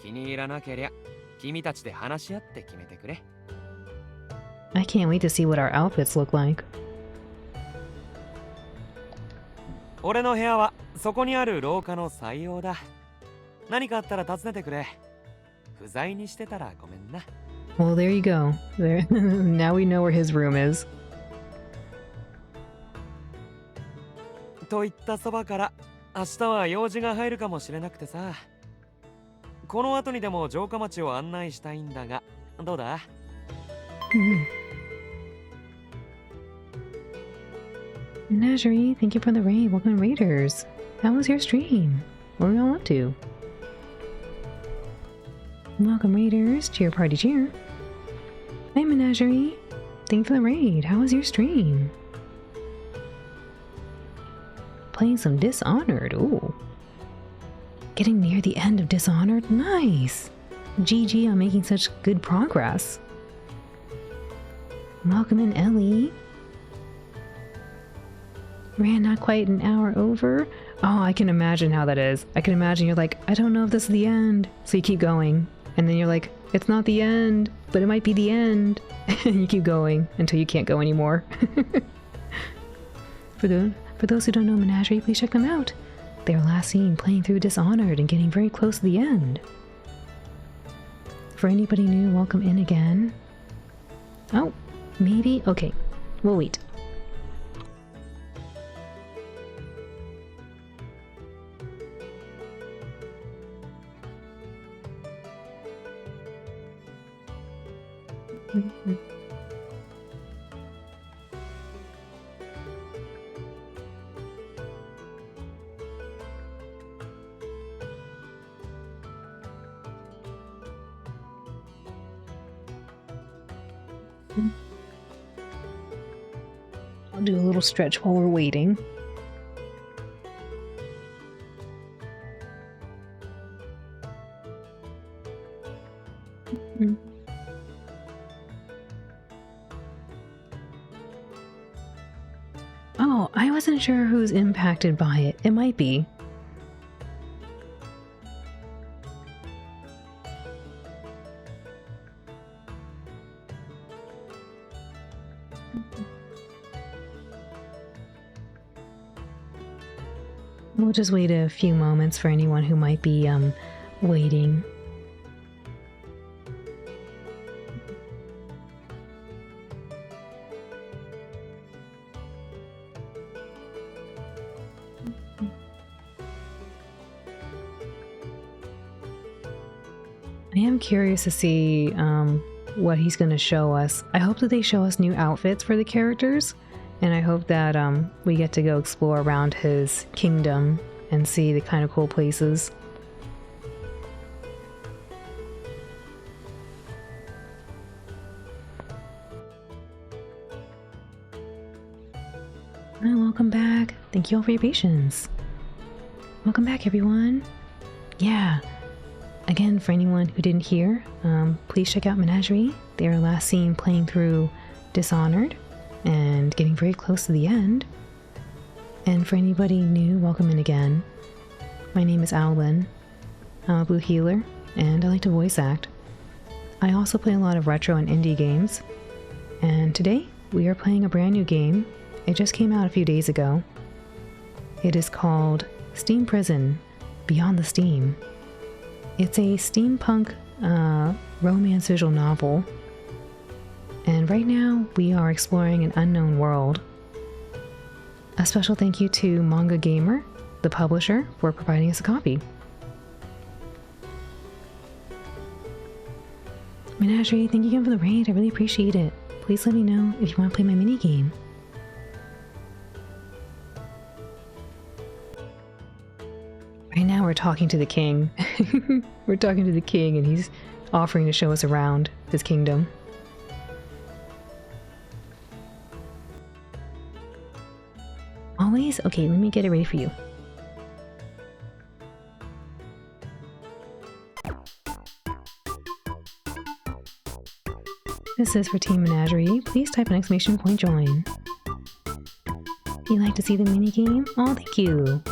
気に入らなけりゃ君たちで話し合って決めてくれ。I can't wait to see what our outfits look like. 俺の部屋はそこにある廊下の採用だ。何かあったら訪ねてくれ。不在にしてたらごめんな。Well, there you go. There. Now we know where his room is. といったそばから明日は用事が入るかもしれなくてさ。この後にでも城下町を案内したいんだが、どうだ？ Menagerie, thank you for the raid. Welcome Raiders. How was your stream? What were we all up to? Welcome Raiders. Cheer party cheer. Hi Menagerie. Thank you for the raid. How was your stream? playing some Dishonored. Ooh. Getting near the end of Dishonored? Nice! GG on making such good progress. Welcome in, Ellie. Ran not quite an hour over. Oh, I can imagine how that is. I can imagine you're like, I don't know if this is the end. So you keep going. And then you're like, it's not the end, but it might be the end. And you keep going until you can't go anymore. For those who don't know Menagerie, please check them out. They were last seen playing through Dishonored and getting very close to the end. For anybody new, welcome in again. Oh, maybe? Okay, we'll wait. I'll do a little stretch while we're waiting. Oh, I wasn't sure who's impacted by it. It might be. We'll just wait a few moments for anyone who might be waiting. I am curious to see what he's going to show us. I hope that they show us new outfits for the characters, and I hope that we get to go explore around his kingdom and see the kind of cool places. Oh, welcome back. Thank you all for your patience. Welcome back, everyone. Yeah. Again, for anyone who didn't hear, please check out Menagerie. They were last seen playing through Dishonored and getting very close to the end. And for anybody new, welcome in again. My name is Owlin. I'm a blue healer, and I like to voice act. I also play a lot of retro and indie games. And today, we are playing a brand new game. It just came out a few days ago. It is called Steam Prison: Beyond the Steam. It's a steampunk romance visual novel, and right now we are exploring an unknown world. A special thank you to Manga Gamer, the publisher, for providing us a copy. Menagerie, thank you again for the raid, I really appreciate it. Please let me know if you want to play my minigame. Right now we're talking to the king. We're talking to the king and he's offering to show us around his kingdom. Always? Okay, let me get it ready for you. This is for Team Menagerie. Please type an exclamation point join. You like to see the minigame? Oh, thank you.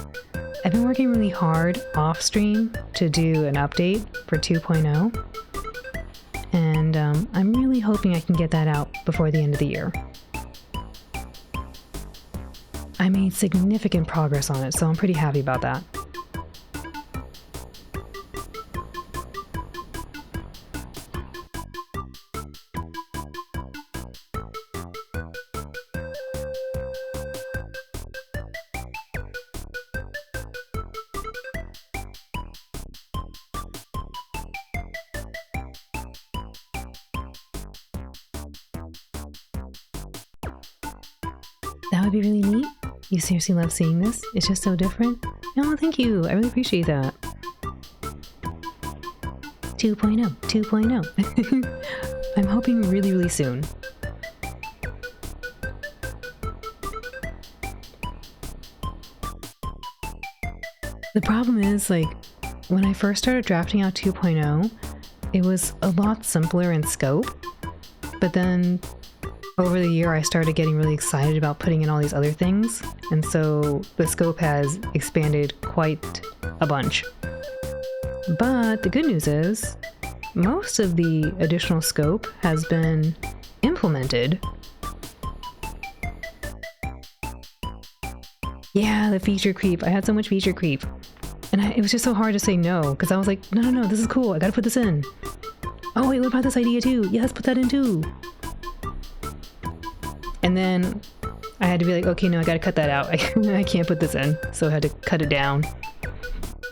I've been working really hard off stream to do an update for 2.0, and I'm really hoping I can get that out before the end of the year. I made significant progress on it, so I'm pretty happy about that. That would be really neat. You seriously love seeing this? It's just so different. Oh, thank you. I really appreciate that. 2.0, 2.0. I'm hoping really, really soon. The problem is, like, when I first started drafting out 2.0, it was a lot simpler in scope, but then over the year I started getting really excited about putting in all these other things, and so the scope has expanded quite a bunch. But the good news is, most of the additional scope has been implemented. Yeah, the feature creep. I had so much feature creep. And it was just so hard to say no, because I was like, no, this is cool. I gotta put this in. Oh, wait, what about this idea too? Yeah, let's put that in too. And then I had to be like, okay, no, I gotta cut that out. I can't put this in. So I had to cut it down.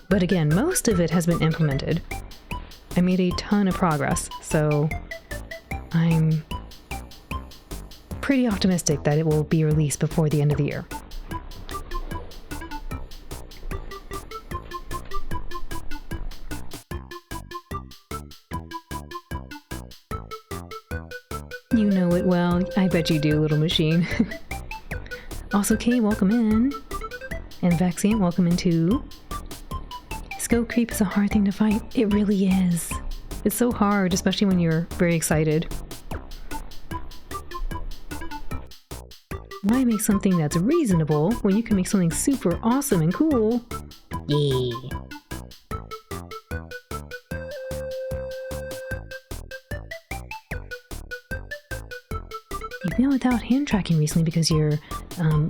But again, most of it has been implemented. I made a ton of progress, so I'm pretty optimistic that it will be released before the end of the year. You know it well. I bet you do, little machine. Also, Kay, welcome in. And Vaccine, welcome in too. Scope creep is a hard thing to fight. It really is. It's so hard, especially when you're very excited. Why make something that's reasonable when you can make something super awesome and cool? Yeah. You've been without hand tracking recently because your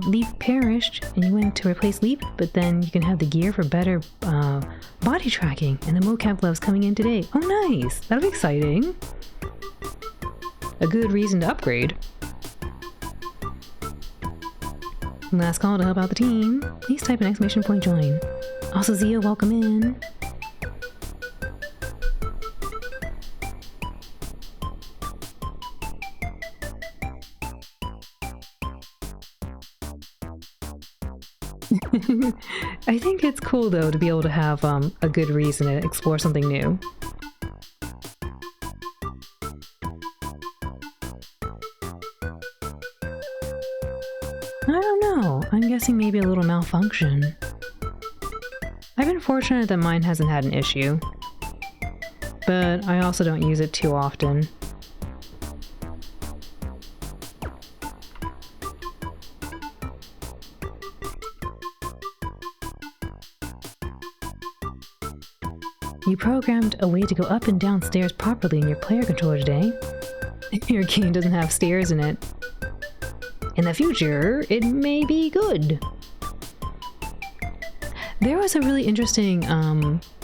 Leap perished and you went to replace Leap, but then you can have the gear for better body tracking, and the mocap gloves coming in today. Oh nice! That'll be exciting. A good reason to upgrade. Last call to help out the team. Please type an exclamation point join. Also Zio, welcome in. I think it's cool though to be able to have a good reason to explore something new. I don't know. I'm guessing maybe a little malfunction. I've been fortunate that mine hasn't had an issue, but I also don't use it too often. You programmed a way to go up and down stairs properly in your player controller today. Your game doesn't have stairs in it. In the future, it may be good. There was a really interesting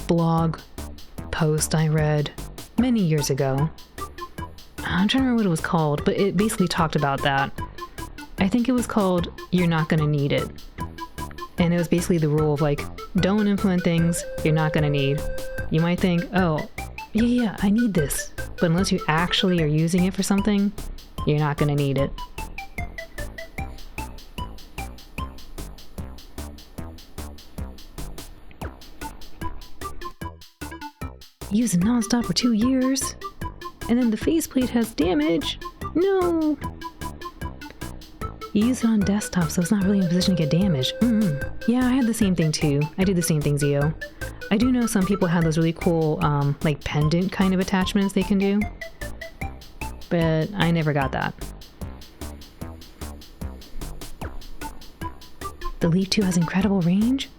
blog post I read many years ago. I'm trying to remember what it was called, but it basically talked about that. I think it was called You're Not Gonna Need It. And it was basically the rule of like, don't implement things you're not gonna need. You might think, oh, yeah, I need this. But unless you actually are using it for something, you're not gonna need it. Use it non-stop for 2 years, and then the faceplate has damage. No! You use it on desktop, so it's not really in a position to get damaged. Yeah, I had the same thing too. I did the same thing, Zio. I do know some people have those really cool, like pendant kind of attachments they can do, but I never got that. The Leap 2 has incredible range?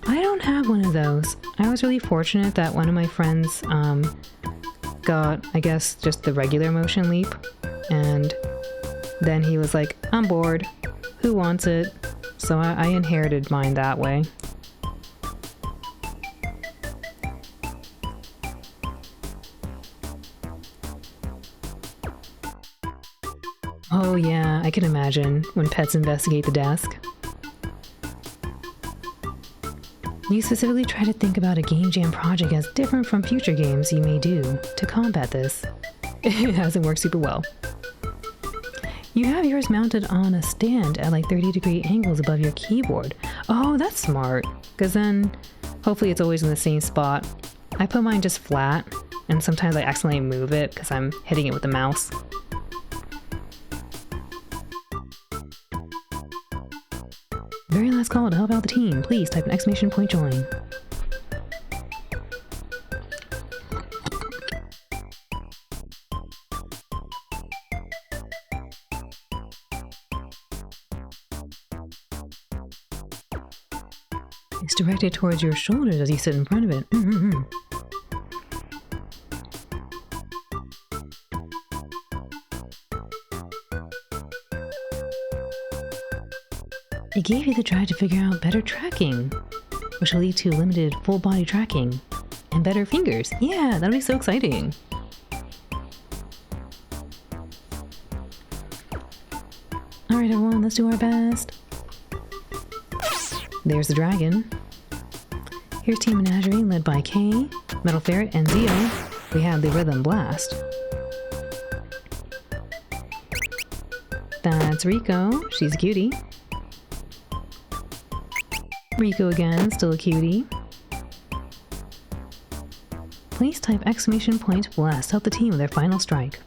I don't have one of those. I was really fortunate that one of my friends got, I guess, just the regular motion leap, and then he was like, I'm bored, who wants it? So I inherited mine that way. Oh yeah, I can imagine when pets investigate the desk. You specifically try to think about a game jam project as different from future games you may do to combat this. It hasn't worked super well. You have yours mounted on a stand at like 30-degree angles above your keyboard. Oh, that's smart, because then hopefully it's always in the same spot. I put mine just flat, and sometimes I accidentally move it because I'm hitting it with the mouse. Very last call to help out the team. Please type an exclamation point join. It's directed towards your shoulders as you sit in front of it. It gave you the drive to figure out better tracking, which will lead to limited full body tracking and better fingers. Yeah, that'll be so exciting. Alright everyone, let's do our best. There's the dragon. Here's Team Menagerie led by Kay, Metal Ferret, and Zio. We have the Rhythm Blast. That's Rico, she's a cutie. Rico again, still a cutie. Please type exclamation point blast to help the team with their final strike.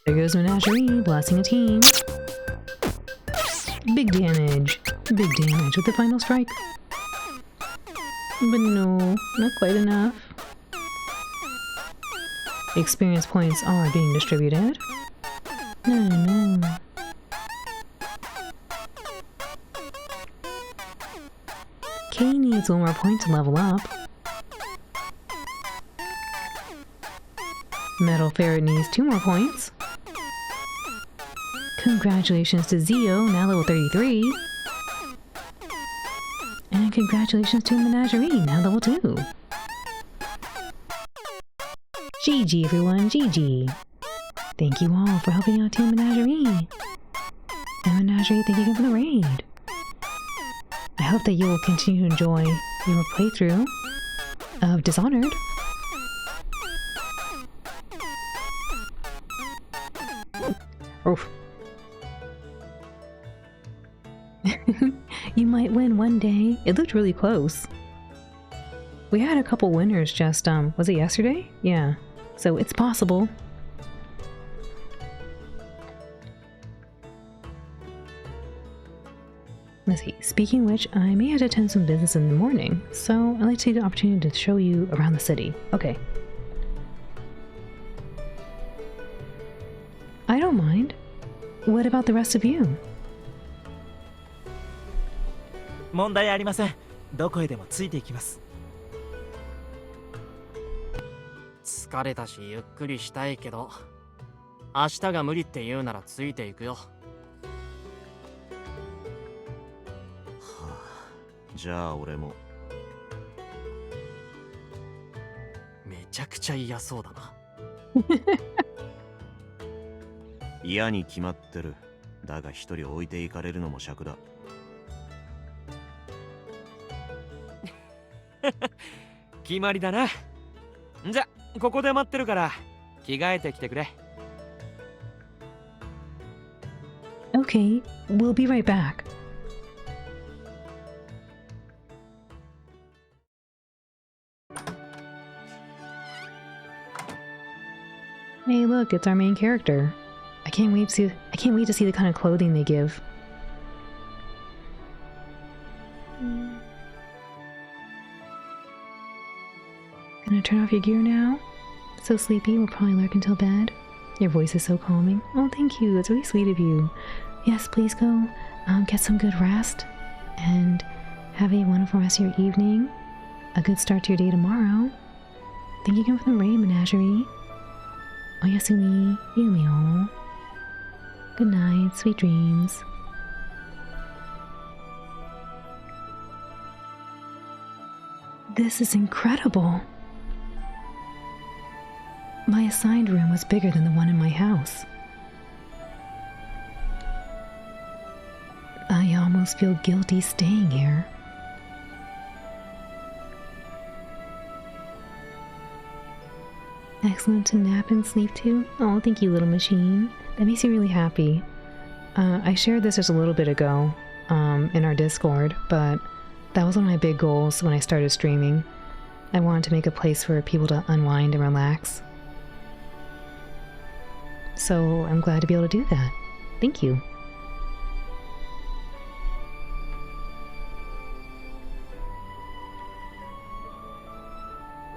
There goes Menagerie, blasting a team. Big damage. Big damage with the final strike. But no, not quite enough. Experience points are being distributed. No. Kay needs one more point to level up. Metal Ferret needs 2 more points. Congratulations to Zio, now level 33. And congratulations to Menagerie, now level 2. GG everyone, GG. Thank you all for helping out Team Menagerie. And Menagerie, thank you again for the raid. I hope that you will continue to enjoy your playthrough of Dishonored. Oof. You might win one day. It looked really close. We had a couple winners just, was it yesterday? Yeah. So it's possible. Let's see. Speaking of which, I may have to attend some business in the morning, so I'd like to take the opportunity to show you around the city. Okay. I don't mind. What about the rest of you? 問題ありません。どこへでもついていきます。疲れたしゆっくりしたいけど、明日が無理って言うならついていくよ。じゃあ俺も。めちゃくちゃ嫌そうだな。嫌に決まってる。だが一人置いていかれるのも尺だ。決まりだな。じゃ、ここで待ってるから着替えてきてくれ。Okay, we'll be right back. Hey, look, it's our main character. I can't wait to see the kind of clothing they give. Gonna turn off your gear now? So sleepy, we'll probably lurk until bed. Your voice is so calming. Oh, thank you. That's really sweet of you. Yes, please go get some good rest and have a wonderful rest of your evening. A good start to your day tomorrow. Thank you again for the raid, Menagerie. Oyasumi, Yumio. Good night, sweet dreams. This is incredible. My assigned room was bigger than the one in my house. I almost feel guilty staying here. Excellent to nap and sleep too. Oh, thank you, little machine. That makes me really happy. I shared this just a little bit ago in our Discord, but that was one of my big goals when I started streaming. I wanted to make a place for people to unwind and relax. So I'm glad to be able to do that. Thank you.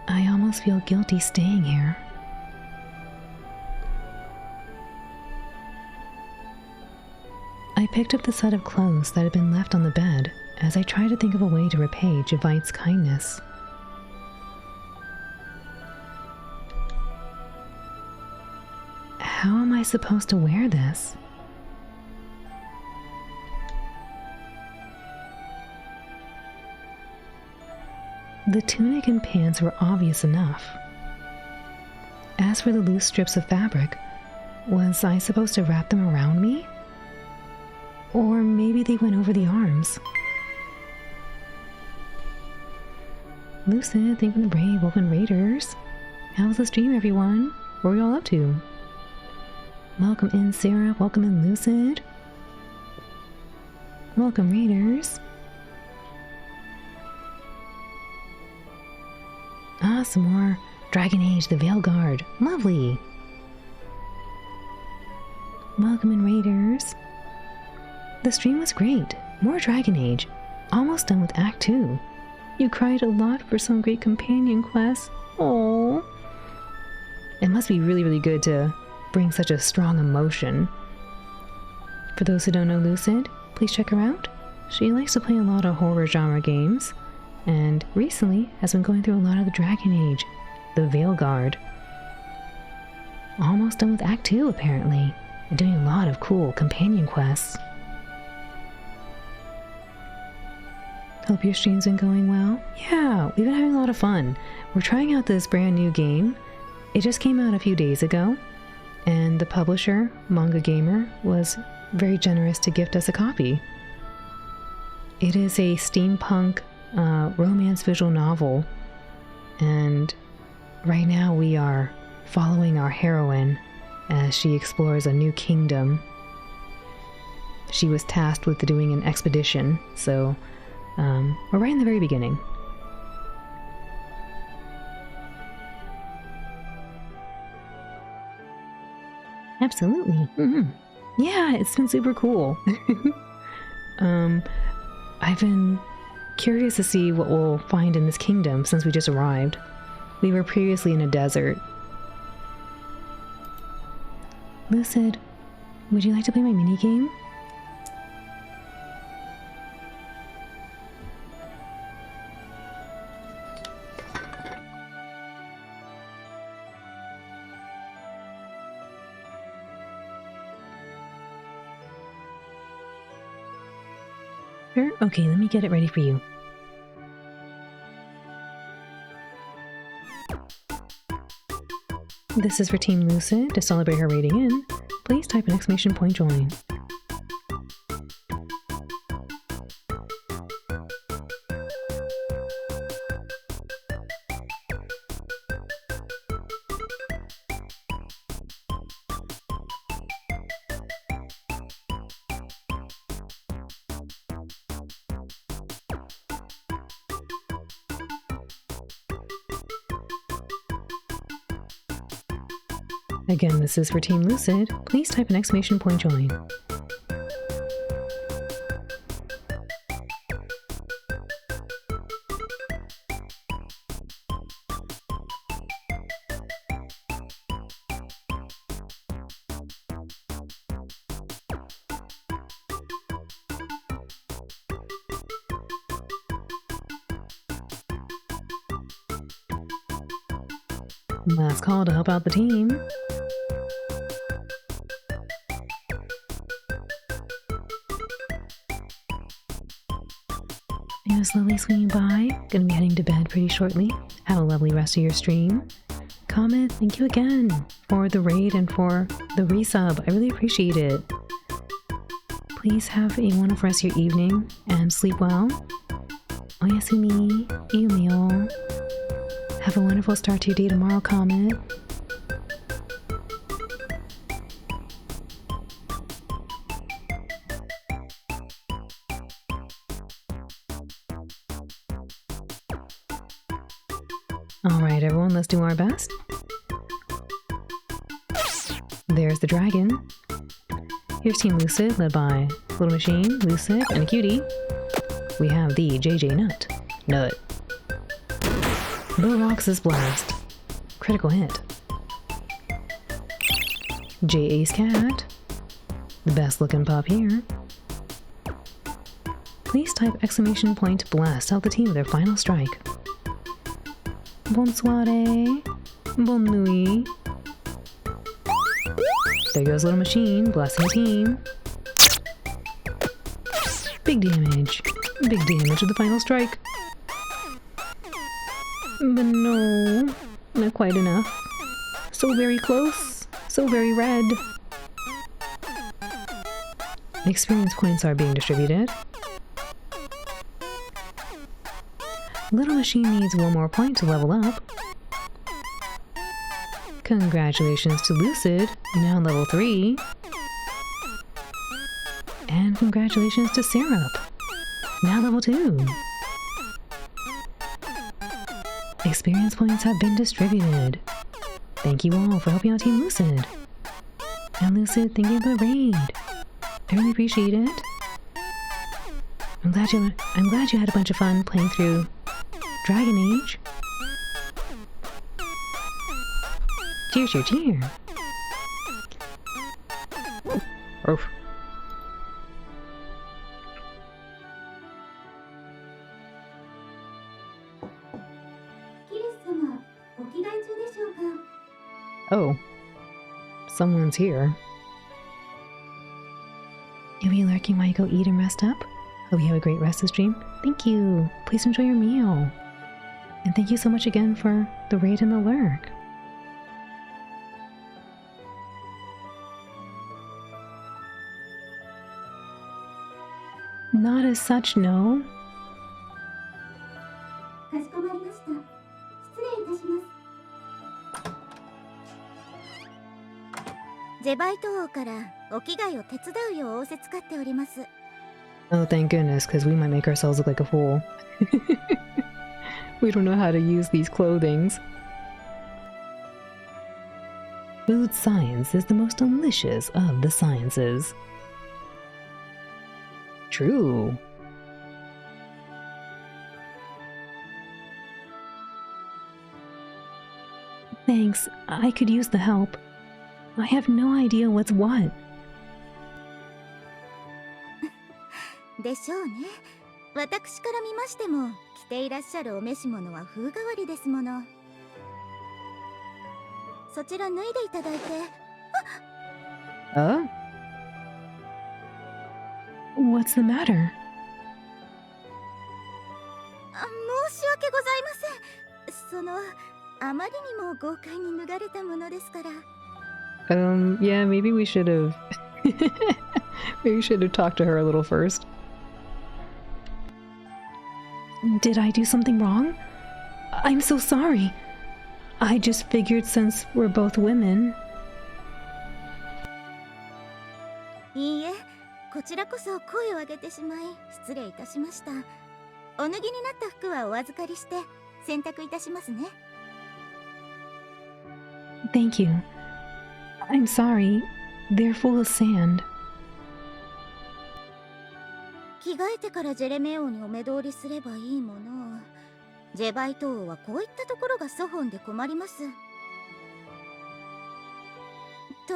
I almost feel guilty staying here. I picked up the set of clothes that had been left on the bed as I tried to think of a way to repay Javite's kindness. How am I supposed to wear this? The tunic and pants were obvious enough. As for the loose strips of fabric, was I supposed to wrap them around me? Or maybe they went over the arms. Lucid, thank you for the brave, welcome raiders. How was the stream, everyone? What were you all up to? Welcome in, Sarah. Welcome in, Lucid. Welcome, raiders. Ah, some more Dragon Age, the Veil Guard. Lovely. Welcome in, raiders. The stream was great. More Dragon Age. Almost done with Act 2. You cried a lot for some great companion quests. Oh. It must be really, really good to bring such a strong emotion. For those who don't know Lucid, please check her out. She likes to play a lot of horror genre games, and recently has been going through a lot of the Dragon Age, the Veil Guard. Almost done with Act 2 apparently, and doing a lot of cool companion quests. Hope your stream's been going well. Yeah, we've been having a lot of fun. We're trying out this brand new game. It just came out a few days ago, and the publisher, Manga Gamer, was very generous to gift us a copy. It is a steampunk romance visual novel, and right now we are following our heroine as she explores a new kingdom. She was tasked with doing an expedition, so we're right in the very beginning. Absolutely. Mm-hmm. Yeah, it's been super cool. I've been curious to see what we'll find in this kingdom since we just arrived. We were previously in a desert. Lucid, would you like to play my minigame? Sure? Okay, let me get it ready for you. This is for Team Lucid. To celebrate her rating in, please type an ! join. Again, this is for Team Lucid. Please type an ! join. Last call to help out the team. It was lovely swinging by. Gonna be heading to bed pretty shortly. Have a lovely rest of your stream. Comment, thank you again for the raid and for the resub. I really appreciate it. Please have a wonderful rest of your evening and sleep well. Oyasumi, Yumio. Have a wonderful start to your day tomorrow, Comet. Alright everyone, let's do our best. There's the dragon. Here's Team Lucid, led by Little Machine, Lucid, and a cutie. We have the JJ Nut. Bill Rox's Blast. Critical hit. J Ace Cat. The best looking pup here. Please type exclamation point blast out the team with their final strike. Bonsoir. Bonne nuit. There goes Little Machine, blasting the team. Big damage. Big damage with the final strike. But no, not quite enough. So very close. So very red. Experience points are being distributed. Little Machine needs one more point to level up. Congratulations to Lucid, now level 3. And congratulations to Syrup, now level 2. Experience points have been distributed. Thank you all for helping out Team Lucid. And Lucid, thank you for the raid. I really appreciate it. I'm glad you had a bunch of fun playing through Dragon Age. Cheer, cheer, cheer. Oof. Oh, someone's here. You'll be lurking while you go eat and rest up? Hope you have a great rest of stream. Thank you. Please enjoy your meal. And thank you so much again for the raid and the lurk. Not as such, no. かしこまりました。失礼いたします。ジェバイト王からお着替えを手伝うよう仰せつかっております。Oh, thank goodness, because we might make ourselves look like a fool. We don't know how to use these clothings. Food science is the most delicious of the sciences. True. Thanks, I could use the help. I have no idea what's what. でしょうね。私から見ましても、着ていらっしゃるお召し物は風変わりですもの。そちら脱いでいただいて。What's the matter? 申し訳ございません。その、あまりにも豪快に脱がれたものですから。Yeah, maybe we should have... maybe we should have talked to her a little first. Did I do something wrong? I'm so sorry. I just figured since we're both women... いいえ、こちらこそ声を上げてしまい失礼いたしました。お脱ぎになった服はお預かりして洗濯いたしますね。Thank you. I'm sorry. They're full of sand. 着替えてからジェレメ王にお目通りすればいいもの。ジェバイト王はこういったところが粗本で困ります。と、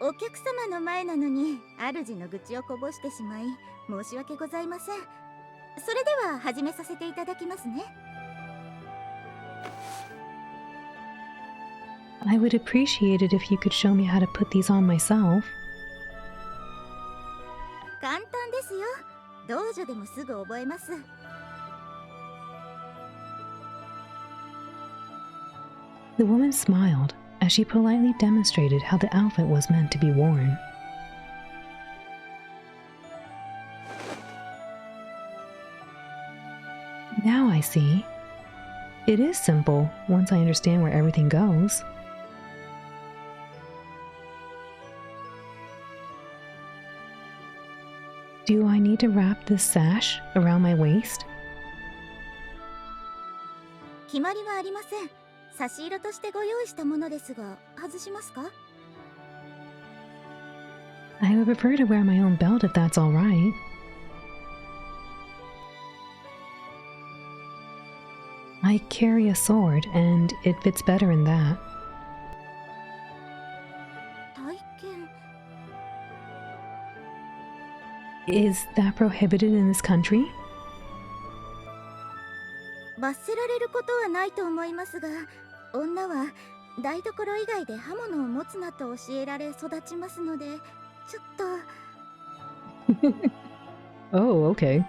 お客様の前なのに主の愚痴をこぼしてしまい申し訳ございません。それでは始めさせていただきますね。I would appreciate it if you could show me how to put these on myself. 簡単ですよ。道場でもすぐ覚えます。The woman smiled as she politely demonstrated how the outfit was meant to be worn. Now I see. It is simple once I understand where everything goes. Do I need to wrap this sash around my waist? 決まりはありません。差し色としてご用意したものですが、外しますか？ I would prefer to wear my own belt if that's all right. I carry a sword, and it fits better in that. 体験。Is that prohibited in this country? 罰せられることはないと思いますが、女は台所以外で刃物を持つなと教えられ育ちますので、ちょっと。Oh, okay.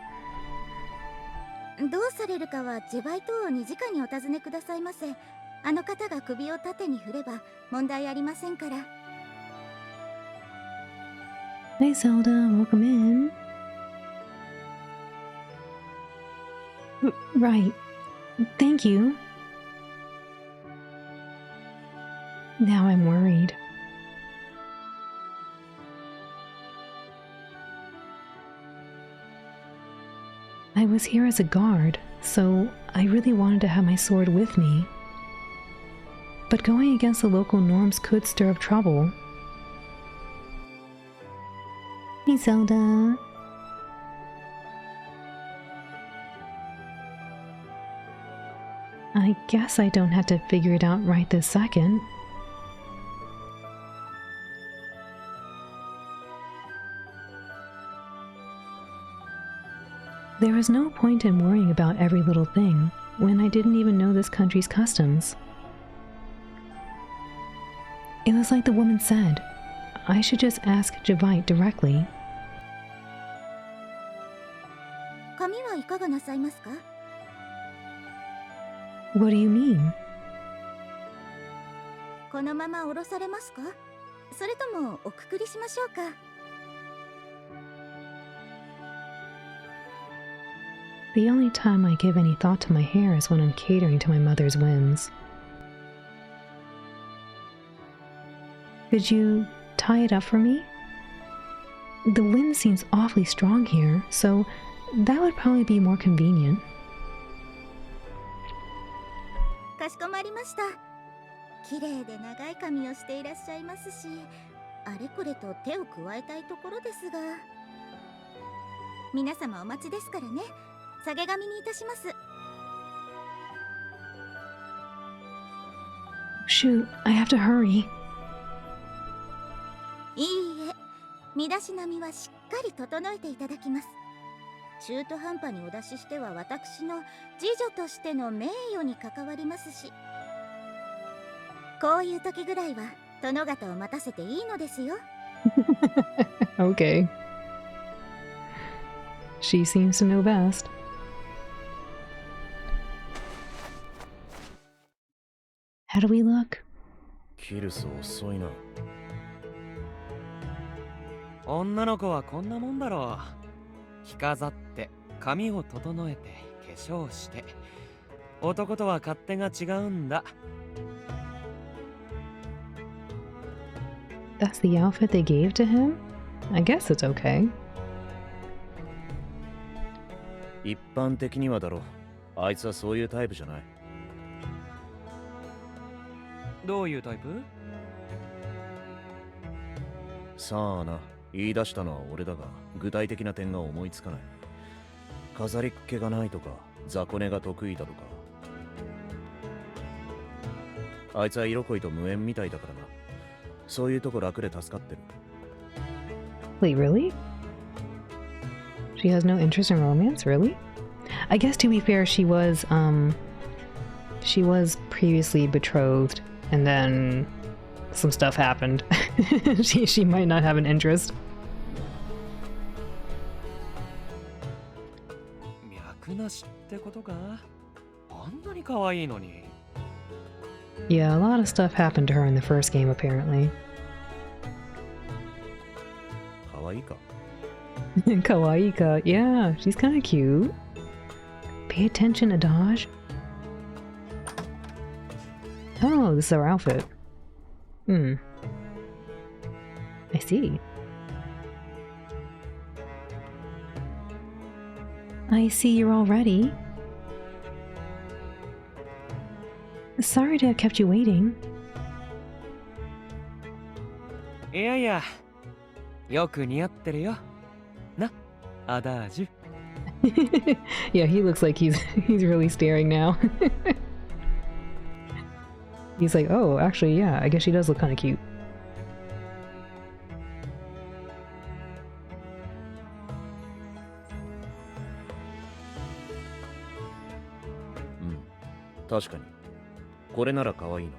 どうされるかはジェバイト王に直にお尋ねくださいませ。あの方が首を縦に振れば問題ありませんから。Hey Zelda, welcome in. Right. Thank you. Now I'm worried. I was here as a guard, so I really wanted to have my sword with me. But going against the local norms could stir up trouble. Hey Zelda. I guess I don't have to figure it out right this second. There was no point in worrying about every little thing when I didn't even know this country's customs. It was like the woman said, I should just ask Javite directly. 髪はいかがなさいますか？ What do you mean? このまま下ろされますか？それともおくくりしましょうか？ The only time I give any thought to my hair is when I'm catering to my mother's whims. Could you tie it up for me? The wind seems awfully strong here, so that would probably be more convenient. かしこまりました。綺麗で長い髪をしていらっしゃいますし、あれこれと手を加えたいところですが。皆様お待ちですからね。下げ髪にいたします。 Shoot, I have to hurry. いいえ、身だしなみはしっかり整えていただきます。中途半端にお出ししては私の次女としての名誉に関わりますし、こういう時ぐらいは殿方を待たせていいのですよ。Okay. She seems to know best. How do we look? キルス遅いな。女の子はこんなもんだろう。着飾って髪を整えて化粧して、男とは勝手が違うんだ。 That's the outfit they gave to him? I guess it's okay. 一般的にはだろ。あいつはそういうタイプじゃない。どういうタイプ？さあな、言い出したのは俺だが、具体的な点が思いつかない。飾りっ気がないとか、雑魚寝が得意だとか。あいつは色恋と無縁みたいだからな。そういうとこ楽で助かってる。Wait, really? She has no interest in romance, really? I guess to be fair, she was previously betrothed, and then some stuff happened. she might not have an interest. 脈なしってことか？あんなに可愛いのに。 Yeah, a lot of stuff happened to her in the first game, apparently. 可愛いか？ Kawaii-ka. Yeah, she's kind of cute. Pay attention, Adage. Oh, this is our outfit. I see. I see you're all ready. Sorry to have kept you waiting. いやいや、よく似合ってるよ。な、アダージュ。Yeah, he looks like he's really staring now. He's like, oh, actually, yeah, I guess she does look kind of cute. 確かに。これなら可愛いな。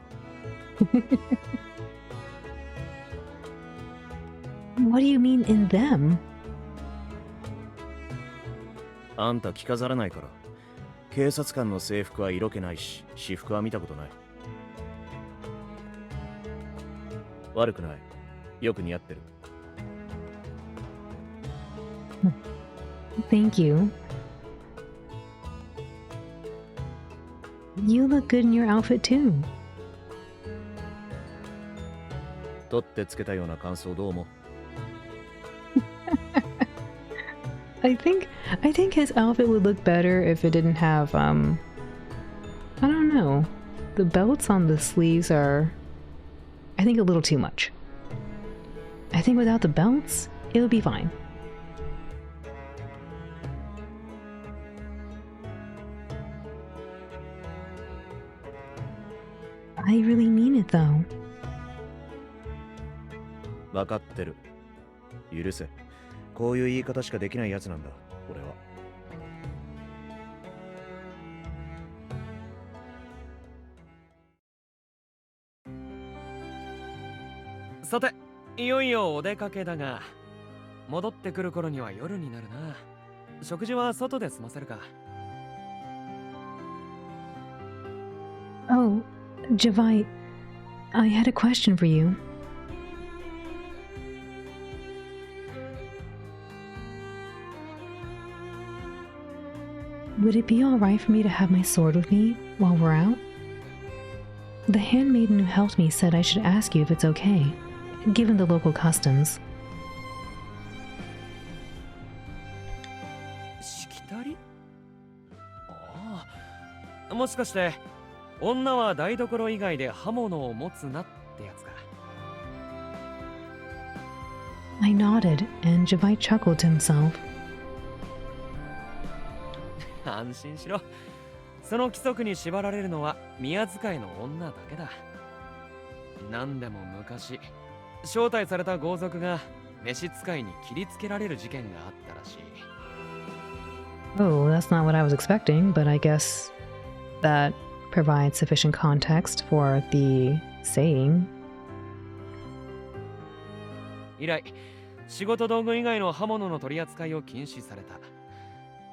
What do you mean in them? あんた着飾らないから。警察官の制服は色気ないし、私服は見たことない。悪くない。よく似合ってる。Thank you. You look good in your outfit too. 取ってつけたような感想どうも。I think his outfit would look better if it didn't have I don't know. The belts on the sleeves are I think a little too much. I think without the belts, it would be fine. I really mean it though. 分かってる。許せ。こういう言い方しかできないやつなんだ、俺は。さて、いよいよお出かけだが、戻ってくる頃には夜になるな。食事は外で済ませるか。Oh, Javite, I had a question for you. Would it be alright for me to have my sword with me while we're out? The handmaiden who helped me said I should ask you if it's okay, given the local customs. しきたり？ああ、もしかして女は台所以外で刃物を持つなってやつか。I nodded, and Javite chuckled to himself. 安心しろ。その規則に縛られるのは宮使いの女だけだ。何でも昔、招待された豪族が召使いに切りつけられる事件があったらしい。Oh, that's not what I was expecting, but I guess that provides sufficient context for the saying. 以来、仕事道具以外の刃物の取り扱いを禁止された。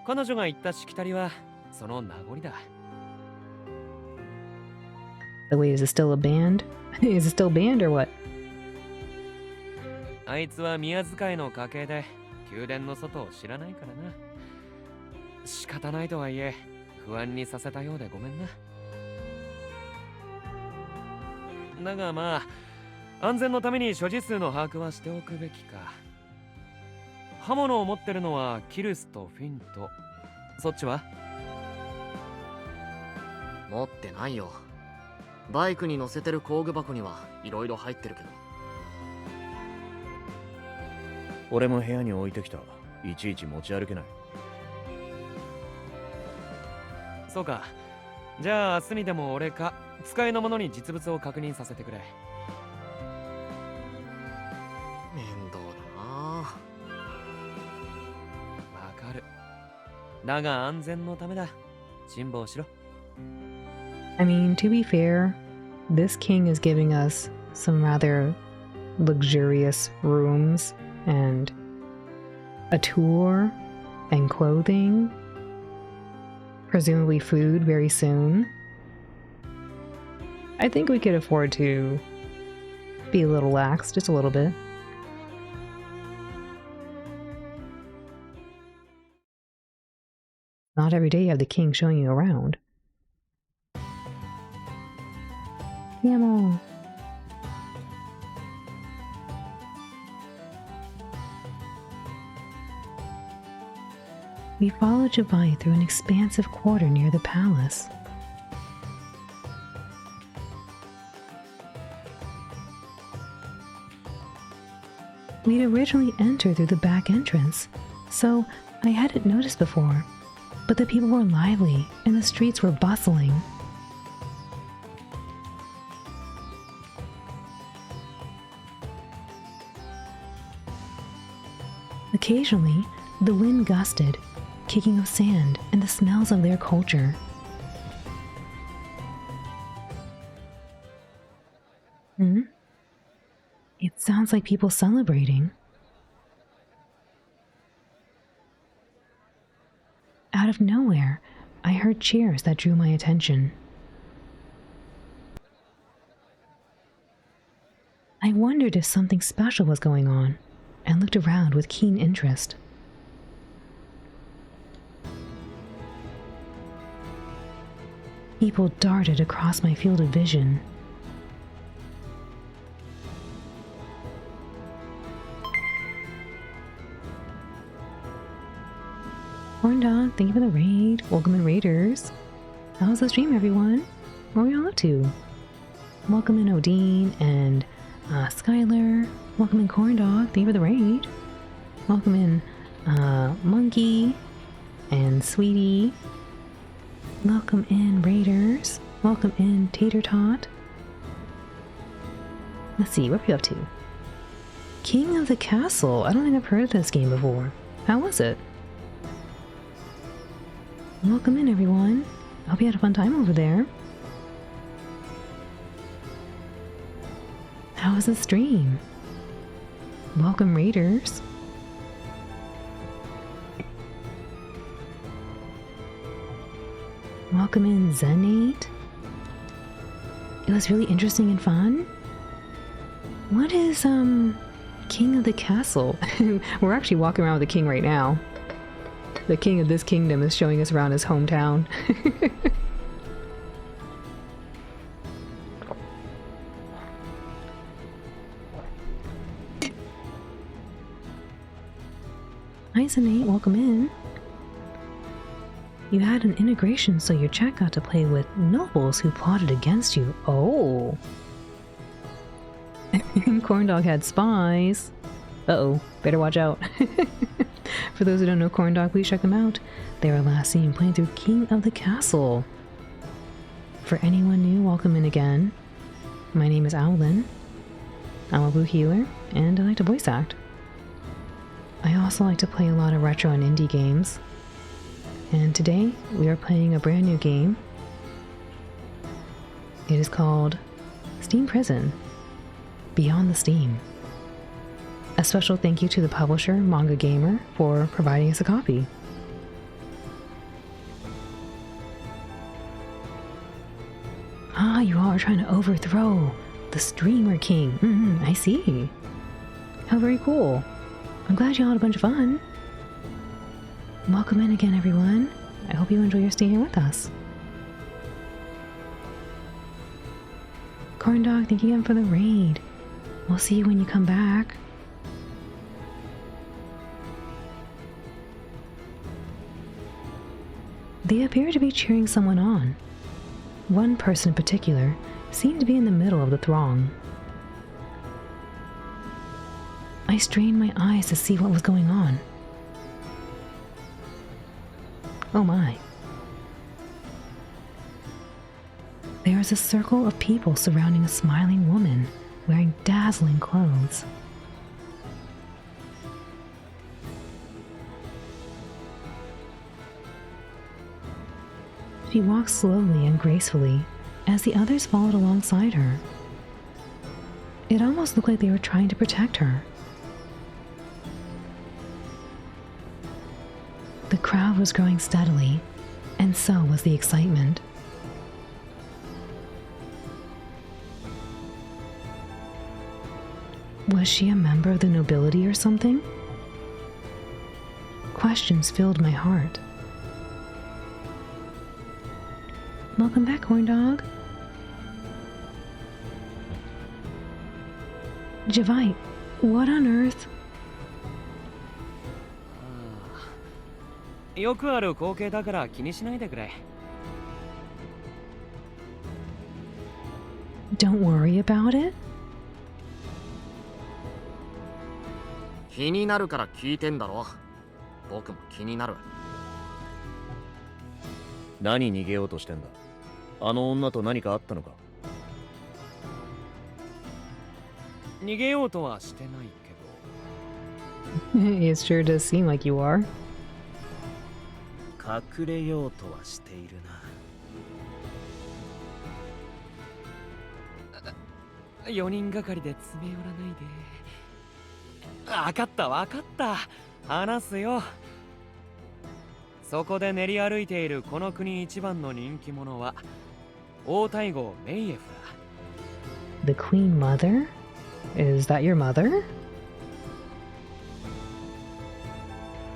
彼女が言ったしきたりはその名残だ。Wait, is it still a band? Is it still banned or what? あいつは宮使いの家系で宮殿の外を知らないからな。仕方ないとはいえ不安にさせたようでごめんな。だがまあ安全のために所持数の把握はしておくべきか。刃物を持ってるのはキルスとフィンと、そっちは？持ってないよ。バイクに乗せてる工具箱にはいろいろ入ってるけど。俺も部屋に置いてきた。いちいち持ち歩けない。そうか。じゃあ明日にでも俺か使いの者に実物を確認させてくれ。面倒だな。わかる。だが安全のためだ。辛抱しろ。I mean, to be fair, this king is giving us some rather luxurious rooms and a tour and clothing, presumably food very soon. I think we could afford to be a little lax, just a little bit. Not every day you have the king showing you around. Camel. We follow Javite through an expansive quarter near the palace. We'd originally entered through the back entrance, so I hadn't noticed before, but the people were lively and the streets were bustling. Occasionally, the wind gusted, kicking up sand and the smells of their culture. Hmm? It sounds like people celebrating. Out of nowhere, I heard cheers that drew my attention. I wondered if something special was going on and looked around with keen interest. People darted across my field of vision. Corn Dog, thank you for the raid. Welcome in, Raiders. How's the stream, everyone? What are we all up to? Welcome in, Odin and Skylar. Welcome in, Corn Dog. Thank you for the raid. Welcome in, Monkey and Sweetie. Welcome in, Raiders. Welcome in, Tater Tot. Let's see, what are we up to? King of the Castle. I don't think I've heard of this game before. How was it? Welcome in, everyone. I hope you had a fun time over there. How was the stream? Welcome, Raiders. Welcome in, Zenate. It was really interesting and fun. What is, King of the Castle? We're actually walking around with the king right now. The king of this kingdom is showing us around his hometown. Hi, Zenate, welcome in. You had an integration, so your chat got to play with nobles who plotted against you. Oh. Corndog had spies. Uh-oh, better watch out. For those who don't know Corndog, please check them out. They were last seen playing through King of the Castle. For anyone new, welcome in again. My name is Owlin. I'm a blue healer, and I like to voice act. I also like to play a lot of retro and indie games. And today, we are playing a brand new game. It is called Steam Prison: Beyond the Steam. A special thank you to the publisher, Manga Gamer, for providing us a copy. Ah, you all are trying to overthrow the Streamer King. I see. How very cool. I'm glad you all had a bunch of fun. Welcome in again, everyone. I hope you enjoy your stay here with us. Corndog, thank you again for the raid. We'll see you when you come back. They appear to be cheering someone on. One person in particular seemed to be in the middle of the throng. I strained my eyes to see what was going on. Oh my. There is a circle of people surrounding a smiling woman wearing dazzling clothes. She walked slowly and gracefully as the others followed alongside her. It almost looked like they were trying to protect her. The crowd was growing steadily, and so was the excitement. Was she a member of the nobility or something? Questions filled my heart. Welcome back, Corndog. Javite, what on earth? よくある光景だから気にしないでくれ。Don't worry about it. 気になるから聞いてんだろ。僕も気になる。何逃げようとしてんだ。あの女と何かあったのか。逃げようとはしてないけど。It sure does seem like you are. 隠れようとはしているな。4人がかりで詰め寄らないで。わかったわかった。話すよ。そこで練り歩いているこの国一番の人気者は王太后メイエフだ。The Queen Mother? Is that your mother?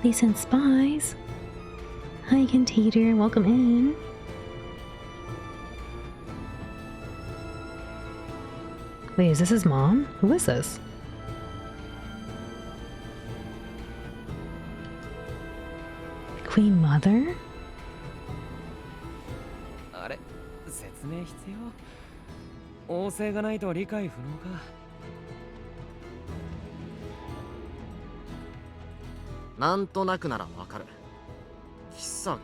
They sent spies. Hi, Kinteeter. Welcome in. Wait, is this his mom? Who is this? The Queen Mother? あれ、説明必要？王政がないと理解不能か。なんとなくならわかる。妃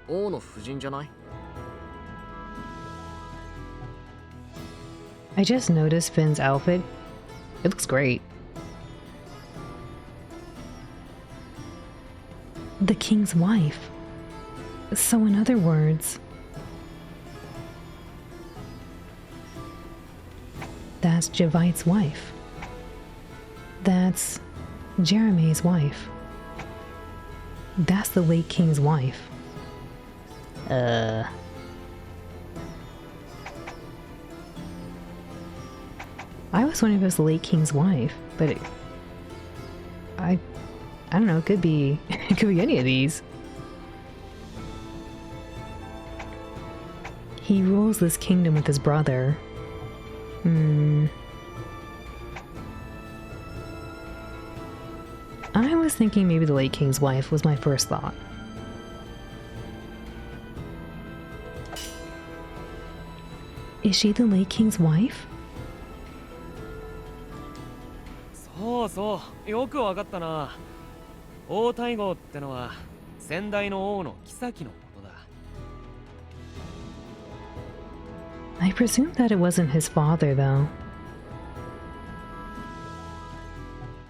王の夫人じゃない？ I just noticed Finn's outfit. It looks great. The king's wife. So in other words, that's Javite's wife. That's Jeremy's wife. That's the late king's wife. I was wondering if it was the late king's wife, but I don't know, it could be it could be any of these. He rules this kingdom with his brother. I was thinking maybe the late king's wife was my first thought. Is she the late king's wife? そうそう、よくわかったな。王太后ってのは先代の王の妃のことだ。I presumed that it wasn't his father, though.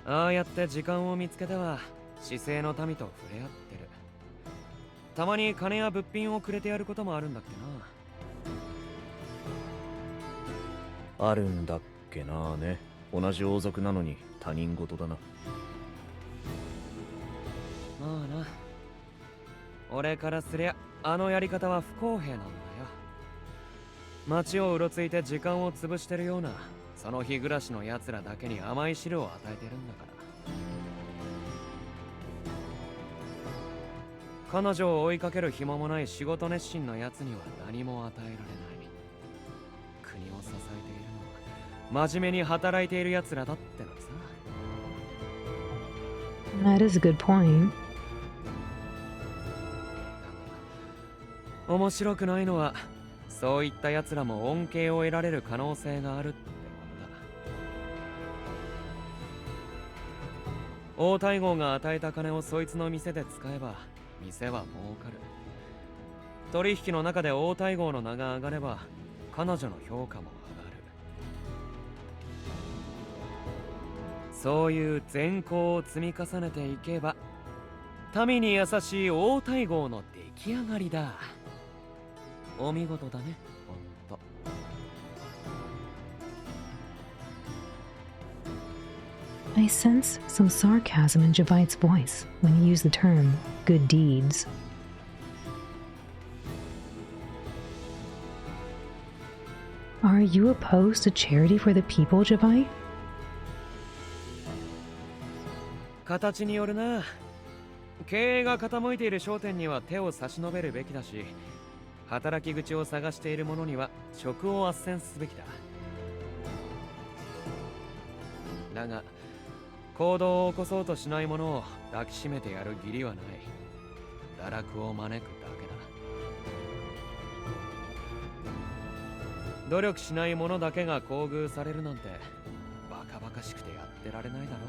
ああやって時間を見つけては市井の民と触れ合ってる。たまに金や物品をくれてやることもあるんだっけあるんだっけなね。同じ王族なのに他人事だな。まあな。俺からすりゃあのやり方は不公平なんだよ。街をうろついて時間を潰してるようなその日暮らしの奴らだけに甘い汁を与えてるんだから。彼女を追いかける暇もない仕事熱心な奴には何も与えられない。国を支えているのは真面目に働いている奴らだってのさ。That is a good point. 面白くないのはそういった奴らも恩恵を得られる可能性があるってことだ。王太后が与えた金をそいつの店で使えば店は儲かる。取引の中で王太后の名が上がれば彼女の評価も上がる。そういう善行を積み重ねていけば民に優しい王太后の出来上がりだ。お見事だね、ほんと。I sense some sarcasm in Javite's voice when he used the term good deeds. Are you opposed to charity for the people, Javite? 形によるな。経営が傾いている商店には手を差し伸べるべきだし、働き口を探している者には職を斡旋すべきだ。だが行動を起こそうとしない者を抱きしめてやる義理はない。堕落を招くだけだ。努力しない者だけが厚遇されるなんてバカバカしくてやってられないだろう。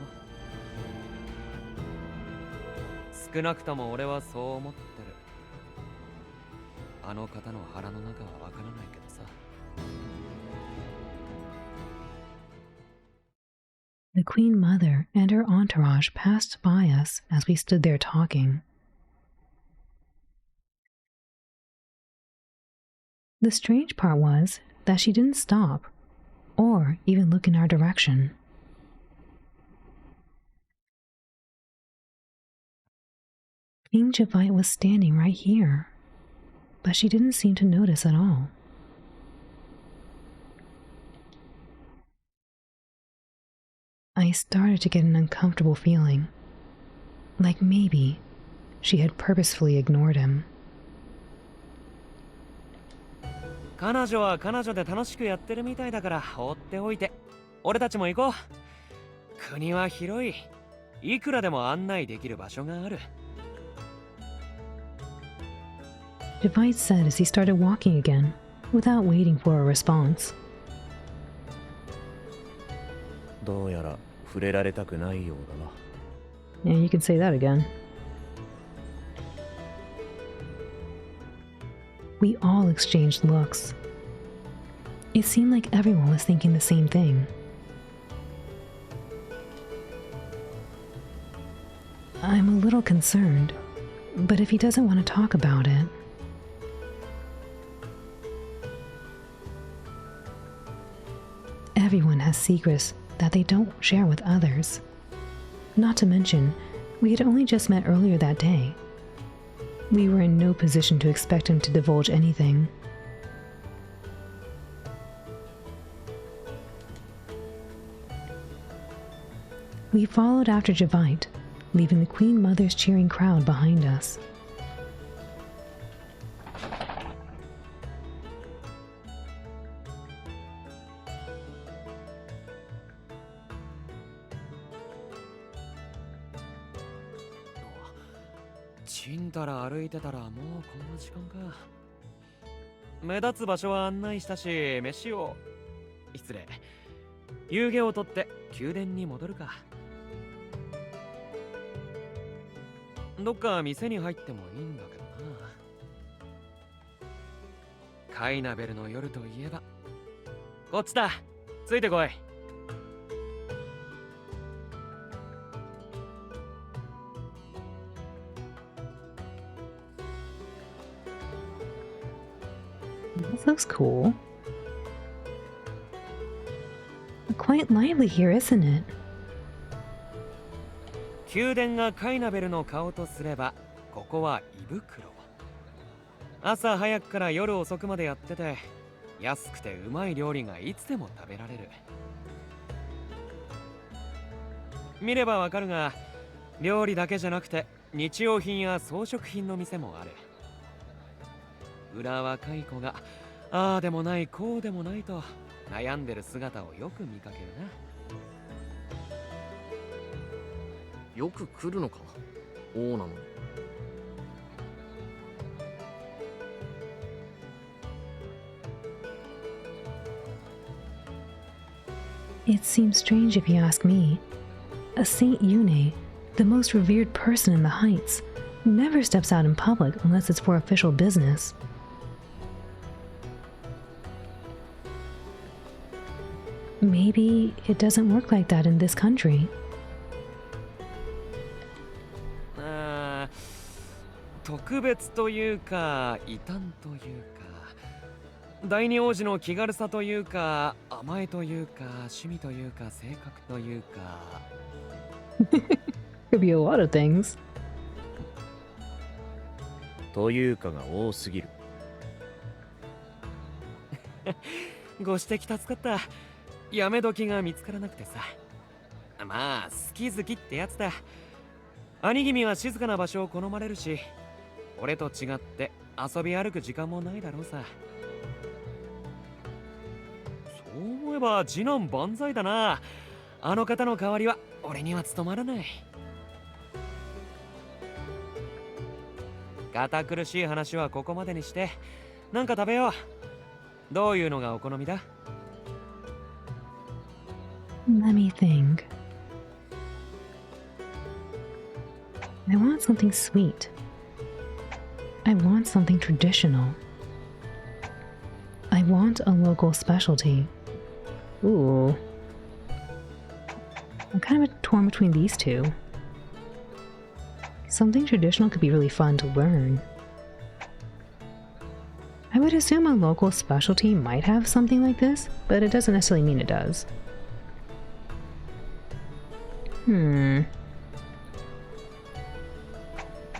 少なくとも俺はそう思ってる。あの方の腹の中はわからないけどさ。The Queen Mother and her entourage passed by us as we stood there talking. The strange part was that she didn't stop, or even look in our direction. King Javite was standing right here, but she didn't seem to notice at all. I started to get an uncomfortable feeling, like maybe she had purposefully ignored him. 彼女は彼女で楽しくやってるみたいだから放っておいて、俺たちも行こう。国は広い。いくらでも案内できる場所がある。Javite said as he started walking again, without waiting for a response. どうやら触れられたくないようだな。 Yeah, you can say that again. We all exchanged looks. It seemed like everyone was thinking the same thing. I'm a little concerned, but if he doesn't want to talk about it... Everyone has secrets that they don't share with others. Not to mention, we had only just met earlier that day. We were in no position to expect him to divulge anything. We followed after Javite, leaving the Queen Mother's cheering crowd behind us. Chintara 歩いてたらもうこんな時間か。目立つ場所は案内したし、飯を。失礼。夕げを取って宮殿に戻るか。どっか店に入ってもいいんだけどな。カイナベルの夜といえばこっちだ。ついてこい。This looks cool. Quite lively here, isn't it? 宮殿がカイナベルの顔とすれば、ここは胃袋。朝早くから夜遅くまでやってて、安くてうまい料理がいつでも食べられる。見ればわかるが、料理だけじゃなくて日用品や装飾品の店もある。裏若い子がああでもないこうでもないと悩んでる姿をよく見かけるな。よく来るのか、王なのに。It seems strange if you ask me. A Saint Yune, the most revered person in the Heights, never steps out in public unless it's for official business. Maybe it doesn't work like that in this country. 特別というか異端というか、第二王子の気軽さというか、甘えというか、趣味というか、性格というか。Could be a lot of things. というかが多すぎる。ご指摘助かった。やめ時が見つからなくてさ。まあ好き好きってやつだ。兄君は静かな場所を好まれるし、俺と違って遊び歩く時間もないだろうさ。そう思えば次男万歳だな。あの方の代わりは俺には務まらない。堅苦しい話はここまでにして、なんか食べよう。どういうのがお好みだ？ Let me think. I want something sweet. I want something traditional. I want a local specialty. Ooh. I'm kind of torn between these two. Something traditional could be really fun to learn. I would assume a local specialty might have something like this, but it doesn't necessarily mean it does.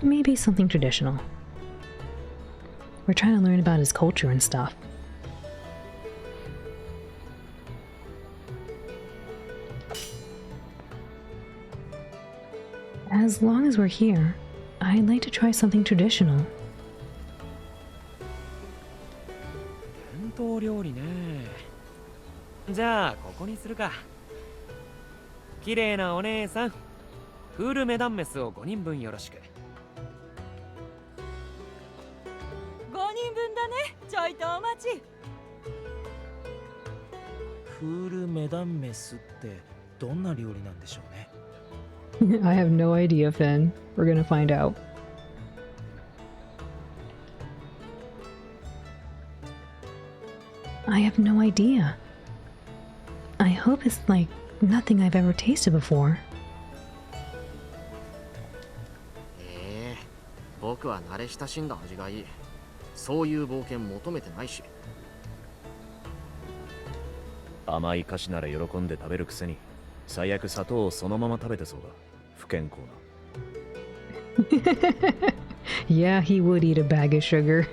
Maybe something traditional. We're trying to learn about his culture and stuff. As long as we're here, I'd like to try something traditional. 伝統料理ね。じゃあここにするか。綺麗なお姉さん、フールメダンメスを5人分よろしく。5人分だね。ちょいとお待ち。フールメダンメスってどんな料理なんでしょうね。I have no idea, Finn. We're gonna find out. I have no idea. I hope it's like nothing I've ever tasted before. 僕は慣れ親しんだ味がいい。そういう冒険求めてないし。甘い菓子なら喜んで食べるくせに、最悪砂糖をそのまま食べてそうだ。不健康な。Yeah, he would eat a bag of sugar.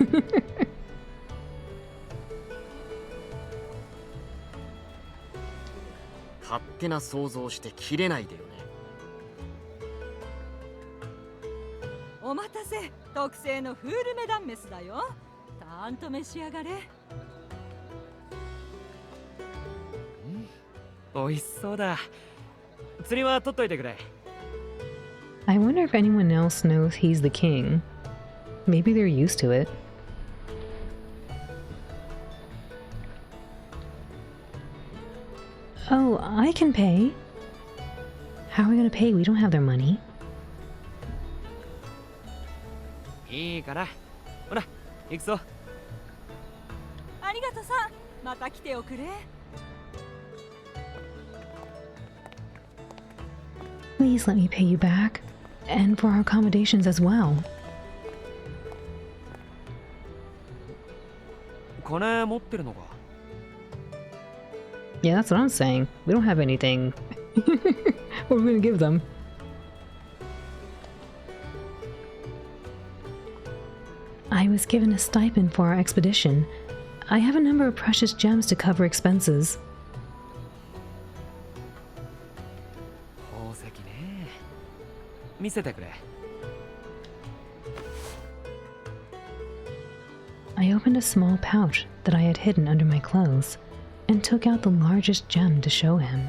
勝手な想像して切れないでよね。お待たせ、特製のフールメダンメスだよ。たんと召し上がれ。美味しそうだ。釣りは取っといてくれ。I wonder if anyone else knows he's the king. Maybe they're used to it. Oh, I can pay. How are we gonna pay? We don't have their money. いいから。ほら、行くぞ。ありがとさん。また来ておくれ。Please let me pay you back. And for our accommodations as well. 金持ってるのか。Yeah, that's what I'm saying. We don't have anything. What are we gonna give them? I was given a stipend for our expedition. I have a number of precious gems to cover expenses. 宝石ね。見せてくれ。I opened a small pouch that I had hidden under my clothes and took out the largest gem to show him.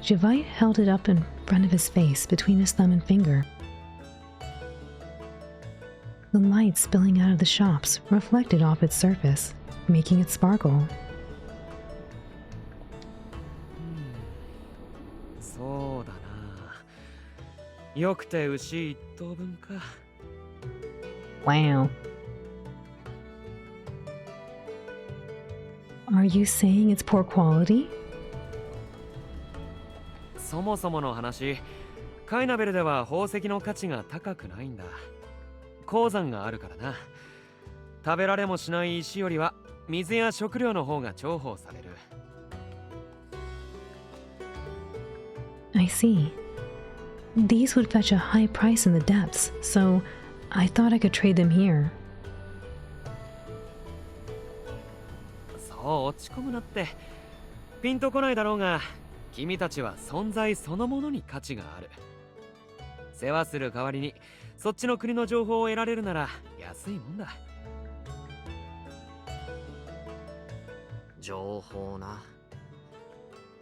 Javite held it up in front of his face between his thumb and finger. The light spilling out of the shops reflected off its surface, making it sparkle. そうだな。よくて牛一頭分か。Wow. Are you saying it's poor quality? そもそもの話、カイナベルでは宝石の価値が高くないんだ。鉱山があるからな。食べられもしない石よりは水や食料の方が重宝される。I see. These would fetch a high price in the depths, so I thought I could trade them here. そう落ち込むなって。ピンとこないだろうが、君たちは存在そのものに価値がある。世話する代わりにそっちの国の情報を得られるなら安いもんだ。情報な。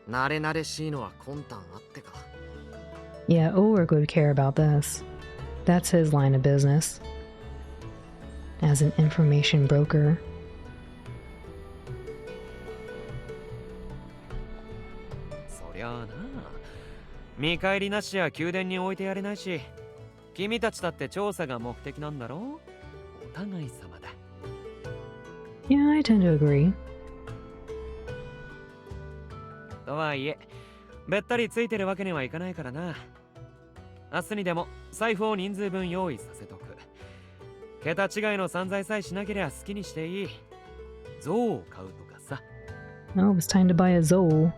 慣れ慣れしいのは魂胆あってか。Yeah, Ulrich would care about this. That's his line of business. As an information broker. そりゃあな。見返りなしや宮殿に置いてやれないし、君たちだって調査が目的なんだろう。お互い様だ。Yeah, I tend to agree. とはいえ、べったりついてるわけにはいかないからな。明日にでも財布を人数分用意させとく。桁違いの散財さえしなけりゃ好きにしていい。象を買うとかさ。Oh, it's time to buy a Zoe.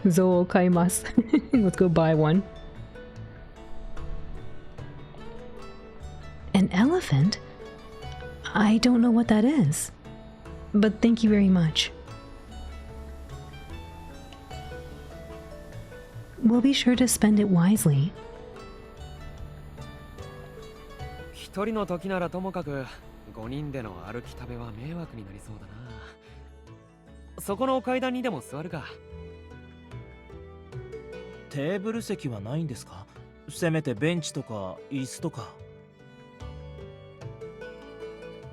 Zoe 買います。Let's go buy one. An elephant? I don't know what that is. But thank you very much. We'll be sure to spend it wisely. 一人の時ならともかく5人での歩き食べは迷惑になりそうだな。そこの階段にでも座るか。テーブル席はないんですか？せめてベンチとか椅子とか。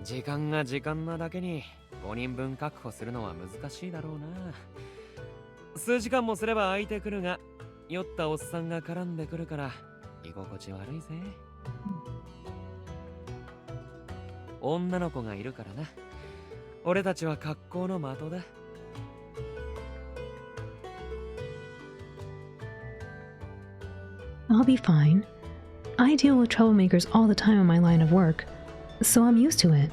時間が時間なだけに5人分確保するのは難しいだろうな。数時間もすれば空いてくるが、酔ったおっさんが絡んでくるから居心地悪いぜ。女の子がいるからな。俺たちは格好の的だ。I'll be fine. I deal with troublemakers all the time in my line of work, so I'm used to it.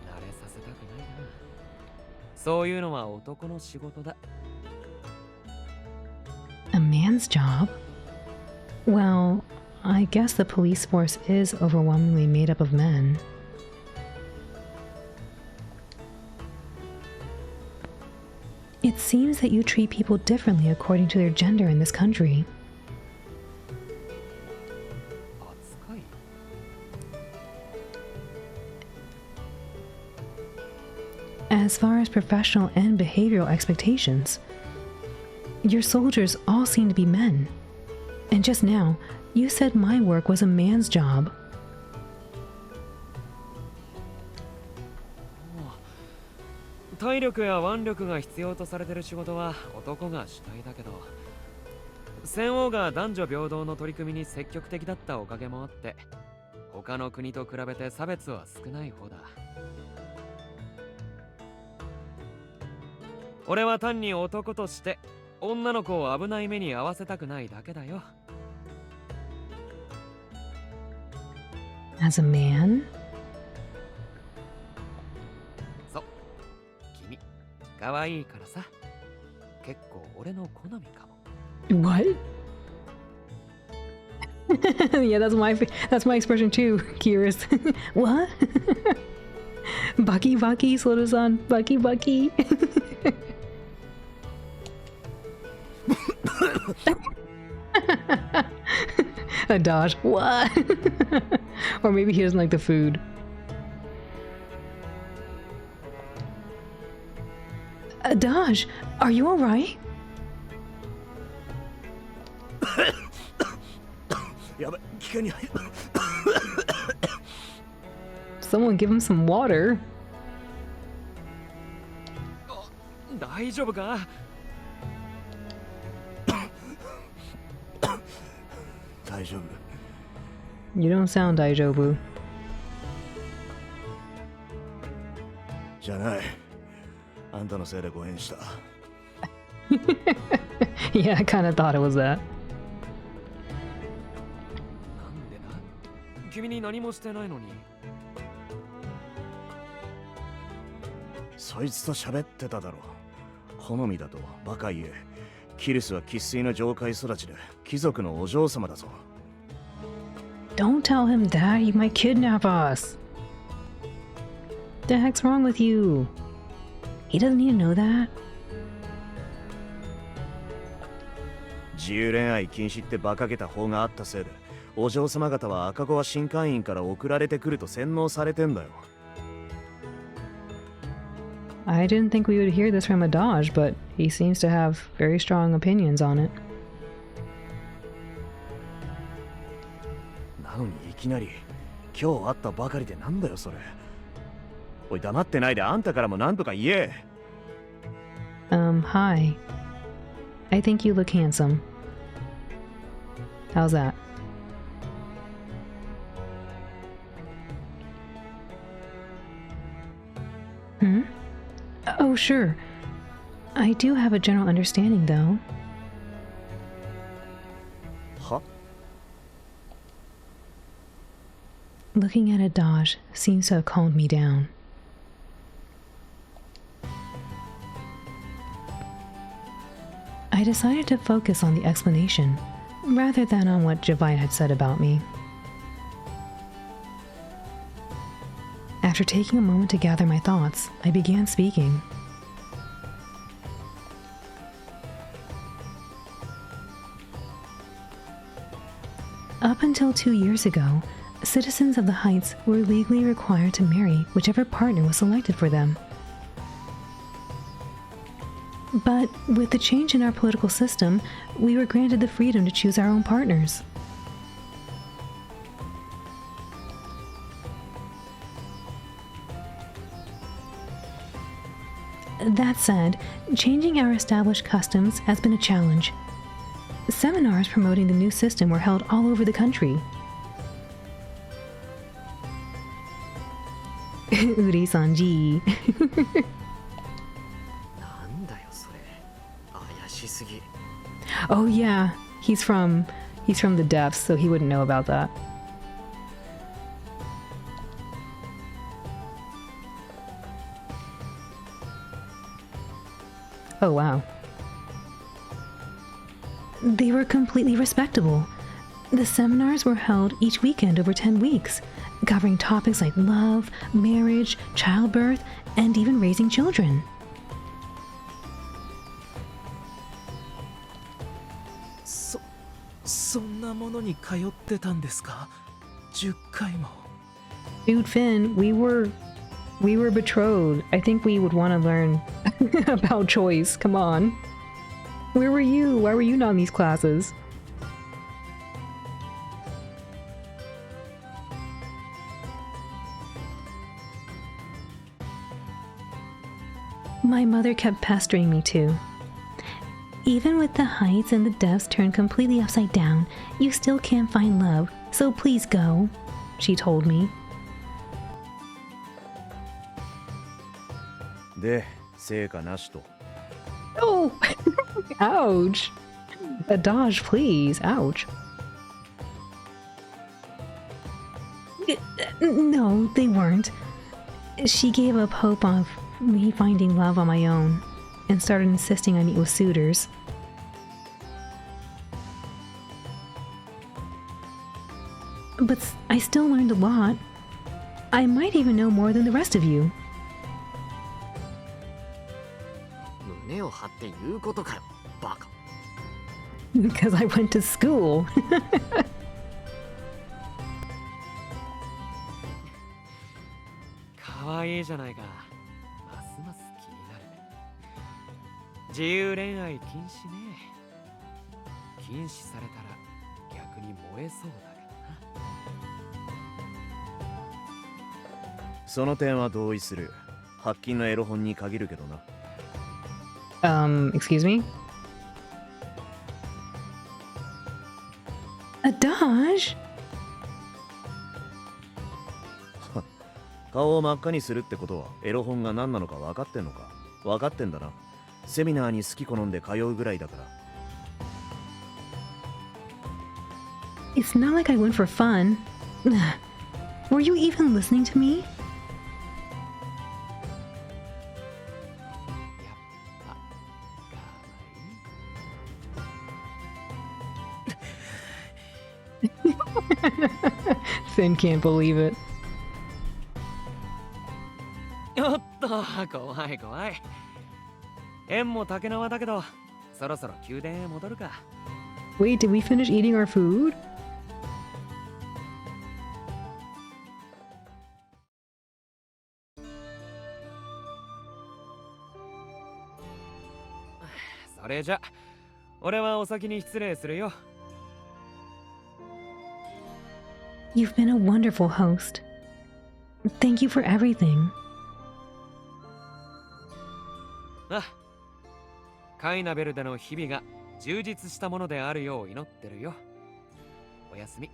慣れさせたくないな。そういうのは男の仕事だ。A man's job? Well, I guess the police force is overwhelmingly made up of men. It seems that you treat people differently according to their gender in this country. As far as professional and behavioral expectations, your soldiers all seem to be men. And just now, you said my work was a man's job. 体力や腕力が必要とされてる仕事は男が主体だけど、戦王が男女平等の取り組みに積極的だったおかげもあって、他の国と比べて差別は少ない方だ。俺は単に男として女の子を危ない目に遭わせたくないだけだよ。As a man? そう、君、可愛いからさ。結構俺の好みかも。What? Yeah, that's my expression too, Kiris. What? Bucky Bucky, Soda-san, Bucky Bucky. A Dodge. What? Or maybe he doesn't like the food. A Dodge, are you alright? Someone give him some water. 大丈夫か？大丈夫。You don't sound 大丈夫。じゃない。あんたのせいで誤嚥した。Yeah, I kind of thought it was that. なんでだ？君に何もしてないのに。そいつと喋ってただろ。好みだとバカ言え。キリスは生粋の上界育ちで貴族のお嬢様だぞ。Don't tell him that. He might kidnap us. The heck's wrong with you? He doesn't need to know that. 自由恋愛禁止って馬鹿げた法があったせいで、お嬢様方は赤子は新会員から送られてくると洗脳されてんだよ。I didn't think we would hear this from a Dodge, but he seems to have very strong opinions on it. なのにいきなり今日会ったばかりでなんだよそれ。おい黙ってないであんたからもなんとか言え。Hi. I think you look handsome. How's that? Hmm? Oh, sure. I do have a general understanding, though. は Looking at Adaj seems to have calmed me down. I decided to focus on the explanation, rather than on what Javite had said about me. After taking a moment to gather my thoughts, I began speaking. Up until 2 years ago, citizens of the Heights were legally required to marry whichever partner was selected for them. But with the change in our political system, we were granted the freedom to choose our own partners. That said, changing our established customs has been a challenge. Seminars promoting the new system were held all over the country. Uri-sanji. なんだよそれ。怪しすぎ。 Oh yeah, he's from the depths, so he wouldn't know about that. Oh wow. They were completely respectable. The seminars were held each weekend over 10 weeks, covering topics like love, marriage, childbirth, and even raising children. そんなものに通ってたんですか？10回も。 Dude, Finn, we were betrothed. I think we would want to learn about choice. Come on. Where were you? Why were you not in these classes? My mother kept pestering me too. Even with the heights and the depths turned completely upside down, you still can't find love, so please go, she told me. で、成果なしと。 Oh! Ouch! Adaj, please. Ouch. No, they weren't. She gave up hope of me finding love on my own and started insisting I meet with suitors. But I still learned a lot. I might even know more than the rest of you. 胸を張って言うことかよ、バカ。 Because I went to school. 可愛いじゃないか。ますます気になる。自由恋愛禁止ね。禁止されたら逆に燃えそうだけどな。その点は同意する。白金のエロ本に限るけどな。Excuse me? Adaj? 顔を真っ赤にするってことはエロ本が何なのか分かってんのか？分かってんだな。セミナーに好き好んで通うぐらいだから。It's not like I went for fun. Were you even listening to me? Finn can't believe it. おっと、怖い怖い。縁も竹縄だけど、そろそろ宮殿へ戻るか。Wait, did we finish eating our food? So それじゃ、俺はお先に失礼するよ。You've been a wonderful host. Thank you for everything. あ、カイナベルでの日々が充実したものであるよう祈ってるよ。おやすみ。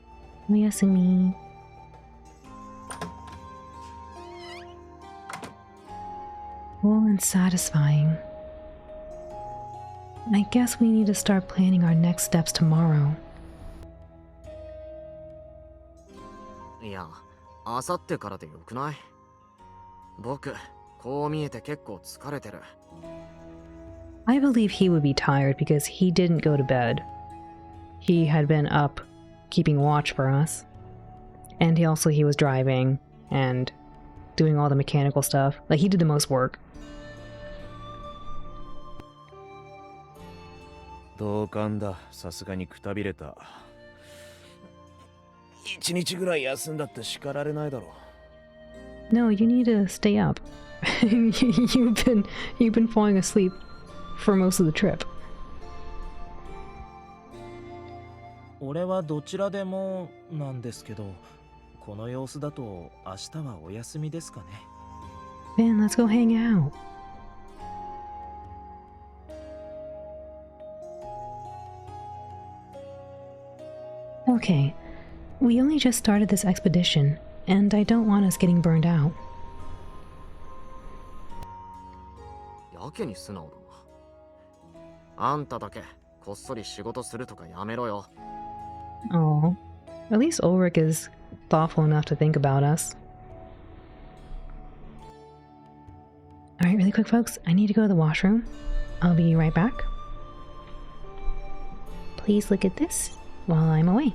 おやすみ。Full and satisfying. I guess we need to start planning our next steps tomorrow. いや、あさってからでよくない？僕、こう見えて結構疲れてる。I believe he would be tired because he didn't go to bed. He had been up keeping watch for us. And he was driving and doing all the mechanical stuff. Like, he did the most work. 同感だ。さすがにくたびれた。一日ぐらい休んだって叱られないだろう。 No, you need to stay up. you've been falling asleep for most of the trip. 俺はどちらでもなんですけど、この様子だと明日はお休みですかね。Man, let's go hang out. Okay, we only just started this expedition, and I don't want us getting burned out. やけに素直だな。あんただけこっそり仕事するとかやめろよ。Oh, at least Ulrich is thoughtful enough to think about us. Alright, really quick folks, I need to go to the washroom. I'll be right back. Please look at this while I'm away.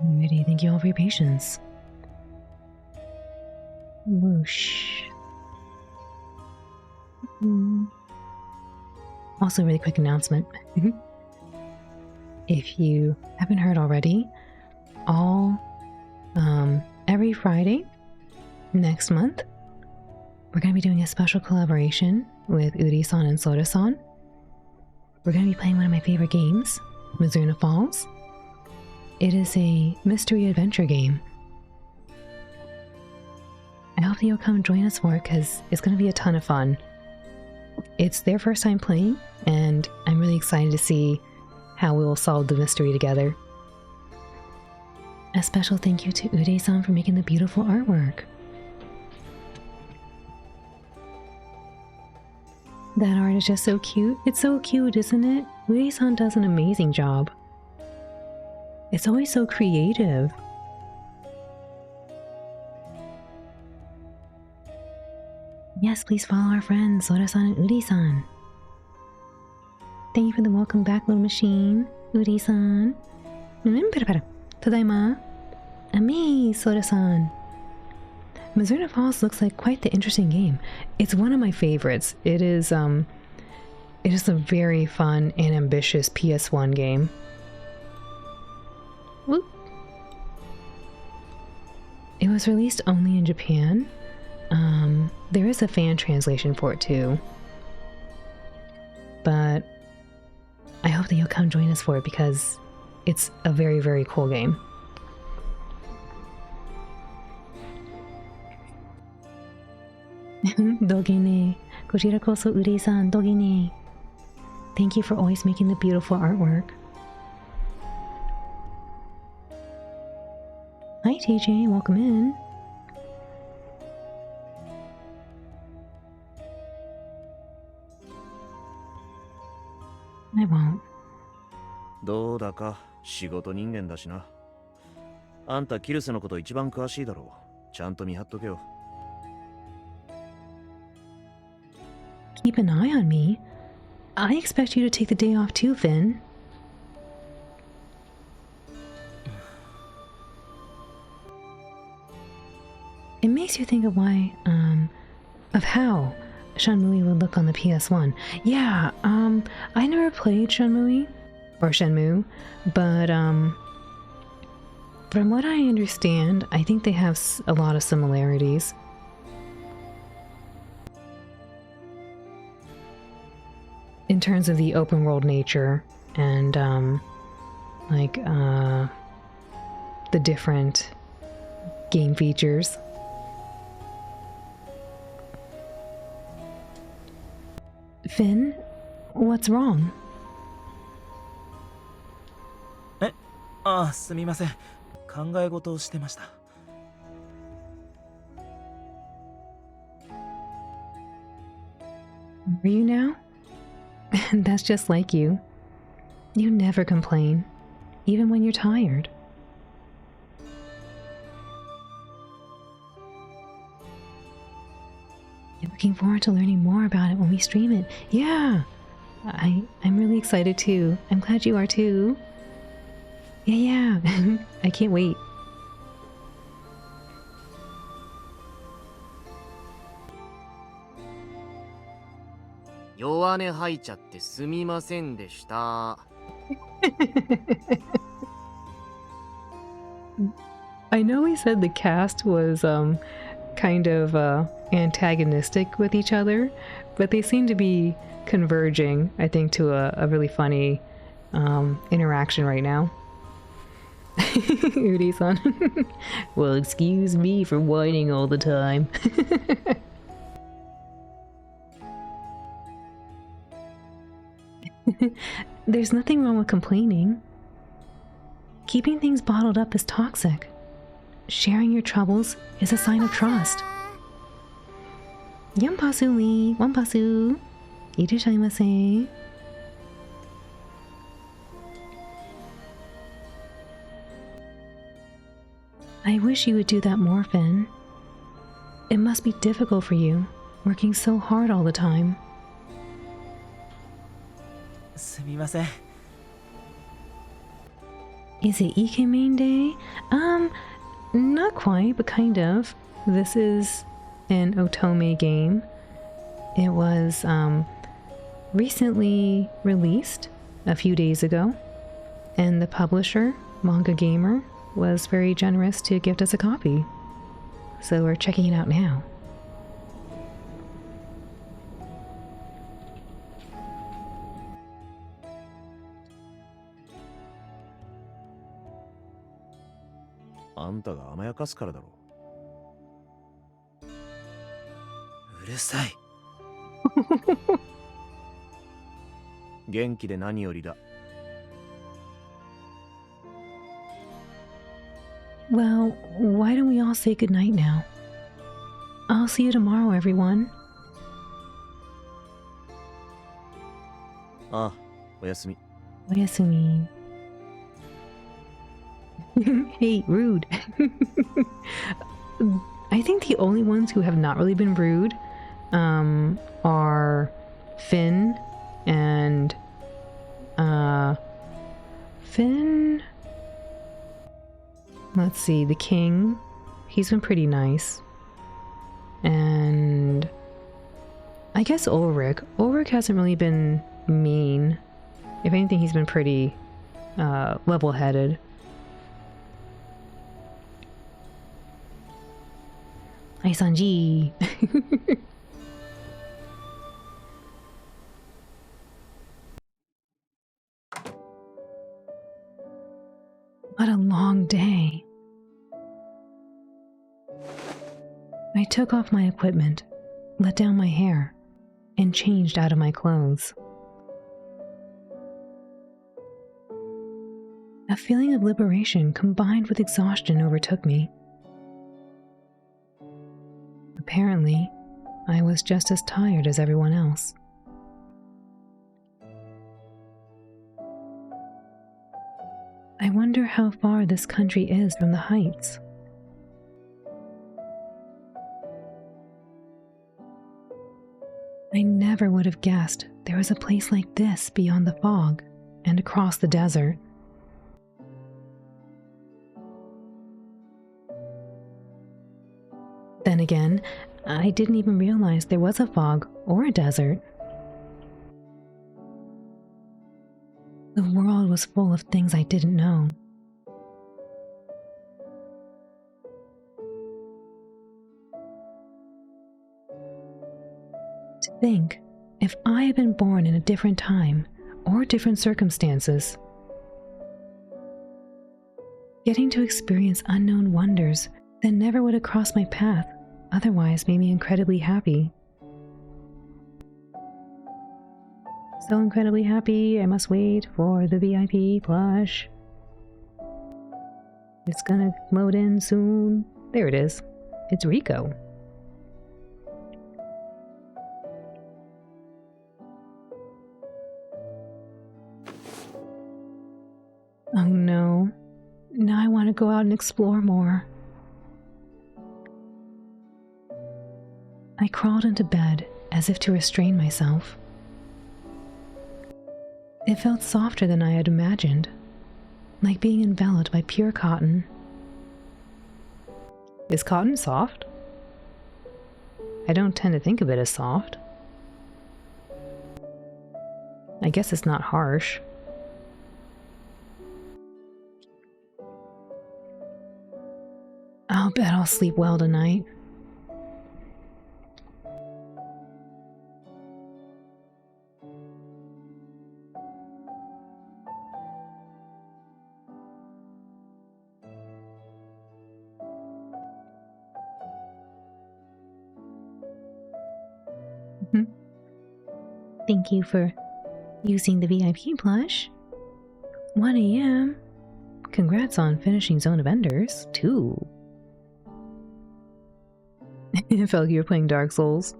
Alrighty, thank you all for your patience. Whoosh. Also, really quick announcement. If you haven't heard already, every Friday next month, we're going to be doing a special collaboration with Uri-san and Sora-san. We're going to be playing one of my favorite games, Mizuna Falls. It is a mystery adventure game. I hope that you'll come join us for it because it's going to be a ton of fun. It's their first time playing, and I'm really excited to see how we will solve the mystery together. A special thank you to Ude-san for making the beautiful artwork. That art is just so cute. It's so cute, isn't it? Ude-san does an amazing job. It's always so creative. Yes, please follow our friends, Sora-san and Uri-san. Thank you for the welcome back, little machine, Uri-san. Tadaima. Ami, Sora-san. Mizuna Falls looks like quite the interesting game. It's one of my favorites. It is a very fun and ambitious PS1 game. Whoop. It was released only in Japan. There is a fan translation for it too. But I hope that you'll come join us for it because it's a very, very cool game. Dogine. Kojira koso Uri-san, dogine. Thank you for always making the beautiful artwork. Hi TJ, welcome in. I won't. どうだか仕事人間だしな。あんたキルセのこと一番詳しいだろう。ちゃんと見張っとけよ。Keep an eye on me? I expect you to take the day off too, Finn. It makes you think of of how Shenmue would look on the PS1. Yeah, I never played Shenmue, but from what I understand, I think they have a lot of similarities. In terms of the open world nature and the different game features. Finn, what's wrong? すみません。考え事をしてました。Are you now? That's just like you. You never complain, even when you're tired. I'm looking forward to learning more about it when we stream it. Yeah, I'm really excited too. I'm glad you are too. Yeah. I can't wait. 弱音吐いちゃってすみませんでした。I know we said the cast was kind of antagonistic with each other, but they seem to be converging, I think, to a really funny interaction right now. Uri-san. Well, excuse me for whining all the time. There's nothing wrong with complaining. Keeping things bottled up is toxic. Sharing your troubles is a sign of trust. Yampasu Lee, Wampasu. Irashaimase. I wish you would do that more, Finn. It must be difficult for you, working so hard all the time. すみません。Is it Ikemen Day? Not quite, but kind of. This is an Otome game. It was recently released a few days ago, and the publisher, Manga Gamer, was very generous to gift us a copy. So we're checking it out now.あんたが甘やかすからだろ。うるさい。元気で何よりだ。Well, why don't we all say goodnight now? I'll see you tomorrow, everyone. ああ、おやすみ。おやすみ。Hey, rude. I think the only ones who have not really been rude are Finn and Finn. Let's see, the king. He's been pretty nice. And I guess Ulrich. Ulrich hasn't really been mean. If anything, he's been pretty level-headed. Hi, Sanji. What a long day. I took off my equipment, let down my hair, and changed out of my clothes. A feeling of liberation combined with exhaustion overtook me. Apparently, I was just as tired as everyone else. I wonder how far this country is from the heights. I never would have guessed there was a place like this beyond the fog and across the desert. Then again, I didn't even realize there was a fog or a desert. The world was full of things I didn't know. To think, if I had been born in a different time or different circumstances, getting to experience unknown wonders that never would have crossed my path otherwise made me incredibly happy. So incredibly happy, I must wait for the VIP plush. It's gonna load in soon. There it is. It's Rico. Oh no. Now I want to go out and explore more. I crawled into bed as if to restrain myself. It felt softer than I had imagined, like being enveloped by pure cotton. Is cotton soft? I don't tend to think of it as soft. I guess it's not harsh. I'll bet I'll sleep well tonight. Thank you for using the VIP plush. 1 a.m. Congrats on finishing Zone of Enders, too. It felt like you were playing Dark Souls.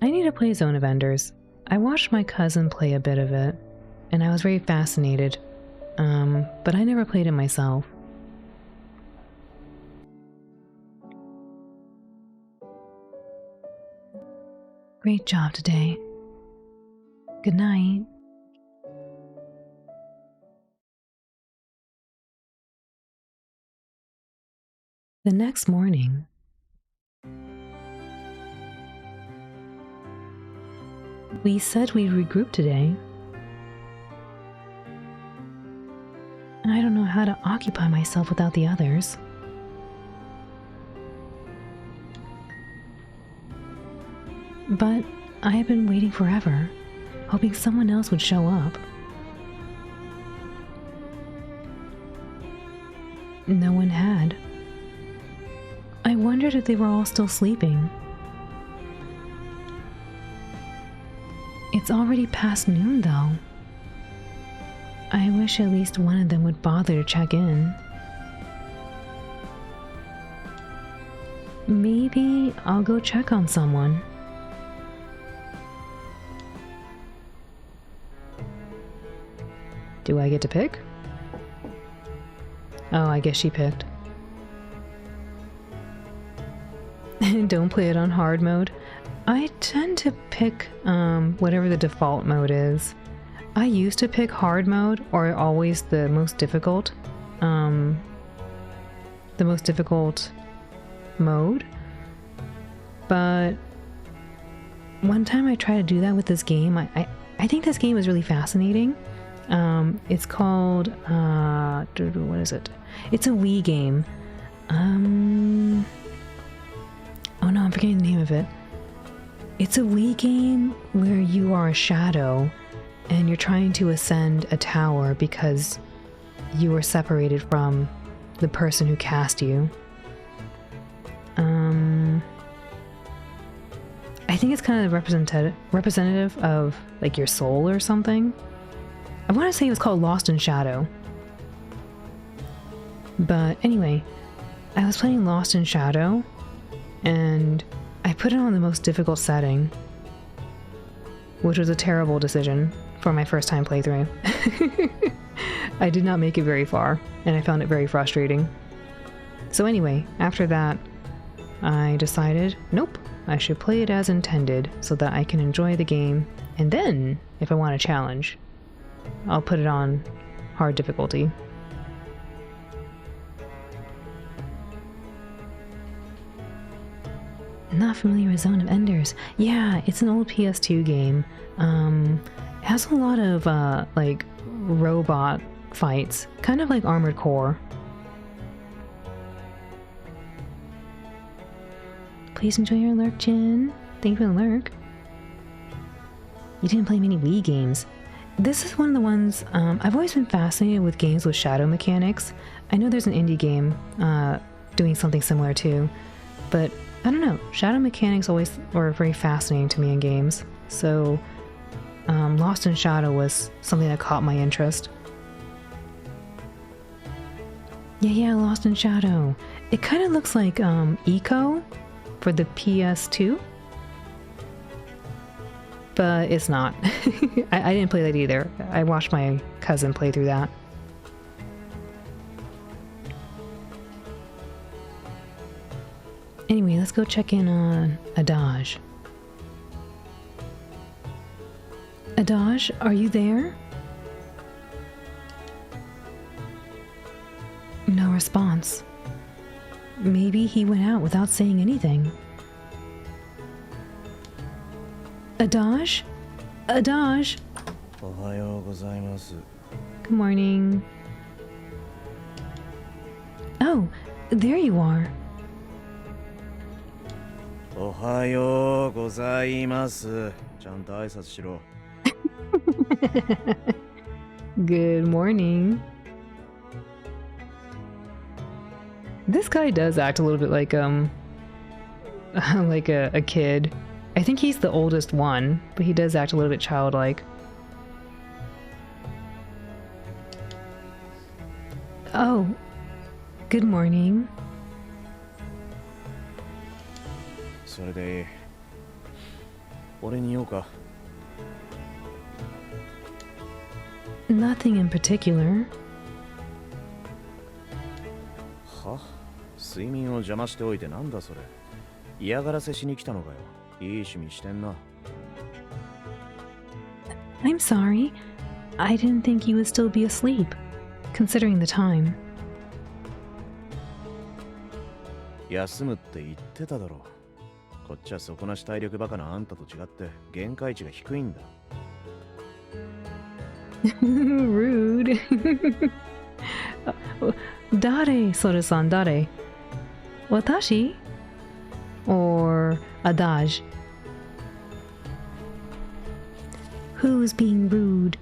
I need to play Zone of Enders. I watched my cousin play a bit of it, and I was very fascinated. But I never played it myself. Great job today. Good night. The next morning, we said we'd regroup today, and I don't know how to occupy myself without the others. But I have been waiting forever, hoping someone else would show up. No one had. I wondered if they were all still sleeping. It's already past noon, though. I wish at least one of them would bother to check in. Maybe I'll go check on someone. Do I get to pick? Oh, I guess she picked. Don't play it on hard mode. I tend to pick whatever the default mode is. I used to pick hard mode, or always the most difficult. The most difficult mode. But one time I tried to do that with this game. I think this game is really fascinating. It's called what is it? It's a Wii game. Oh no, I'm forgetting the name of it. It's a Wii game where you are a shadow and you're trying to ascend a tower because you were separated from the person who cast you. I think it's kind of representative of like your soul or something. I want to say it was called Lost in Shadow. But anyway, I was playing Lost in Shadow and I put it on the most difficult setting, which was a terrible decision for my first time playthrough. I did not make it very far, and I found it very frustrating. So anyway, after that, I decided, nope, I should play it as intended so that I can enjoy the game, and then, if I want a challenge, I'll put it on hard difficulty. Not familiar with Zone of Enders. Yeah, it's an old PS2 game. It has a lot of like robot fights, kind of like Armored Core. Please enjoy your lurk, Jin. Thank you for the lurk. You didn't play many Wii games. This is one of the ones, I've always been fascinated with games with shadow mechanics. I know there's an indie game doing something similar too, but I don't know, shadow mechanics always were very fascinating to me in games. So Lost in Shadow was something that caught my interest. Yeah, Lost in Shadow. It kind of looks like Eco for the PS2. But it's not. I didn't play that either. I watched my cousin play through that. Anyway, let's go check in on Adaj. Adaj, are you there? No response. Maybe he went out without saying anything. Adaj? Adaj? Good morning. Oh, there you are. おはようございます。ちゃんと挨拶しろ。Good morning. This guy does act a little bit like like a kid. I think he's the oldest one, but he does act a little bit childlike. Oh, good morning. それで俺に言おうか。Nothing in particular. は？睡眠を邪魔しておいてなんだそれ。嫌がらせしに来たのかよ。いい趣味してんな。I'm sorry. I didn't think you would still be asleep, considering the time. 休むって言ってただろ。こっちは底なし体力バカなあんたと違って限界値が低いんだ。Rude. 誰それさん誰？私？ Or adage? Who's being rude?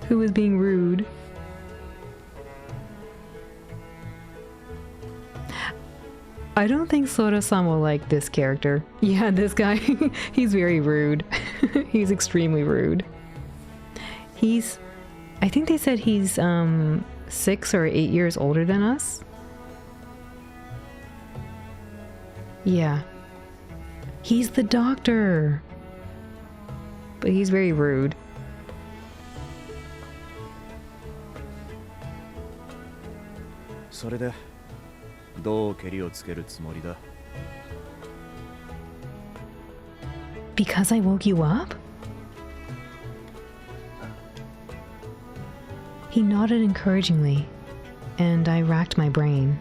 Who is being rude? I don't think Sora-san will like this character. Yeah, this guy, he's very rude. He's extremely rude. I think they said he's 6 or 8 years older than us. Yeah. He's the doctor. But he's very rude. Soれでどうケリをつけるつもりだ? Because I woke you up? He nodded encouragingly, and I racked my brain.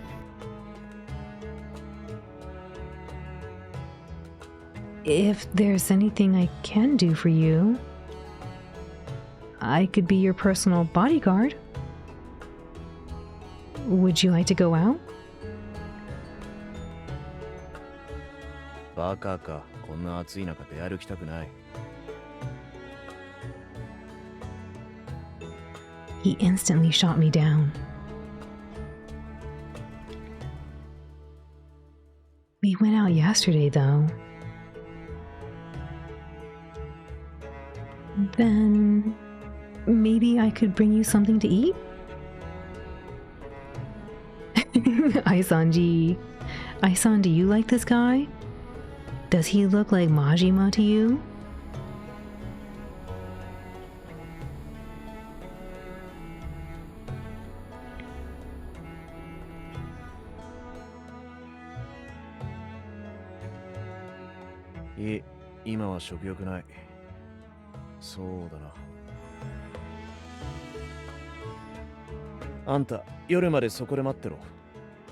If there's anything I can do for you, I could be your personal bodyguard. Would you like to go out? バカか、こんな暑い中出歩きたくない。He instantly shot me down. We went out yesterday, though. Then maybe I could bring you something to eat? Aisanji. Aisan, do you like this guy? Does he look like Majima to you?い、今は食欲ない。そうだな。あんた、夜までそこで待ってろ。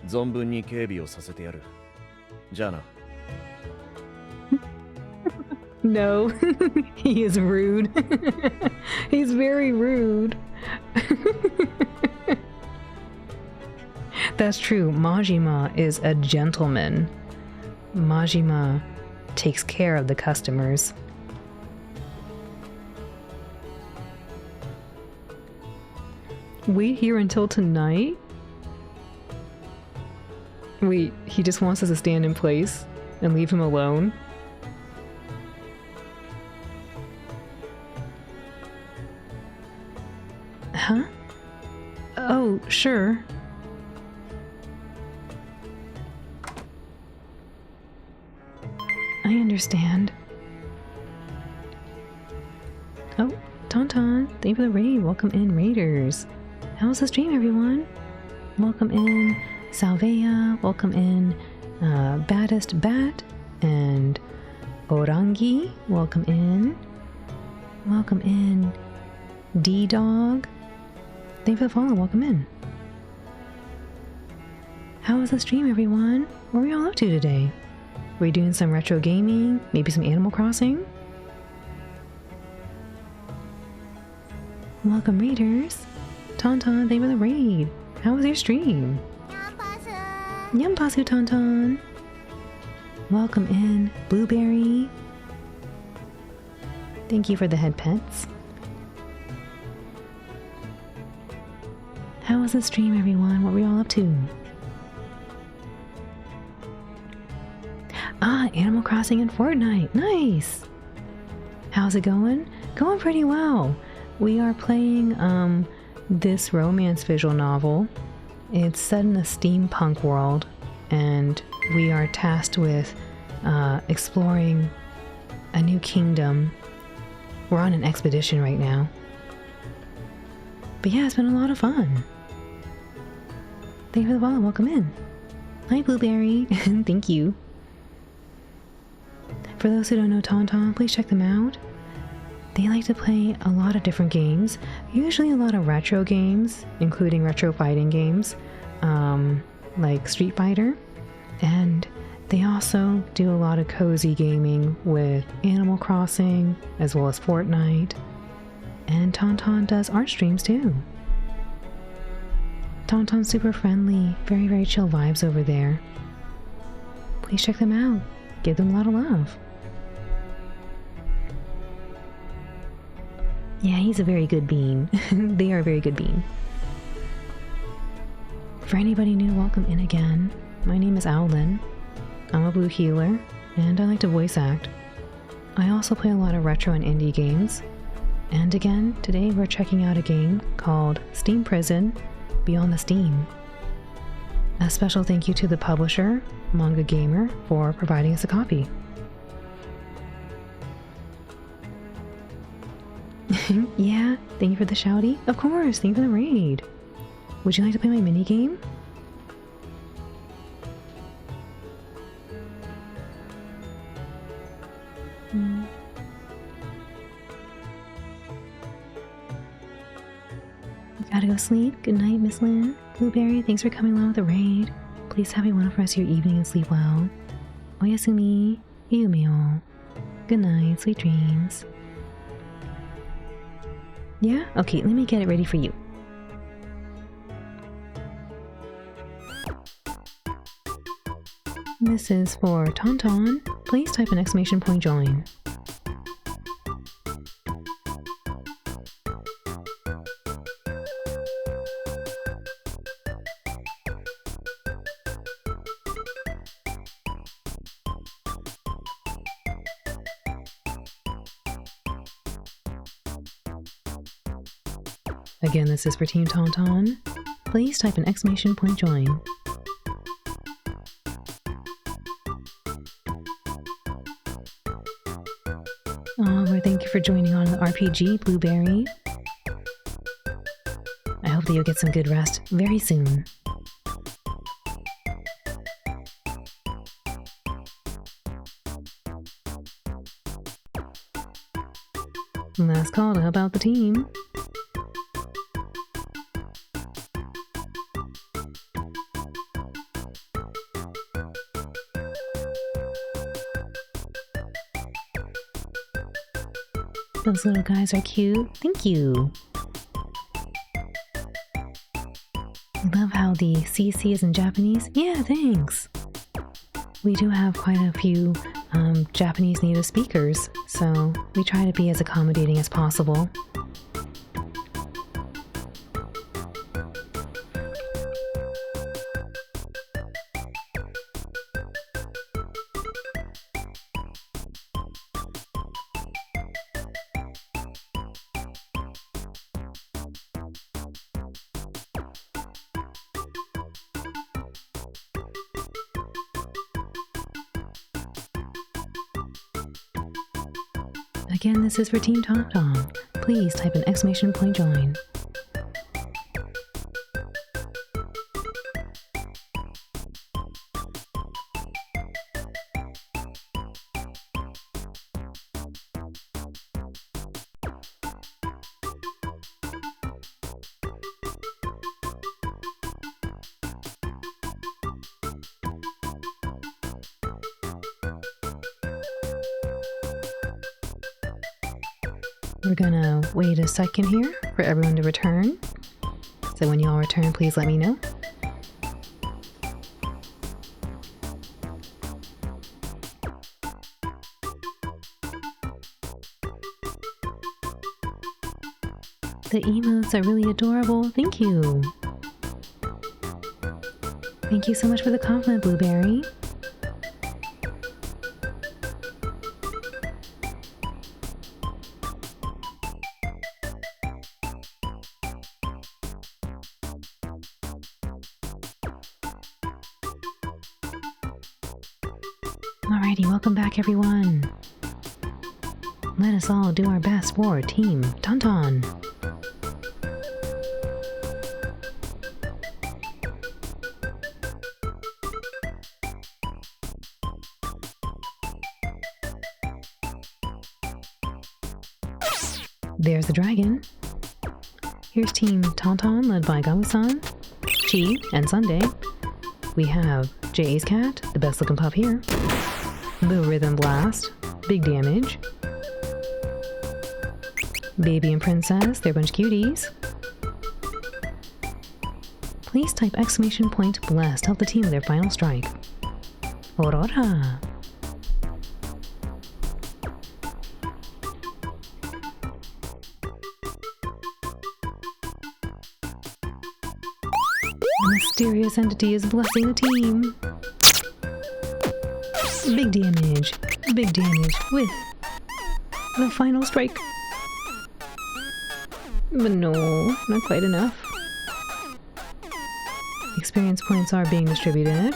存分に警備をさせてやる。じゃあな。No, he is rude. He's very rude. That's true. Majima is a gentleman. Majima takes care of the customers. Wait here until tonight? Wait, he just wants us to stand in place and leave him alone? Huh? Oh, sure. I understand. Oh, Tauntaun, thank you for the raid. Welcome in, Raiders. How's the stream, everyone? Welcome in, Salvea. Welcome in, Baddest Bat and Orangi. Welcome in. Welcome in, D-Dog. Thank you for the follow. Welcome in. How was the stream, everyone? What were we all up to today? Were we doing some retro gaming? Maybe some Animal Crossing? Welcome, Raiders. Tauntaun, thank you for the raid. How was your stream? Yampasu, Tauntaun. Welcome in, Blueberry. Thank you for the head pets. How was the stream, everyone? What were you all up to? Ah, Animal Crossing and Fortnite. Nice! How's it going? Going pretty well. We are playing this romance visual novel. It's set in a steampunk world, and we are tasked with exploring a new kingdom. We're on an expedition right now. But yeah, it's been a lot of fun. Thank you for the follow. Welcome in. Hi, Blueberry. Thank you. For those who don't know Tauntaun, please check them out. they like to play a lot of different games, usually a lot of retro games, including retro fighting games, like Street Fighter. And they also do a lot of cozy gaming with Animal Crossing, as well as Fortnite. And Tauntaun does art streams too. Tauntaun's super friendly, very, very chill vibes over there. Please check them out. Give them a lot of love. Yeah, he's a very good bean. They are a very good bean. For anybody new, welcome in again. My name is Owlin. I'm a blue healer, and I like to voice act. I also play a lot of retro and indie games. And again, today we're checking out a game called Steam Prison Beyond the Steam. A special thank you to the publisher, Manga Gamer, for providing us a copy. Yeah, thank you for the shouty. Of course, thank you for the raid. Would you like to play my minigame? Gotta go sleep. Good night, Miss Lynn. Blueberry, thanks for coming along with the raid. Please have a wonderful rest of your evening and sleep well. Oyasumi, Yumio. Good night, sweet dreams. Yeah? Okay, let me get it ready for you. This is for Tauntaun. Please type an exclamation point join. Again, this is for Team Tauntaun. Please type an exclamation point join. Oh, well, thank you for joining on the RPG, Blueberry. I hope that you'll get some good rest very soon. Last call to help out the team. Those little guys are cute. Thank you. I love how the CC is in Japanese. Yeah, thanks. We do have quite a few Japanese native speakers, so we try to be as accommodating as possible. Again, this is for Team Tauntaun. Please type an exclamation point join. We're gonna wait a second here for everyone to return. So when y'all return, please let me know. The emotes are really adorable. Thank you. Thank you so much for the compliment, Blueberry. Alrighty, welcome back everyone. Let us all do our best for Team Tauntaun. There's the dragon. Here's Team Tauntaun, led by Gamu-san, Chi, and Sunday. We have J.A.'s cat, the best looking pup here. The Rhythm Blast, big damage. Baby and Princess, they're a bunch of cuties. Please type exclamation point blessed to help the team with their final strike. Aurora! A mysterious entity is blessing the team. Big damage with the final strike. But no, not quite enough. Experience points are being distributed.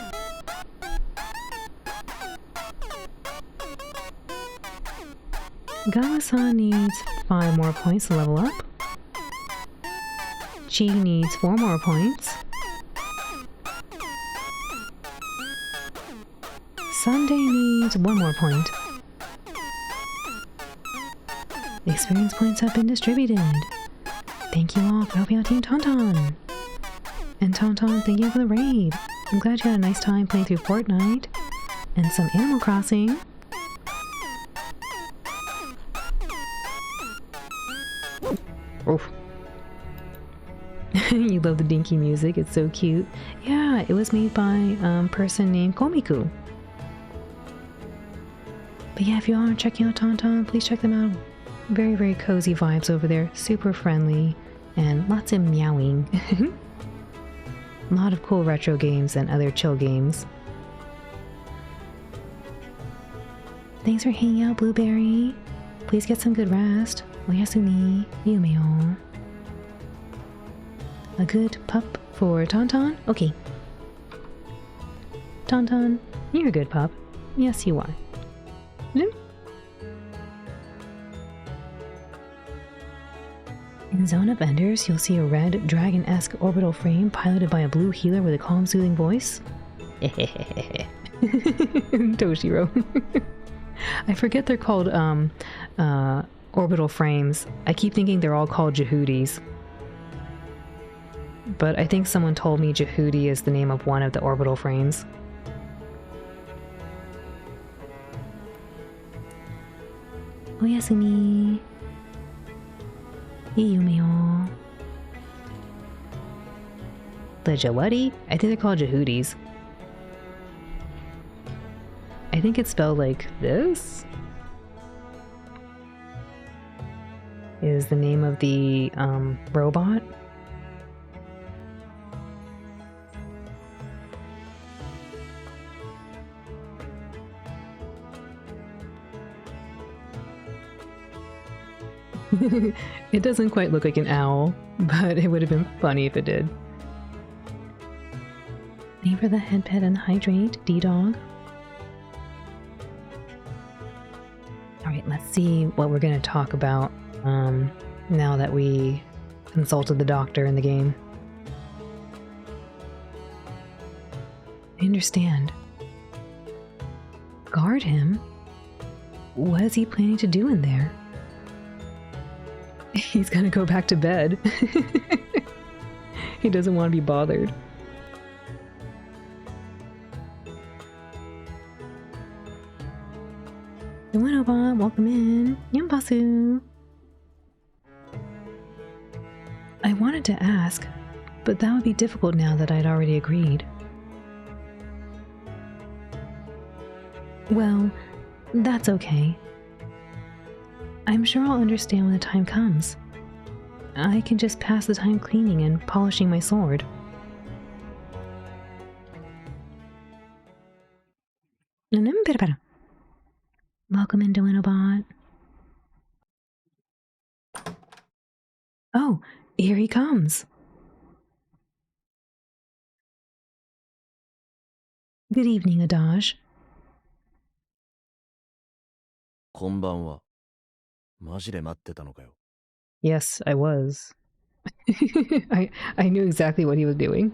Gawa-san needs 5 more points to level up. Chi needs 4 more points. Sunday needs 1 more point. Experience points have been distributed. Thank you all for helping out Team Tauntaun. And Tauntaun, thank you for the raid. I'm glad you had a nice time playing through Fortnite and some Animal Crossing. Oof. You love the dinky music, it's so cute. Yeah, it was made by a person named Komiku. But yeah, if you are checking out Tauntaun, please check them out. Very, very cozy vibes over there. Super friendly and lots of meowing. A lot of cool retro games and other chill games. Thanks for hanging out, Blueberry. Please get some good rest. Oyasumi, Yumeo. A good pup for Tauntaun? Okay. Tauntaun, you're a good pup. Yes, you are. In Zone of Enders, you'll see a red, dragon-esque orbital frame piloted by a blue healer with a calm, soothing voice. Toshiro. I forget they're called orbital frames. I keep thinking they're all called Jehudis. But I think someone told me Jehudi is the name of one of the orbital frames. Oyasumi. Yumeo. The Jawadi? I think they're called Jehudis. I think it's spelled like this. Is the name of the robot. It doesn't quite look like an owl, but it would have been funny if it did. Name for the head pet and hydrate, D-Dog. Alright, let's see what we're going to talk about now that we consulted the doctor in the game. I understand. Guard him? What is he planning to do in there? He's gonna go back to bed. He doesn't want to be bothered. The Winobot, welcome in. Yampasu. I wanted to ask, but that would be difficult now that I'd already agreed. Well, that's okay. I'm sure I'll understand when the time comes. I can just pass the time cleaning and polishing my sword. Welcome into Winobot. Oh, here he comes. Good evening, Adage. こんばんは。マジで待ってたのかよ。 Yes, I was. I knew exactly what he was doing.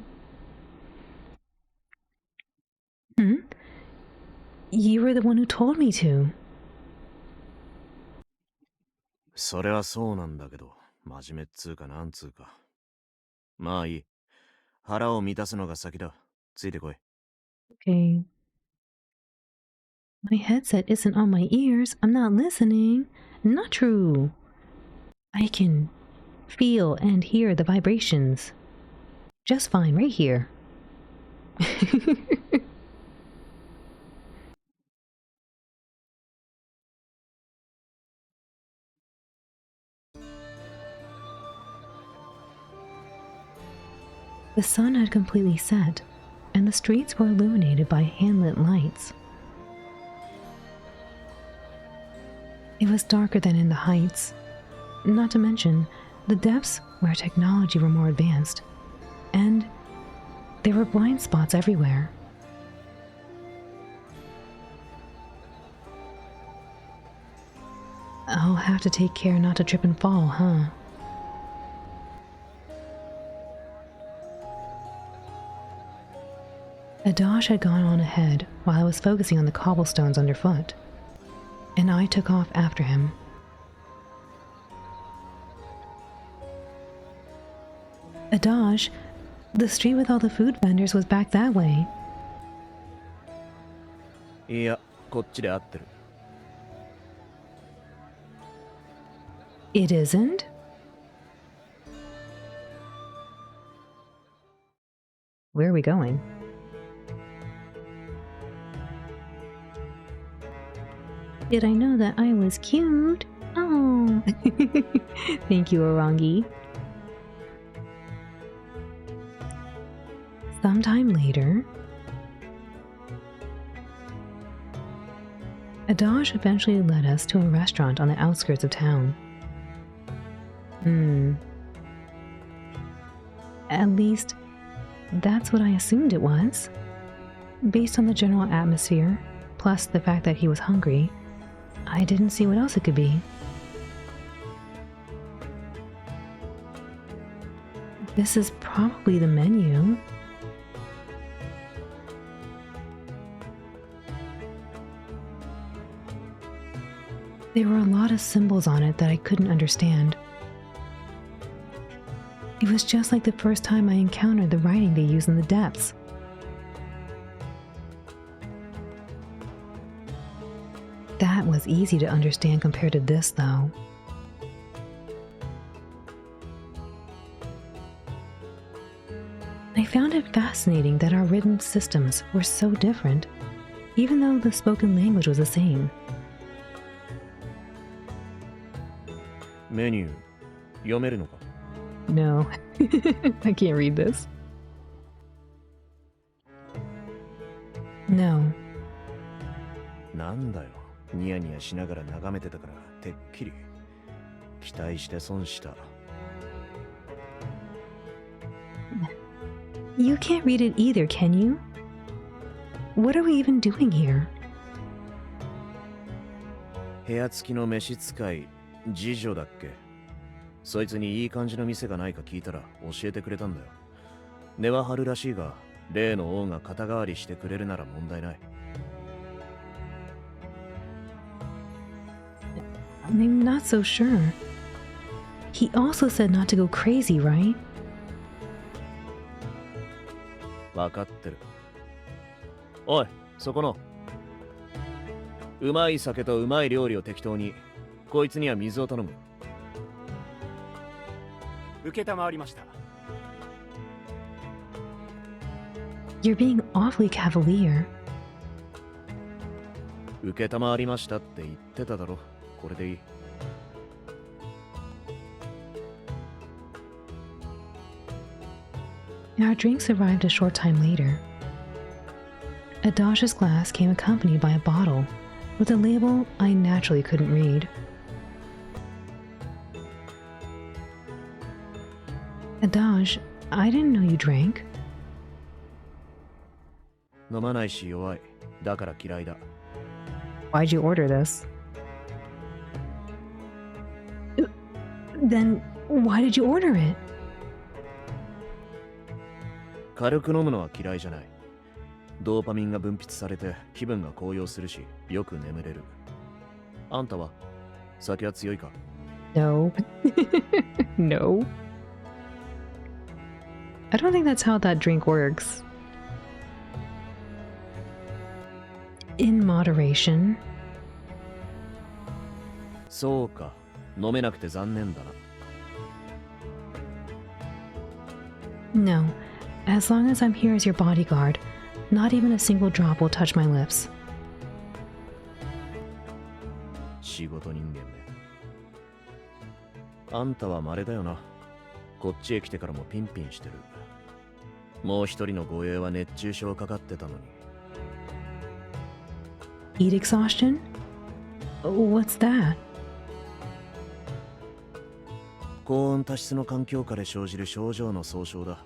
You were the one who told me to. それはそうなんだけど、真面目っつうかなんつうか。まあいい。腹を満たすのが先だ。ついてこい。Okay. My headset isn't on my ears. I'm not listening. Not true. I can feel and hear the vibrations. Just fine right here. The sun had completely set, and the streets were illuminated by hand-lit lights. It was darker than in the heights, not to mention the depths where technology were more advanced, and there were blind spots everywhere. I'll have to take care not to trip and fall, huh? Adash had gone on ahead while I was focusing on the cobblestones underfoot, and I took off after him. Adash, the street with all the food vendors was back that way. いや、こっちで合ってる。It isn't? Where are we going? Did I know that I was cute? Oh, thank you, Orangi. Sometime later, Adash eventually led us to a restaurant on the outskirts of town. At least, that's what I assumed it was. Based on the general atmosphere, plus the fact that he was hungry, I didn't see what else it could be. This is probably the menu. There were a lot of symbols on it that I couldn't understand. It was just like the first time I encountered the writing they use in the depths. That was easy to understand compared to this, though. I found it fascinating that our written systems were so different, even though the spoken language was the same. メニュー、読めるのか？ No, I can't read this. No. なんだよ、ニヤニヤしながら眺めてたから、てっきり。期待して損した。You can't read it either, can you? What are we even doing here? 部屋付きの召使い、次女だっけ？そいつにいい感じの店がないか聞いたら教えてくれたんだよ。根は張るらしいが、例の王が肩代わりしてくれるなら問題ない。I'm not so sure. He also said not to go crazy, right? わかってる。おい、そこの。うまい酒とうまい料理を適当に。こいつには水を頼む。受けたまわりました。You're being awfully cavalier. 受けたまわりましたって言ってただろ。これでいい。Our drinks arrived a short time later. Adash's glass came accompanied by a bottle with a label I naturally couldn't read. Adash, I didn't know you drank. 飲まないし弱い。だから嫌いだ。Why'd you order this? Then why did you order it? 軽く飲むのは嫌いじゃない。ドーパミンが分泌されて気分が高揚するし、よく眠れる。あんたは酒は強いか？ No. No. I don't think that's how that drink works. In moderation. そうか、飲めなくて残念だな。No. As long as I'm here as your bodyguard, not even a single drop will touch my lips. 仕事人間め。あんたは稀だよな。こっちへ来てからもピンピンしてる。もう一人の護衛は熱中症かかってたのに。Heat exhaustion? What's that? 高温多湿の環境下で生じる症状の総称だ。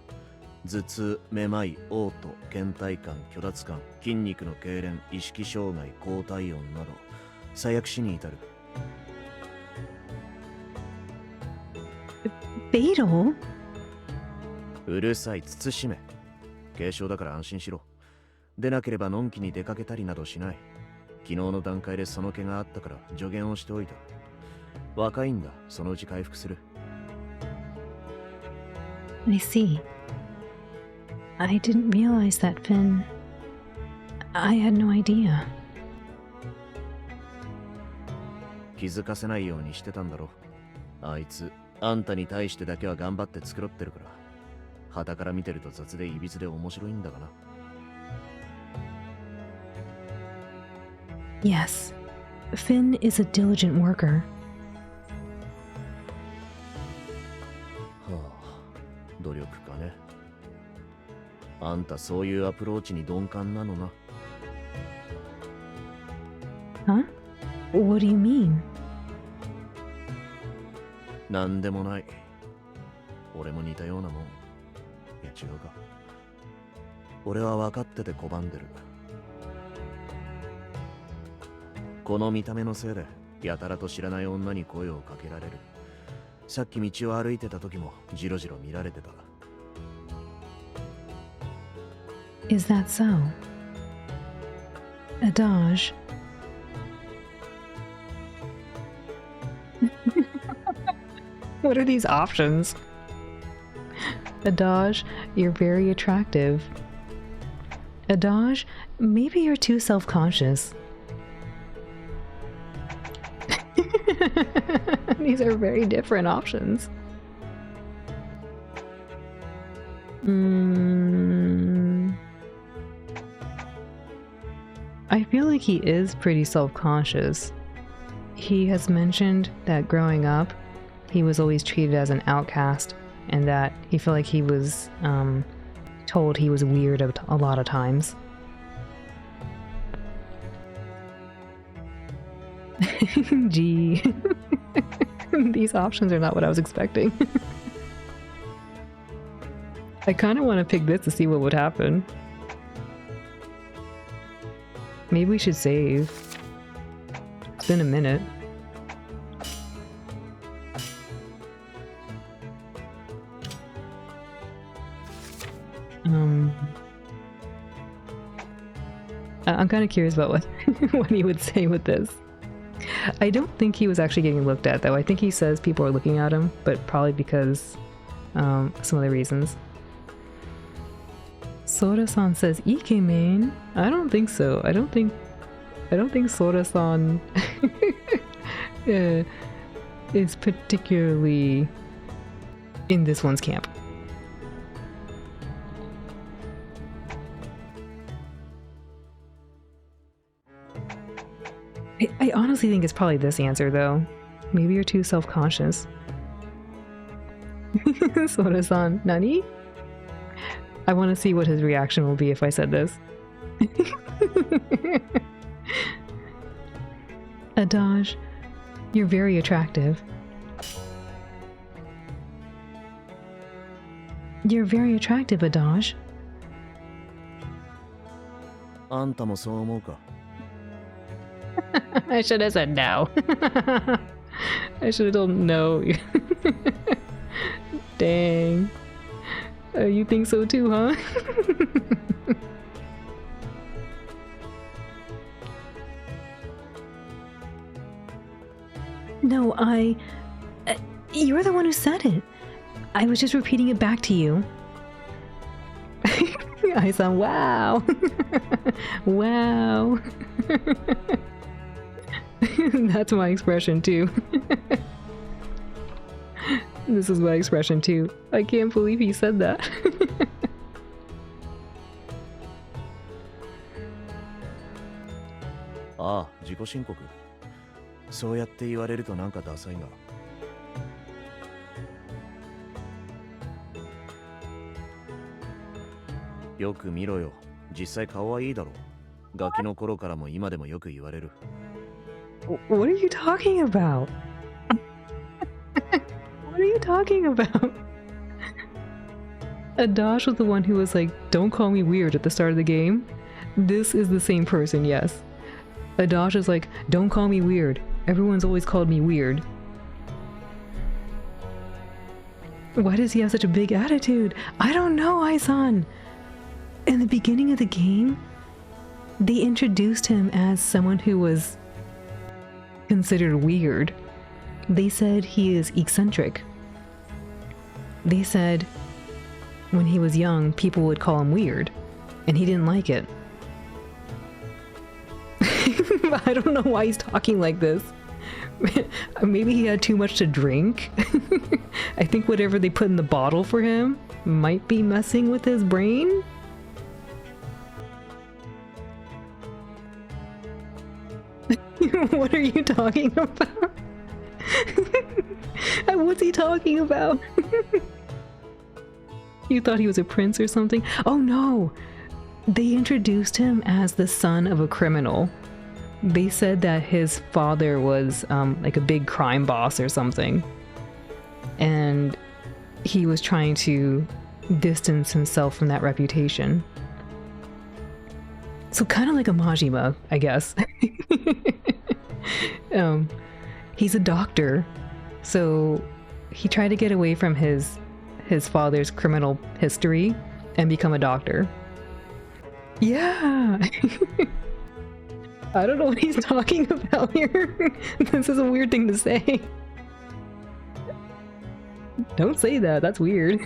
頭痛、めまい、嘔吐、倦怠感、虚脱感、筋肉の痙攣、意識障害、高体温など最悪死に至る。Fatal? うるさい、慎め。軽症だから安心しろ。でなければのんきに出かけたりなどしない。昨日の段階でその気があったから助言をしておいた。若いんだ、そのうち回復する。I see. I didn't realize that, Finn. I had no idea. 気づかせないようにしてたんだろ。あいつ、あんたに対してだけは頑張って繕ってるから。傍から見てると雑でいびつで面白いんだがな。Yes. Finn is a diligent worker. はあ、努力かね。あんたそういうアプローチに鈍感なのな。Huh? What do you mean? なんでもない。俺も似たようなもん。いや違うか。俺は分かってて拒んでる。この見た目のせいでやたらと知らない女に声をかけられる。さっき道を歩いてた時もジロジロ見られてた。Is that so? Adage. What are these options? Adage, you're very attractive. Adage, maybe you're too self-conscious. These are very different options. I feel like he is pretty self-conscious. He has mentioned that growing up, he was always treated as an outcast, and that he felt like he was told he was weird a lot of times. Gee. These options are not what I was expecting. I kind of want to pick this to see what would happen. Maybe we should save. It's been a minute. I'm kind of curious about what he would say with this. I don't think he was actually getting looked at, though. I think he says people are looking at him, but probably because some other reasons. Sora-san says Ikemen. I don't think so. I don't think Sora-san is particularly in this one's camp. I honestly think it's probably this answer, though. Maybe you're too self-conscious. Sora-san, nani? I want to see what his reaction will be if I said this. Adage, you're very attractive. You're very attractive, Adage. あんたもそう思うか? I should have said no. I should have told him no. Dang. You think so too, huh? No, You're the one who said it. I was just repeating it back to you. I said, wow. Wow. That's my expression too. This is my expression too. I can't believe he said that. ああ、自己申告。そうやって言われるとなんかダサいが。よく見ろよ。実際顔はいいだろう。ガキの頃からも今でもよく言われる。What are you talking about? What are you talking about? Adash was the one who was like, don't call me weird at the start of the game. This is the same person, yes. Adash is like, don't call me weird. Everyone's always called me weird. Why does he have such a big attitude? I don't know, Aisan. In the beginning of the game, they introduced him as someone who was considered weird. They said he is eccentric. They said when he was young, people would call him weird, and he didn't like it. I don't know why he's talking like this. Maybe he had too much to drink. I think whatever they put in the bottle for him might be messing with his brain. What are you talking about? What's he talking about? You thought he was a prince or something? Oh no! They introduced him as the son of a criminal. They said that his father was like a big crime boss or something. And he was trying to distance himself from that reputation. So kind of like a Majima, I guess. He's a doctor, so he tried to get away from his father's criminal history and become a doctor. Yeah. I don't know what he's talking about here. This is a weird thing to say. Don't say that, that's weird.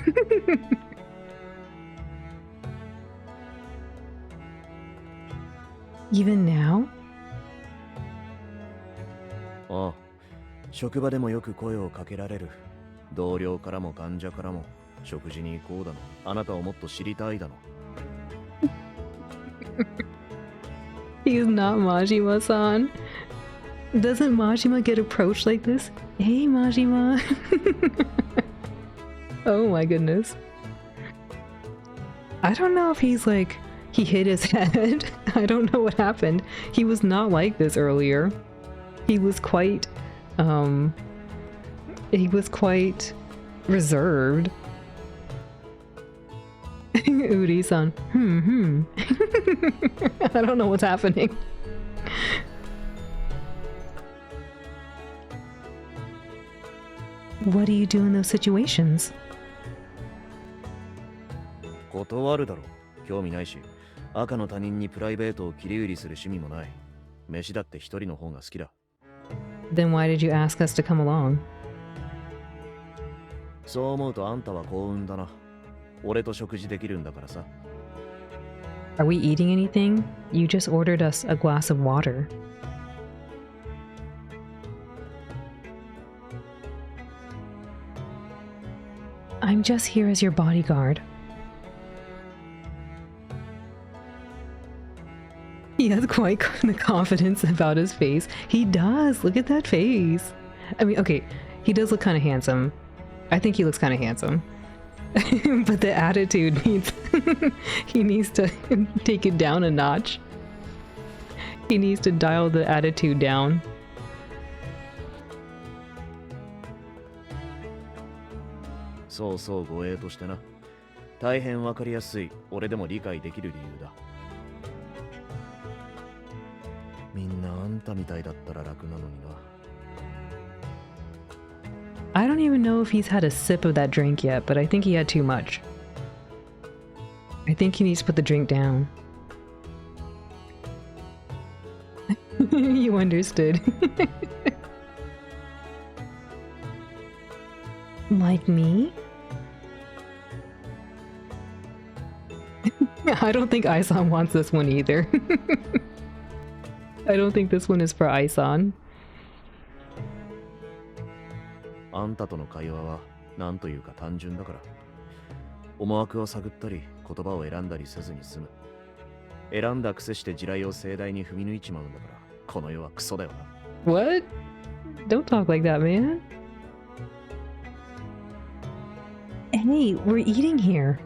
Even now? ああ、職場でもよく声をかけられる。同僚からも患者からも食事に行こうだの。あなたをもっと知りたいだの。He's not Majima-san. Doesn't Majima get approached like this? Hey, Majima. Oh my goodness. I don't know if he's like, he hit his head. I don't know what happened. He was not like this earlier. He was quite reserved. Uri-san. I don't know what's happening. What do you do in those situations? 断るだろ。興味ないし、赤の他人にプライベートを切り売りする趣味もない。飯だって一人の方が好きだ。Then why did you ask us to come along? そう思うとあんたは幸運だな。俺と食事できるんだからさ。Are we eating anything? You just ordered us a glass of water. I'm just here as your bodyguard. He has quite the confidence about his face. He does. Look at that face. I mean, okay, he does look kind of handsome. I think he looks kind of handsome. But the attitude needs... he needs to take it down a notch. He needs to dial the attitude down. So 護衛としてな。大変わかりやすい。俺でも理解できる理由だ。みんなあんたみたいだったら楽なのにな。I don't even know if he's had a sip of that drink yet, but I think he had too much. I think he needs to put the drink down. You understood. Like me? I don't think Aisan wants this one either. I don't think this one is for Aisan. あんたとの会話はなんというか単純だから。思惑を探ったり言葉を選んだりせずに済む。選んだくせして地雷を盛大に踏み抜いちまうんだから、この世はクソだよな。What? Don't talk like that, man. Hey, we're eating here.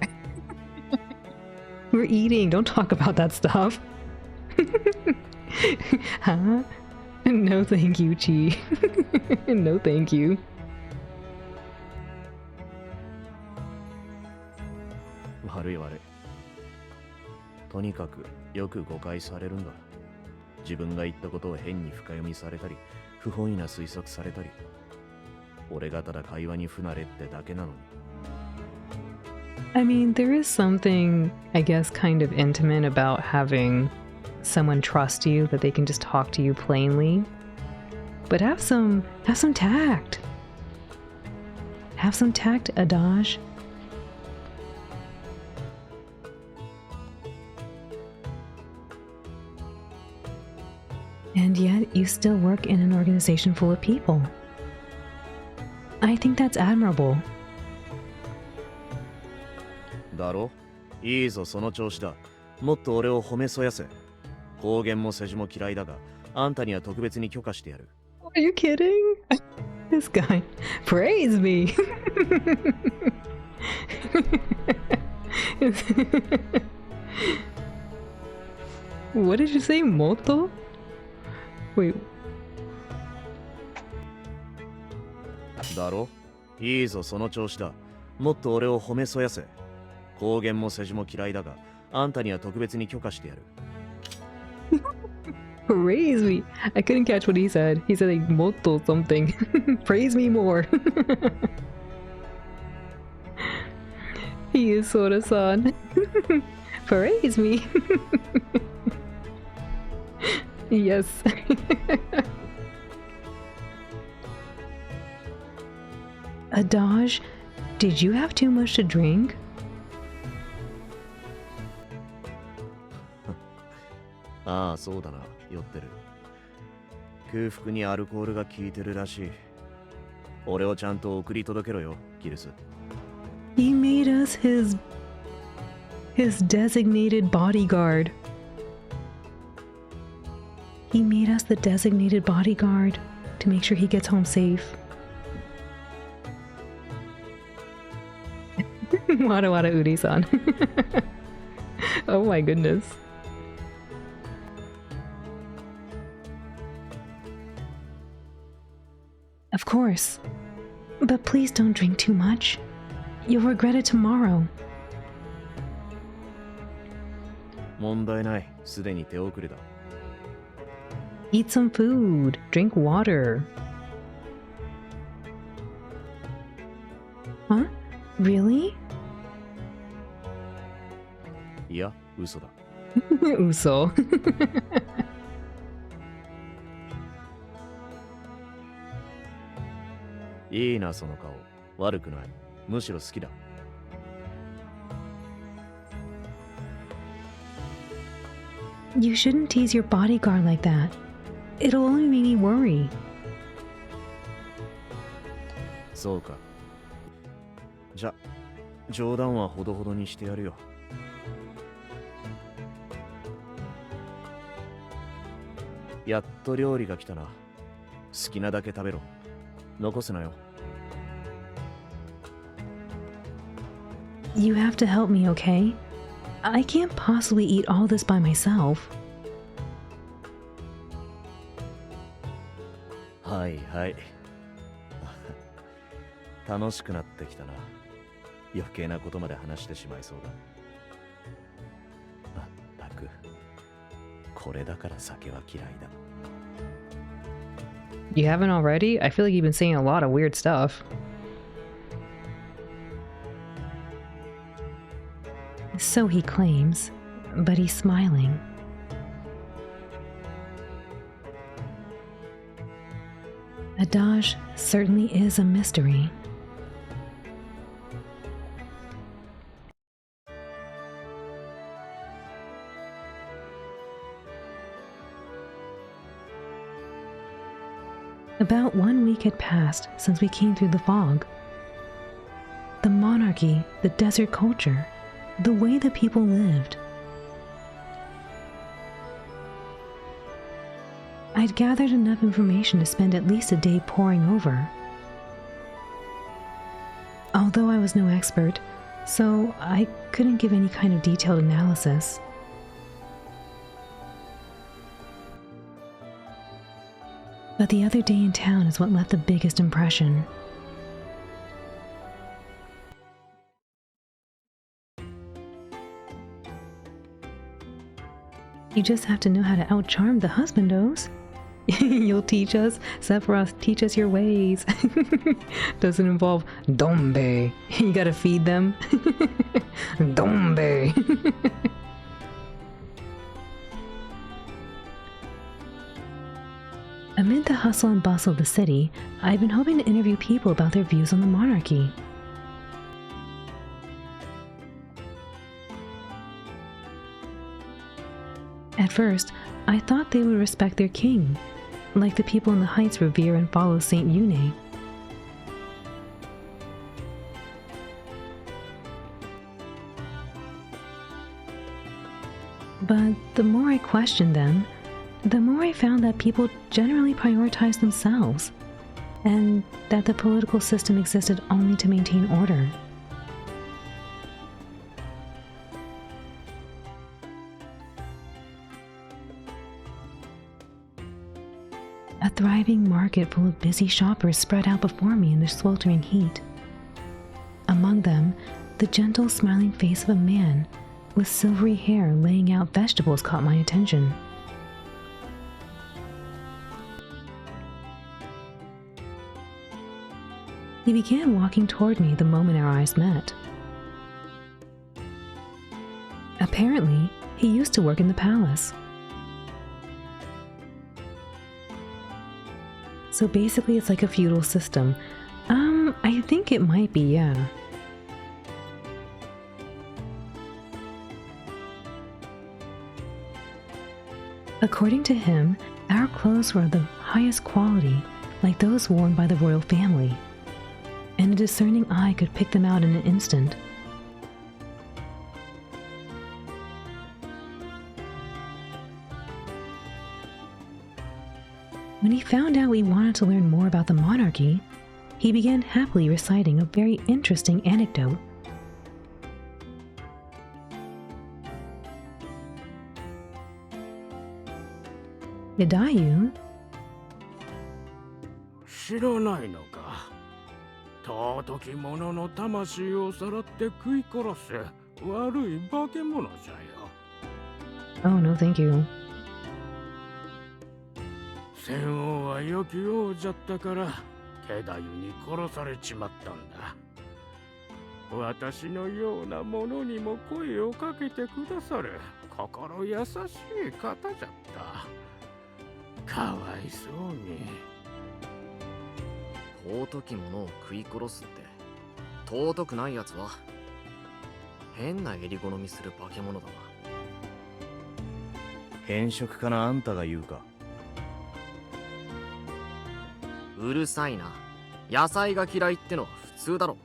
We're eating. Don't talk about that stuff. Huh? No thank you, Chi. No thank you. 悪い悪い。とにかくよく誤解されるんだ。自分が言ったことを変に深読みされたり、不本意な推測されたり。俺がただ会話に不慣れってだけなのに。I mean, there is something, I guess, kind of intimate about having someone trust you, that they can just talk to you plainly. But have some tact. Have some tact, Adaj. And yet, you still work in an organization full of people. I think that's admirable. だろ？いいぞ、その調子だ。もっと俺を褒めそやせ。公言も世辞も嫌いだが、あんたには特別に許可してやる。Are you kidding? This guy. Praise me. What did you say, Moto? Wait. だろ？いいぞ、その調子だ。もっと俺を褒めそやせ。公言も世辞も嫌いだが、あんたには特別に許可してやる。Praise me. I couldn't catch what he said. He said like Moto something. Praise me more. He is Sora-san. Praise me. Yes. Adaj, did you have too much to drink? ああ、そうだな。酔ってる。空腹にアルコールが効いてるらしい。俺をちゃんと送り届けろよ、ギルス。He made us his designated bodyguard. He made us the designated bodyguard to make sure he gets home safe. Wada wada Uri-san. Oh my goodness. Of course. But please don't drink too much. You'll regret it tomorrow. 問題ない。すでに手遅れだ。Eat some food. Drink water. Huh? Really? いや、嘘だ。嘘。いいな、その顔。悪くない。むしろ好きだ。You shouldn't tease your bodyguard like that. It'll only make me worry. そうか。じゃ、冗談はほどほどにしてやるよ。やっと料理が来たな。好きなだけ食べろ。残すなよ。You have to help me, okay? I can't possibly eat all this by myself. はいはい。楽しくなってきたな。余計なことまで話してしまいそうだ。まったく。これだから酒は嫌いだ。You haven't already? I feel like you've been saying a lot of weird stuff. So he claims, but he's smiling. Adaj certainly is a mystery. About 1 week had passed since we came through the fog. The monarchy, the desert culture, the way the people lived. I'd gathered enough information to spend at least a day poring over. Although I was no expert, so I couldn't give any kind of detailed analysis. But the other day in town is what left the biggest impression. You just have to know how to outcharm the husbandos. You'll teach us, Sephiroth, teach us your ways. Doesn't involve dombe. You gotta feed them. Dombe. Amid the hustle and bustle of the city, I've been hoping to interview people about their views on the monarchy. At first, I thought they would respect their king, like the people in the Heights revere and follow Saint Yune. But the more I questioned them, the more I found that people generally prioritize themselves, and that the political system existed only to maintain order. A thriving market full of busy shoppers spread out before me in the sweltering heat. Among them, the gentle, smiling face of a man with silvery hair laying out vegetables caught my attention. He began walking toward me the moment our eyes met. Apparently, he used to work in the palace. So basically it's like a feudal system. I think it might be, yeah. According to him, our clothes were of the highest quality, like those worn by the royal family, and a discerning eye could pick them out in an instant. When he found out we wanted to learn more about the monarchy, he began happily reciting a very interesting anecdote. Hidayu? 知らないのか。尊き者の魂をさらって食い殺す悪い化け物じゃよ。Oh, no thank you. 戦王は良き王じゃったからケダユに殺されちまったんだ。私のような者にも声をかけてくださる心優しい方じゃった。かわいそうに。尊き者を食い殺すって尊くないやつは変な襟好みする化け物だわ。変色家のあんたが言うか。うるさいな。野菜が嫌いってのは普通だろ。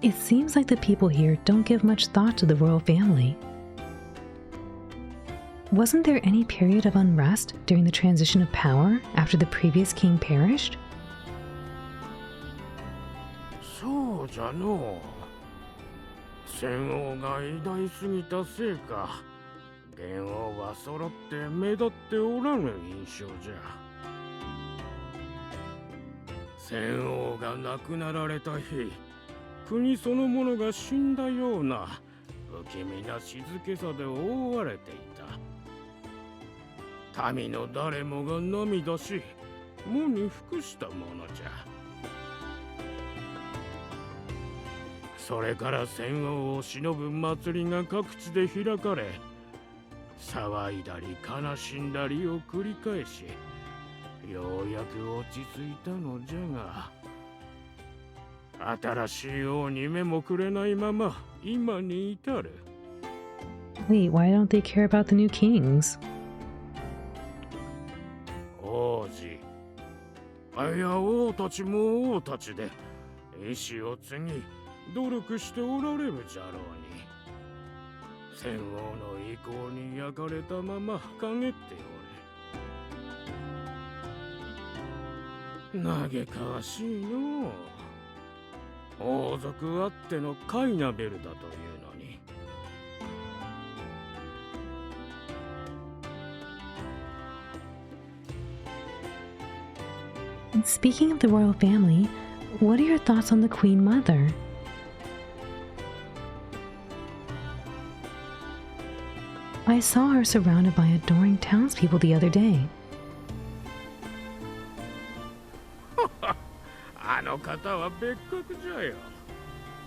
It seems like the people here don't give much thought to the royal family. Wasn't there any period of unrest during the transition of power after the previous king perished? そうじゃのう。戦王が偉大すぎたせいか、元王は揃って目立っておらぬ印象じゃ。戦王が亡くなられた日、国そのものが死んだような不気味な静けさで覆われていた。民の誰もが涙し、喪に服したものじゃ。それから戦王を偲ぶ祭りが各地で開かれ、騒いだり悲しんだりを繰り返し、ようやく落ち着いたのじゃが。新しい王に目もくれないまま今に至る。 Wait, why don't they care about the new kings? 王子、いや王たちも王たちで意志を継ぎ努力しておられるじゃろうに、戦王の意向に焼かれたまま陰っておれ。嘆かわしいのう。王族あってのカイナベルだというのに。 Speaking of the royal family, what are your thoughts on the Queen Mother? I saw her surrounded by adoring townspeople the other day. あの方は別格じゃよ。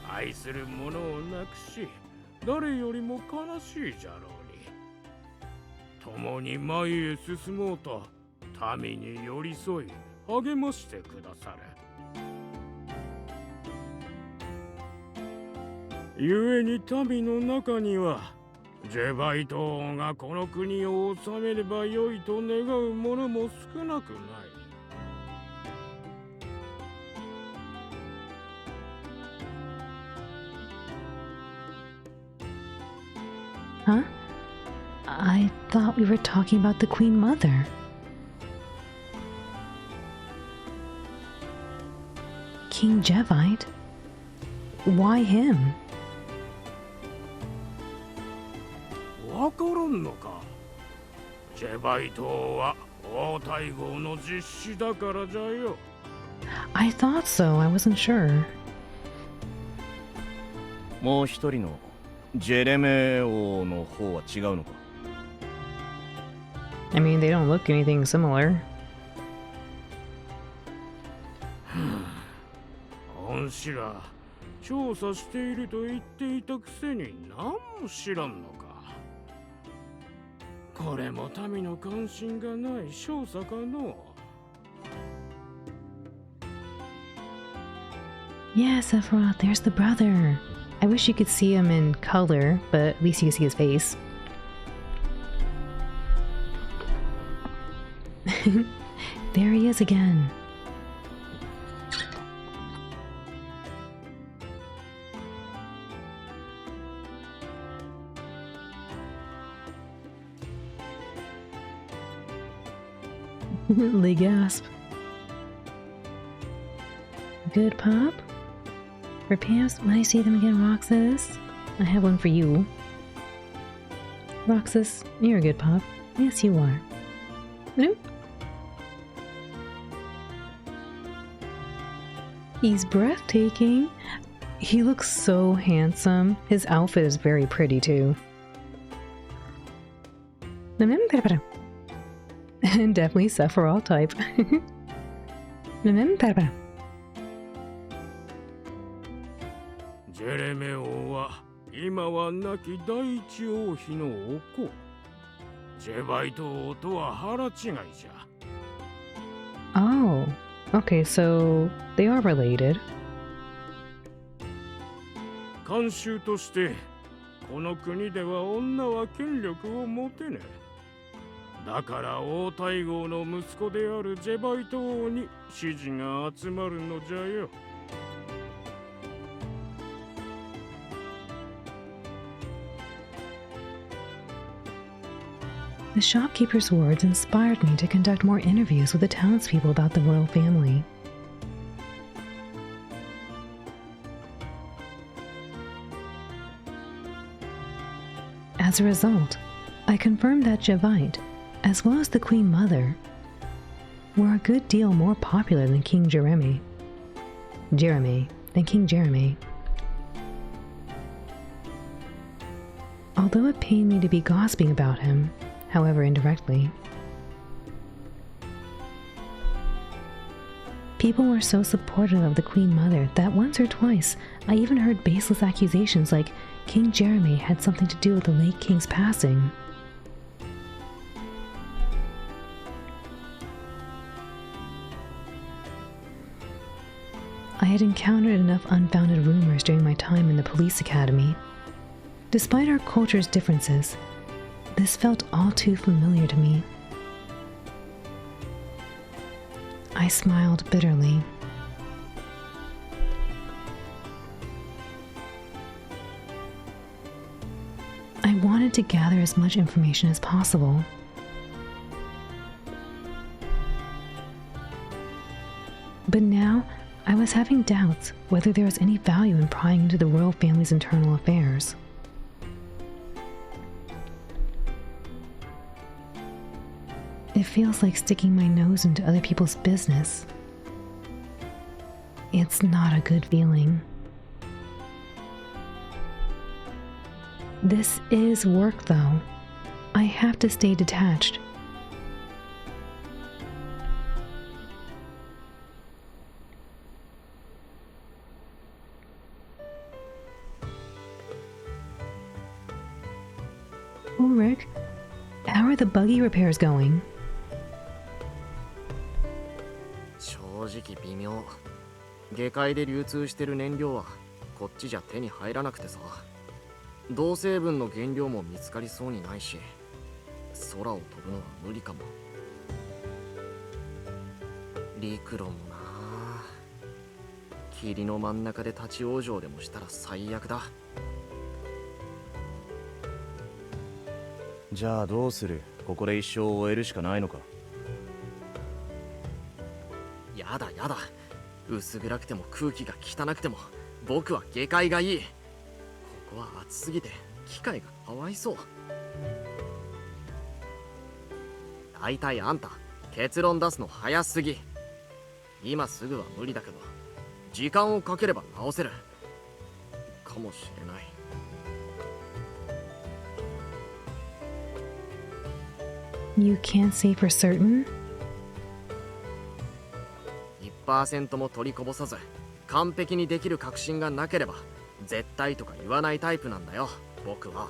愛する者を亡くし、誰よりも悲しいじゃろうに。共に前へ進もうと民に寄り添い励ましてくだされ。故に民の中にはジェバイト王がこの国を治めればよいと願う者も少なくない。 Huh? I thought we were talking about the Queen Mother. King Jevite? Why him? わからんのか。ジェバイト王は王太后の実子だからじゃよ。 I thought so. I wasn't sure. もう一人のジェレメ王の方は違うのか。 I mean, they don't look anything similar. 恩師ら調査していると言っていたくせに何も知らんのか。これも民の関心がない少佐かの。 Yeah, Sephiroth, there's the brother. I wish you could see him in color, but at least you can see his face. There he is again. They gasp. Good pop? For Pam's, when I see them again, Roxas, I have one for you. Roxas, you're a good pop. Yes, you are. Nope. He's breathtaking. He looks so handsome. His outfit is very pretty too. And definitely Sephiroth type. Oh, okay, so they are related. 慣習としてこの国では女は権力を持てねえ。だから王太后の息子であるジェバイト王に支持が集まるのじゃよ。 The shopkeeper's words inspired me to conduct more interviews with the townspeople about the royal family. As a result, I confirmed that Jevite, as well as the Queen Mother, were a good deal more popular than King Jeremy. Although it pained me to be gossiping about him, however indirectly. People were so supportive of the Queen Mother that once or twice I even heard baseless accusations like King Jeremy had something to do with the late king's passing. I had encountered enough unfounded rumors during my time in the police academy. Despite our culture's differences, this felt all too familiar to me. I smiled bitterly. I wanted to gather as much information as possible. But now, I was having doubts whether there was any value in prying into the royal family's internal affairs. It feels like sticking my nose into other people's business. It's not a good feeling. This is work, though. I have to stay detached. Ulrich, how are the buggy repairs going? 正直微妙。下界で流通してる燃料はこっちじゃ手に入らなくてさ。同成分の原料も見つかりそうにないし、空を飛ぶのは無理かも。陸路もな。霧の真ん中で立ち往生でもしたら最悪だ。じゃあどうする？ここで一生終えるしかないのか？やだやだ。薄暗くても空気が汚くても僕は下界がいい。ここは暑すぎて機械がかわいそう。だいたいあんた結論出すの早すぎ。今すぐは無理だけど時間をかければ直せるかもしれない。You can't say for certain? 1% も取りこぼさず完璧にできる確信がなければ絶対とか言わないタイプなんだよ僕は。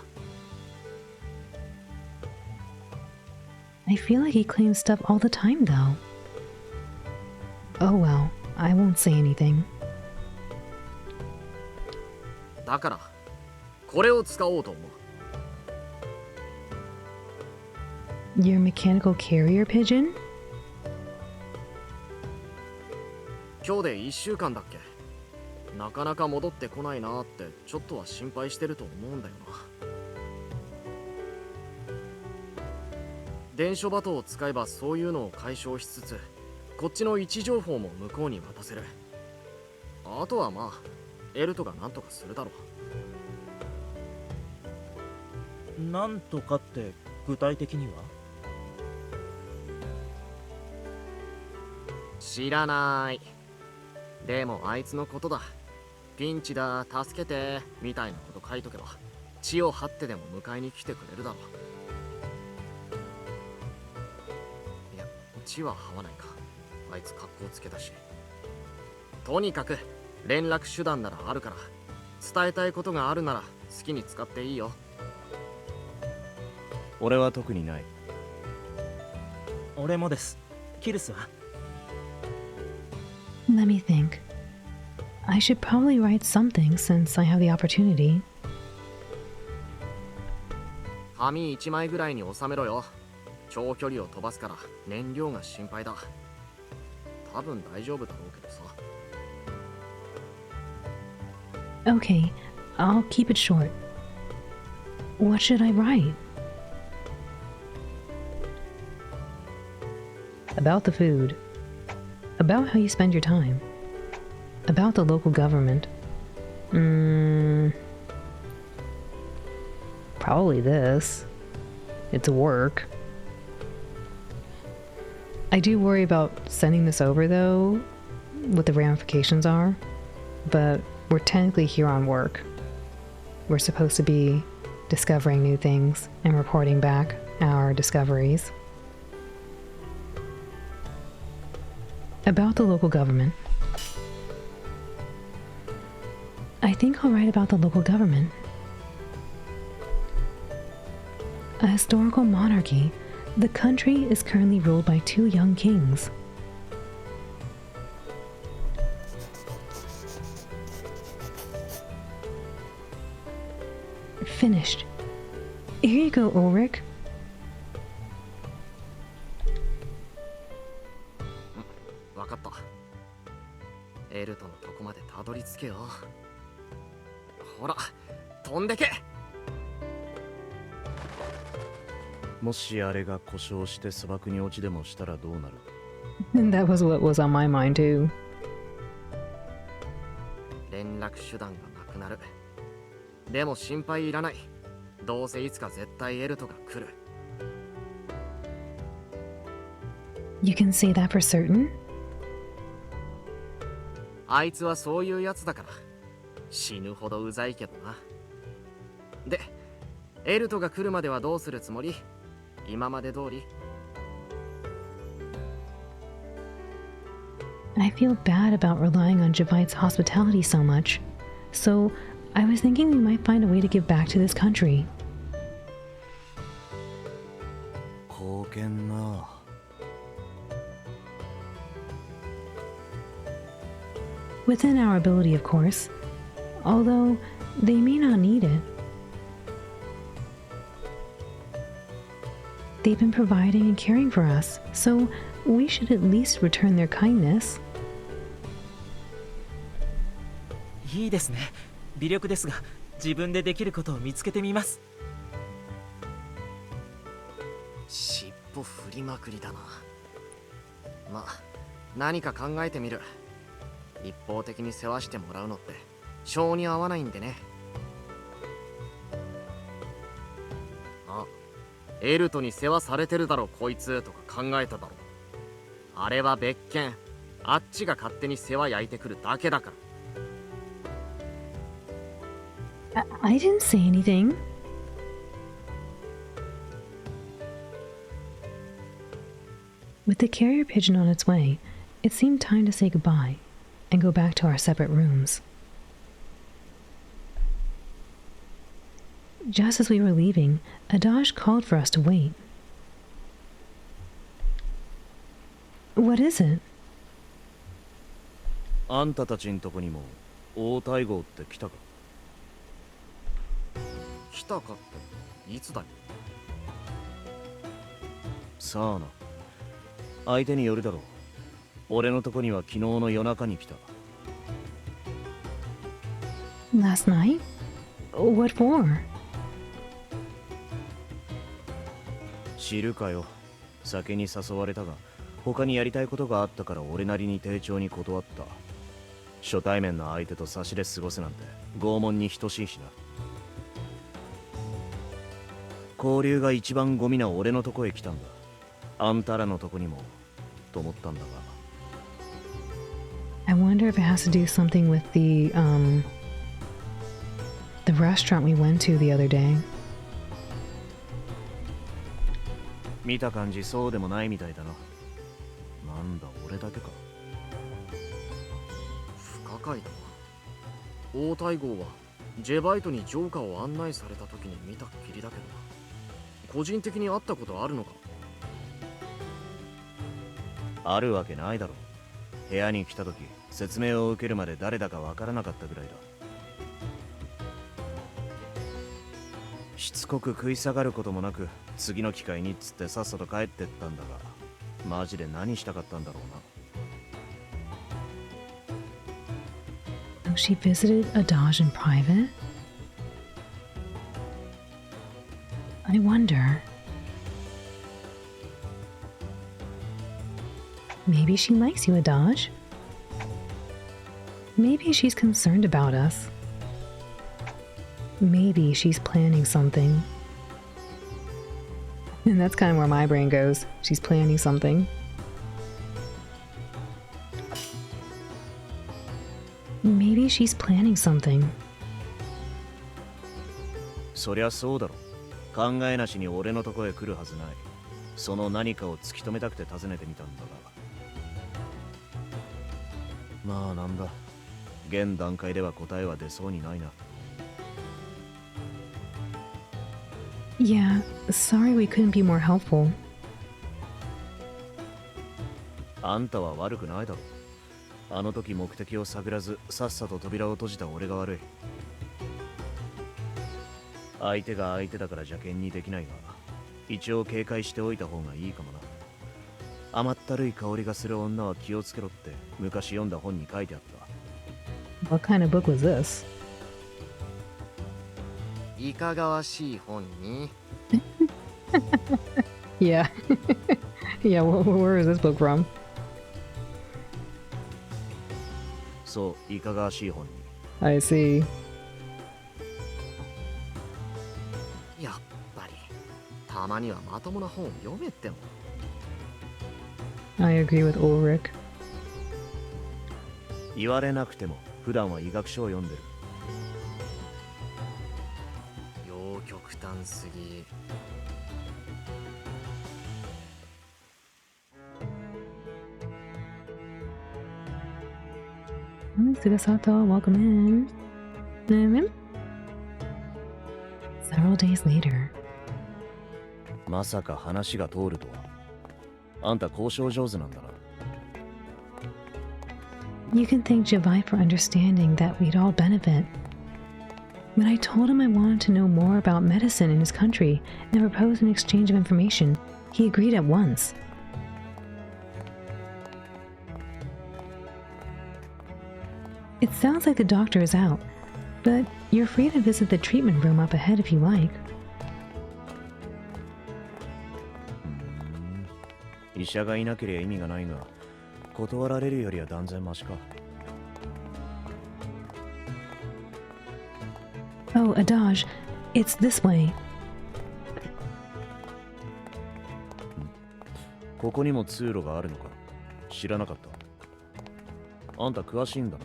I feel like he claims stuff all the time, though. Oh well, I won't say anything. だからこれを使おうと思う。Your mechanical carrier pigeon? 今日で1週間だっけ。なかなか戻ってこないなってちょっとは心配してると思うんだよな。伝書バトを使えばそういうのを解消しつつこっちの位置情報も向こうに渡せる。あとはまあエルトが何とかするだろう。なんとかって具体的には？知らない。でもあいつのことだ。ピンチだ助けてみたいなこと書いとけば血を張ってでも迎えに来てくれるだろう。いや血は這わないか。あいつ格好つけたし。とにかく連絡手段ならあるから伝えたいことがあるなら好きに使っていいよ。俺は特にない。俺もです。キルスは？ Let me think. I should probably write something since I have the opportunity. 紙1枚ぐらいに収めろよ。長距離を飛ばすから燃料が心配だ。多分大丈夫だろうけどさ。Okay, I'll keep it short. What should I write? About the food. About how you spend your time. About the local government. Probably this. It's work. I do worry about sending this over, though, what the ramifications are. But we're technically here on work. We're supposed to be discovering new things and reporting back our discoveries. About the local government. I think I'll write about the local government. A historical monarchy, the country is currently ruled by 2 young kings. finished. Here you go, Ulrich. わかった。エルトのとこまでたどり着けよ。ほら、飛んでけ。もしあれが故障して砂漠に落ちでもしたらどうなる？ That was what was on my mind too. 連絡手段がなくなる。でも心配いらない。どうせいつか絶対エルトが来る。You can say that for certain? あいつはそういうやつだから。死ぬほどうざいけどな。で、エルトが来るまではどうするつもり？今まで通り？ I feel bad about relying on Javite's hospitality so much, so I was thinking we might find a way to give back to this country. 貢献な。Within our ability, of course, although they may not need it. They've been providing and caring for us, so we should at least return their kindness. いいですね。微力ですが自分でできることを見つけてみます。尻尾振りまくりだな。まあ、何か考えてみる。一方的に世話してもらうのって性に合わないんでね。あ、エルトに世話されてるだろこいつとか考えただろ。あれは別件。あっちが勝手に世話焼いてくるだけだから。I didn't say anything. With the carrier pigeon on its way, it seemed time to say goodbye and go back to our separate rooms. Just as we were leaving, Adaj called for us to wait. What is it? あんたたちんとこにも大大号って来たか？来たかっていつだよ。さあな。相手によるだろう。俺のとこには昨日の夜中に来た。Last night? What for? 知るかよ。酒に誘われたが、他にやりたいことがあったから俺なりに丁重に断った。初対面の相手と差しで過ごすなんて拷問に等しいしな。交流が一番ゴミな俺のとこへ来たんだ。あんたらのとこにもと思ったんだが。I wonder if it has to do something with the restaurant we went to the other day. 見た感じそうでもないみたいだな。なんだ俺だけか。不可解だな。大大号はジェバイトにジョーカーを案内された時に見たっきりだけどな。個人的に会ったことあるのか？あるわけないだろ。部屋に来た時説明を受けるまで誰だかわからなかったぐらいだ。しつこく食い下がることもなく次の機会にっつってさっさと帰ってったんだが、マジで何したかったんだろうな。 She visited Adaj in private? I wonder. Maybe she likes you, Adaj. Maybe she's concerned about us. Maybe she's planning something. And that's kind of where my brain goes. She's planning something. Maybe she's planning something. そりゃそうだろ。考えなしに俺のとこへ来るはずない。その何かを突き止めたくて訪ねてみたんだが。まあなんだ。現段階では答えは出そうにないな。Yeah, sorry we couldn't be more helpful. あんたは悪くないだろ。あの時目的を探らずさっさと扉を閉じた俺が悪い。相手が相手だから邪険にできないが、一応警戒しておいた方がいいかもな。甘ったるい香りがする女は気をつけろって昔読んだ本に書いてあった。What kind of book was this? いかがわしい本に。Yeah. Yeah, where is this book from? そう、いかがわしい本に。I see. やっぱりたまにはまともな本を読めっても。I agree with Ulrich. 言われなくても普段は医学書を読んでる。両極端すぎ。Sugasato, welcome in. Several days later. まさか話が通るとは。あんた交渉上手なんだな。You can thank Javai for understanding that we'd all benefit. When I told him I wanted to know more about medicine in his country and proposed an exchange of information, he agreed at once. It sounds like the doctor is out, but you're free to visit the treatment room up ahead if you like. 医者がいなければ意味がないが、断られるよりは断然マシか。Oh, Adaj, it's this way. ここにも通路があるのか。知らなかった。あんた詳しいんだな。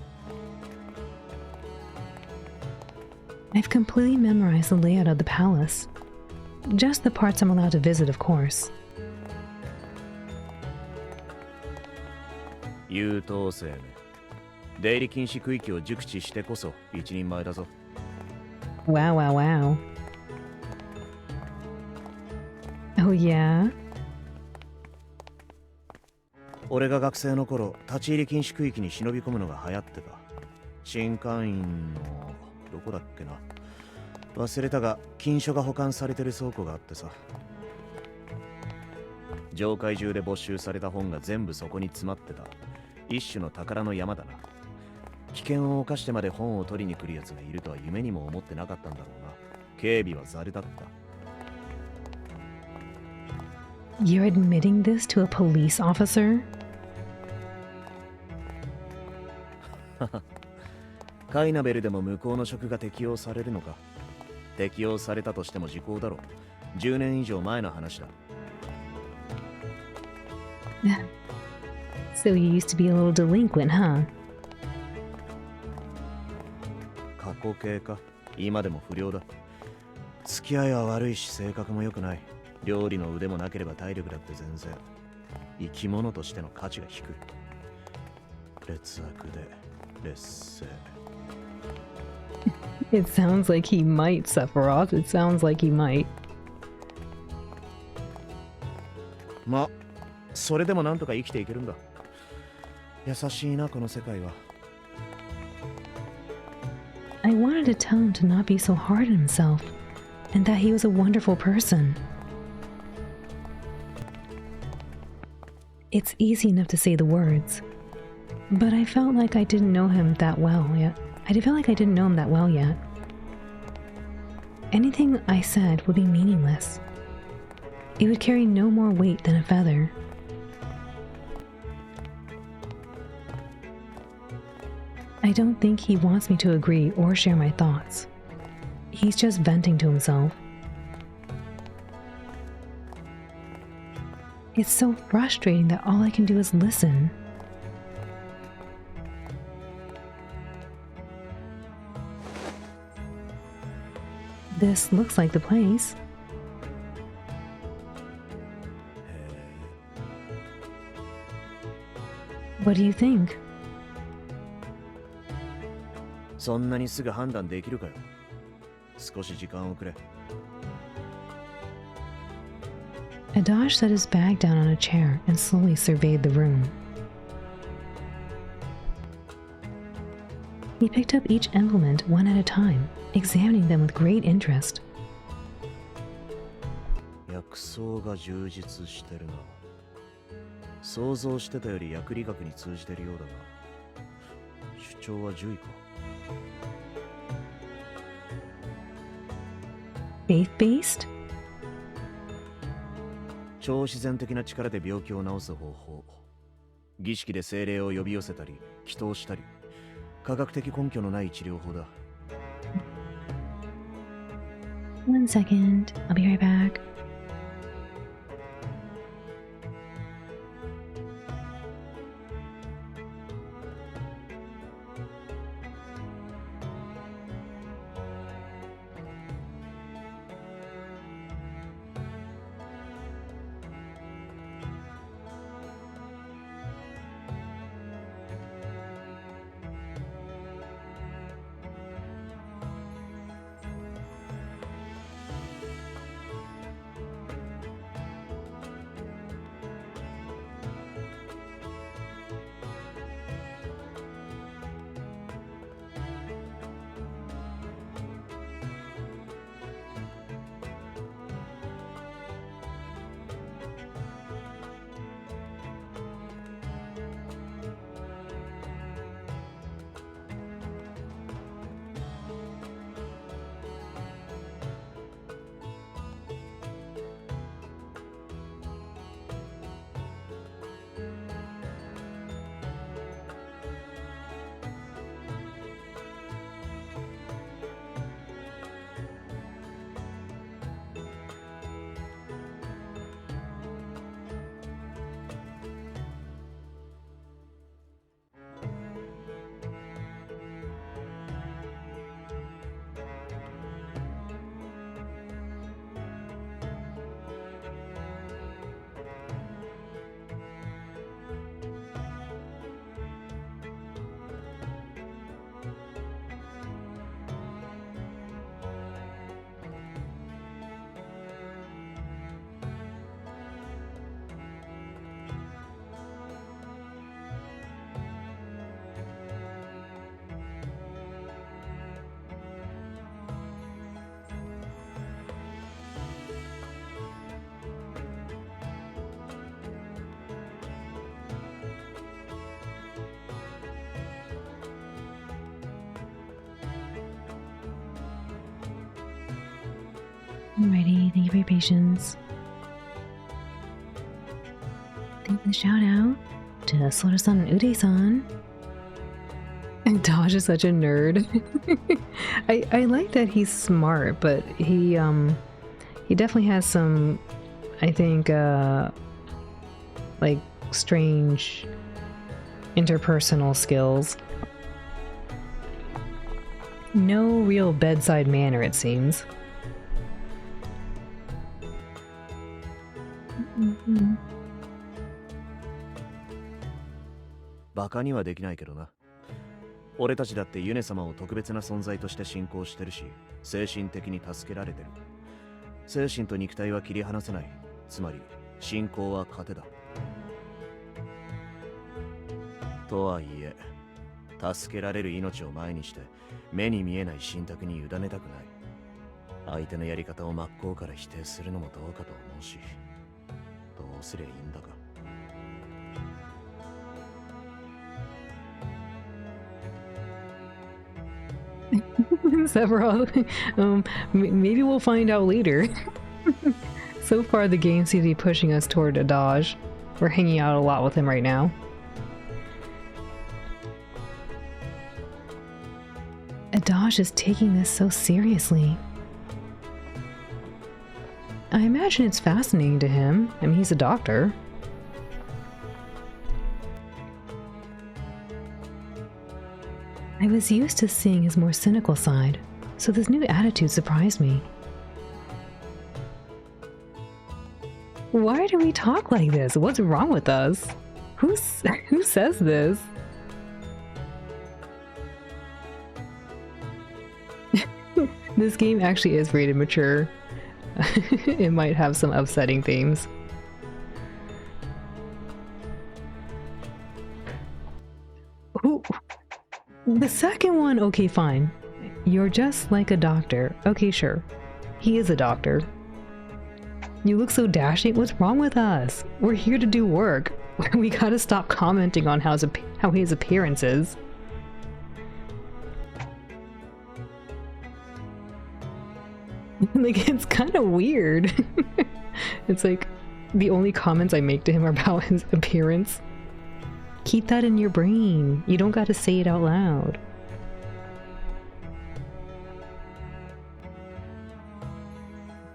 I've completely memorized the layout of the palace. Just the parts I'm allowed to visit, of course. 優等生ね。出入り禁止区域を熟知してこそ一人前だぞ。Wow, wow, wow. Oh, yeah? 俺が学生の頃、立ち入り禁止区域に忍び込むのが流行ってた。新館員のどこだっけな。忘れたが、禁書が保管されてる倉庫があってさ。上海中で没収された本が全部そこに詰まってた。一種の宝の山だな。危険を冒してまで本を取りに来る奴がいるとは夢にも思ってなかったんだろうな。警備はザルだった。You're admitting this to a police officer? カイナベルでも向こうの職が適用されるのか。適用されたとしても時効だろ。10年以上前の話だ。So you used to be a little delinquent, huh? 過去形か。今でも不良だ。付き合いは悪いし性格も良くない。料理の腕もなければ体力だって全然。生き物としての価値が低い。劣悪で劣勢。It sounds like he might suffer off. It sounds like he might. ま、それでもなんとか生きていけるんだ。優しいな、この世界は。I wanted to tell him to not be so hard on himself, and that he was a wonderful person. It's easy enough to say the words, but I felt like I didn't know him that well yet. Anything I said would be meaningless. It would carry no more weight than a feather. I don't think he wants me to agree or share my thoughts. He's just venting to himself. It's so frustrating that all I can do is listen. This looks like the place. What do you think? そんなにすぐ判断できるかよ。少し時間をくれ。Adaj set his bag down on a chair and slowly surveyed the room. He picked up each implement one at a time, examining them with great interest. 装が充実してるな。想像してたより薬理学に通じてるようだが、主張は獣医か。Faith-based? 超自然的な力で病気を治す方法。儀式で精霊を呼び寄せたり祈祷したり、科学的根拠のない治療法だ。One second, I'll be right back. Alrighty, thank you for your patience. Thank you for the shout out to Sora-san and Ude-san. And Dodge is such a nerd. I like that he's smart, but he definitely has some, I think, like strange interpersonal skills. No real bedside manner, it seems. Mm-hmm. バカにはできないけどな。俺たちだってユネ様を特別な存在として信仰してるし、精神的に助けられてる。精神と肉体は切り離せない。つまり信仰は糧だ。とはいえ、助けられる命を前にして目に見えない信託に委ねたくない。相手のやり方を真っ向から否定するのもどうかと思うし、どうすりゃいいんだか。Several. Maybe we'll find out later. So far, the game seems to be pushing us toward Adaj. We're hanging out a lot with him right now. Adaj is taking this so seriously. I imagine it's fascinating to him. I mean, he's a doctor. I was used to seeing his more cynical side, so this new attitude surprised me. Why do we talk like this? What's wrong with us? Who says this? This game actually is rated mature. It might have some upsetting themes. Ooh. The second one, okay, fine. You're just like a doctor. Okay, sure. He is a doctor. You look so dashing. What's wrong with us? We're here to do work. We gotta stop commenting on how his appearance is. Like, it's kind of weird. It's like the only comments I make to him are about his appearance. Keep that in your brain. You don't gotta say it out loud.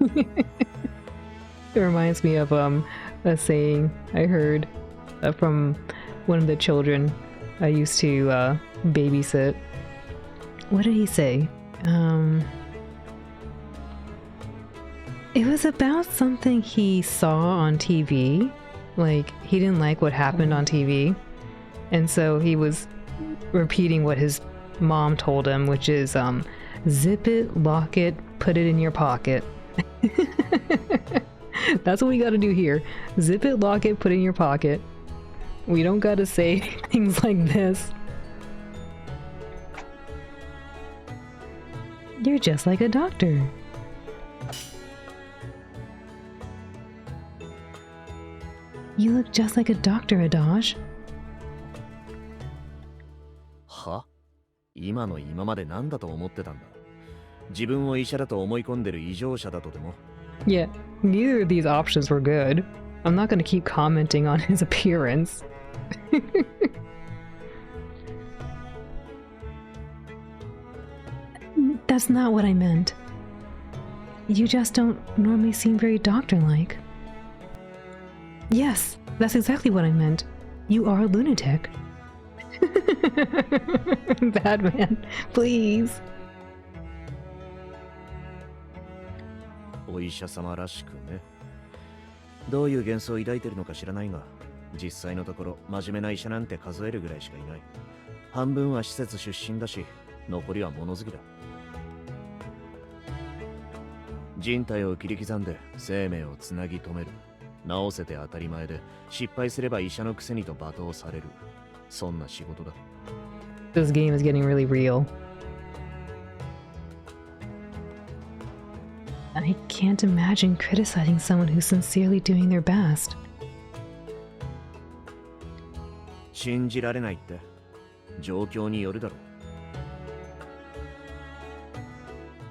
It reminds me of a saying I heard from one of the children I used to babysit. What did he say? It was about something he saw on TV. Like, he didn't like what happened on TV. And so he was repeating what his mom told him, which is, zip it, lock it, put it in your pocket. That's what we gotta do here. Zip it, lock it, put it in your pocket. We don't gotta say things like this. You're just like a doctor. You look just like a doctor, Adash. は？今の今まで何だと思ってたんだ。自分を医者だと思い込んでる異常者だとでも。Yeah, neither of these options were good. I'm not gonna keep commenting on his appearance. That's not what I meant. You just don't normally seem very doctor-like. Yes, that's exactly what I meant. You are a lunatic. Batman, please. お医者様らしくね。どういう幻想を抱いてるのか知らないが、実際のところ真面目な医者なんて数えるぐらいしかいない。半分は施設出身だし、残りは物好きだ。人体を切り刻んで生命をつなぎ止める。治せて当たり前で、失敗すれば医者のくせにと罵倒される。そんな仕事だ。This game is getting really real. I can't imagine criticizing someone who's sincerely doing their best. 信じられないって、状況によるだろ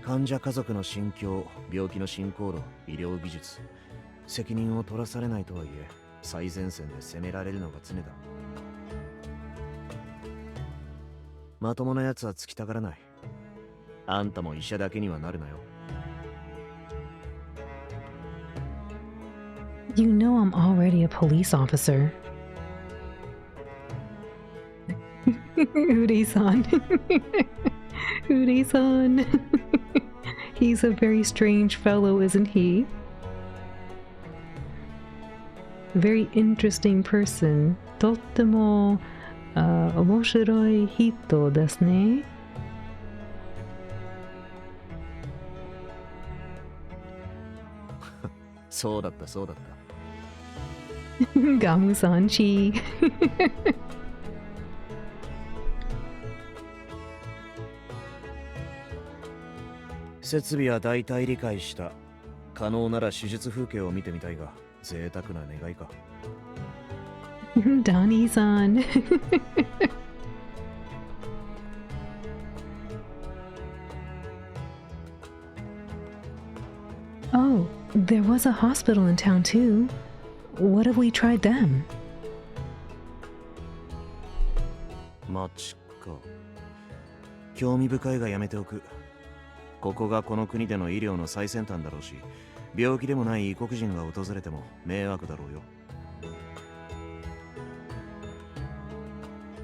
う。患者家族の心境、病気の進行度、医療技術、責任を取らされないとはいえ、最前線で責められるのが常だ。まともな奴はつきたがらない。あんたも医者だけにはなるなよ。You know I'm already a police officer. Urei-san. Urei-san. He's a very strange fellow, isn't he? Very interesting person. とっても面白い人ですね。そうだったそうだった。ガムさんち。設備は大体理解した。可能なら手術風景を見てみたいが、贅沢な願いか。Donnie-san. Oh, there was a hospital in town too. What if we tried them? マジか。興味深いがやめておく。ここがこの国での医療の最先端だろうし、病気でもない異国人が訪れても迷惑だろうよ。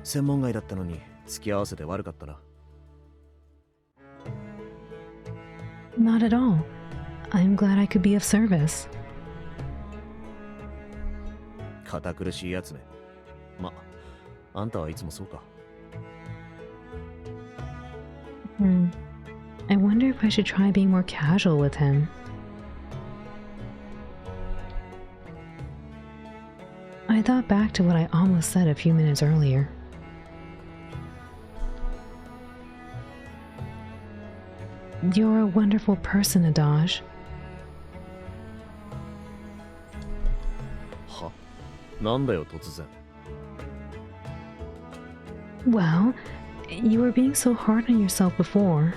専門外だったのに付き合わせて悪かったな。Not at all. I'm glad I could be of service. 堅苦しいやつね。ま、あんたはいつもそうか。I wonder if I should try being more casual with him. I thought back to what I almost said a few minutes earlier. You're a wonderful person, Adash. なんだよ突然。 Well, you were being so hard on yourself before.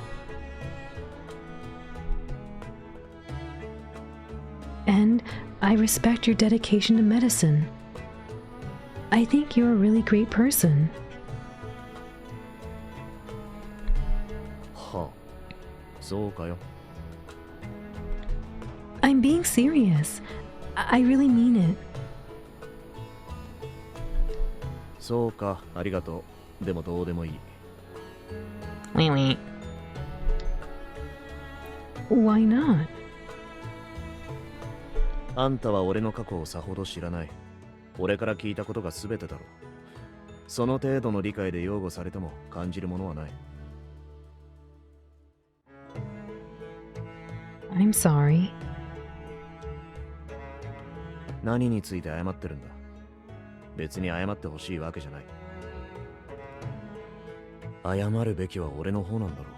And I respect your dedication to medicine. I think you're a really great person. はあ、そうかよ。 I'm being serious. I really mean it. そうか、ありがとう。でもどうでもいい。Wait. Why not? あんたは俺の過去をさほど知らない。俺から聞いたことが全てだろう。その程度の理解で擁護されても感じるものはない。 I'm sorry. 何について謝ってるんだ。別に謝ってほしいわけじゃない。謝るべきは俺の方なんだろ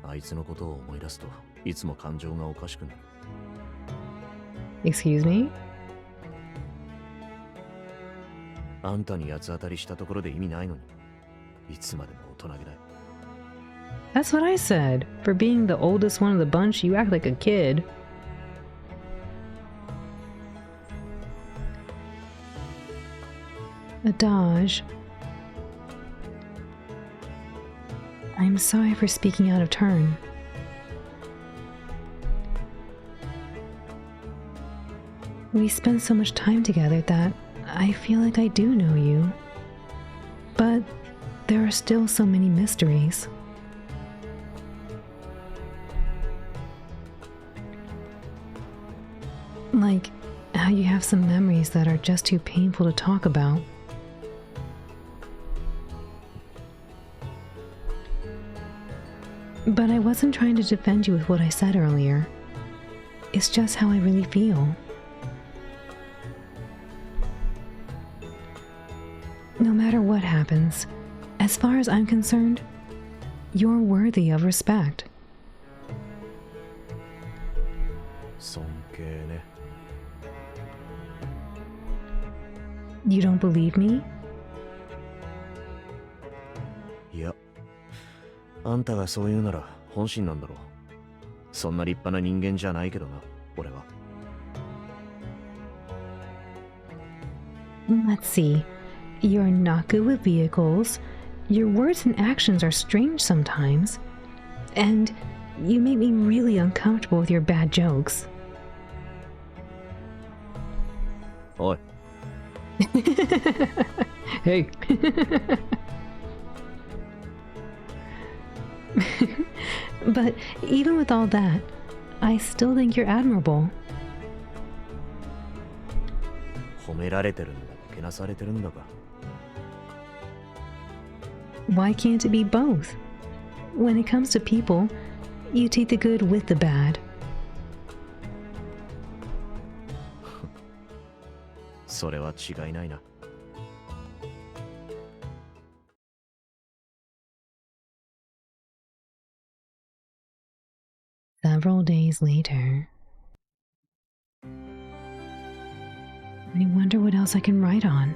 う。あいつのことを思い出すといつも感情がおかしくなる。 Excuse me? あんたに八つ当たりしたところで意味ないのに、いつまでも大人げない。 That's what I said. For being the oldest one of the bunch, you act like a kid. Adage. I'm sorry for speaking out of turn. We spend so much time together that I feel like I do know you. But there are still so many mysteries. Like how you have some memories that are just too painful to talk about. But I wasn't trying to defend you with what I said earlier. It's just how I really feel. No matter what happens, as far as I'm concerned, you're worthy of respect. 尊敬ね。 You don't believe me? いや、あんたがそう言うなら本心なんだろう。そんな立派な人間じゃないけどな、俺は。 Let's see. You're not good with vehicles. Your words and actions are strange sometimes. And you make me really uncomfortable with your bad jokes. おい。Hey. But even with all that, I still think you're admirable. 褒められてるんだか、けなされてるんだか。 Why can't it be both? When it comes to people, you take the good with the bad. それは違いないな。 Several days later, I wonder what else I can write on.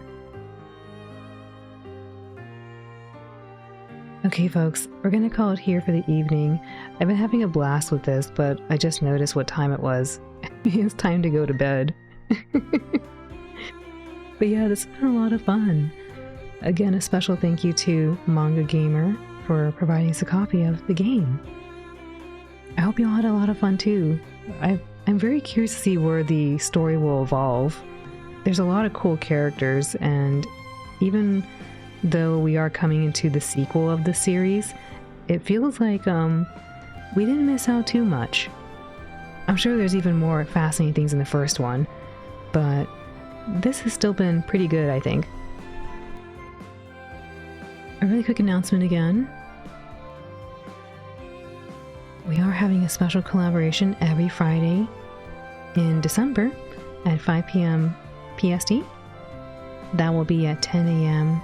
Okay, folks, we're gonna call it here for the evening. I've been having a blast with this, but I just noticed what time it was. It's time to go to bed. But yeah, this has been a lot of fun. Again, a special thank you to Manga Gamer for providing us a copy of the game. I hope you all had a lot of fun too. I'm very curious to see where the story will evolve. There's a lot of cool characters, and even though we are coming into the sequel of the series, it feels like we didn't miss out too much. I'm sure there's even more fascinating things in the first one, but this has still been pretty good, I think. A really quick announcement again. We are having a special collaboration every Friday in December at 5 p.m. PST. That will be at 10 a.m.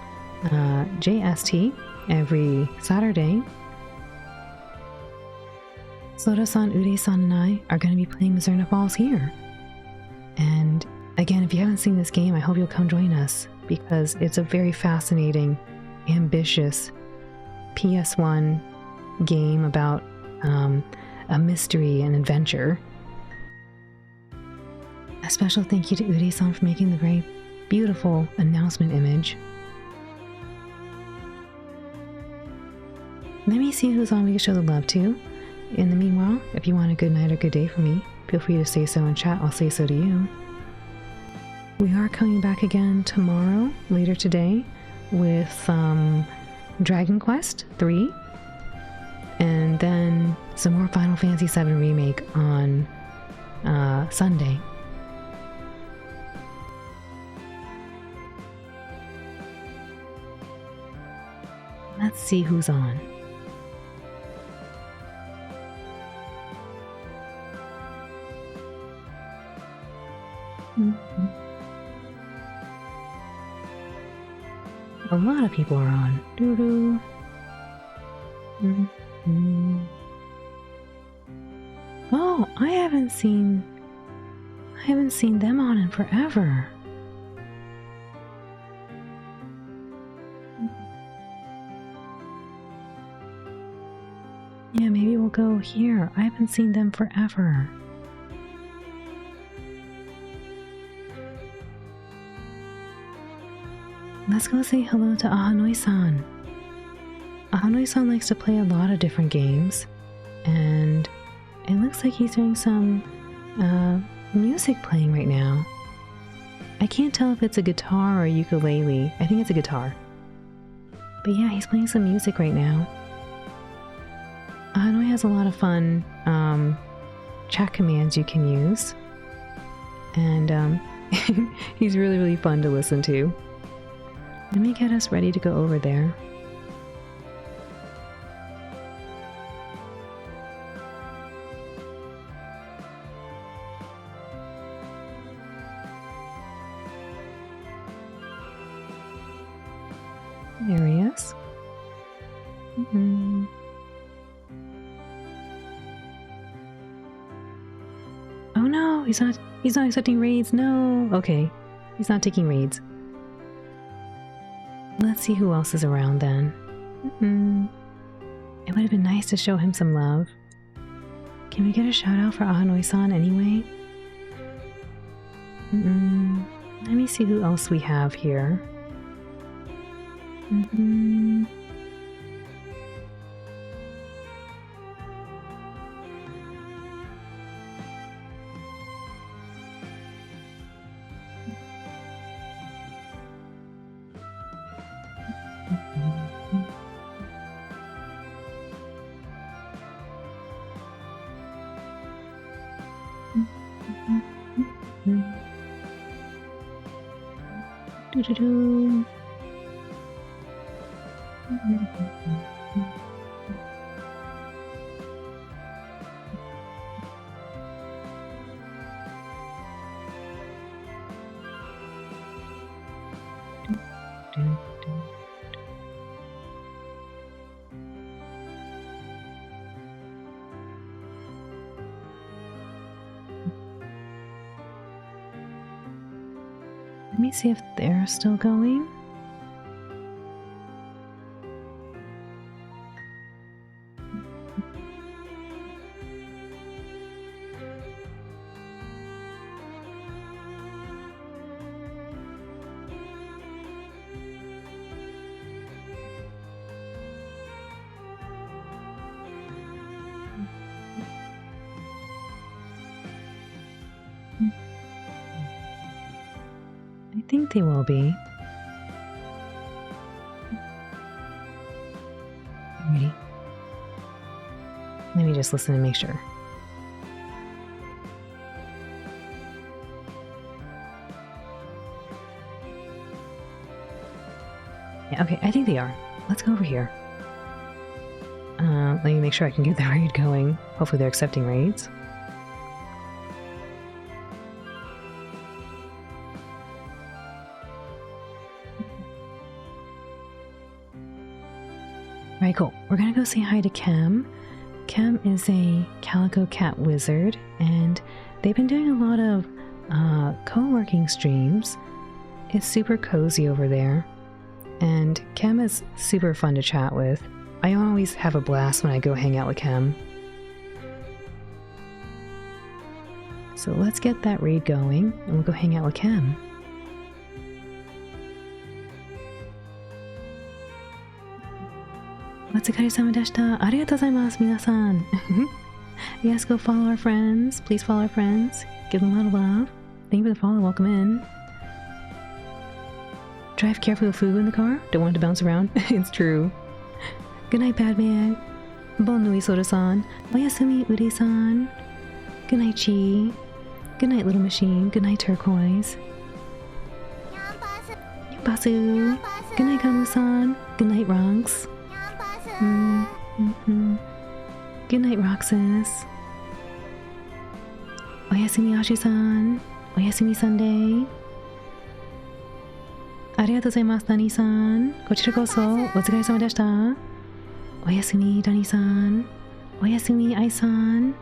JST every Saturday. Soda-san, Ude-san, and I are going to be playing Mizzurna Falls here. And Again, if you haven't seen this game, I hope you'll come join us because it's a very fascinating, ambitious PS1 game about a mystery and adventure. A special thank you to Uri-san for making the very beautiful announcement image. Let me see who's on we can show the love to. In the meanwhile, if you want a good night or good day from me, feel free to say so in chat, I'll say so to you. We are coming back again tomorrow, later today, with Dragon Quest III, and then some more Final Fantasy VII Remake on Sunday. Let's see who's on. A lot of people are on. Doo-doo. Oh, I haven't seen them on in forever. Yeah, maybe we'll go here. I haven't seen them forever. Let's go say hello to Ahanoi-san. Ahanoi-san likes to play a lot of different games, and it looks like he's doing some music playing right now. I can't tell if it's a guitar or a ukulele. I think it's a guitar. But yeah, he's playing some music right now. Ahanoi has a lot of fun chat commands you can use, and he's really, really fun to listen to. Let me get us ready to go over there. There he is. Oh no, he's not accepting raids. No. Okay. He's not taking raids. Let's see who else is around then. It would have been nice to show him some love. Can we get a shout out for Ahanoi-san anyway? Let me see who else we have here. Doo-doo-doo. Let me see if they're still going. I think they will be. Ready? Let me just listen and make sure. Yeah, okay, I think they are. Let's go over here. Let me make sure I can get the raid going. Hopefully they're accepting raids. Alright, cool. We're gonna go say hi to Kem. Kem is a Calico Cat wizard, and they've been doing a lot of co-working streams. It's super cozy over there. And Kem is super fun to chat with. I always have a blast when I go hang out with Kem. So let's get that raid going and we'll go hang out with Kem. Otsukare-sama deshita. Arigatou gozaimasu, minasan. Yes, go follow our friends. Please follow our friends. Give them a lot of love. Thank you for the follow. Welcome in. Drive carefully with Fugu in the car. Don't want it to bounce around. It's true. Good night, Padme. Bon nui, Soda-san. Oyasumi, Ude-san. Good night, Chi. Good night, Little Machine. Good night, Turquoise. Basu. Good night, Gamu-san. Good night, Ronks. Good night, Roxas. Oyasumi, Ashi-san. Oyasumi, Sunday. Arigatou gozaimasu, Dani-san. Kochira koso. Otsukaresama deshita. Oyasumi, Dani-san. Oyasumi, Ai-san.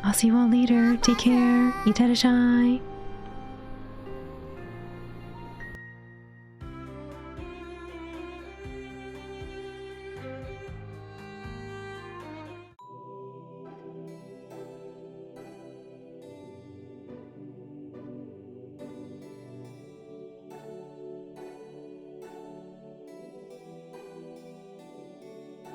I'll see you all later. Take care. Iterashai.